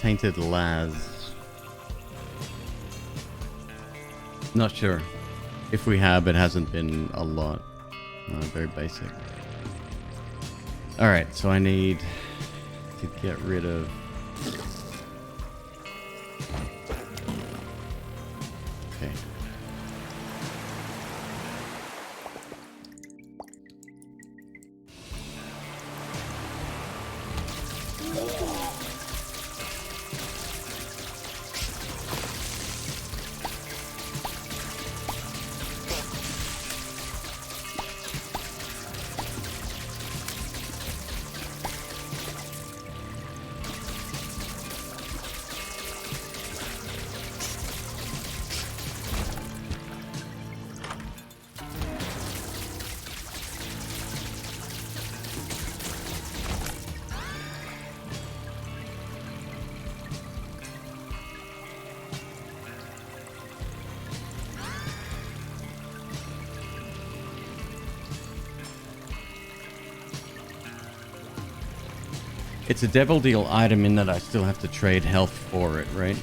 Tainted Laz. Not sure. If we have, it hasn't been a lot. Very basic. Alright, so I need to get rid of... Okay. It's a devil deal item in that I still have to trade health for it, right?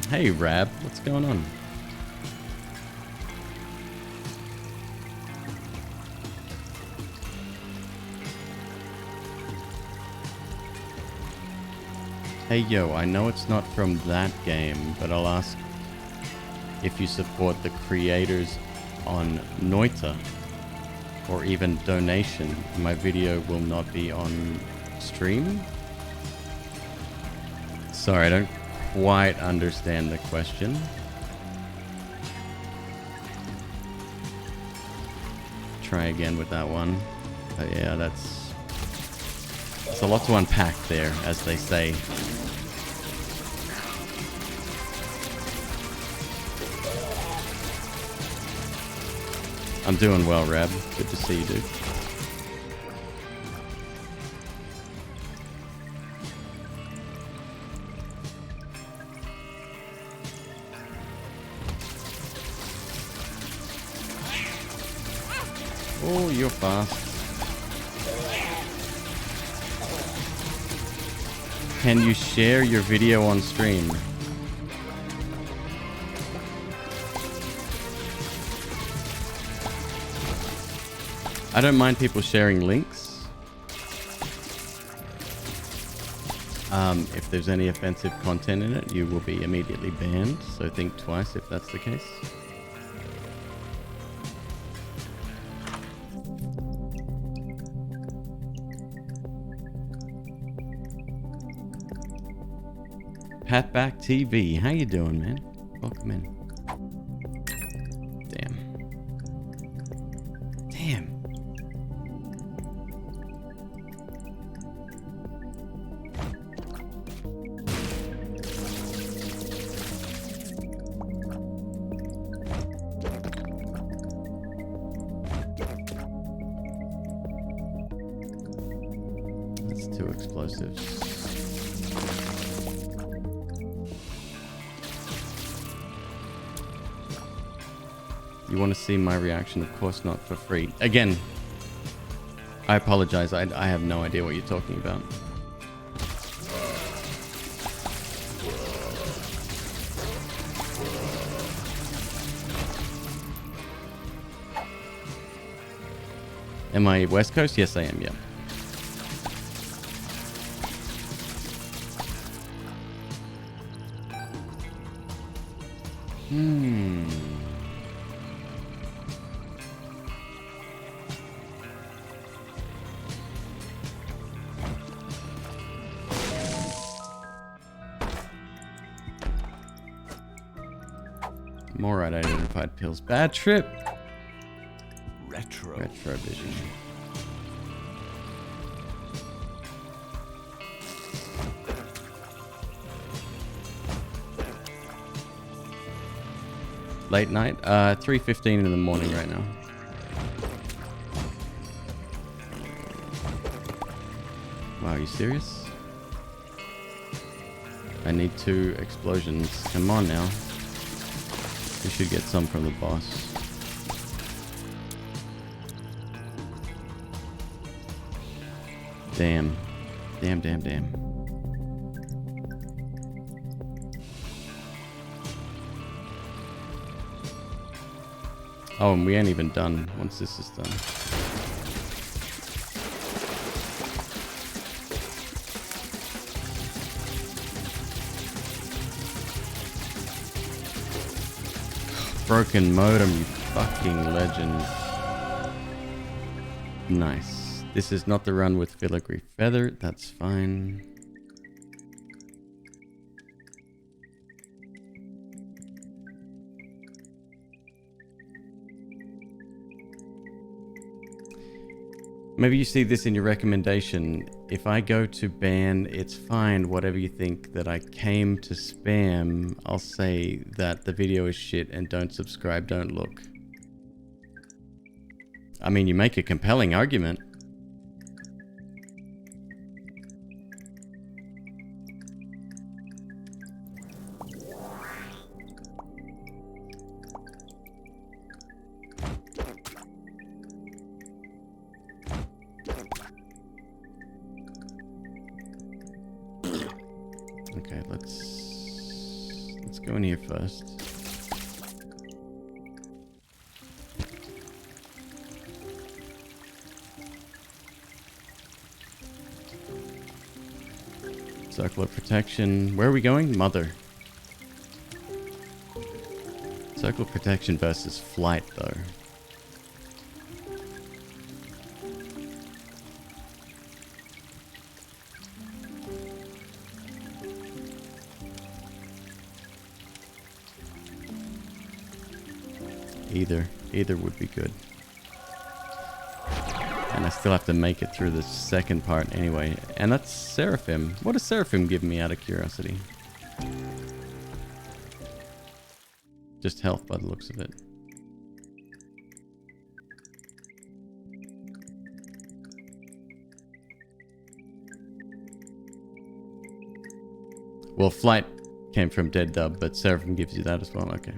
Hey, Rab, what's going on? Hey, yo, I know it's not from that game, but I'll ask if you support the creators on Noita. Or even donation. My video will not be on stream. Sorry, I don't quite understand the question. Try again with that one. But yeah, that's a lot to unpack there, as they say. I'm doing well, Rab. Good to see you, dude. Oh, you're fast. Can you share your video on stream? I don't mind people sharing links. If there's any offensive content in it, you will be immediately banned. So think twice if that's the case. Patback TV, how you doing, man? Welcome in. Damn. That's too explosive. You want to see my reaction? Of course not, for free. Again, I apologize. I have no idea what you're talking about. Am I West Coast? Yes, I am, yeah. More identified pills. Bad trip. Retrovision. Late night? 3:15 in the morning right now. Wow, are you serious? I need 2 explosions. Come on now. We should get some from the boss. Damn. Damn. Oh, and we ain't even done once this is done. Broken modem, you fucking legend. Nice. This is not the run with filigree feather. That's fine. Maybe you see this in your recommendation. If I go to ban, it's fine, whatever you think, that I came to spam, I'll say that the video is shit and don't subscribe, don't look. I mean, you make a compelling argument. Okay, let's go in here first. Circle of protection. Where are we going? Mother. Circle of protection versus flight, though. Either would be good. And I still have to make it through the second part anyway. And that's Seraphim. What does Seraphim give me out of curiosity? Just health by the looks of it. Well, flight came from Dead Dub, but Seraphim gives you that as well. Okay.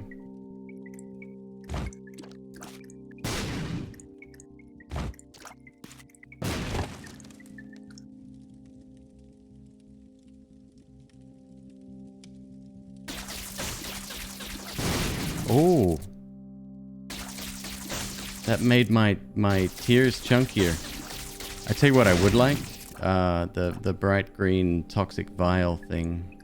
Oh, that made my tears chunkier. I tell you what, I would like the bright green toxic vial thing.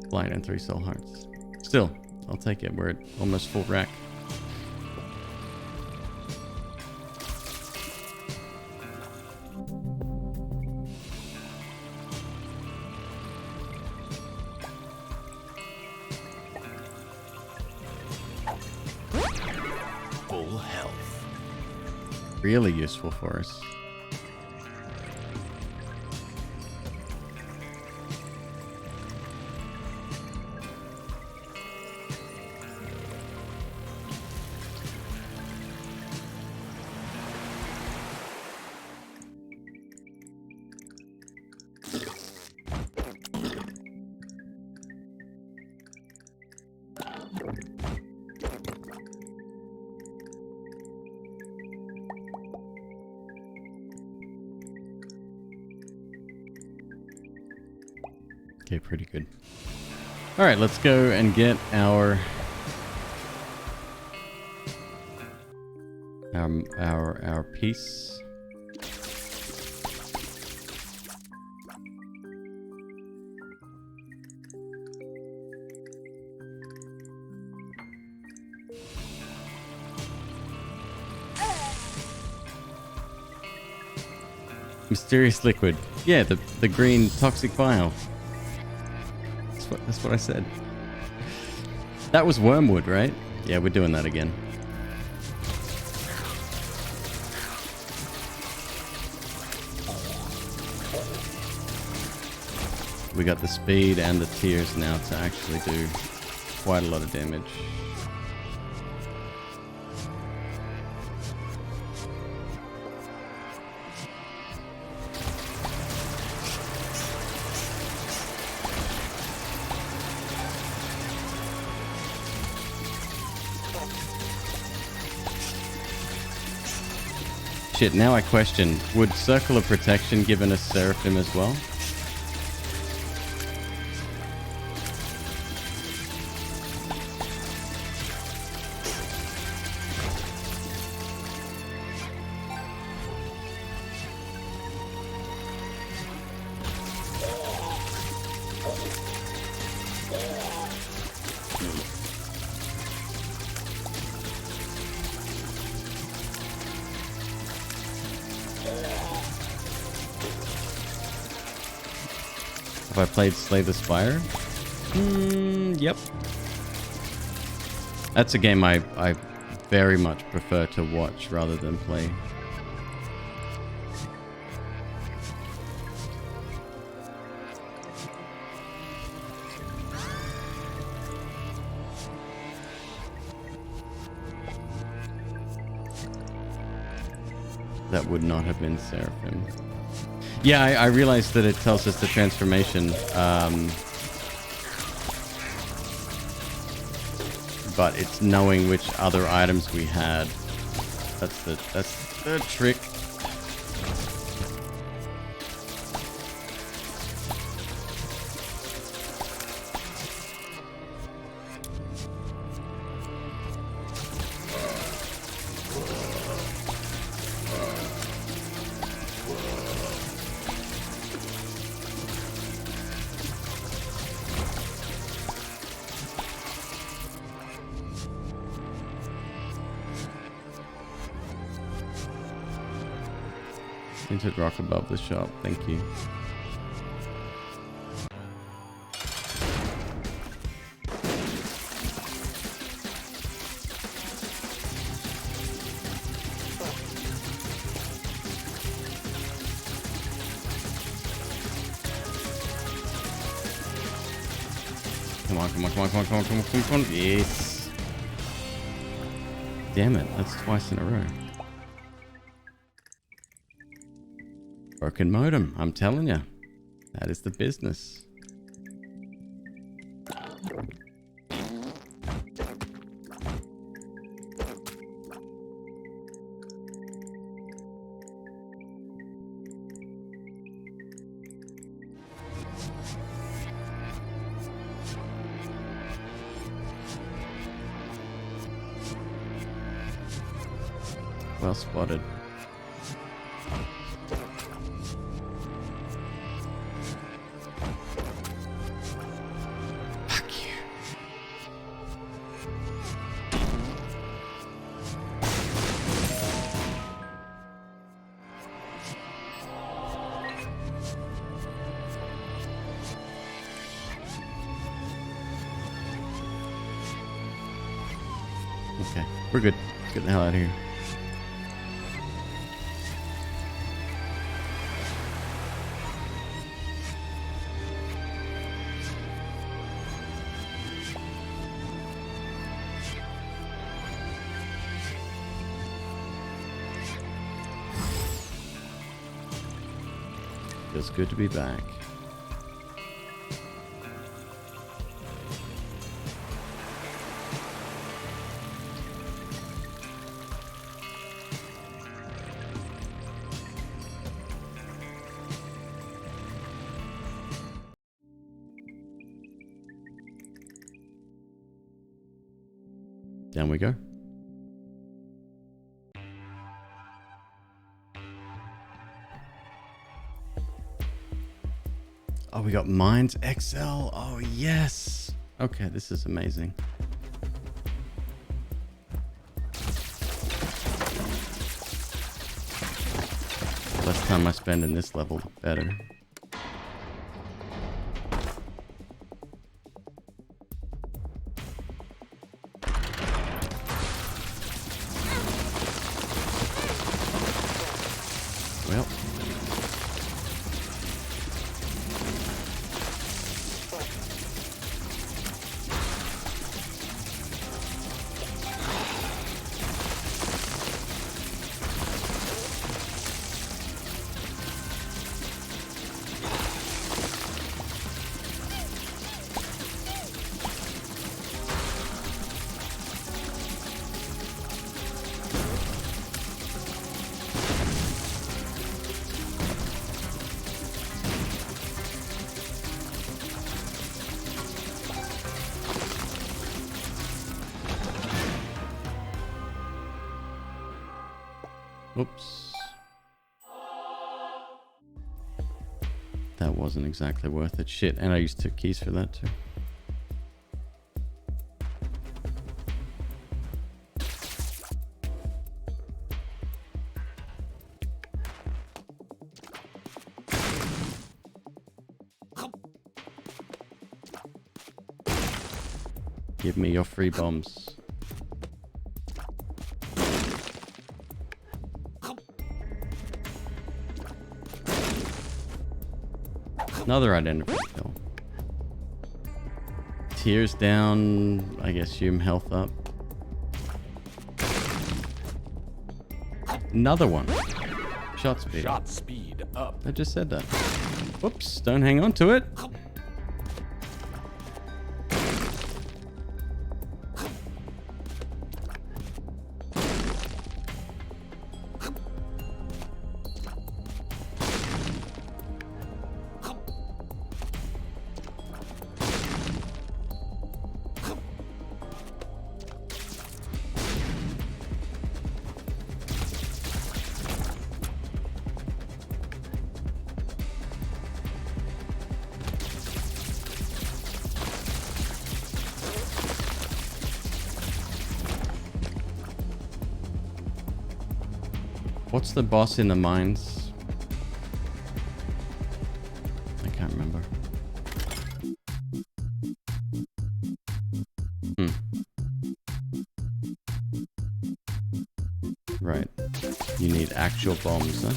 Blind and 3 soul hearts. Still, I'll take it. We're at almost full rack. Really useful for us. Okay, pretty good. All right, let's go and get our piece. Mysterious liquid. Yeah, the green toxic vial. That's what I said. That was wormwood, right? Yeah, we're doing that again. We got the speed and the tears now to actually do quite a lot of damage. Shit, now I question, would Circle of Protection given us Seraphim as well? Have I played Slay the Spire? Yep. That's a game I very much prefer to watch rather than play. That would not have been Seraphim. Yeah, I realized that it tells us the transformation, but it's knowing which other items we had. That's the trick. Tinted rock above the shop, thank you. Come on, come on, come on, come on, come on, come on, come on. Yes. Damn it, that's twice in a row. Broken modem, I'm telling you. That is the business. Well spotted. Okay, we're good. Let's get the hell out of here. Feels good to be back. Down we go. Oh, we got Mines XL. Oh, yes. Okay, this is amazing. Less time I spend in this level, the better. Well. Oops. That wasn't exactly worth it. Shit, and I used 2 keys for that too. Give me your free bombs. Another identical kill. Tears down, I guess assume health up. Another one. Shot speed. Shot speed up. I just said that. Whoops, don't hang on to it. What's the boss in the mines? I can't remember. Right. You need actual bombs, huh?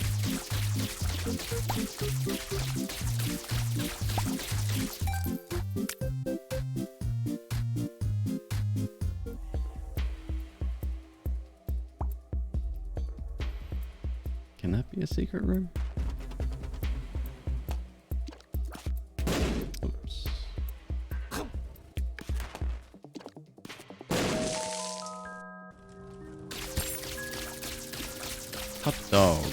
Can that be a secret room? Oops. Hot dog.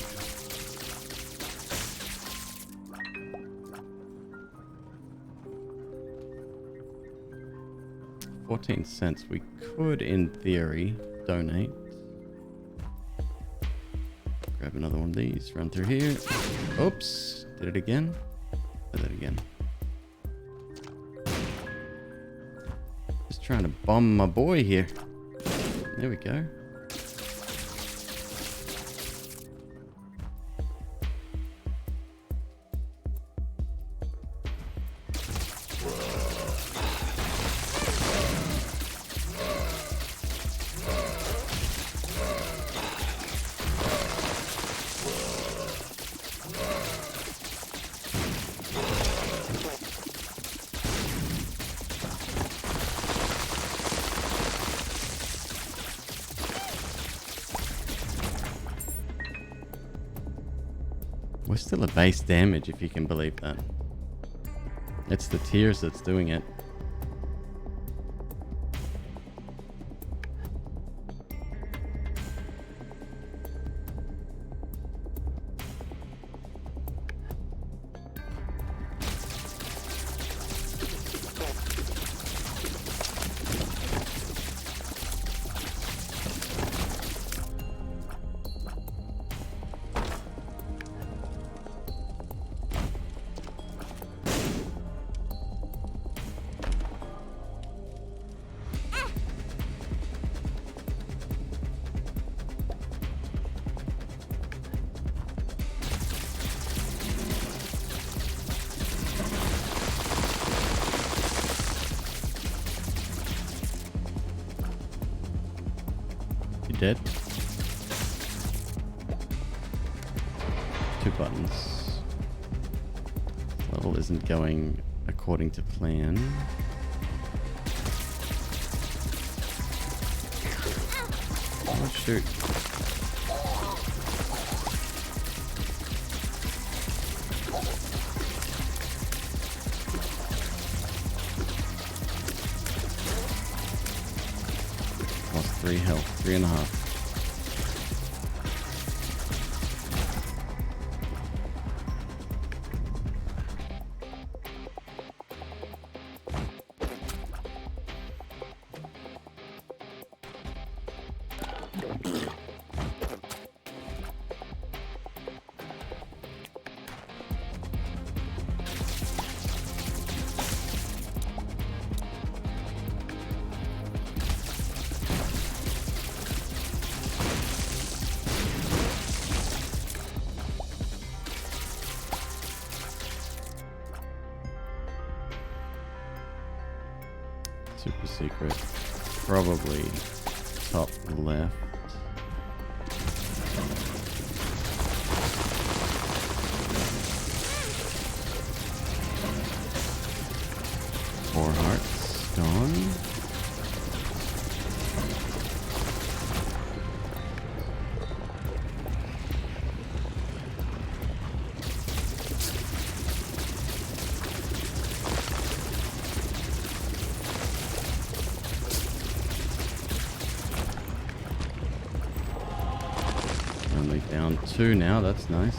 $0.14. We could, in theory, donate. Grab another one of these, run through here. Oops, did it again? Did it again. Just trying to bomb my boy here. There we go. We're still at base damage, if you can believe that. It's the tears that's doing it. Dead. 2 buttons. Level isn't going according to plan. Oh shoot. Lost 3 health, 3.5. Super secret. Probably top left. Four hearts gone. Only down 2 now, that's nice.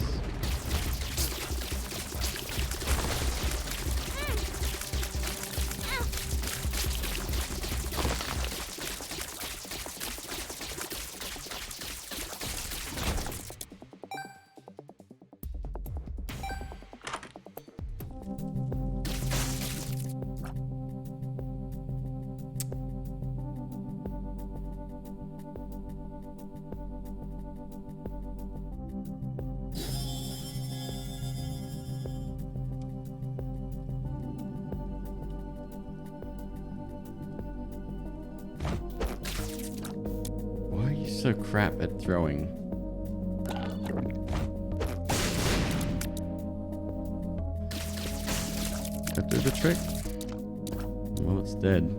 Why are you so crap at throwing? That do the trick? Well, it's dead.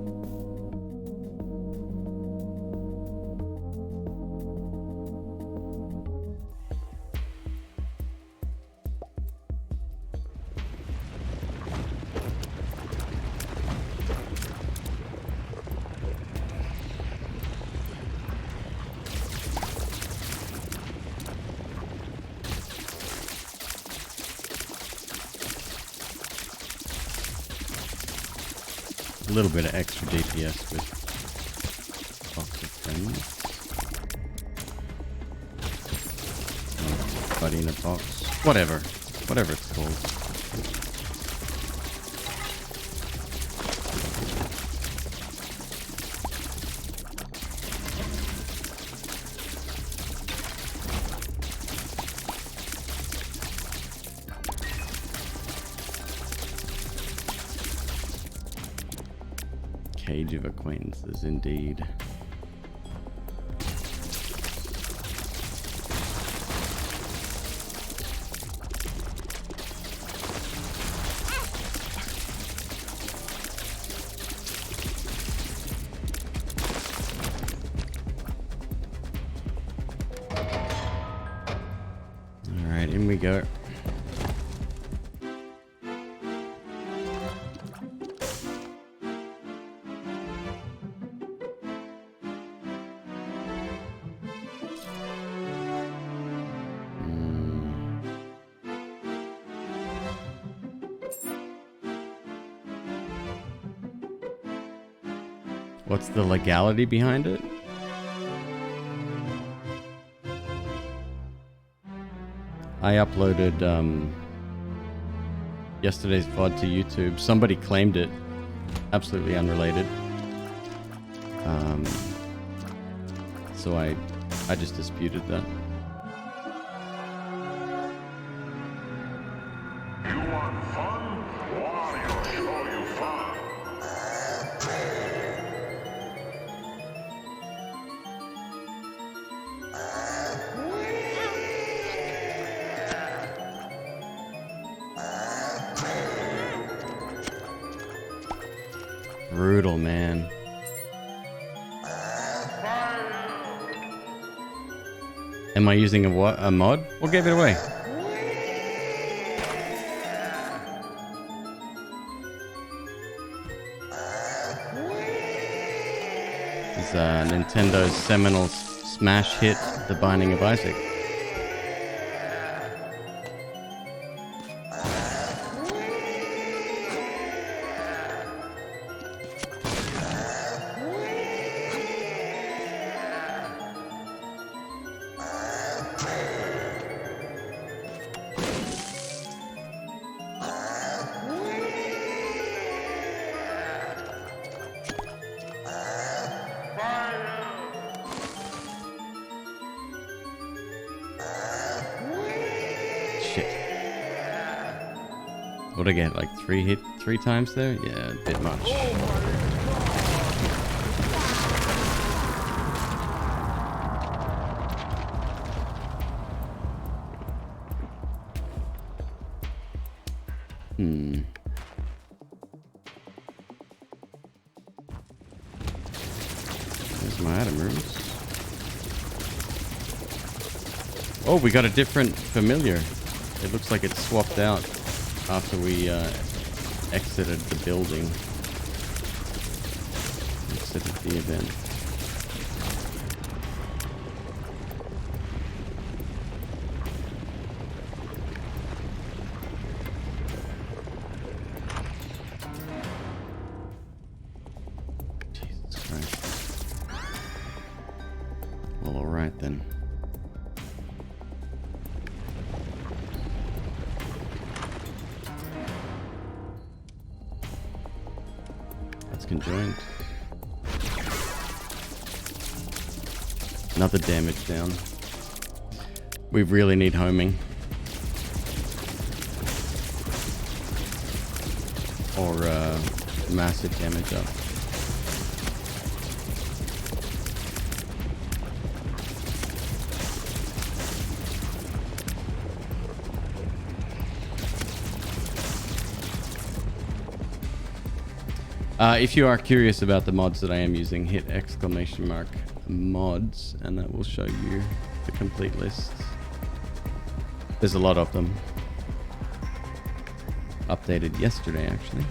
A little bit of extra DPS with box of friends. Oh, buddy in a box. Whatever. Whatever it's called. Cage of acquaintances, indeed. All right, in we go. What's the legality behind it? I uploaded yesterday's VOD to YouTube. Somebody claimed it. Absolutely unrelated. So I just disputed that. You want fun? Warrior, show you fun. Brutal, man. Am I using a what? A mod? What gave it away? This is Nintendo's seminal smash hit, The Binding of Isaac. What'd I get? Like 3 times there? Yeah, a bit much. There's my item rooms. Oh, we got a different familiar. It looks like it's swapped out after we exited the building. Exited the event. Jesus Christ. Well, alright then. Conjoined. Another damage down. We really need homing. Or massive damage up. If you are curious about the mods that I am using, hit !mods and that will show you the complete list. There's a lot of them. Updated yesterday, actually.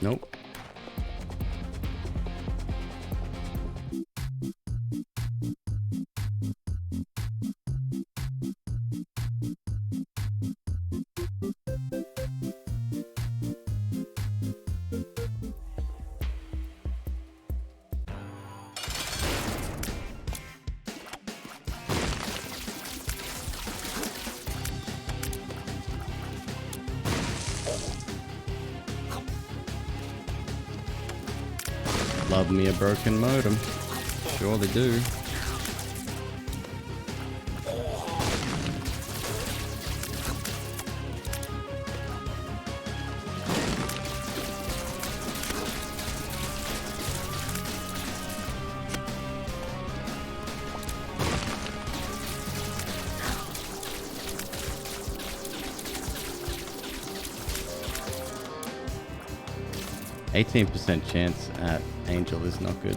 Nope. Love me a broken modem. Sure they do. %, chance at Angel is not good.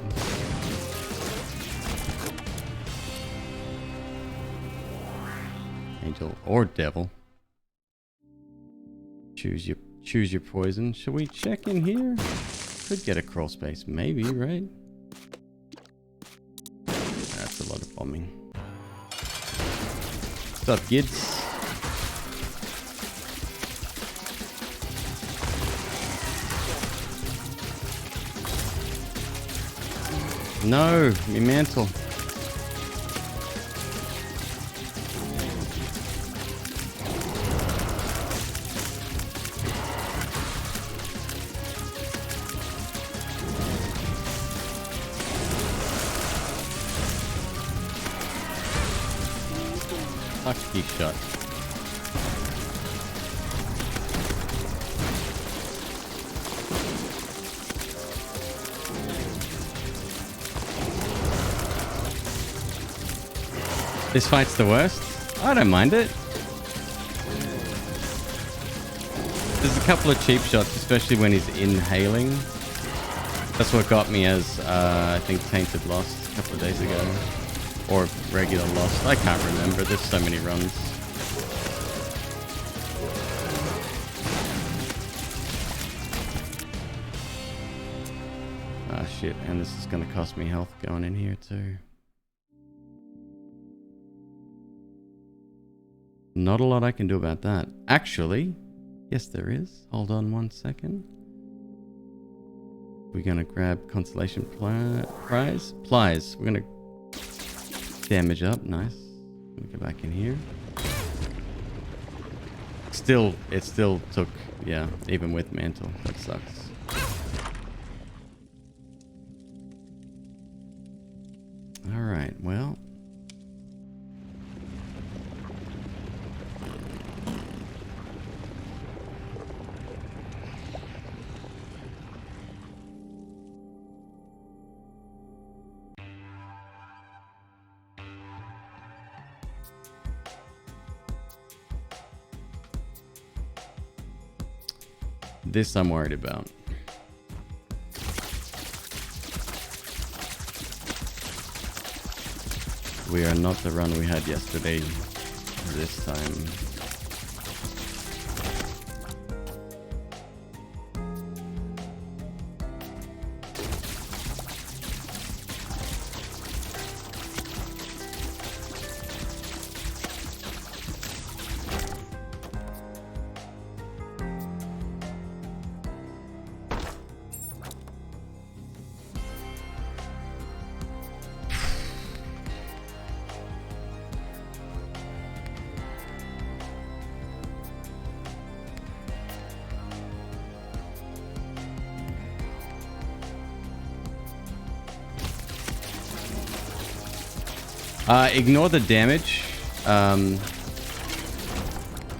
Angel or Devil. Choose your poison. Should we check in here? Could get a crawl space, maybe, right? That's a lot of bombing. What's up, kids? No, me mantle. Fuck, he's shot. This fight's the worst? I don't mind it. There's a couple of cheap shots, especially when he's inhaling. That's what got me as, I think, Tainted Lost a couple of days ago. Or regular Lost. I can't remember. There's so many runs. Ah, shit. And this is going to cost me health going in here, too. Not a lot I can do about that. Actually, yes there is. Hold on 1 second. We're going to grab Constellation Prize. Plies. We're going to damage up. Nice. Let me go back in here. It still took, yeah, even with Mantle. That sucks. Alright, well. This I'm worried about. We are not the run we had yesterday this time. Ignore the damage.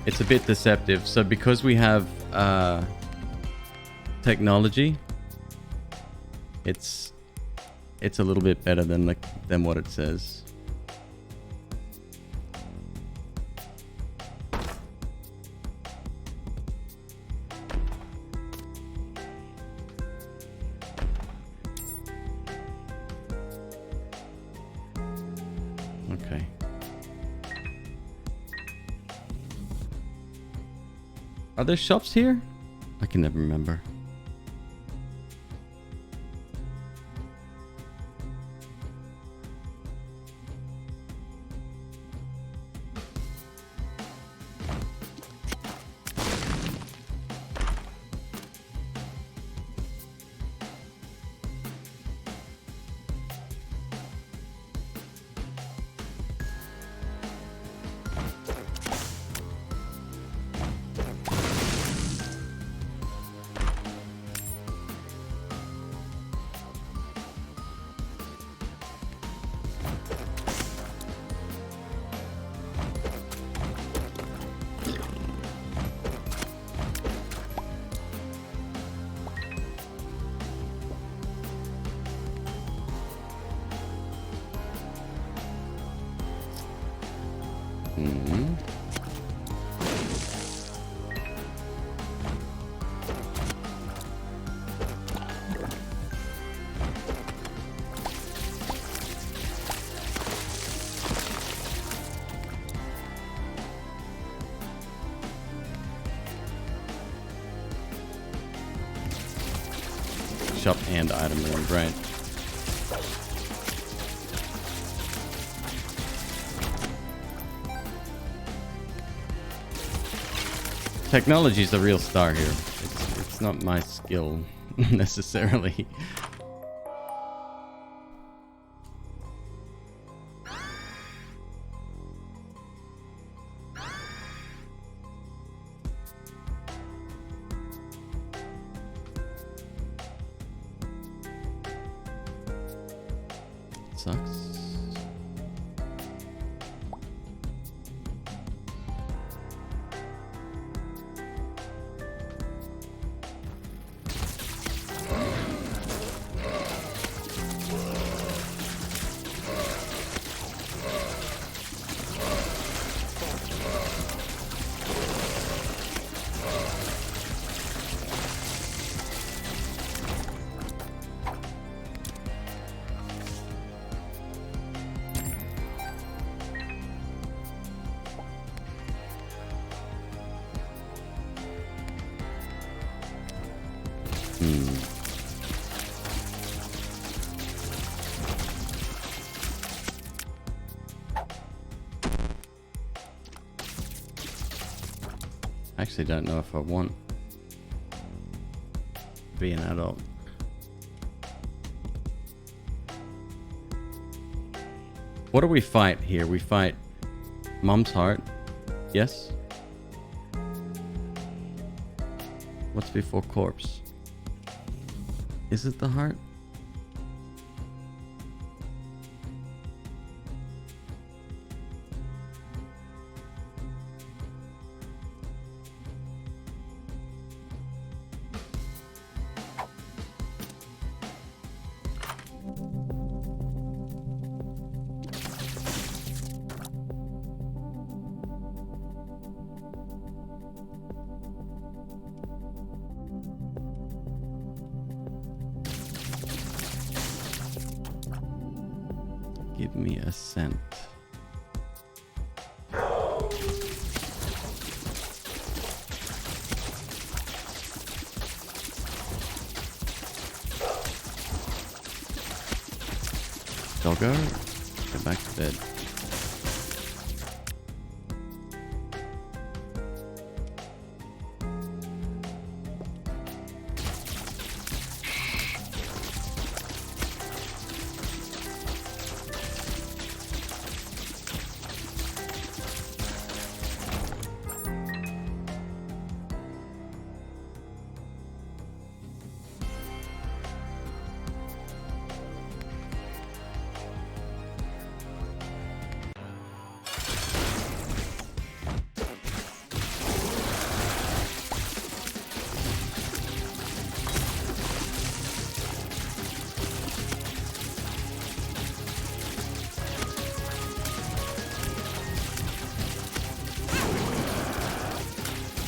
It's a bit deceptive. So because we have technology, it's a little bit better than what it says. Okay. Are there shops here? I can never remember. Shop and item room, right? Technology is the real star here. It's not my skill necessarily. Sucks. I actually don't know if I want to be an adult. What do we fight here? We fight Mom's heart. Yes? What's before corpse? Is it the heart? Give me a scent. Doggo, get back to bed.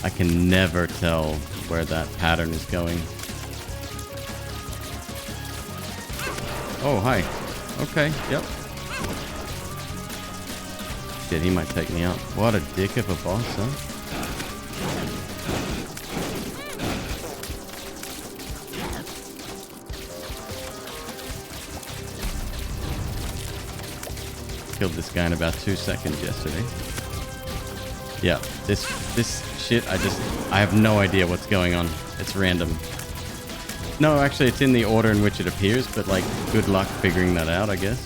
I can never tell where that pattern is going. Oh, hi. Okay, yep. Shit, he might take me out. What a dick of a boss, huh? Killed this guy in about 2 seconds yesterday. Yeah, this shit, I have no idea what's going on. It's random. No, actually, it's in the order in which it appears, but like, good luck figuring that out, I guess.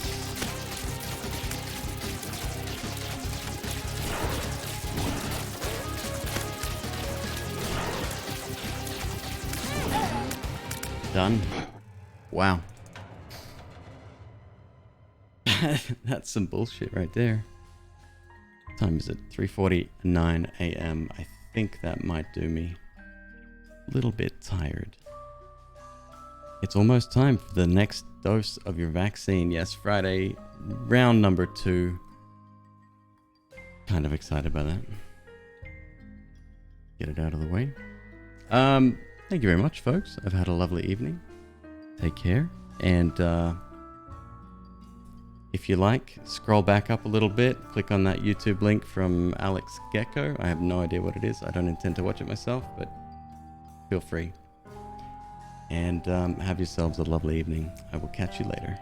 Done. Wow. That's some bullshit right there. What time is it? 3:49 a.m. I think that might do me. A little bit tired. It's almost time for the next dose of your vaccine. Yes, Friday, round number 2. Kind of excited by that. Get it out of the way. Thank you very much, folks. I've had a lovely evening. Take care. And if you like, scroll back up a little bit. Click on that YouTube link from Alex Gecko. I have no idea what it is. I don't intend to watch it myself, but feel free. And have yourselves a lovely evening. I will catch you later.